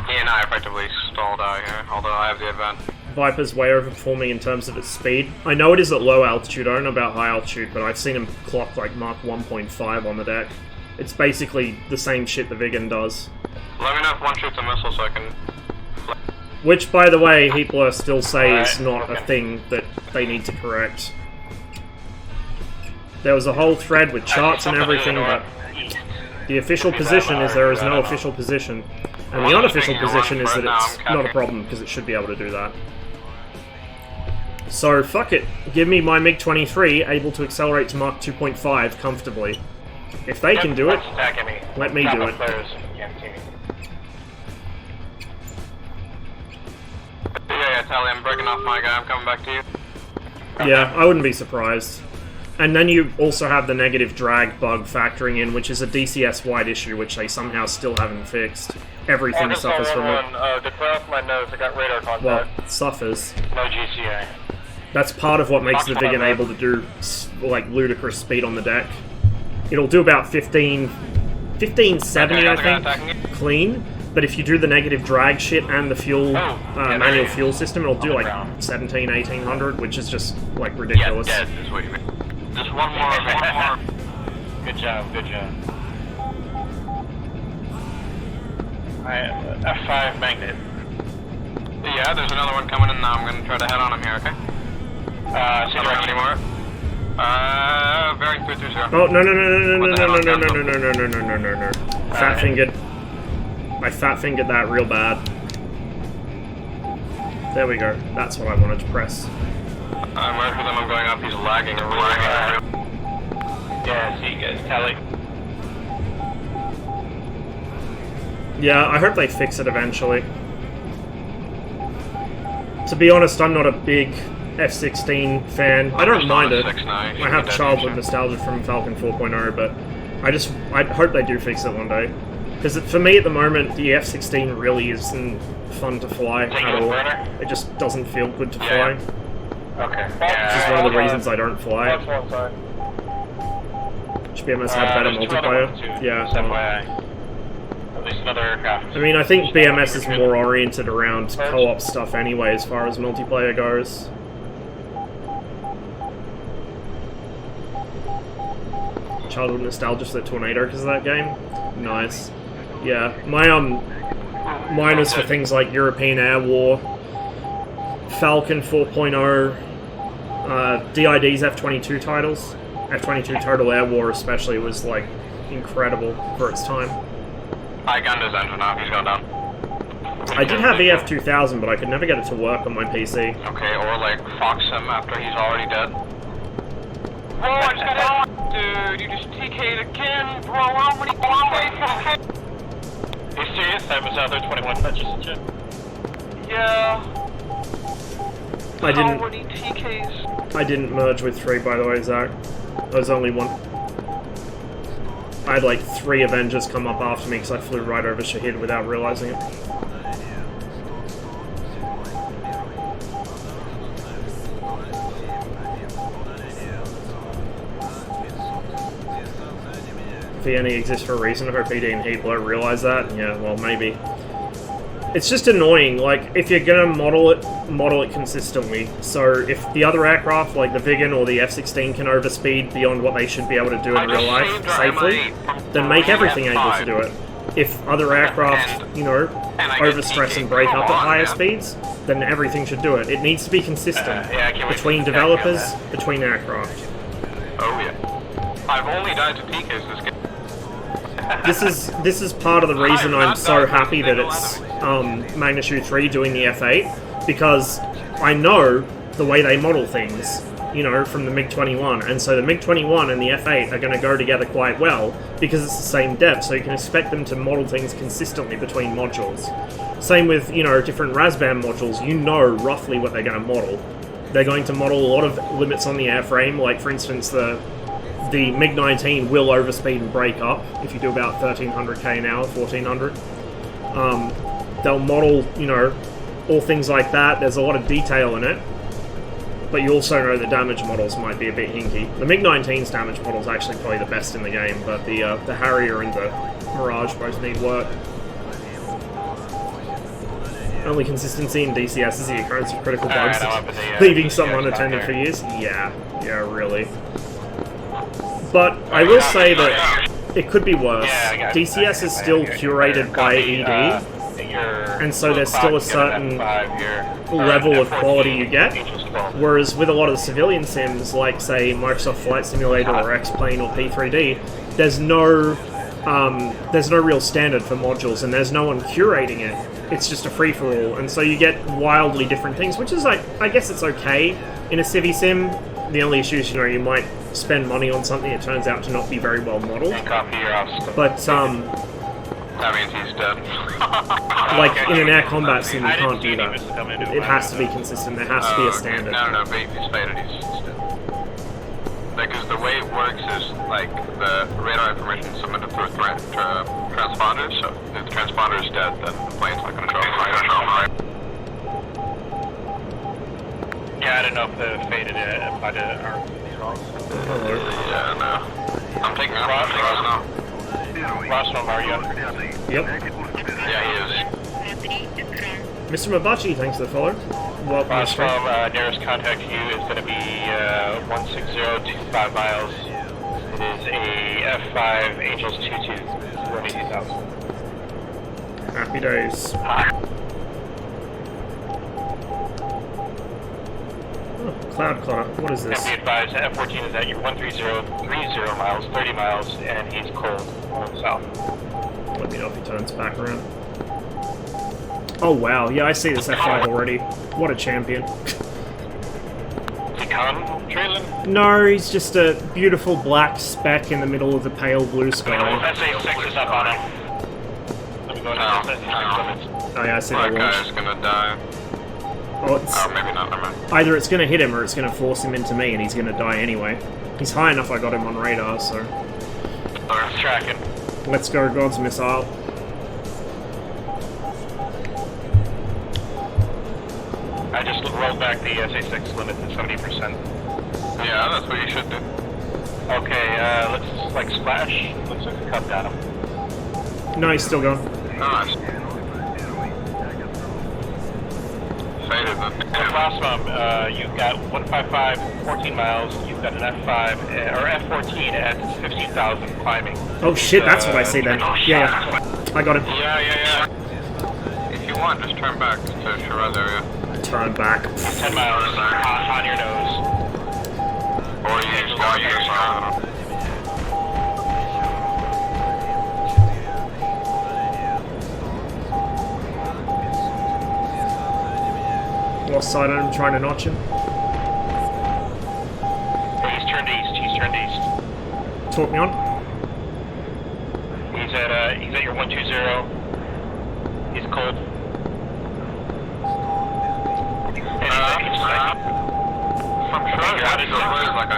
He and I effectively stalled out here, although I have the advantage. Viper's way overperforming in terms of its speed. I know it is at low altitude, I don't know about high altitude, but I've seen him clock like Mach 1.5 on the deck. It's basically the same shit the Vigan does. Let me know if one shoots a missile so I can... Which, by the way, Heatblur still say is not a thing that they need to correct. There was a whole thread with charts and everything, but the official position is there is no official position. And the unofficial position is that it's not a problem, because it should be able to do that. So, fuck it. Give me my MiG-23 able to accelerate to Mach 2.5 comfortably. If they can do it, let me do it. Yeah, Tally, I'm breaking off my guy. I'm coming back to you. Yeah, I wouldn't be surprised. And then you also have the negative drag bug factoring in, which is a DCS-wide issue, which they somehow still haven't fixed. Everything suffers from it. To clear off my nose, I got radar contact. Well, it suffers. No GCA. That's part of what makes the Vigan able to do like ludicrous speed on the deck. It'll do about 1570, I think, clean. But if you do the negative drag shit and the fuel manual fuel system, it'll do like 17, 1800, which is just like ridiculous. Yeah, that's what you mean. Just one more. Good job, good job. F5 magnet. Yeah, there's another one coming in now. I'm gonna try to head on him here, okay? See you anymore. Bearing 320. Oh, no. Fat fingered. I fat fingered that real bad. There we go. That's what I wanted to press. I'm right with him. I'm going up. He's lagging. Yeah, see you guys, Kelly. Yeah, I hope they fix it eventually. To be honest, I'm not a big F-16 fan. I don't mind it. I have childhood nostalgia from Falcon 4.0, but I hope they do fix it one day. Because for me at the moment, the F-16 really isn't fun to fly at all. It just doesn't feel good to fly. Okay. Which is one of the reasons I don't fly. BMS had better multiplayer. Yeah. At least another aircraft. I mean, I think BMS is more oriented around co-op stuff anyway, as far as multiplayer goes. Childhood nostalgia for the Tornado because of that game. Nice. Yeah, mine was for things like European Air War, Falcon 4.0, DID's F-22 titles. F-22 Total Air War especially was like incredible for its time. I gunned his engine off. He's going down. I did have EF-2000, but I could never get it to work on my PC. Okay, or like fox him after he's already dead. Bro, I just got out. Dude, you just TK'd again, bro. How many TKs? You serious? That was other 21 touches and shit? Yeah. I didn't. How many TKs? I didn't merge with 3, by the way, Zach. There was only 1. I had like 3 Avengers come up after me because I flew right over Shahid without realizing it. VNE exists for a reason. I hope ED and Heatblow realize that. Yeah, well, maybe. It's just annoying. Like, if you're gonna model it consistently. So, if the other aircraft, like the Vigan or the F-16, can overspeed beyond what they should be able to do in real life safely, then make everything able to do it. If other aircraft, you know, overstress and break up at higher speeds, then everything should do it. It needs to be consistent between developers, between aircraft. Oh yeah. I've only died to TKs this game. This is part of the reason I'm so happy that it's Magnitude 3 doing the F8, because I know the way they model things, you know, from the MiG-21, and so the MiG-21 and the F8 are going to go together quite well, because it's the same dev, so you can expect them to model things consistently between modules. Same with, you know, different Razbam modules, you know roughly what they're going to model. They're going to model a lot of limits on the airframe, like for instance the MiG-19 will overspeed and break up if you do about 1300k an hour, 1400. They'll model, you know, all things like that. There's a lot of detail in it, but you also know the damage models might be a bit hinky. The MiG-19's damage model is actually probably the best in the game, but the Harrier and the Mirage both need work. Only consistency in DCS is the occurrence of critical bugs, leaving someone unattended for years. Yeah, really. But I will say that it could be worse. DCS is still curated by ED, and so there's still a certain level of quality you get. Whereas with a lot of the civilian sims, like say Microsoft Flight Simulator or X-Plane or P3D, there's no real standard for modules, and there's no one curating it. It's just a free-for-all, and so you get wildly different things, which is like, I guess it's okay in a civvy sim. The only issue is, you know, you might spend money on something that turns out to not be very well modeled. But, that means he's dead. like, in an air combat sim, you can't do that. It has to be consistent, there has to be a standard. No, but he's faded, he's dead. Because the way it works is, like, the radar information is submitted through transponders, so if the transponder is dead, then the plane's not going to travel right. Got it. didn't know if the faded applied to our wrong. Yeah, no. I'm taking off now. Roswell, are you on? Yep. Yeah, he is. Mr. Mabachi, thanks for the follow. Welcome to the stream. Roswell, nearest contact to you is going to be 16025 miles. It is a F5 Angels 22, 180,000. Happy days. Oh, cloud clutter. What is this? And be advised, F14 is at your 13030 miles, 30 miles, and he's cold going south. Let me know if he turns back around. Oh wow, yeah, I see this F5 already. What a champion. Decon trailing? No, he's just a beautiful black speck in the middle of the pale blue sky. SA6 is up on him. Let me go down. Oh yeah, I see that that guy's launch. gonna die. Oh, it's... Oh, maybe not, never mind. Either it's gonna hit him or it's gonna force him into me and he's gonna die anyway. He's high enough I got him on radar, so... Tracking. Let's go, God's missile. I just rolled back the SA6 limit to 70%. Yeah, that's what you should do. Okay, let's like splash. Looks like a cup down him. No, he's still going. Nice. Faded then. Last one, you've got 155, 14 miles. You've got an F5 or F14 at 15,000 climbing. Oh shit, that's what I see then. Yeah, I got him. Yeah. If you want, just turn back to Shiraz area. Turn back. 10 miles on your nose. Or use fire. Lost sight on him, trying to notch him. He's turned east. Talk me on. He's at your 120. He's cold. I'm sure like a...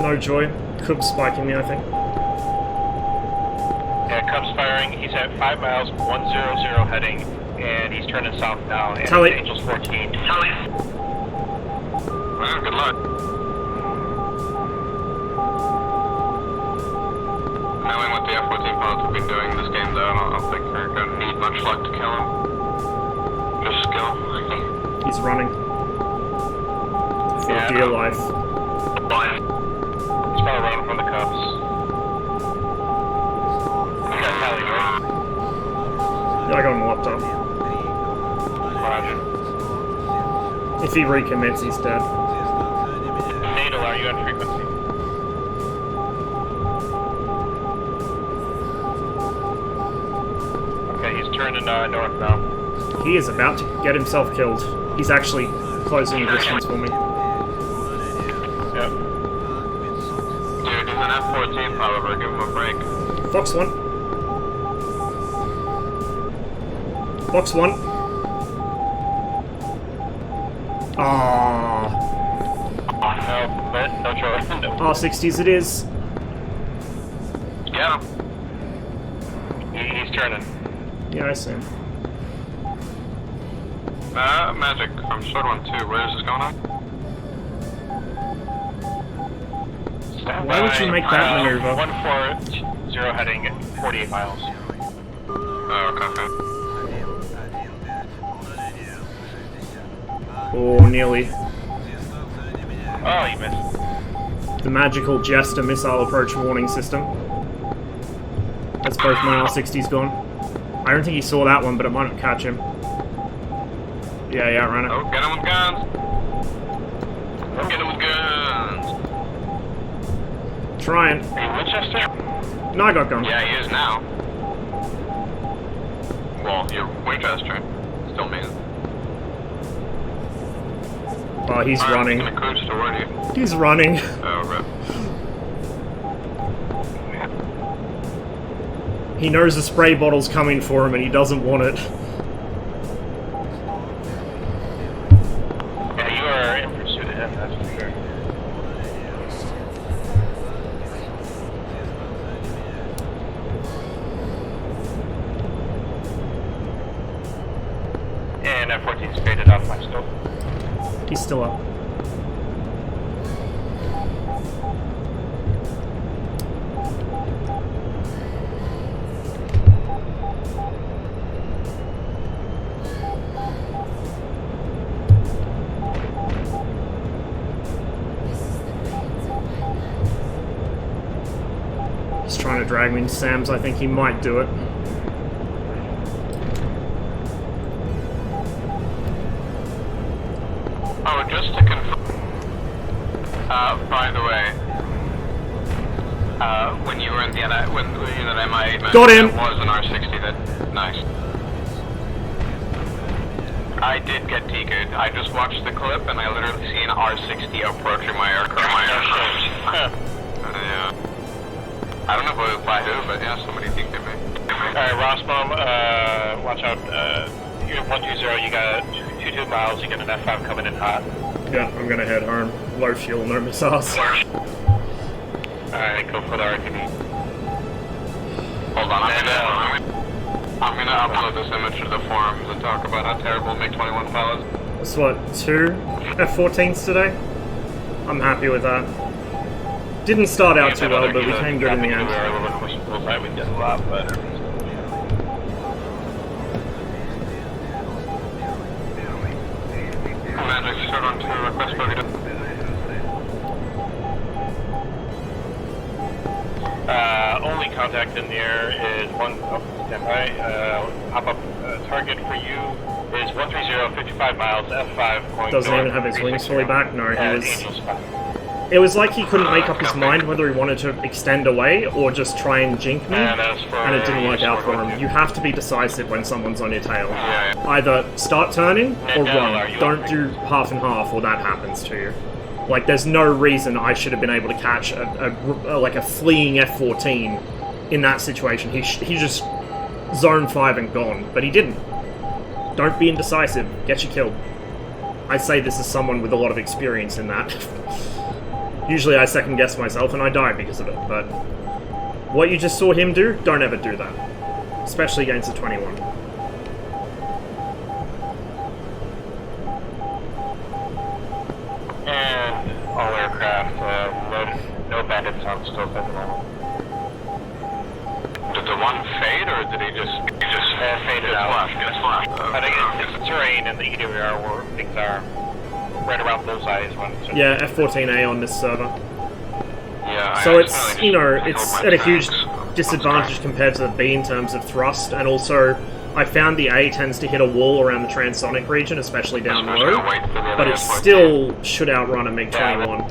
No joy. Cub's spiking me, I think. Yeah, Cub's firing. He's at 5 miles, 100 heading, and he's turning south now. And Tally. Angels 14. Well, good luck. Knowing what the F-14 pilots have been doing in this game, though, I don't think they're going to need much luck to kill him. Just skill. He's running. For dear life. He's probably running from the Cubs. You got Tally, right? Yeah, I got him locked up. Roger. If he recommits, he's dead. Natal, are you on frequency? Okay, he's turning north now. He is about to get himself killed. He's actually closing the distance for me. Yep. Dude, he's an F-14 pilot, bro. Give him a break. Fox 1. Fox 1. Ah. No choice. No. R60s it is. Get him. He's turning. Yeah, I see him. Magic from Short One 2. Where is this going on? Why would you make that maneuver? 140 heading 48 miles. Oh, okay. Oh, nearly. Oh, you missed. The magical Jester missile approach warning system. That's both my R60s gone. I don't think he saw that one, but it might not catch him. Yeah, ran it. Oh, get him with guns. Get him with guns. Trying. Are you Winchester? No, I got guns. Yeah, he is now. Well, you're Winchester. Still means. Oh, he's running. I'm gonna cruise toward you. He's running. Oh, rip. He knows the spray bottle's coming for him and he doesn't want it. Yeah, you are in pursuit of him, that's for sure. And F-14's faded off my scope. He's still up. gonna drag me into Sam's. I think he might do it. Oh, just to confirm. By the way, when you were in the when you were in MI8, got him. It was an R60 that nice. I did get TK'd. I just watched the clip and I literally seen R60 approaching my aircraft. Yeah. I don't know by who, but yeah, somebody TK'd me. Alright, Rossbaum, watch out. You're 120, you got 22 miles, you got an F5 coming in hot. Yeah, I'm gonna head home. Low fuel, no missiles. Alright, go for the RTB. Hold on, I'm gonna upload this image to the forums and talk about how terrible MiG-21 pilots. That's what, 2 F-14s today? I'm happy with that. Didn't start out too well, but we came good in the end. We did a lot better. Magic, start on to request bogey. Only contact in the air is standby. Hop up. Target for you is 130, 55 miles, F5 going Doesn't even have his wings fully back? No, he was... It was like he couldn't make up his mind whether he wanted to extend away or just try and jink me, and it didn't work out for him. You have to be decisive when someone's on your tail. Either start turning or run. Don't do half and half or that happens to you. Like, there's no reason I should have been able to catch a fleeing F-14 in that situation. He just zone 5 and gone, but he didn't. Don't be indecisive. Get you killed. I say this as someone with a lot of experience in that. Usually I second guess myself and I die because of it, but what you just saw him do, don't ever do that. Especially against a 21. And all aircraft, no bandits on scope at the moment. Did the one fade or did he just faded out? I think it's the terrain and the EWR where things are right around bullseyes when it's... Yeah, F-14A on this server. Yeah, so it's, you know, it's at a huge disadvantage compared to the B in terms of thrust, and also I found the A tends to hit a wall around the transonic region, especially down low, but it still should outrun a MiG-21.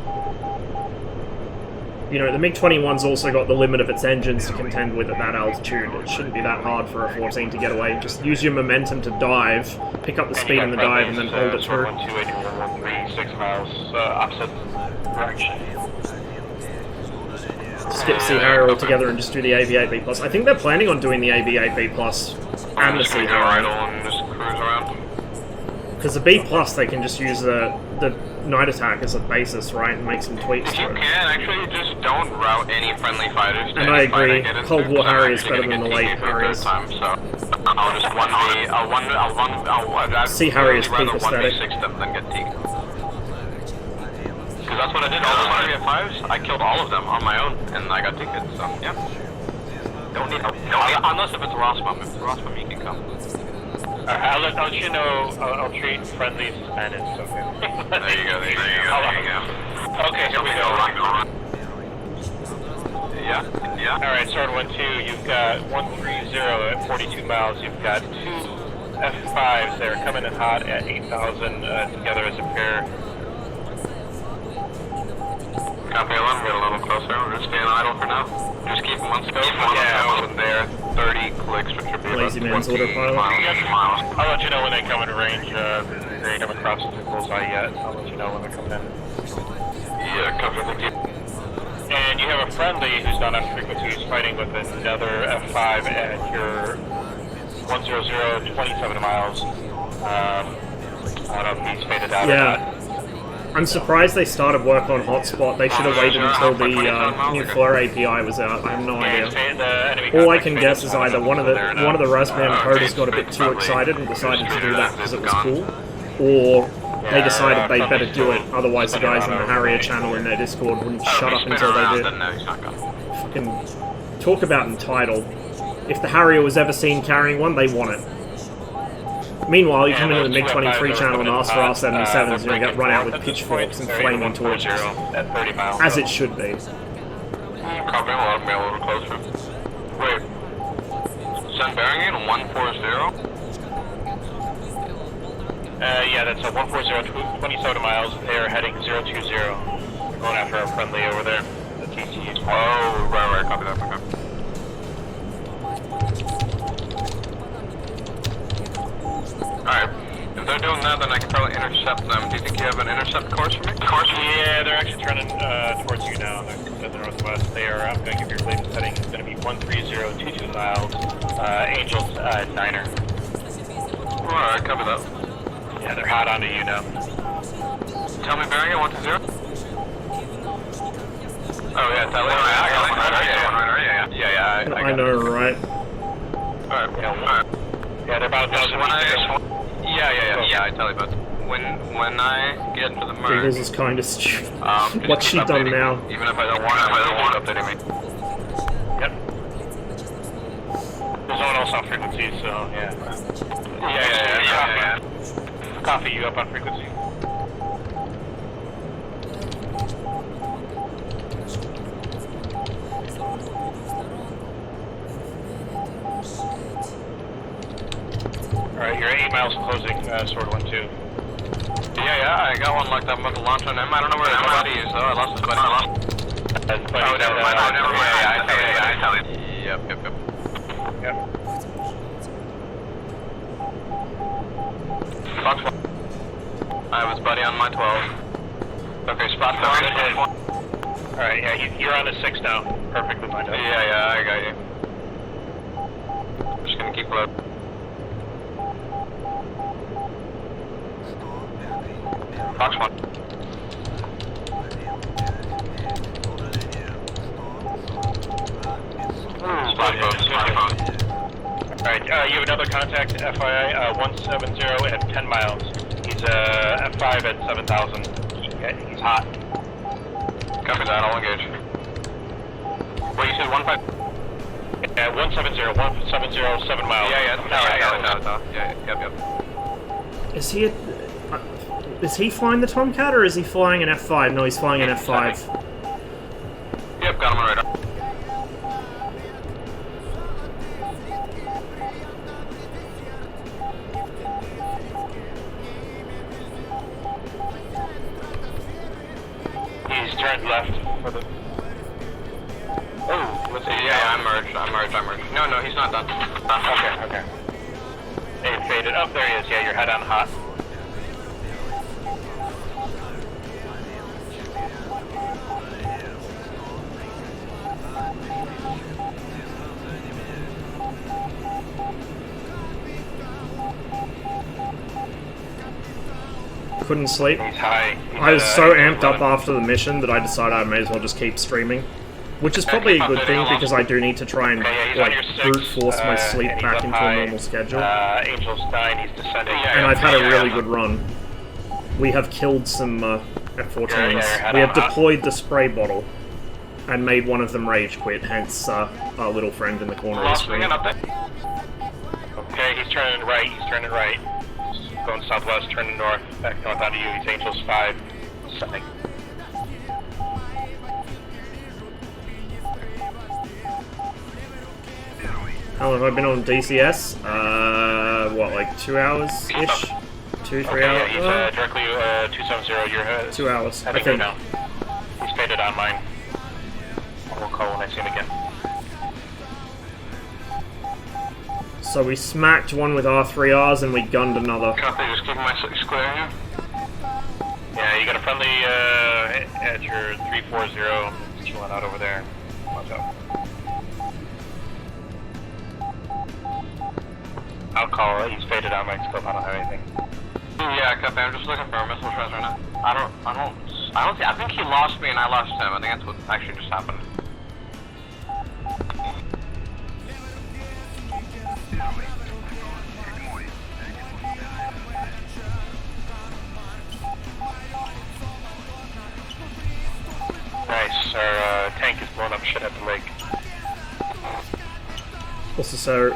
You know, the MiG-21's also got the limit of its engines to contend with at that altitude. It shouldn't be that hard for a 14 to get away. Just use your momentum to dive, pick up the speed in the dive, and then hold it through. 6 miles, opposite direction. Skip C Harrier altogether and just do the AV-8B+. I think they're planning on doing the AV-8B+ and the C Harrier. Because the B+, they can just use the night attack as a basis, right, and make some tweaks to it. You can, actually, just don't route any friendly fighters. And I agree, Cold War Harrier is better than the late Harriers. So I'll just 1v, I'll C Harrier is peak aesthetic. them, then get TK. Because that's what I did, all those 1v5s, I killed all of them on my own, and I got TK'd, so, yeah. Don't need help. Unless if it's Rossbaum. If it's Rossbaum, you can come. I'll let you know, I'll treat friendly Spanish, okay? There you go. Okay, here we go. Yeah. Alright, start 1-2, you've got 130 at 42 miles, you've got 2 F5s that are coming in hot at 8,000 together as a pair. Copy 11, get a little closer, we're just staying idle for now. Just keep them on scope, and they're 30 clicks, which would be Lazy about man's 20 autopilot. miles. I'll let you know when they come into range, they haven't crossed the bullseye yet, I'll let you know when they're coming in. Yeah, copy, thank you. And you have a friendly who's not on frequency, who's fighting with another F5 at your 100, 27 miles. I don't know if he's faded out or not. I'm surprised they started work on Hotspot. They should have waited until the new Flare API was out. I have no idea. All I can guess is either one of the Raspbian coders got a bit too excited and decided to do that because it was cool, or they decided they'd better do it, otherwise the guys in the Harrier channel in their Discord wouldn't shut up until they did. Fucking talk about entitled. If the Harrier was ever seen carrying one, they want it. Meanwhile, you come into the MiG-23 channel and ask for R-77s, you're going to get run out with pitchforks and flaming torches. As it should be. Copy, we'll be a little closer. Wait. Send bearing in 140? Yeah, that's a 140, 27 miles. They are heading 020. Going after our friendly over there. The TC. Oh, right, copy that, okay. Alright, if they're doing that, then I can probably intercept them. Do you think you have an intercept course for me? Yeah, they're actually turning towards you now. They're to the northwest. They are, I'm going to give your latest heading. It's going to be 13022 miles. Angels, Niner. Alright, copy that. Yeah, they're hot onto you now. Tell me bearing at 120. Oh yeah, tell me. I got one right. Yeah. I know, right? Alright. Yeah, they're about to Yeah, I tell you about when I get into the merge. Giggles is kind of stupid. What's she done now? Even if I don't want updating me. Yep. There's no one else on frequency, so yeah. Yeah. Copy, you up on frequency? Alright, you're 8 miles closing, Sword 1-2. Yeah, I got one locked up. I'm about to launch on him. I don't know where his buddy is, though. I lost his buddy. Oh, never mind. I tell you. Yep. Fox 1. I have his buddy on my 12. Okay, spot 4. Alright, yeah, you're on the 6 now. Perfectly lined up. Yeah, I got you. Just gonna keep low. Fox 1. Alright, you have another contact, FYI, 170 at 10 miles. He's F5 at 7,000. He's hot. Copy that, I'll engage. What, you said 1-5? Yeah, 170, 7 miles. Yeah, yep. Is he flying the Tomcat or is he flying an F5? No, he's flying an F5. Yep, got him on radar. He's turned left for the... Oh, let's see, yeah, I'm merged. No, he's not done. Okay. Hey, faded. Oh, there he is. Yeah, your head on hot. Couldn't sleep. He's high. I was so amped up after the mission that I decided I may as well just keep streaming. Which is probably a good thing because I do need to try and like brute force my sleep back into a normal schedule. Angels 9, he's descending. And I've had a really good run. We have killed some F-14s. We have deployed the spray bottle and made one of them rage quit, hence our little friend in the corner of the screen. Okay, he's turning right. Going southwest, turning north, back north onto you. He's Angels 5, sending. How long have I been on DCS? What, like 2 hours-ish? 2-3 hours? Yeah, he's directly 270, you're 2 hours, I think. think. Now. He's faded on mine. We'll call when I see him again. So we smacked one with R3Rs and we gunned another. Copy, just keeping my 6 clear here. Yeah, you got a friendly at your 340, chilling out over there. Watch out. I'll call it. He's faded on my scope. I don't have anything. Yeah, copy. I'm just looking for a missile trust right now. I think he lost me and I lost him. I think that's what actually just happened. Nice. Our tank is blowing up shit at the lake. Also,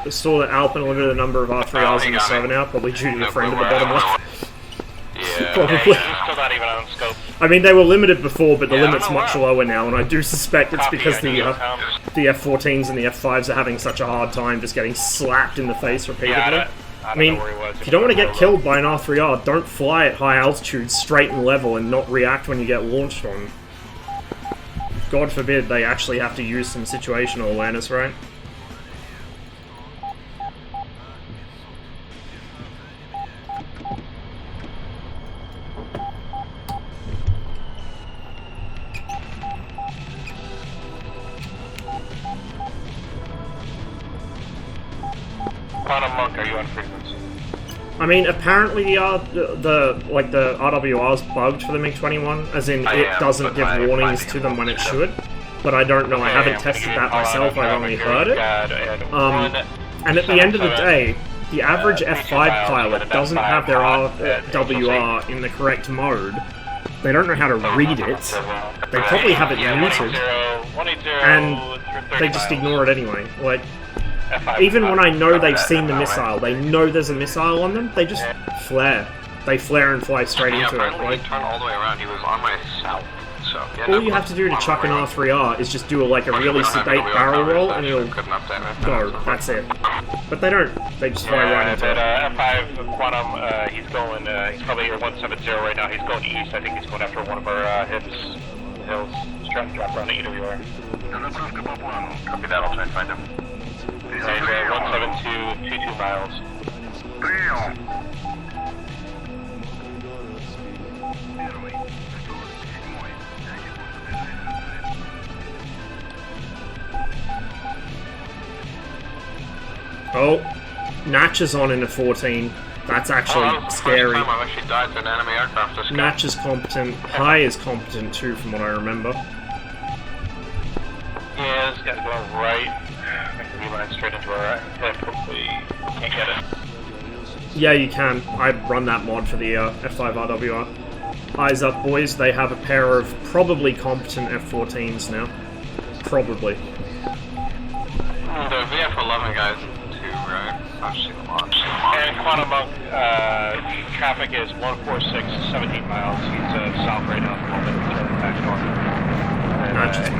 saw that Alpin limited the number of R3Rs in the server now, probably due to your friend at the bottom left. Yeah. Probably. He's still not even on scope. I mean, they were limited before, but the Yeah, limit's I'm much aware. lower now, and I do suspect it's Copy, because I need your the F-14s and the F-5s are having such a hard time just getting slapped in the face repeatedly. I mean, know where he was. if you don't want to get killed by an R3R, don't fly at high altitude, straight and level, and not react when you get launched on. God forbid they actually have to use some situational awareness, right? Quantum Monk, are you on frequency? I mean, apparently the RWR's bugged for the MiG-21, as in it doesn't give warnings to them when it should. But I don't know. I haven't tested that myself. I've only heard it. And at the end of the day, the average F5 pilot doesn't have their RWR in the correct mode. They don't know how to read it. They probably have it muted, and they just ignore it anyway. Like, even when I know they've seen the missile, they know there's a missile on them, they just flare. They flare and fly straight into it. Like, He turned all the way around. He was on my south. So all you have to do to chuck an R3R is just do a really sedate barrel roll, and it'll go. That's it. But they don't. They just fly right into it. F5 Quantum, he's going, he's probably your 170 right now. He's going east. I think he's going after one of our hits in the hills. He's trying to drop around the EWR. Copy that. I'll try and find him. He's 172, 22 miles. Oh, Natch is on in a 14. That's actually scary. First time I've actually died to an enemy aircraft this Natch is competent. High is competent too, from what I remember. Yeah, this guy's going right. I can beeline straight into our hip. Hopefully, can't get it. Yeah, you can. I run that mod for the F5RWR. Eyes up, boys. They have a pair of probably competent F-14s now. Probably. The VF-11 guys too, right? I've seen them launch. And Quantum Monk, traffic is 146, 17 miles. He's south right now at the moment. Turning back north. Not just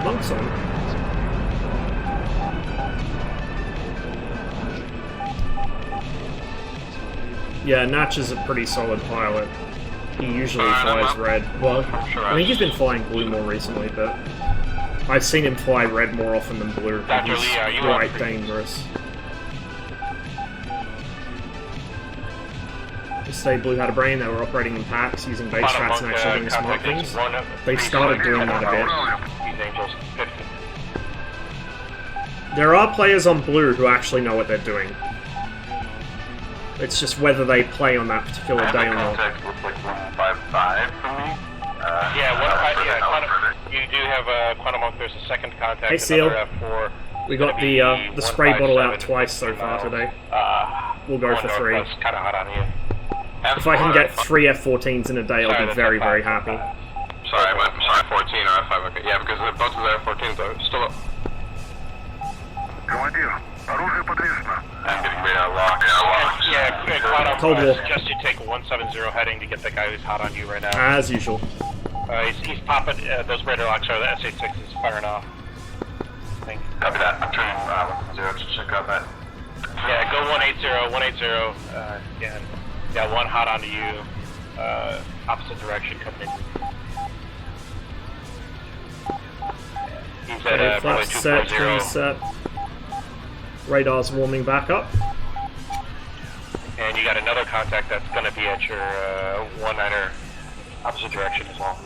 Monk's on. Yeah, Natch is a pretty solid pilot. He usually flies red. Well, I think he's been flying blue more recently, but I've seen him fly red more often than blue. Dr. He's Lee, are you quite on dangerous. Just say Blue had a brain. They were operating in packs, using base strats and actually doing smart things. They've started doing that a bit. There are players on blue who actually know what they're doing. It's just whether they play on that particular day or not. Contact with like 155 from me. You do have a Quantum Monk. There's a second contact. Hey, Seal. F4. We got the spray bottle out twice so far today. We'll go for 3. Kind of hot on you. If I can get 3 F-14s in a day, I'll be very, very happy. Sorry, I went for 14 or F5. Okay, yeah, because both of the F-14s are still up. I'm getting radar locked. Yeah, Cold War. Just you take 170 heading to get the guy who's hot on you right now. As usual. He's popping. Those radar locks are the SA-6 is firing off. I think. Copy that. I'm turning 0 to check out that. Yeah, go 180. Yeah, one hot onto you. Opposite direction coming in. He's at Okay, probably flaps set, 240. fins set. Radar's warming back up. And you got another contact that's going to be at your 19er opposite direction as well.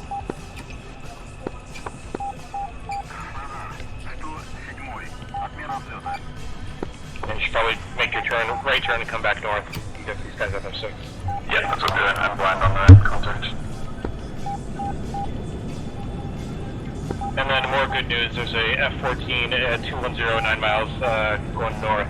And you should probably make your turn, right turn, and come back north. You get these guys at F6. Yeah, that's okay. I'm blind on that contact. And then more good news, there's a F-14 at 210, 9 miles, going north.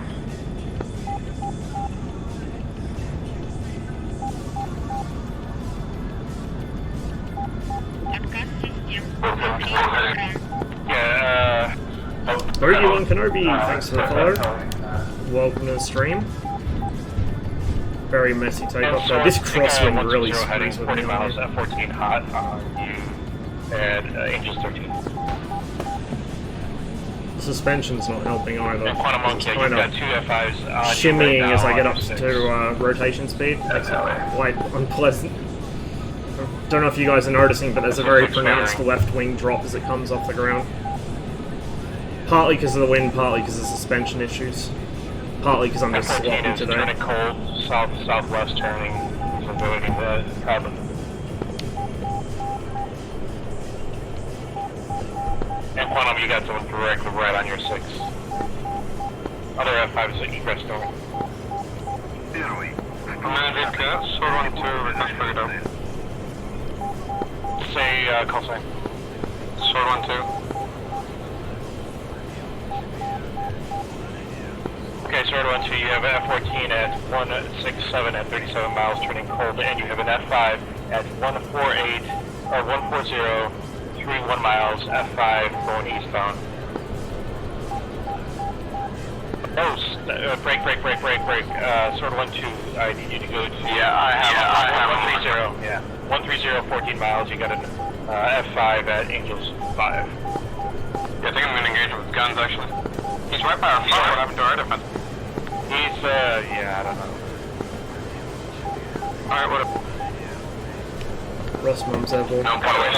Yeah, 31 Kenobi, thanks for the follow. Welcome to the stream. very messy takeoff. So this crosswind really screws with 40 me. miles, F14 hot on you at Angels 13. The suspension's not helping either. And Quantum Monkey, you've Kind got of two F5s on shimmying you right as now I get on up your 6. to rotation speed. Makes it quite unpleasant. I don't know if you guys are noticing, but there's a very pronounced left wing drop as it comes off the ground. Partly because of the wind, partly because of suspension issues. Partly because I'm just sloppy F14 is today. turning cold, southwest turning, avoiding the problem. And Quantum, you got someone directly right on your 6. Other F5 is an egress door. Sword 1 2, request pick it up. Say, call sign. Sword 1 2. Okay, Sword 1 2, you have an F14 at 167 at 37 miles turning cold, and you have an F5 at 148, or 140, 31 miles, F5 going eastbound. Oh, break. Sword 1 2, I need you to go to. Yeah, I have 130. Yeah. 130, 14 miles, you got an F5 at Angels 5. Yeah, I think I'm gonna engage him with guns actually. He's right by our fire. What happened to our defense? He's, yeah, I don't know. Alright, what up? Ross Mom's airborne. No, by the way,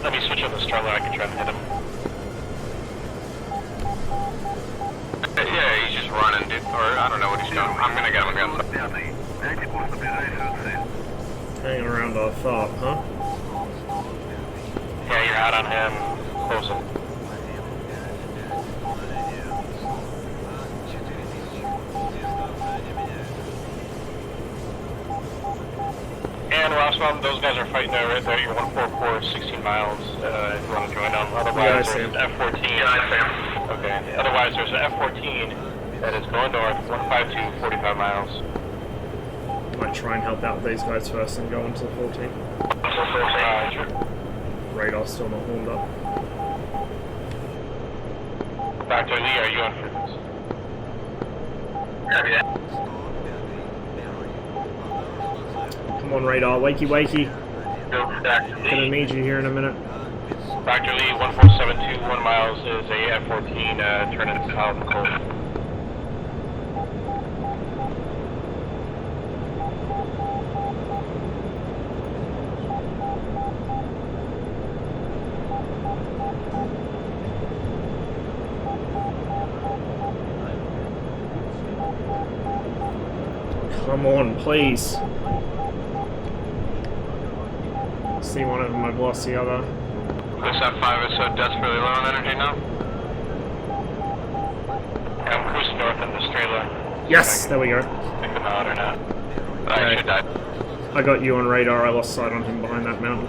Let me switch on the Starler, I can try to hit him. yeah, he's just running, dude. Or I don't know what he's doing. I'm gonna get him again. Hanging around our fob, huh? Yeah, you're out on him. Closing. And Rossbaum, those guys are fighting right there. You're 144, 16 miles. If you want to join them. Otherwise, there's F14. Okay. Otherwise, there's an F14 that is going north, 152, 45 miles. Might try and help out these guys first and go into the 14. Radar's still not warmed up. Dr. Lee, are you on frequency? Yeah. Come on, radar, wakey. Gonna need you here in a minute. Dr. Lee, 14721 miles is a F14, turning south and cold. Come on, please. See one of them, I've lost the other. This F5 is so desperately low on energy now. I'm cruising north in the Strela. Yes, there we go. Pick them out or not. I should die. I got you on radar, I lost sight on him behind that mountain.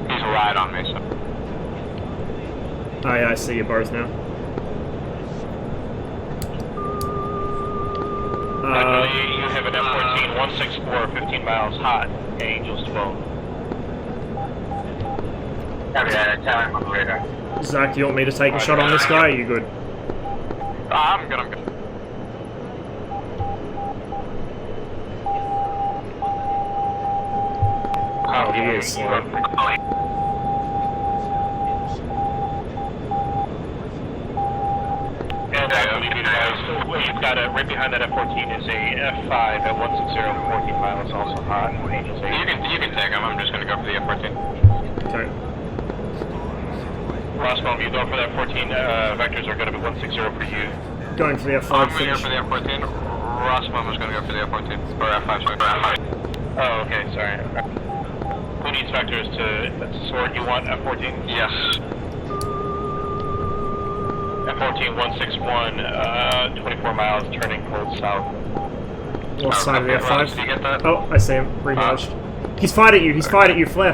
He's right on me, so. Oh yeah, I see you both now. You have an F14, 164, 15 miles hot, Angels 12. Yeah, on the radar. Zach, you want me to take a shot on this guy? Are you good? I'm good. Oh, he is slow. And I believe you guys, you've got right behind that F14 is a F5 at 160, 14 miles, also hot, Angels 8. You can take him. I'm just gonna go for the F14. Okay. Rossbaum, you go for that 14, vectors are going to be 160 for you. Going for the F5 I'm gonna finish. go for the F14. Rossbaum was gonna go for the F14. Or F5, sorry. F5. Oh, okay, sorry. Who needs vectors to Sword? You want F14? Yes. F14, 161, 24 miles, turning cold south. What side of the F5? Did you get that? Oh, I see him. Remerged. He's fired at you. He's fired at you. Flare.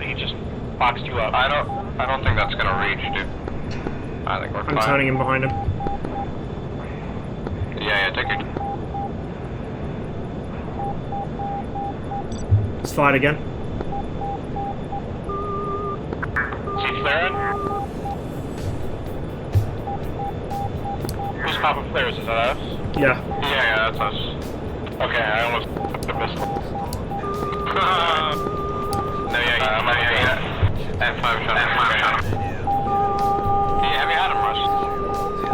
He just boxed you up. I don't think that's gonna reach, dude. I think we're fine. I'm turning him behind him. Yeah, take it. It's fired again. See flaring? Who's popping flares? Is that us? Yeah. Yeah, that's us. Okay, I almost the missile. F5 shot him. Have you had him rushed?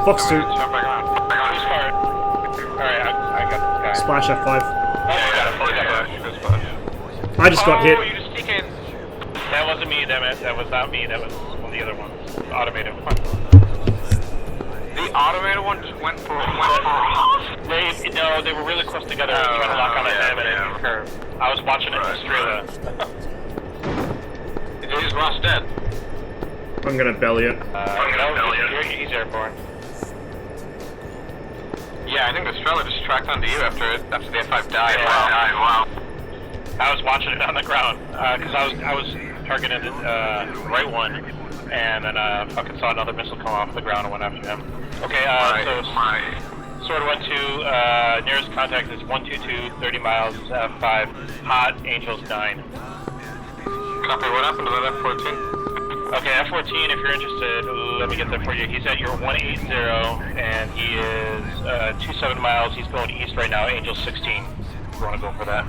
Fox 2. Who's fired? Alright, I got this guy. Splash F5. I I just got hit. You just TK'd. That wasn't me, damn it. That was not me. That was one of the other ones. The automated one. The automated one just went for No, they were really close together. Trying to lock on a him and a curve. I was watching it from Australia. Is Ross dead? I'm gonna belly it. He's airborne. Yeah, I think the Strela just tracked onto you after the F5 died. Wow. I was watching it on the ground because I was targeting the right one, and then fucking saw another missile come off the ground and went after him. Okay, so Sword 1-2, nearest contact is 122, 30 miles, F5, hot, Angels 9. Copy, what happened to that F-14? Okay, F-14, if you're interested, let me get that for you. He's at your 180, and he is 27 miles. He's going east right now, Angel 16. If you want to go for that.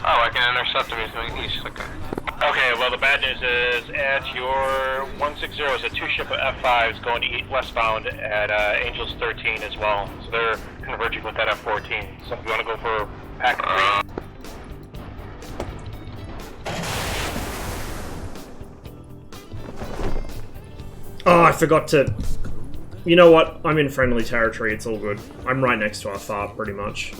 Oh, I can intercept him. He's going east. Okay, well, the bad news is at your 160 is a two-ship of F5s going westbound at Angels 13 as well. So they're converging with that F-14. So if you want to go for pack 3. Oh, I forgot to... You know what? I'm in friendly territory, it's all good. I'm right next to our FAR, pretty much.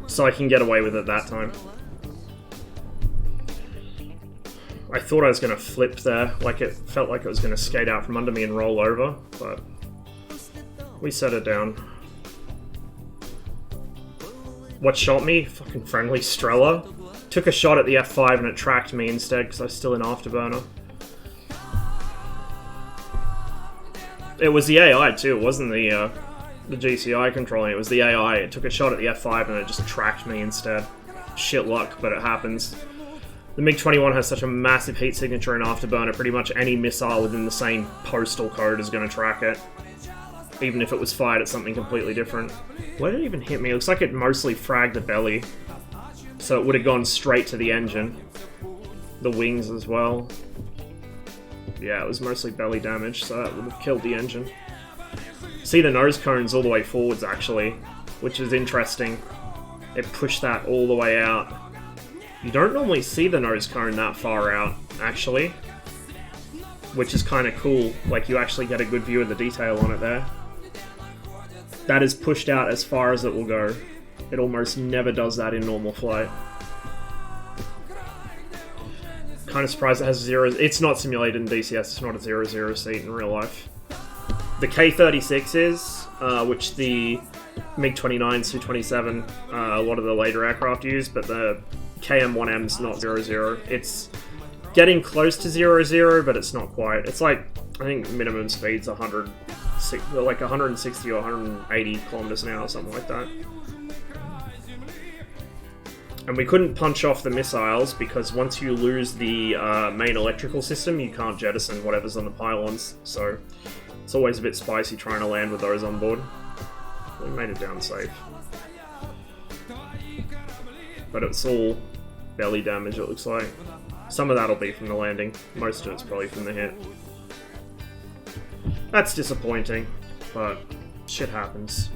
So I can get away with it that time. I thought I was going to flip there, like it felt like it was going to skate out from under me and roll over, but... We set it down. What shot me? Fucking friendly Strela. Took a shot at the F5 and it tracked me instead because I was still in afterburner. It was the AI too, it wasn't the GCI controlling it, was the AI. It took a shot at the F5 and it just tracked me instead. Shit luck, but it happens. The MiG-21 has such a massive heat signature in afterburner, pretty much any missile within the same postal code is going to track it. Even if it was fired at something completely different. Where did it even hit me? It looks like it mostly fragged the belly. So it would have gone straight to the engine. The wings as well. Yeah, it was mostly belly damage, so that would have killed the engine. See the nose cones all the way forwards, actually, which is interesting. It pushed that all the way out. You don't normally see the nose cone that far out, actually. Which is kind of cool. Like, you actually get a good view of the detail on it there. That is pushed out as far as it will go. It almost never does that in normal flight. Kind of surprised it has 0... It's not simulated in DCS, it's not a 0-0 seat in real life. The K-36 is, which the MiG-29, Su-27, a lot of the later aircraft use, but the KM-1M's not 0-0. It's getting close to 0-0, but it's not quite. It's like, I think minimum speed's 160 or 180 kilometers an hour, or something like that. And we couldn't punch off the missiles because once you lose the main electrical system, you can't jettison whatever's on the pylons. So it's always a bit spicy trying to land with those on board. We made it down safe. But it's all belly damage, it looks like. Some of that'll be from the landing. Most of it's probably from the hit. That's disappointing, but shit happens.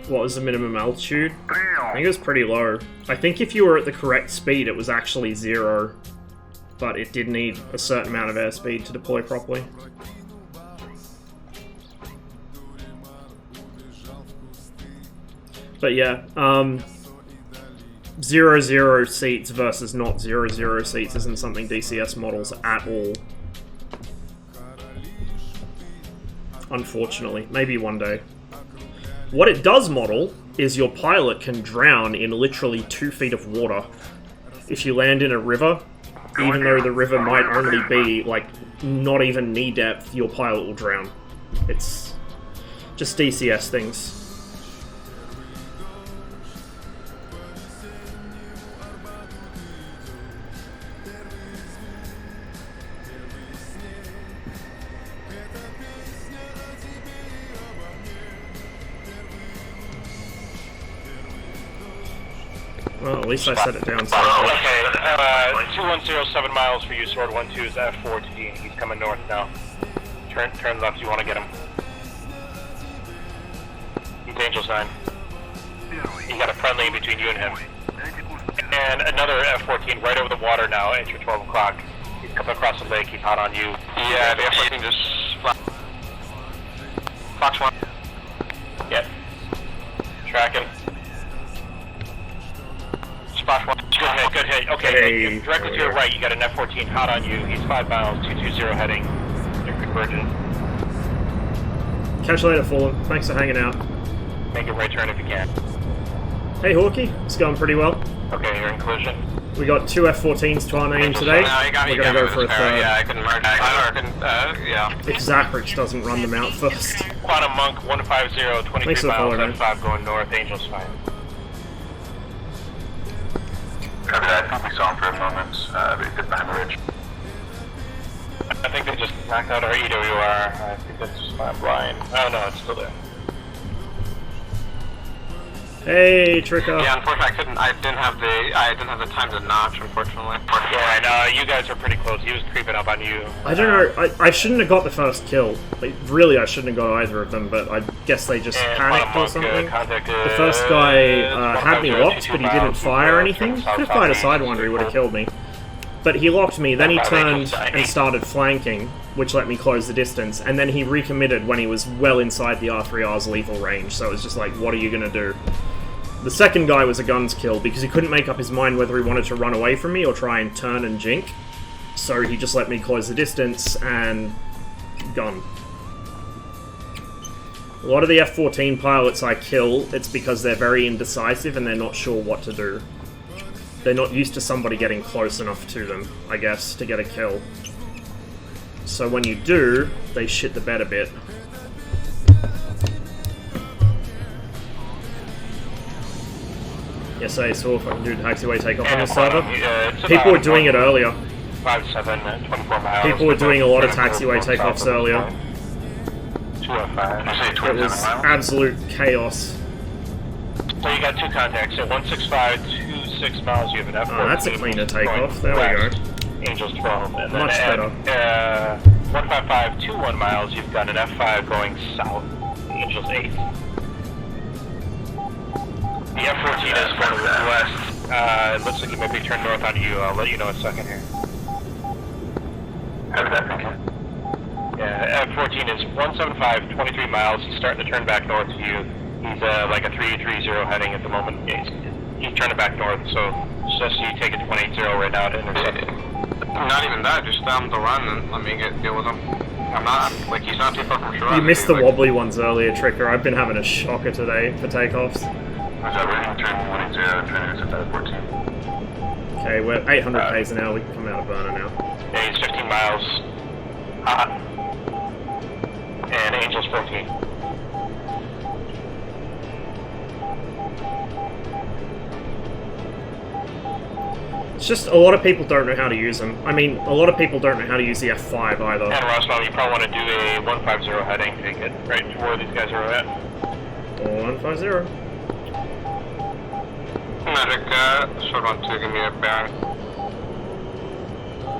What was the minimum altitude? I think it was pretty low. I think if you were at the correct speed, it was actually 0. But it did need a certain amount of airspeed to deploy properly. But yeah, 0-0 seats versus not 0-0 seats isn't something DCS models at all. Unfortunately. Maybe one day. What it does model is your pilot can drown in literally 2 feet of water. If you land in a river, even though the river might only be, like, not even knee depth, your pilot will drown. It's just DCS things. Well, at least I set it down so Okay, 2107 miles for you, Sword 12 is F4 to D. He's coming north now. Turn left, you want to get him. He's Angel Sign. You got a friendly in between you and him. And another F14 right over the water now, enter 12 o'clock. He's coming across the lake, he's hot on you. Yeah, the F14 just Fox 1. Yep. Tracking. Splash 1. Good hit. Okay, directly to your right, you got an F14 hot on you. He's 5 miles, 220 heading. You're converging. Catch you later, Fallen. Thanks for hanging out. Make a right turn if you can. Hey, Hawkeye. It's going pretty well. Okay, you're in collision. We got 2 F14s to our name today. We're going to go for a third. Yeah, I couldn't merge. Yeah. If Zachrich doesn't run them out first. Quantum Monk 150, 23 Thanks for the miles, follow, man. F5 going north, Angel's fine. Copy that. I think we saw him for a moment. But he did behind the ridge. I think they just knocked out our EWR. I think that's just my blind. Oh no, it's still there. Hey, Tricker. Yeah, unfortunately, I didn't have the time to notch, unfortunately. Yeah, no, you guys are pretty close. He was creeping up on you. I don't know. I shouldn't have got the first kill. Like, really, I shouldn't have got either of them, but I guess they just panicked or something. The first guy had me locked, but he didn't fire anything. Could have fired a Sidewinder, he would have killed me. But he locked me, then he turned and started flanking, which let me close the distance, and then he recommitted when he was well inside the R3R's lethal range, so it was just like, what are you gonna do? The second guy was a guns kill, because he couldn't make up his mind whether he wanted to run away from me or try and turn and jink. So he just let me close the distance and gun. A lot of the F-14 pilots I kill, it's because they're very indecisive and they're not sure what to do. They're not used to somebody getting close enough to them, I guess, to get a kill. So when you do, they shit the bed a bit. Yes, I saw if I can do taxiway takeoff on the server. People were doing it earlier. 5-7, 24 miles. People were doing a lot of taxiway takeoffs earlier. 205. It was absolute chaos. So you got 2 contacts at 165, 26 miles. You have an F-14. Oh, that's a cleaner takeoff. There we go. Angels 12. And then Much better. 155, 21 miles. You've got an F5 going south. Angels 8. The F-14 is going west. It looks like he might be turned north on you. I'll let you know in a second here. Yeah, F-14 is 175, 23 miles. He's starting to turn back north to you. He's like a 330 heading at the moment. He's turning back north, so just you take a 280 right now to intercept. Not even that, just tell him to run and let me deal with him. I'm not, like, he's not too far from shore. You missed the wobbly ones earlier, Tricker. I've been having a shocker today for takeoffs. What's that, ready? Turn 180, trying to intercept that 14. Okay, we're 800 k's an hour. We can come out of burner now. Yeah, he's 15 miles. Hot. And Angel's 14. It's just a lot of people don't know how to use them. I mean, a lot of people don't know how to use the F5 either. And Roswell, you probably want to do a 150 heading to get right to where these guys are at. 150. Medic, short on 2, give me a bearing.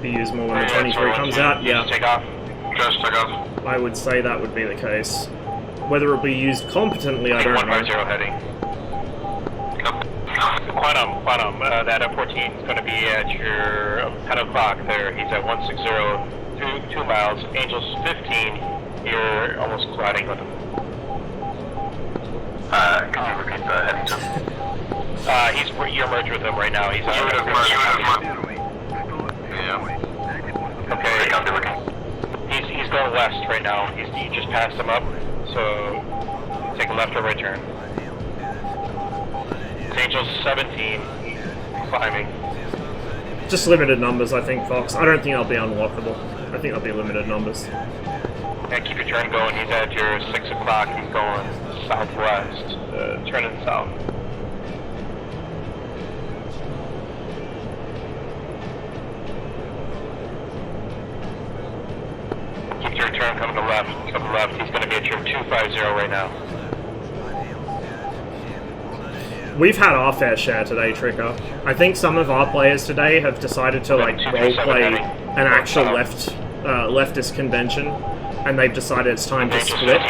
Be used more when the 23 comes out, yeah. Just take off. Just take off. I would say that would be the case. Whether it will be used competently, I don't know. 150 heading. Quantum, that F-14 is going to be at your 10 o'clock there. He's at 160, 2 miles. Angel's 15, you're almost colliding with him. Can you repeat the heading to? You're merged with him right now. He's Yeah. Okay. He's going west right now. You just passed him up, so take a left or right turn. Angel's 17, climbing. Just limited numbers, I think, Fox. I don't think they'll be unlockable. I think they'll be limited numbers. And keep your turn going. He's at your 6 o'clock. He's going southwest, turning south. Keep your turn coming to left. Come to left. He's going to be at your 250 right now. We've had our fair share today, Tricker. I think some of our players today have decided to like roleplay an actual leftist convention, and they've decided it's time to split.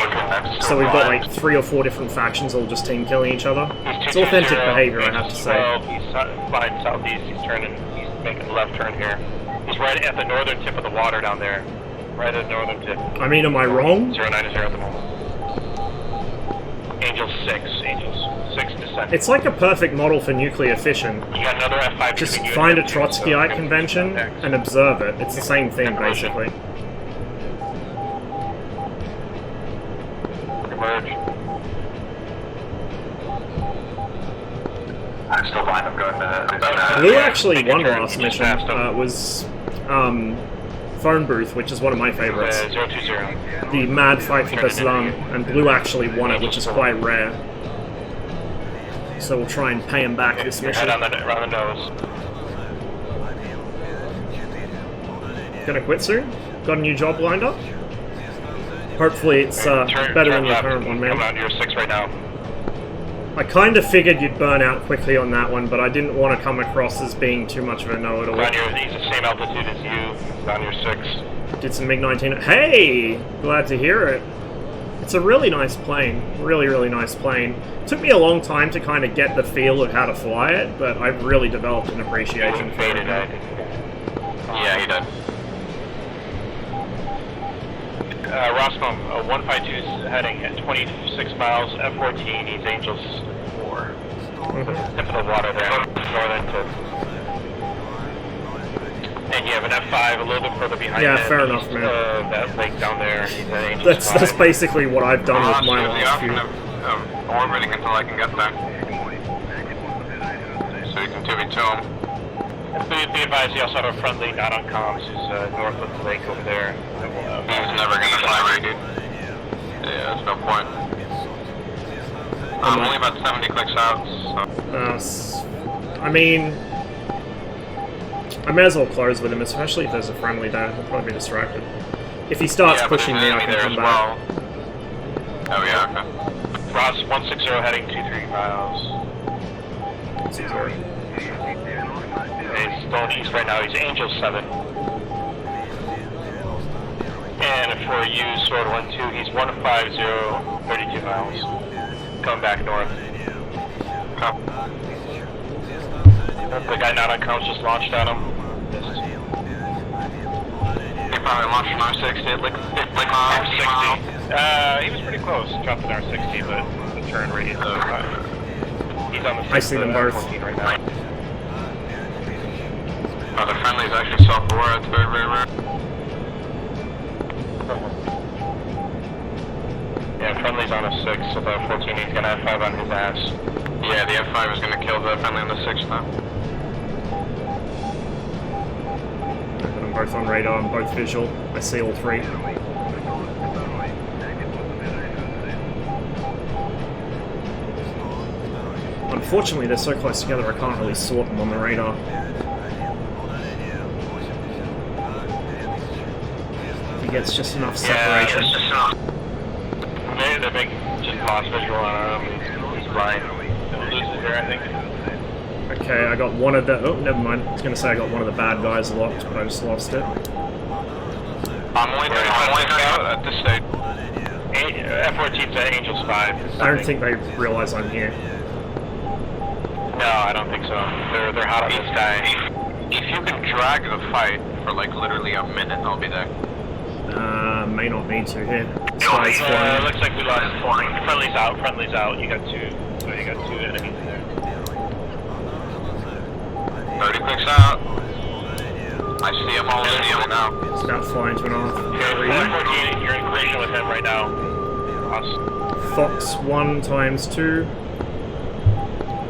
So we've got like 3 or 4 different factions all just team killing each other. It's authentic behavior, I have to say. He's flying southeast. He's turning. He's making a left turn here. He's right at the northern tip of the water down there. Right at the northern tip. I mean, am I wrong? 090 at the moment. Angel 6. Angels 6 descent. It's like a perfect model for nuclear fission. You got another F5. Just find a Trotskyite convention and observe it. It's the same thing, basically. Emerge. I'm still blind. I'm going to... Blue actually won last mission. It was Phone Booth, which is one of my favorites. 020. The Mad Fight for Beslan, and Blue actually won it, which is quite rare. So we'll try and pay him back this mission. Head around the nose. Gonna quit soon? Got a new job lined up? Hopefully it's better than the current one, man. Come out to your 6 right now. I kind of figured you'd burn out quickly on that one, but I didn't want to come across as being too much of a know-it-all. He's the same altitude as you. On your 6. Did some MiG-19. Hey! Glad to hear it. It's a really nice plane. Really, really nice plane. Took me a long time to kind of get the feel of how to fly it, but I've really developed an appreciation for it. Yeah, he did. Roscoe, 152 is heading at 26 miles, F-14, he's Angels 4. Tip of the water there, northern tip. And you have an F5 a little bit further behind. Yeah, fair enough, man. That lake down there, he's at Angels 5. That's basically what I've done with my last few. Orbiting until I can get there. So you can 2v2 him. Be advised, you also have a friendly not on comms who's north of the lake over there. He's never gonna fly right, dude. Yeah, there's no point. I'm only about 70 clicks out, so... I mean... I may as well close with him, especially if there's a friendly there. He'll probably be distracted. If he starts pushing me, I can come back. Oh yeah, okay. Ross 160 heading 23 miles. 160. He's going east right now. He's Angel 7. And for you, Sword 1-2, he's 150, 32 miles. Coming back north. The guy not on comms just launched at him. He probably launched an R60 at like 50 miles. R60. He was pretty close. Dropped an R60, but the turn radius is 5. He's on the 6 I see them both. right now. Oh, the friendly's actually self-aware. It's very, very rare. Yeah, friendly's on a 6, so the 14, he's gonna have 5 on his ass. Yeah, the F5 is gonna kill the friendly on the 6 now. I'm both on radar, I'm both visual. I see all 3. Unfortunately, they're so close together, I can't really sort them on the radar. He gets just enough separation. Maybe they're making just lost visual on him. He's blind. He'll lose it here, I think. Okay, I got one of the... Oh, never mind. I was going to say I got one of the bad guys locked, but I just lost it. I'm only out at this stage. F-14's at Angels 5. I don't think they realize I'm here. No, I don't think so. They're hot on this guy. If you can drag the fight for like literally a minute, I'll be there. May not need to here. Looks like we lost 4. Friendly's out. You got 2. So you got 2 enemies there. See him all now. It's about flying to an off. You're in collision with him right now. Fox 1 times 2.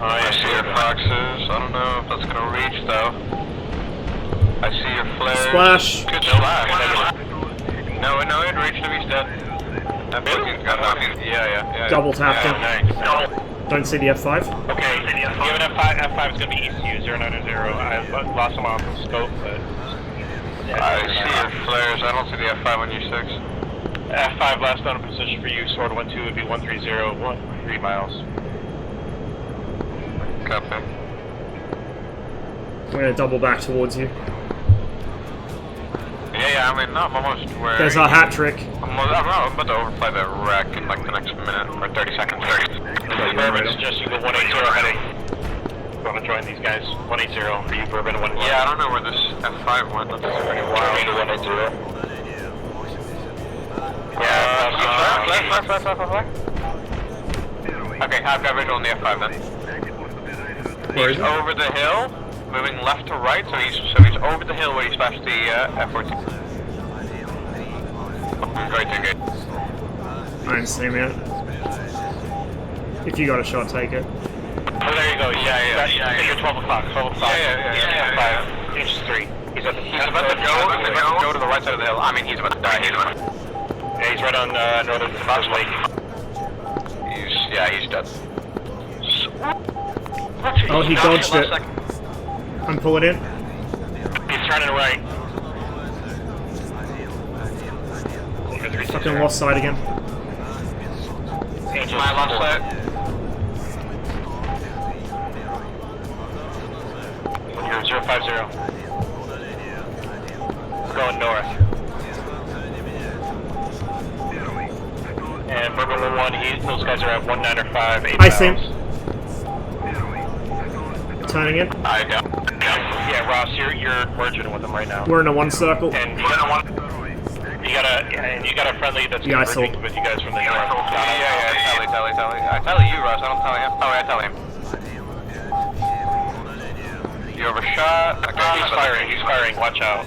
I see your foxes. I don't know if that's gonna reach though. I see your flares. Splash. Good splash. No, it reached him. He's dead. F14's got nothing. Yeah. Double tapped him. Nice. Don't see the F5. Okay, you have an F5 is going to be ECU 090. I lost him off the scope, but... I see your flares. I don't see the F5 on U6. F5 last known position for you, Sword 1-2 would be 130, 3 miles. Copy. I'm going to double back towards you. Yeah, I mean, I'm almost where... There's our hat trick. I'm about to overfly the wreck in like the next minute, or 30 seconds. Bourbon suggests you go 180 heading. You want to join these guys? 180, are you Bourbon 1-1? Yeah, I don't know where this F5 went. That's pretty wild. 180. Left. Okay, I've got visual on the F5 then. He's over the hill, moving left to right, so he's over the hill where he splashed the F14. Right there, good. I didn't see him yet. If you got a shot, take it. Oh, there you go. Yeah. You're 12 o'clock. 12 o'clock. Yeah. 5, inch 3. He's about to go to the right side of the hill. I mean, he's about to die. Yeah, he's right on northern Fox Lake. He's dead. Oh, he dodged it. I'm pulling in. He's turning right. Fucking lost side again. Angel, my lost side. You're 050. We're going north. And Bourbon 1-1, those guys are at 195, 8 I see him. Turning in. Yeah, Ross, you're merging with them right now. We're in a 1 circle. And you got a friendly that's Yeah, I saw. with you guys from the north. Yeah, tally. I tell you, Ross, I don't tell him. Oh, I tell him. You overshot. Okay, he's firing, watch out.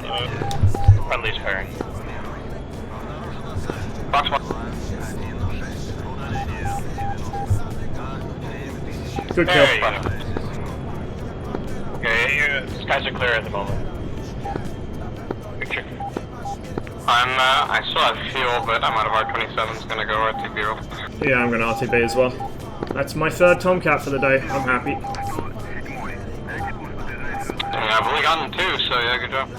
Friendly's firing. Box 1. Good kill. Okay, skies are clear at the moment. Picture. I still have fuel, but I'm out of R27. It's gonna go RTB. Yeah, I'm going to RTB as well. That's my 3rd Tomcat for the day. I'm happy. Yeah, I've only gotten 2, so yeah, good job.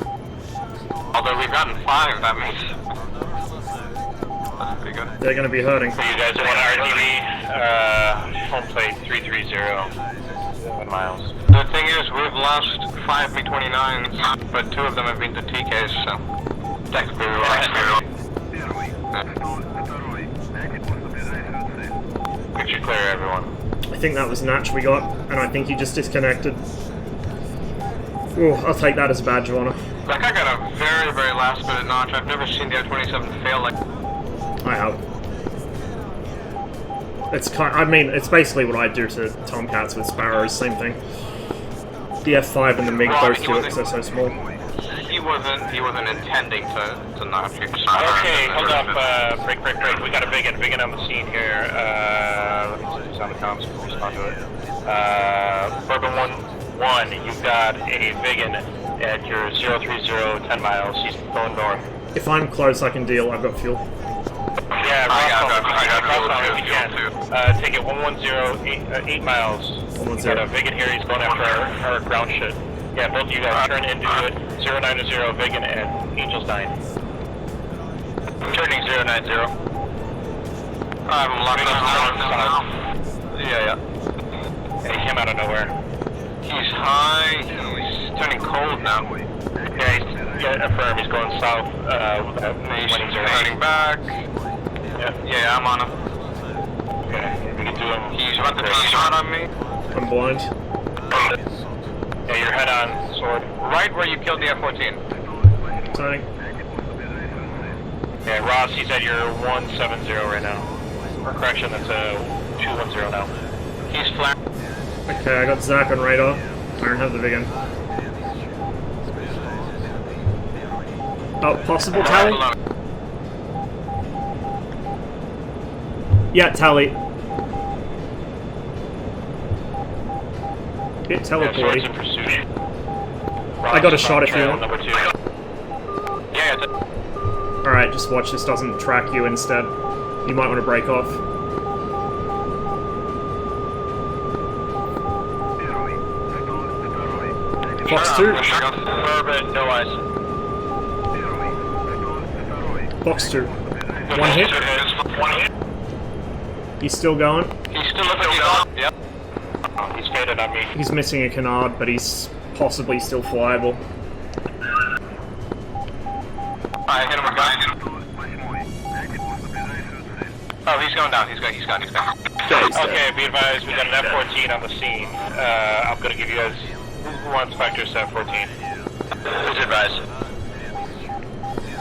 Although we've gotten 5, that means... That's pretty good. They're going to be hurting. So you guys are on RTB, home plate 330, 1 miles. The thing is, we've lost 5 MiG-29s, but 2 of them have been to TKs, so... Technically, we're Picture clear, everyone. I think that was Natch we got, and I think he just disconnected. Ooh, I'll take that as a badge of honor. That guy got a very, very last minute notch. I've never seen the F-27 fail like... I have. It's basically what I do to Tomcats with Sparrows, same thing. The F5 and the MiG both do it because they're so small. He wasn't intending to notch you. Okay, hold up, break. We got a Biggin on the scene here. Let me see this on the comms before we respond to it. Bourbon 1-1, you've got a Biggin at your 030, 10 miles. He's going north. If I'm close, I can deal. I've got fuel. Yeah, I got take it 110, 8 miles. 110. Got a Biggin here. He's going after our ground shit. Yeah, both of you guys turn into it. 090, Biggin, and Angel's 9. Turning 090. I'm locked up now. Yeah. He came out of nowhere. He's high. He's turning cold now. Yeah, affirm. He's going south. He's turning back. Yeah, I'm on him. Okay, we can do him. He's about to be shot on me. I'm blind. Yeah, your head on, Sword. Right where you killed the F-14. Turning. Yeah, Ross, he's at your 170 right now. Or correction, that's a 210 now. He's flat. Okay, I got Zach on radar. I don't have the big one. Possible tally? Yeah, tally. Bit teleporty. I got a shot if you want. Alright, just watch this doesn't track you instead. You might want to break off. Fox 2. No eyes. Fox 2. One hit. He's still going. He's still going. Yep. He's faded on me. He's missing a canard, but he's possibly still flyable. I hit him with gun. Oh, he's going down. He's gone. Okay, be advised, we got an F-14 on the scene. I'm gonna give you guys... Who wants Factor to F-14? Who's advised?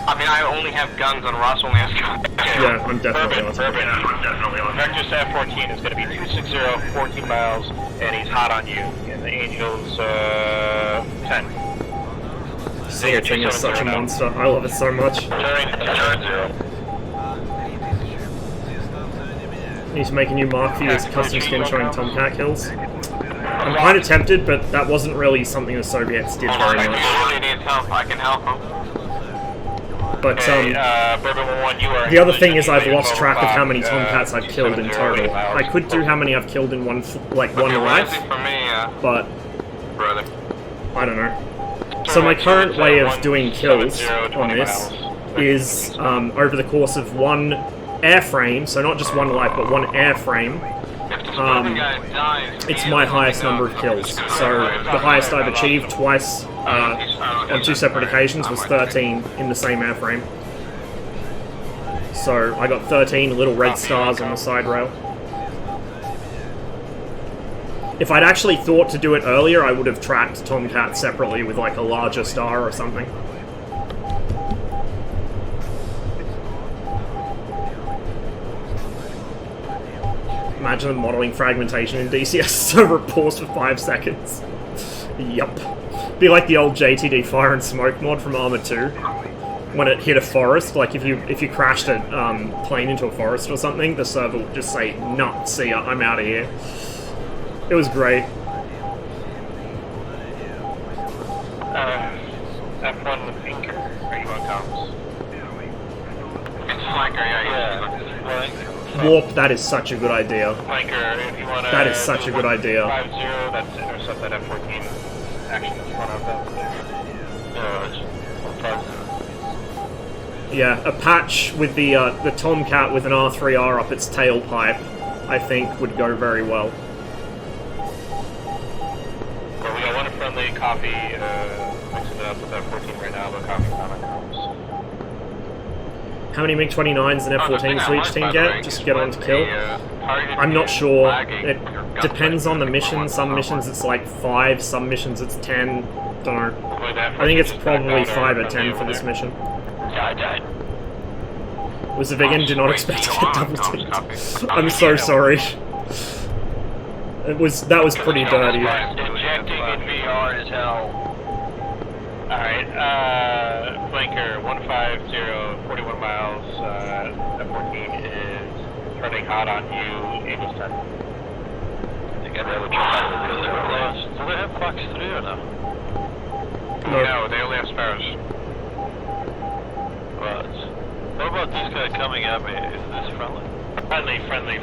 I mean, I only have guns, and Ross only has guns. Okay. Yeah, I'm definitely on. Definitely on. Vector to F-14 is gonna be 260, 14 miles, and he's hot on you. And the Angel's, 10. Singer Ting is such a monster. I love it so much. Turn 0. He's making you mark for your custom skin showing tomcat kills. I'm kind of tempted, but that wasn't really something the Soviets did very much. He needs help. I can help him. But the other thing is I've lost track of how many tomcats I've killed in total. I could do how many I've killed in one life, but I don't know. So my current way of doing kills on this is over the course of one airframe, so not just one life, but one airframe. It's my highest number of kills. So the highest I've achieved twice on 2 separate occasions was 13 in the same airframe. So I got 13 little red stars on the side rail. If I'd actually thought to do it earlier, I would have tracked Tomcat separately with like a larger star or something. Imagine them modeling fragmentation in DCS over a pause for 5 seconds. Yup. Be like the old JTD fire and smoke mod from ArmA 2. When it hit a forest, like if you crashed a plane into a forest or something, the server would just say, "Nah, see ya, I'm out of here." It was great. F1 with Pinker. Are you on comms? It's Flanker, yeah. Warp, that is such a good idea. Flanker, if you want to... That is such a good idea. 5-0, that's intercept that F-14 action in front of them. Yeah, a patch with the Tomcat with an R3R up its tailpipe, I think, would go very well. Well, we got one friendly copy, mixing it up with F-14 right now, but copy on comms. How many MiG-29s and F-14s do each team get? Just get on to kill? I'm not sure. It depends on the mission. Some missions it's like 5, some missions it's 10. Don't know. I think it's probably 5 or 10 for this mission. Was a vegan? Do not expect to get double teamed. I'm so sorry. That was pretty dirty. Injecting in VR is hell. Alright, Flanker 150, 41 miles, F-14 is turning hot on you, Angel's 10. I think I'd rather try to do the close. Do they have Fox 3 or no? No, they only have Sparrows. Right. What about this guy coming at me? Is this friendly? Friendly.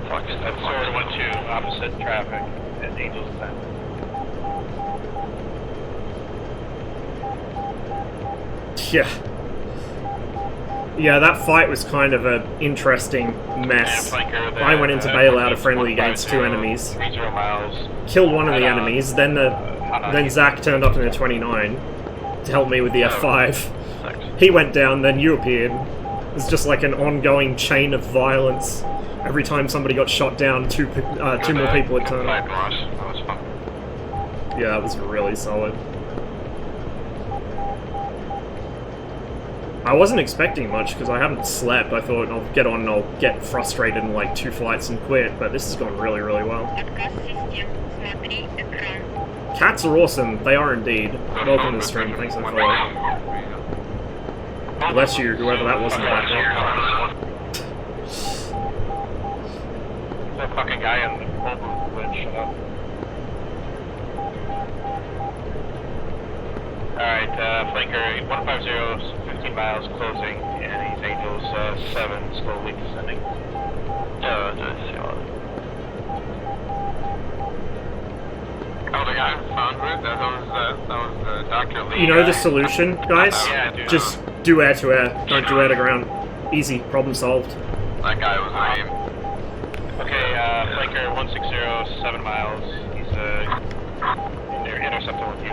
Fox 3. That's Sword 1-2, opposite traffic, and Angel's 10. Yeah, that fight was kind of an interesting mess. I went in to bail out a friendly against 2 enemies. Killed one of the enemies, then Zach turned up in the 29 to help me with the F5. He went down, then you appeared. It was just like an ongoing chain of violence. Every time somebody got shot down, two more people had turned up. Yeah, that was really solid. I wasn't expecting much because I haven't slept. I thought I'll get on and I'll get frustrated in like 2 flights and quit, but this has gone really, really well. Cats are awesome. They are indeed. Welcome to the stream. Thanks for the follow. Bless you, whoever that was in the background. That fucking guy in the phone booth would shut up. Alright, Flanker 150, 15 miles closing, and he's Angels 7, slowly descending. Oh, the guy found it? That was Dr. Lee. You know the solution, guys? Yeah, dude. Just do air to air. Don't do air to ground. Easy. Problem solved. That guy was lame. Okay, Flanker 160, 7 miles. He's intercepting with you.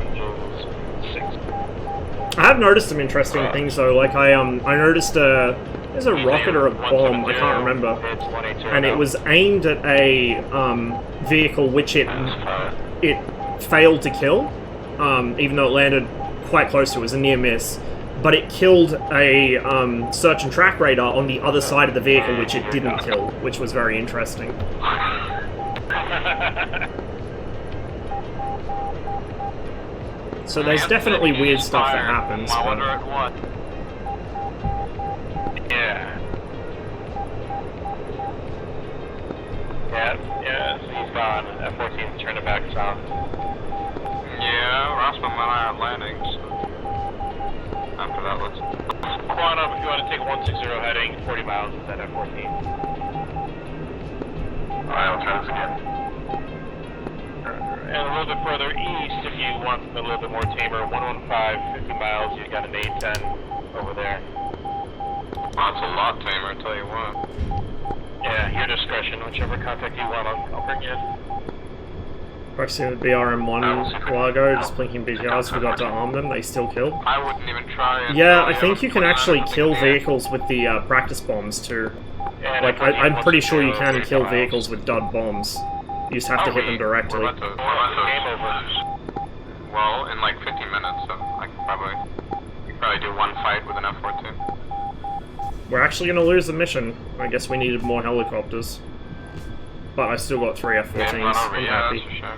Angels 6. I have noticed some interesting things though. Like I noticed there's a rocket or a bomb, I can't remember, and it was aimed at a vehicle which it failed to kill, even though it landed quite close to it. It was a near miss, but it killed a search and track radar on the other side of the vehicle which it didn't kill, which was very interesting. So there's definitely weird stuff that happens. I wonder at what. Yeah. Yeah, so he's gone. F-14's turned it back south. Yeah, Rossman and I are landing, so after that, let's... Quantum, if you want to take 160 heading, 40 miles is at F-14. Alright, I'll try this again. And a little bit further east, if you want something a little bit more tamer, 115, 50 miles, you got an A-10 over there. Well, that's a lot tamer, I'll tell you what. Yeah, your discretion, whichever contact you want, I'll bring you in. Proximity with BRM1 Largo, just blinking BTRs, forgot to arm them, they still kill. I wouldn't even try it. Yeah, I think you can actually kill vehicles with the practice bombs too. Like, I'm pretty sure you can kill vehicles with dud bombs. You just have to hit them directly. Well, in like 15 minutes, so I could probably do one fight with an F-14. We're actually going to lose the mission. I guess we needed more helicopters. But I still got 3 F-14s. I'm happy. Sure.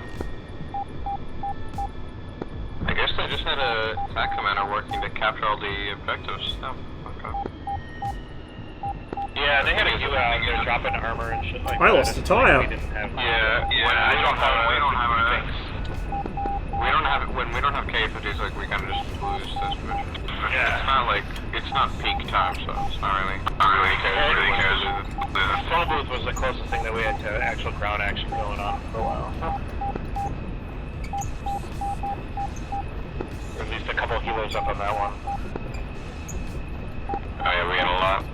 I guess they just had a attack commander working to capture all the objectives. Oh, okay. Yeah, they had a U out there dropping armor and shit like that. I lost a tire. When we don't have casualties, like we kind of just lose this mission. Yeah. It's not peak time, so it's not really cares. The phone booth was the closest thing that we had to actual ground action going on for a while. At least a couple of helos up on that one. Oh yeah, we had a lot.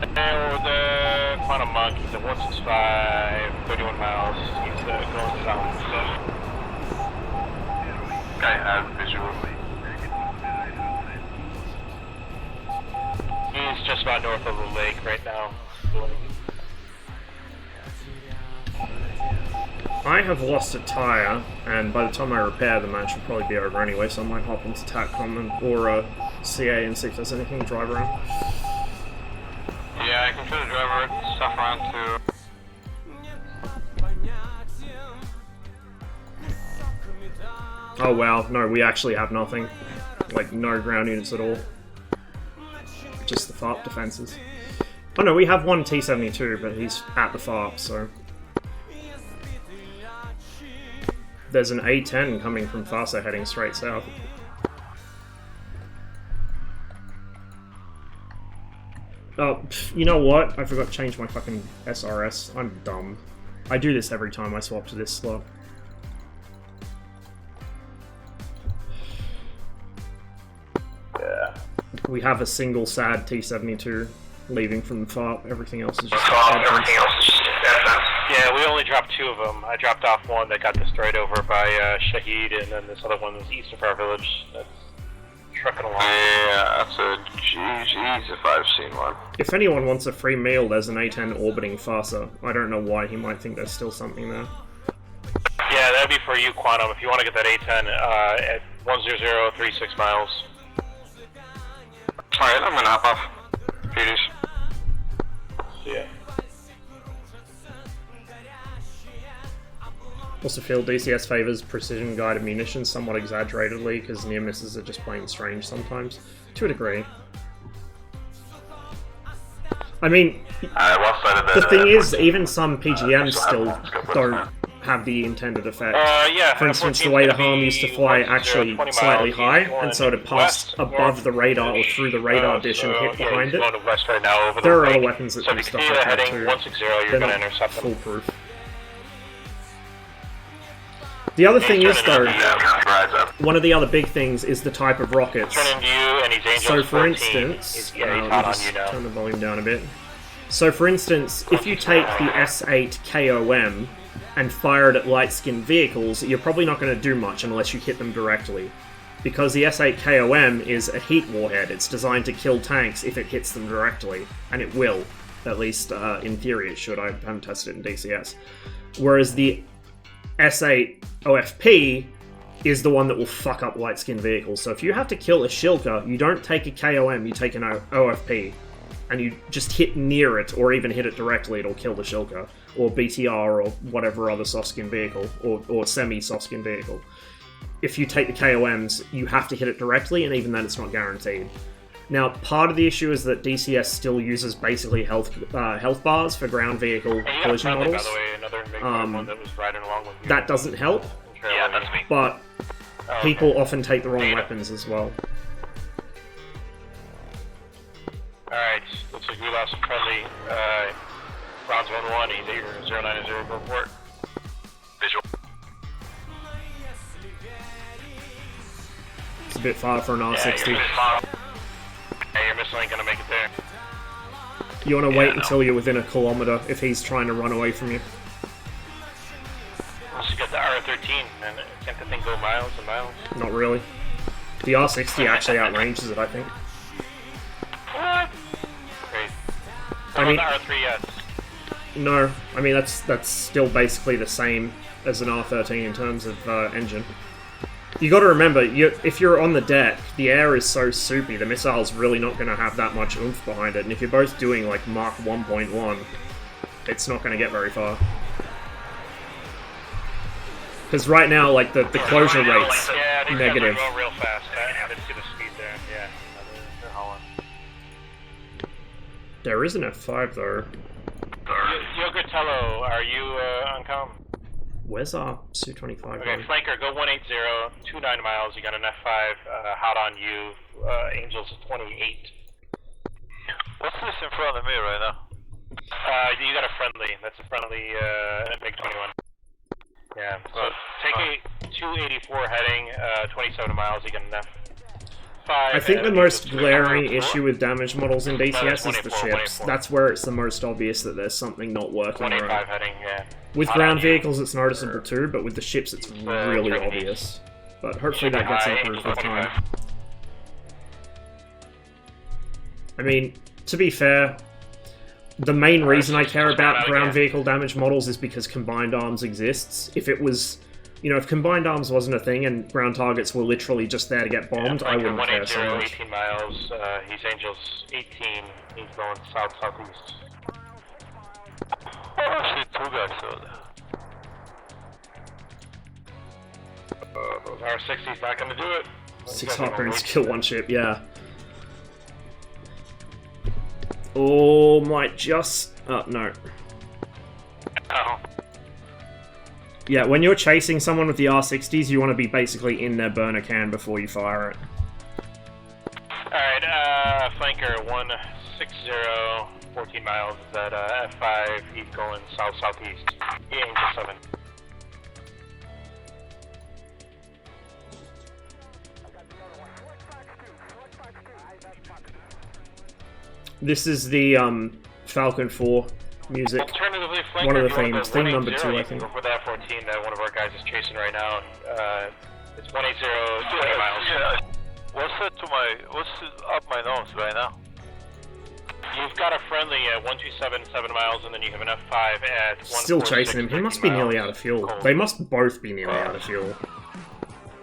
And the Quantum Monk, he's at 165, 31 miles. He's going south. I have visual. He's just about north of the lake right now. I have lost a tire, and by the time I repair them, I should probably be over anyway, so I might hop into TACCOM or CA and see if there's anything to drive around. Yeah, I can try to drive stuff around too. Oh wow, no, we actually have nothing. Like, no ground units at all. Just the FARP defenses. Oh no, we have one T-72, but he's at the FARP, so... There's an A-10 coming from FASA heading straight south. Oh, you know what? I forgot to change my fucking SRS. I'm dumb. I do this every time I swap to this slot. Yeah. We have a single sad T-72 leaving from the FARP. Everything else is just Yeah, we only dropped 2 of them. I dropped off one that got destroyed over by Shahid, and then this other one was east of our village. That's trucking along. Yeah, that's a GG's if I've seen one. If anyone wants a free meal, there's an A-10 orbiting FASA. I don't know why he might think there's still something there. Yeah, that'd be for you, Quantum, if you want to get that A-10 at 10036 miles. Alright, I'm gonna hop off. Peters. See ya. Also feel DCS favors precision guided munitions somewhat exaggeratedly because near misses are just plain strange sometimes. To a degree. I mean, the thing is, even some PGMs still don't have the intended effect. Yeah, For instance, the way the harm used to fly actually slightly high, and so to pass above the radar or through the radar dish and hit behind it. There are other weapons that do stuff like that too. They're not foolproof. The other thing is, though, one of the other big things is the type of rockets. So, for instance, let me just turn the volume down a bit. So, for instance, if you take the S8 KOM and fire it at light-skinned vehicles, you're probably not going to do much unless you hit them directly. Because the S8 KOM is a heat warhead. It's designed to kill tanks if it hits them directly. And it will. At least, in theory, it should. I haven't tested it in DCS. Whereas the S8 OFP is the one that will fuck up light-skinned vehicles. So if you have to kill a Shilka, you don't take a KOM, you take an OFP. And you just hit near it, or even hit it directly, it'll kill the Shilka. Or BTR, or whatever other soft-skin vehicle, or semi-soft-skin vehicle. If you take the KOMs, you have to hit it directly, and even then it's not guaranteed. Now, part of the issue is that DCS still uses basically health bars for ground vehicle collision models. That doesn't help, Yeah, that's me. but people often take the wrong weapons as well. Alright, looks like we lost a friendly. Rounds 1-1, he's at your 090 report. Visual. It's a bit far for an R60. Hey, your missile ain't gonna make it there. You want to wait until you're within a kilometer if he's trying to run away from you. Once you get the R13, and can't the thing go miles and miles? Not really. The R60 actually outranges it, I think. What? Great. I mean, the R3S? No, I mean that's still basically the same as an R13 in terms of engine. You got to remember, if you're on the deck, the air is so soupy, the missile's really not going to have that much oomph behind it, and if you're both doing like Mach 1.1, it's not going to get very far. Because right now, like the closure rate's negative. Yeah, real fast. I didn't see the speed there. Yeah, they're hauling. There is an F5 though. Yogurtello, are you on comm? Where's our Su-25? Okay, flanker, go 180, 29 miles. You got an F5 hot on you. Angels 28. What's this in front of me right now? You got a friendly. That's a friendly MiG-21. Yeah. So take a 284 heading, 27 miles. You got an F5. I think the most glaring issue with damage models in DCS is the ships. That's where it's the most obvious that there's something not working right. Heading, yeah. With ground vehicles it's noticeable too, but with the ships it's really obvious. But hopefully that gets improved with time. I mean, to be fair, the main reason I care about ground vehicle damage models is because combined arms exists. If it was... You know, if combined arms wasn't a thing and ground targets were literally just there to get bombed, I wouldn't care so much. 18 miles, he's Angels 18, he's going south-southeast. Oh shit, two guys over there. R60's not gonna do it. 6 Harpoons kill one ship, yeah. Oh, might just... Oh, no. Oh. Yeah, when you're chasing someone with the R60s, you want to be basically in their burner can before you fire it. Alright, flanker 160, 14 miles, is that F5, he's going south-southeast. Angel 7. This is the Falcon 4 music. Alternatively, flanker, one of the themes. Theme number 2, I think. Go for that 14 that one of our guys is chasing right now. It's 180, 20 miles. Yeah. What's up my nose right now? You've got a friendly at 127, 7 miles, and then you have an F5 at 146. Still chasing him. He must be nearly out of fuel. Cold. They must both be nearly out of fuel.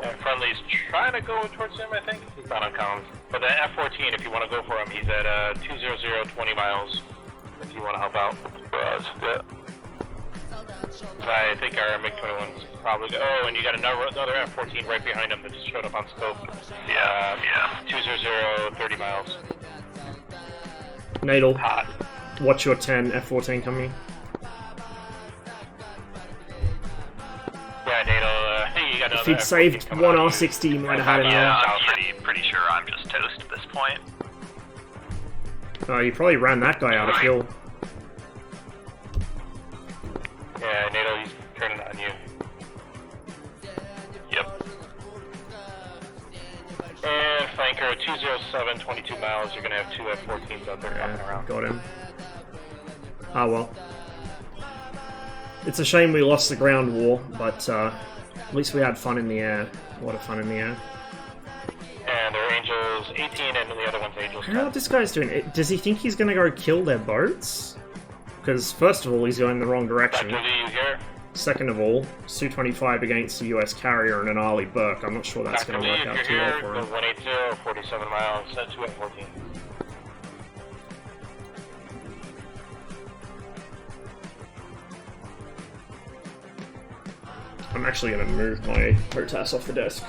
And friendly's trying to go towards him, I think. He's not on comms. But the F-14, if you want to go for him, he's at 200, 20 miles. If you want to help out. Yeah. I think our MiG-21's probably... Oh, and you got another F-14 right behind him that just showed up on scope. Yeah. 200, 30 miles. Nadal, watch your 10 F-14 coming. Yeah, Nadal, you got another If he'd saved one R60, he might have had it now. I'm pretty sure I'm just toast at this point. Oh, you probably ran that guy out of fuel. Yeah, NATO, he's turning on you. Yep. And flanker, 207, 22 miles, you're gonna have two F-14s out there running around. Got him. Ah well. It's a shame we lost the ground war, but at least we had fun in the air. A lot of fun in the air. And they're Angels 18 and the other one's Angels 10. I don't know what this guy's doing. Does he think he's gonna go kill their boats? Because first of all, he's going the wrong direction. Second of all, Su-25 against a US carrier and an Arleigh Burke. I'm not sure that's going to work out too well for him. 180, 47 miles, set 2 at 14. I'm actually going to move my HOTAS off the desk.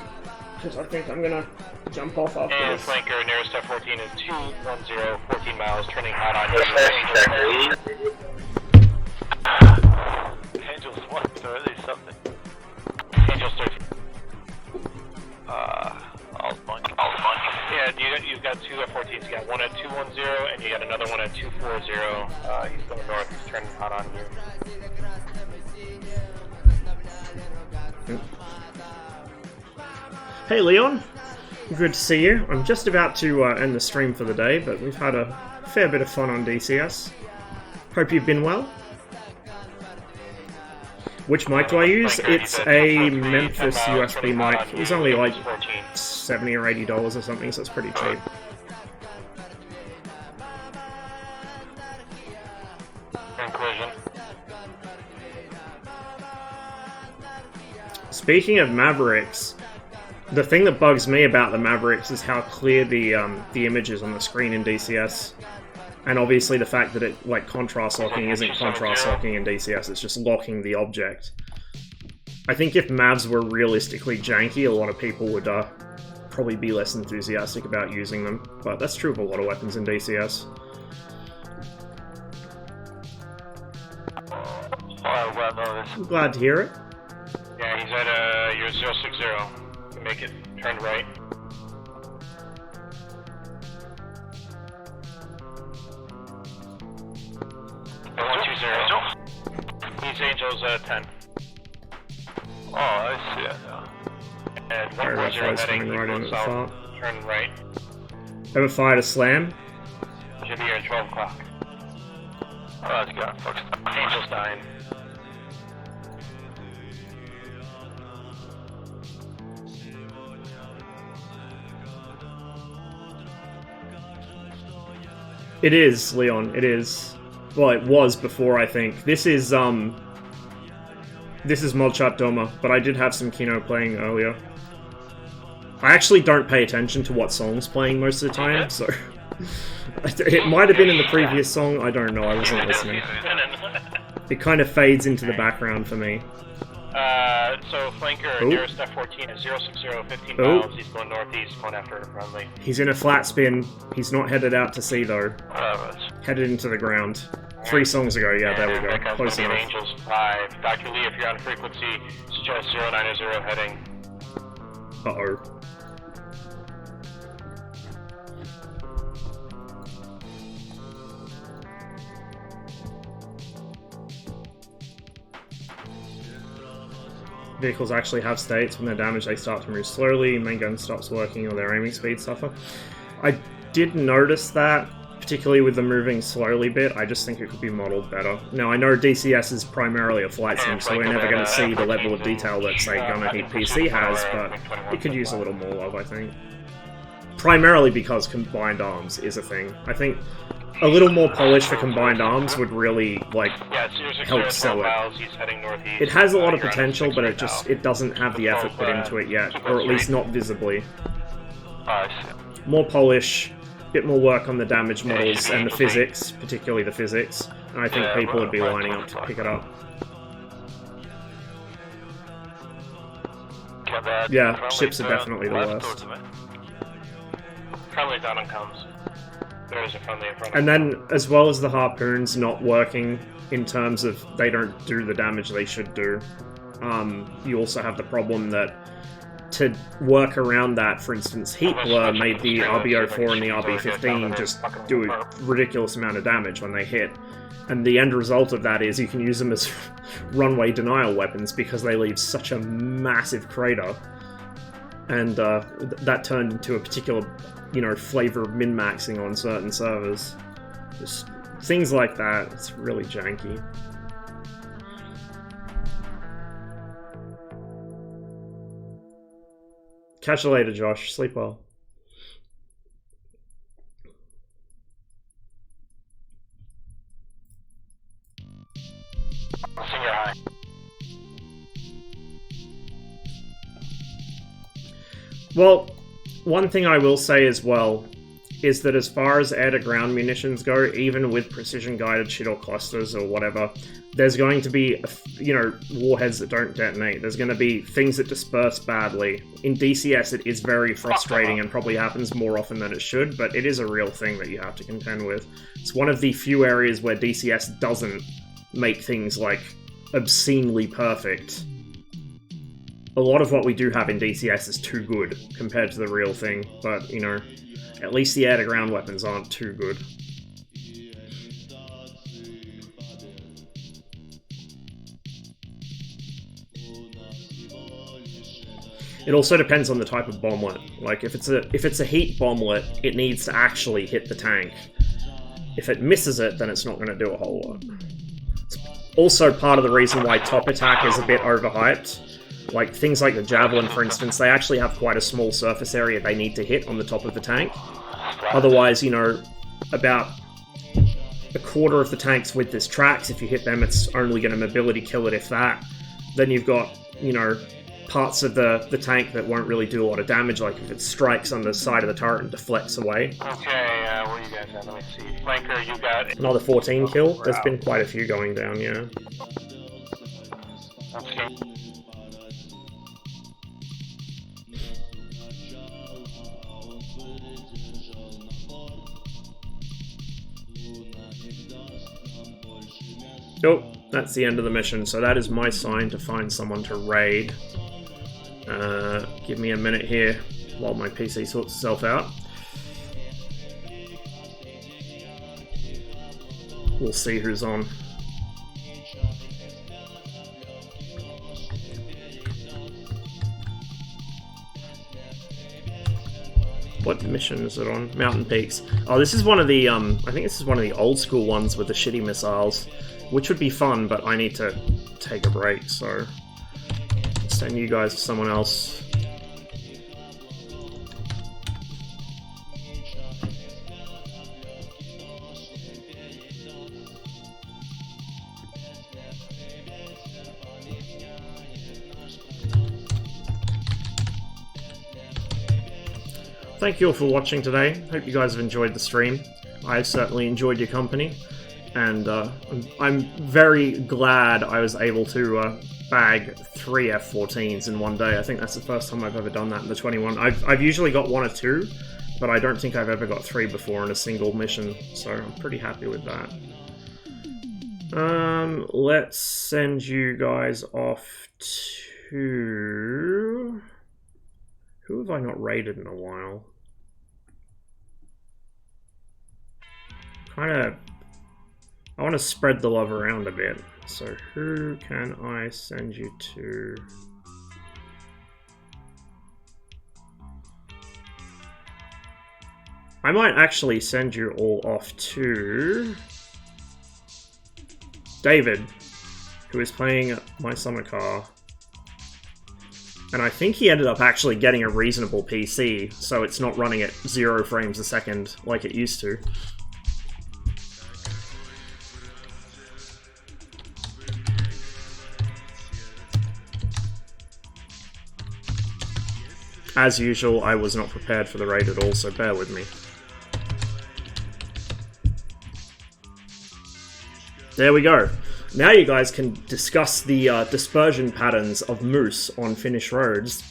Because I think I'm going to jump off after and this. Flanker, nearest F-14 is 210, 14 miles, turning hot on you. Angels 1, so at least something. Angels 13. All fun. Yeah, you've got two F-14s. You got one at 210, and you got another one at 240. He's going north, he's turning hot on you. Hey Leon, good to see you. I'm just about to end the stream for the day, but we've had a fair bit of fun on DCS. Hope you've been well. Which mic do I use? It's a Memphis USB mic. It was only like $70 or $80 or something, so it's pretty cheap. Speaking of Mavericks, the thing that bugs me about the Mavericks is how clear the image is on the screen in DCS. And obviously the fact that it, like, contrast locking isn't contrast locking in DCS, it's just locking the object. I think if Mavs were realistically janky, a lot of people would probably be less enthusiastic about using them. But that's true of a lot of weapons in DCS. I'm glad to hear it. Yeah, he's at your 060. You make it turn right. He's Angels 10. Oh, I see it now. And 140 heading, right in at the start. turn right. Ever fired a slam? Should be here at 12 o'clock. Oh, that's good. Focus. Angels 9. It is, Leon, it is. Well, it was before, I think. This is Modchat Doma, but I did have some Kino playing earlier. I actually don't pay attention to what song's playing most of the time, so... it might have been in the previous song, I don't know, I wasn't listening. It kind of fades into the background for me. So Flanker, nearest F-14 is 060, 15 miles, he's going northeast, going after a friendly. He's in a flat spin. He's not headed out to sea, though. Headed into the ground. 3 songs ago, yeah, there we go. Close enough. Angels 5. Dr. Lee, if you're on frequency, suggest 090 heading. Uh-oh. Vehicles actually have states. When they're damaged, they start to move slowly, main gun stops working, or their aiming speed suffer. I did notice that, particularly with the moving slowly bit. I just think it could be modeled better. Now, I know DCS is primarily a flight sim, so we're never going to see the level of detail that, say, Gunner Heat PC has, but it could use a little more love, I think. Primarily because combined arms is a thing. I think a little more polish for combined arms would really, like, help sell it. It has a lot of potential, but it doesn't have the effort put into it yet, or at least not visibly. more polish, a bit more work on the damage models and the physics, particularly the physics, and I think people would be lining up to pick it up. Yeah, ships are definitely the worst. Friendly down and comes. There is a friendly in front of And then, as well as the harpoons not working in terms of they don't do the damage they should do, you also have the problem that to work around that, for instance, Heat Blur made the RB04 and the RB15 just do a ridiculous amount of damage when they hit. And the end result of that is you can use them as runway denial weapons because they leave such a massive crater. And that turned into a particular, flavor of min-maxing on certain servers. Just things like that, it's really janky. Catch you later, Josh. Sleep well. senior high. Well, one thing I will say as well is that as far as air-to-ground munitions go, even with precision-guided shit or clusters or whatever, there's going to be, warheads that don't detonate. There's going to be things that disperse badly. In DCS, it is very frustrating and probably happens more often than it should, but it is a real thing that you have to contend with. It's one of the few areas where DCS doesn't make things, like, obscenely perfect. A lot of what we do have in DCS is too good compared to the real thing, but, at least the air-to-ground weapons aren't too good. It also depends on the type of bomblet. Like, if it's a heat bomblet, it needs to actually hit the tank. If it misses it, then it's not going to do a whole lot. It's also part of the reason why top attack is a bit overhyped. Like, things like the Javelin, for instance, they actually have quite a small surface area they need to hit on the top of the tank. Otherwise, about a quarter of the tanks with this tracks, if you hit them, it's only going to mobility kill it, if that. Then you've got, parts of the tank that won't really do a lot of damage, like if it strikes on the side of the turret and deflects away. Okay, where you guys at? Let me see. Flanker, you got... Another 14 kill? There's been quite a few going down, yeah. Okay. Nope, that's the end of the mission, so that is my sign to find someone to raid. Give me a minute here while my PC sorts itself out. We'll see who's on. What mission is it on? Mountain Peaks. Oh, this is one of the, I think this is one of the old school ones with the shitty missiles, which would be fun, but I need to take a break, so I'll send you guys to someone else. Thank you all for watching today. Hope you guys have enjoyed the stream. I certainly enjoyed your company, and I'm very glad I was able to bag 3 F-14s in one day. I think that's the first time I've ever done that in the 21. I've usually got 1 or 2, but I don't think I've ever got 3 before in a single mission, so I'm pretty happy with that. Let's send you guys off to... Who have I not raided in a while? I want to spread the love around a bit. So who can I send you to? I might actually send you all off to David, who is playing my summer car. And I think he ended up actually getting a reasonable PC, so it's not running at 0 frames a second like it used to. As usual, I was not prepared for the raid at all, so bear with me. There we go. Now you guys can discuss the dispersion patterns of moose on Finnish roads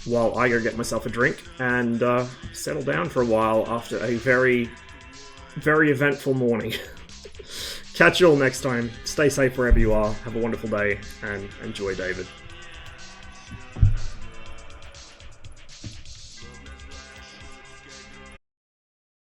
while I go get myself a drink and settle down for a while after a very, very eventful morning. Catch you all next time. Stay safe wherever you are. Have a wonderful day and enjoy David.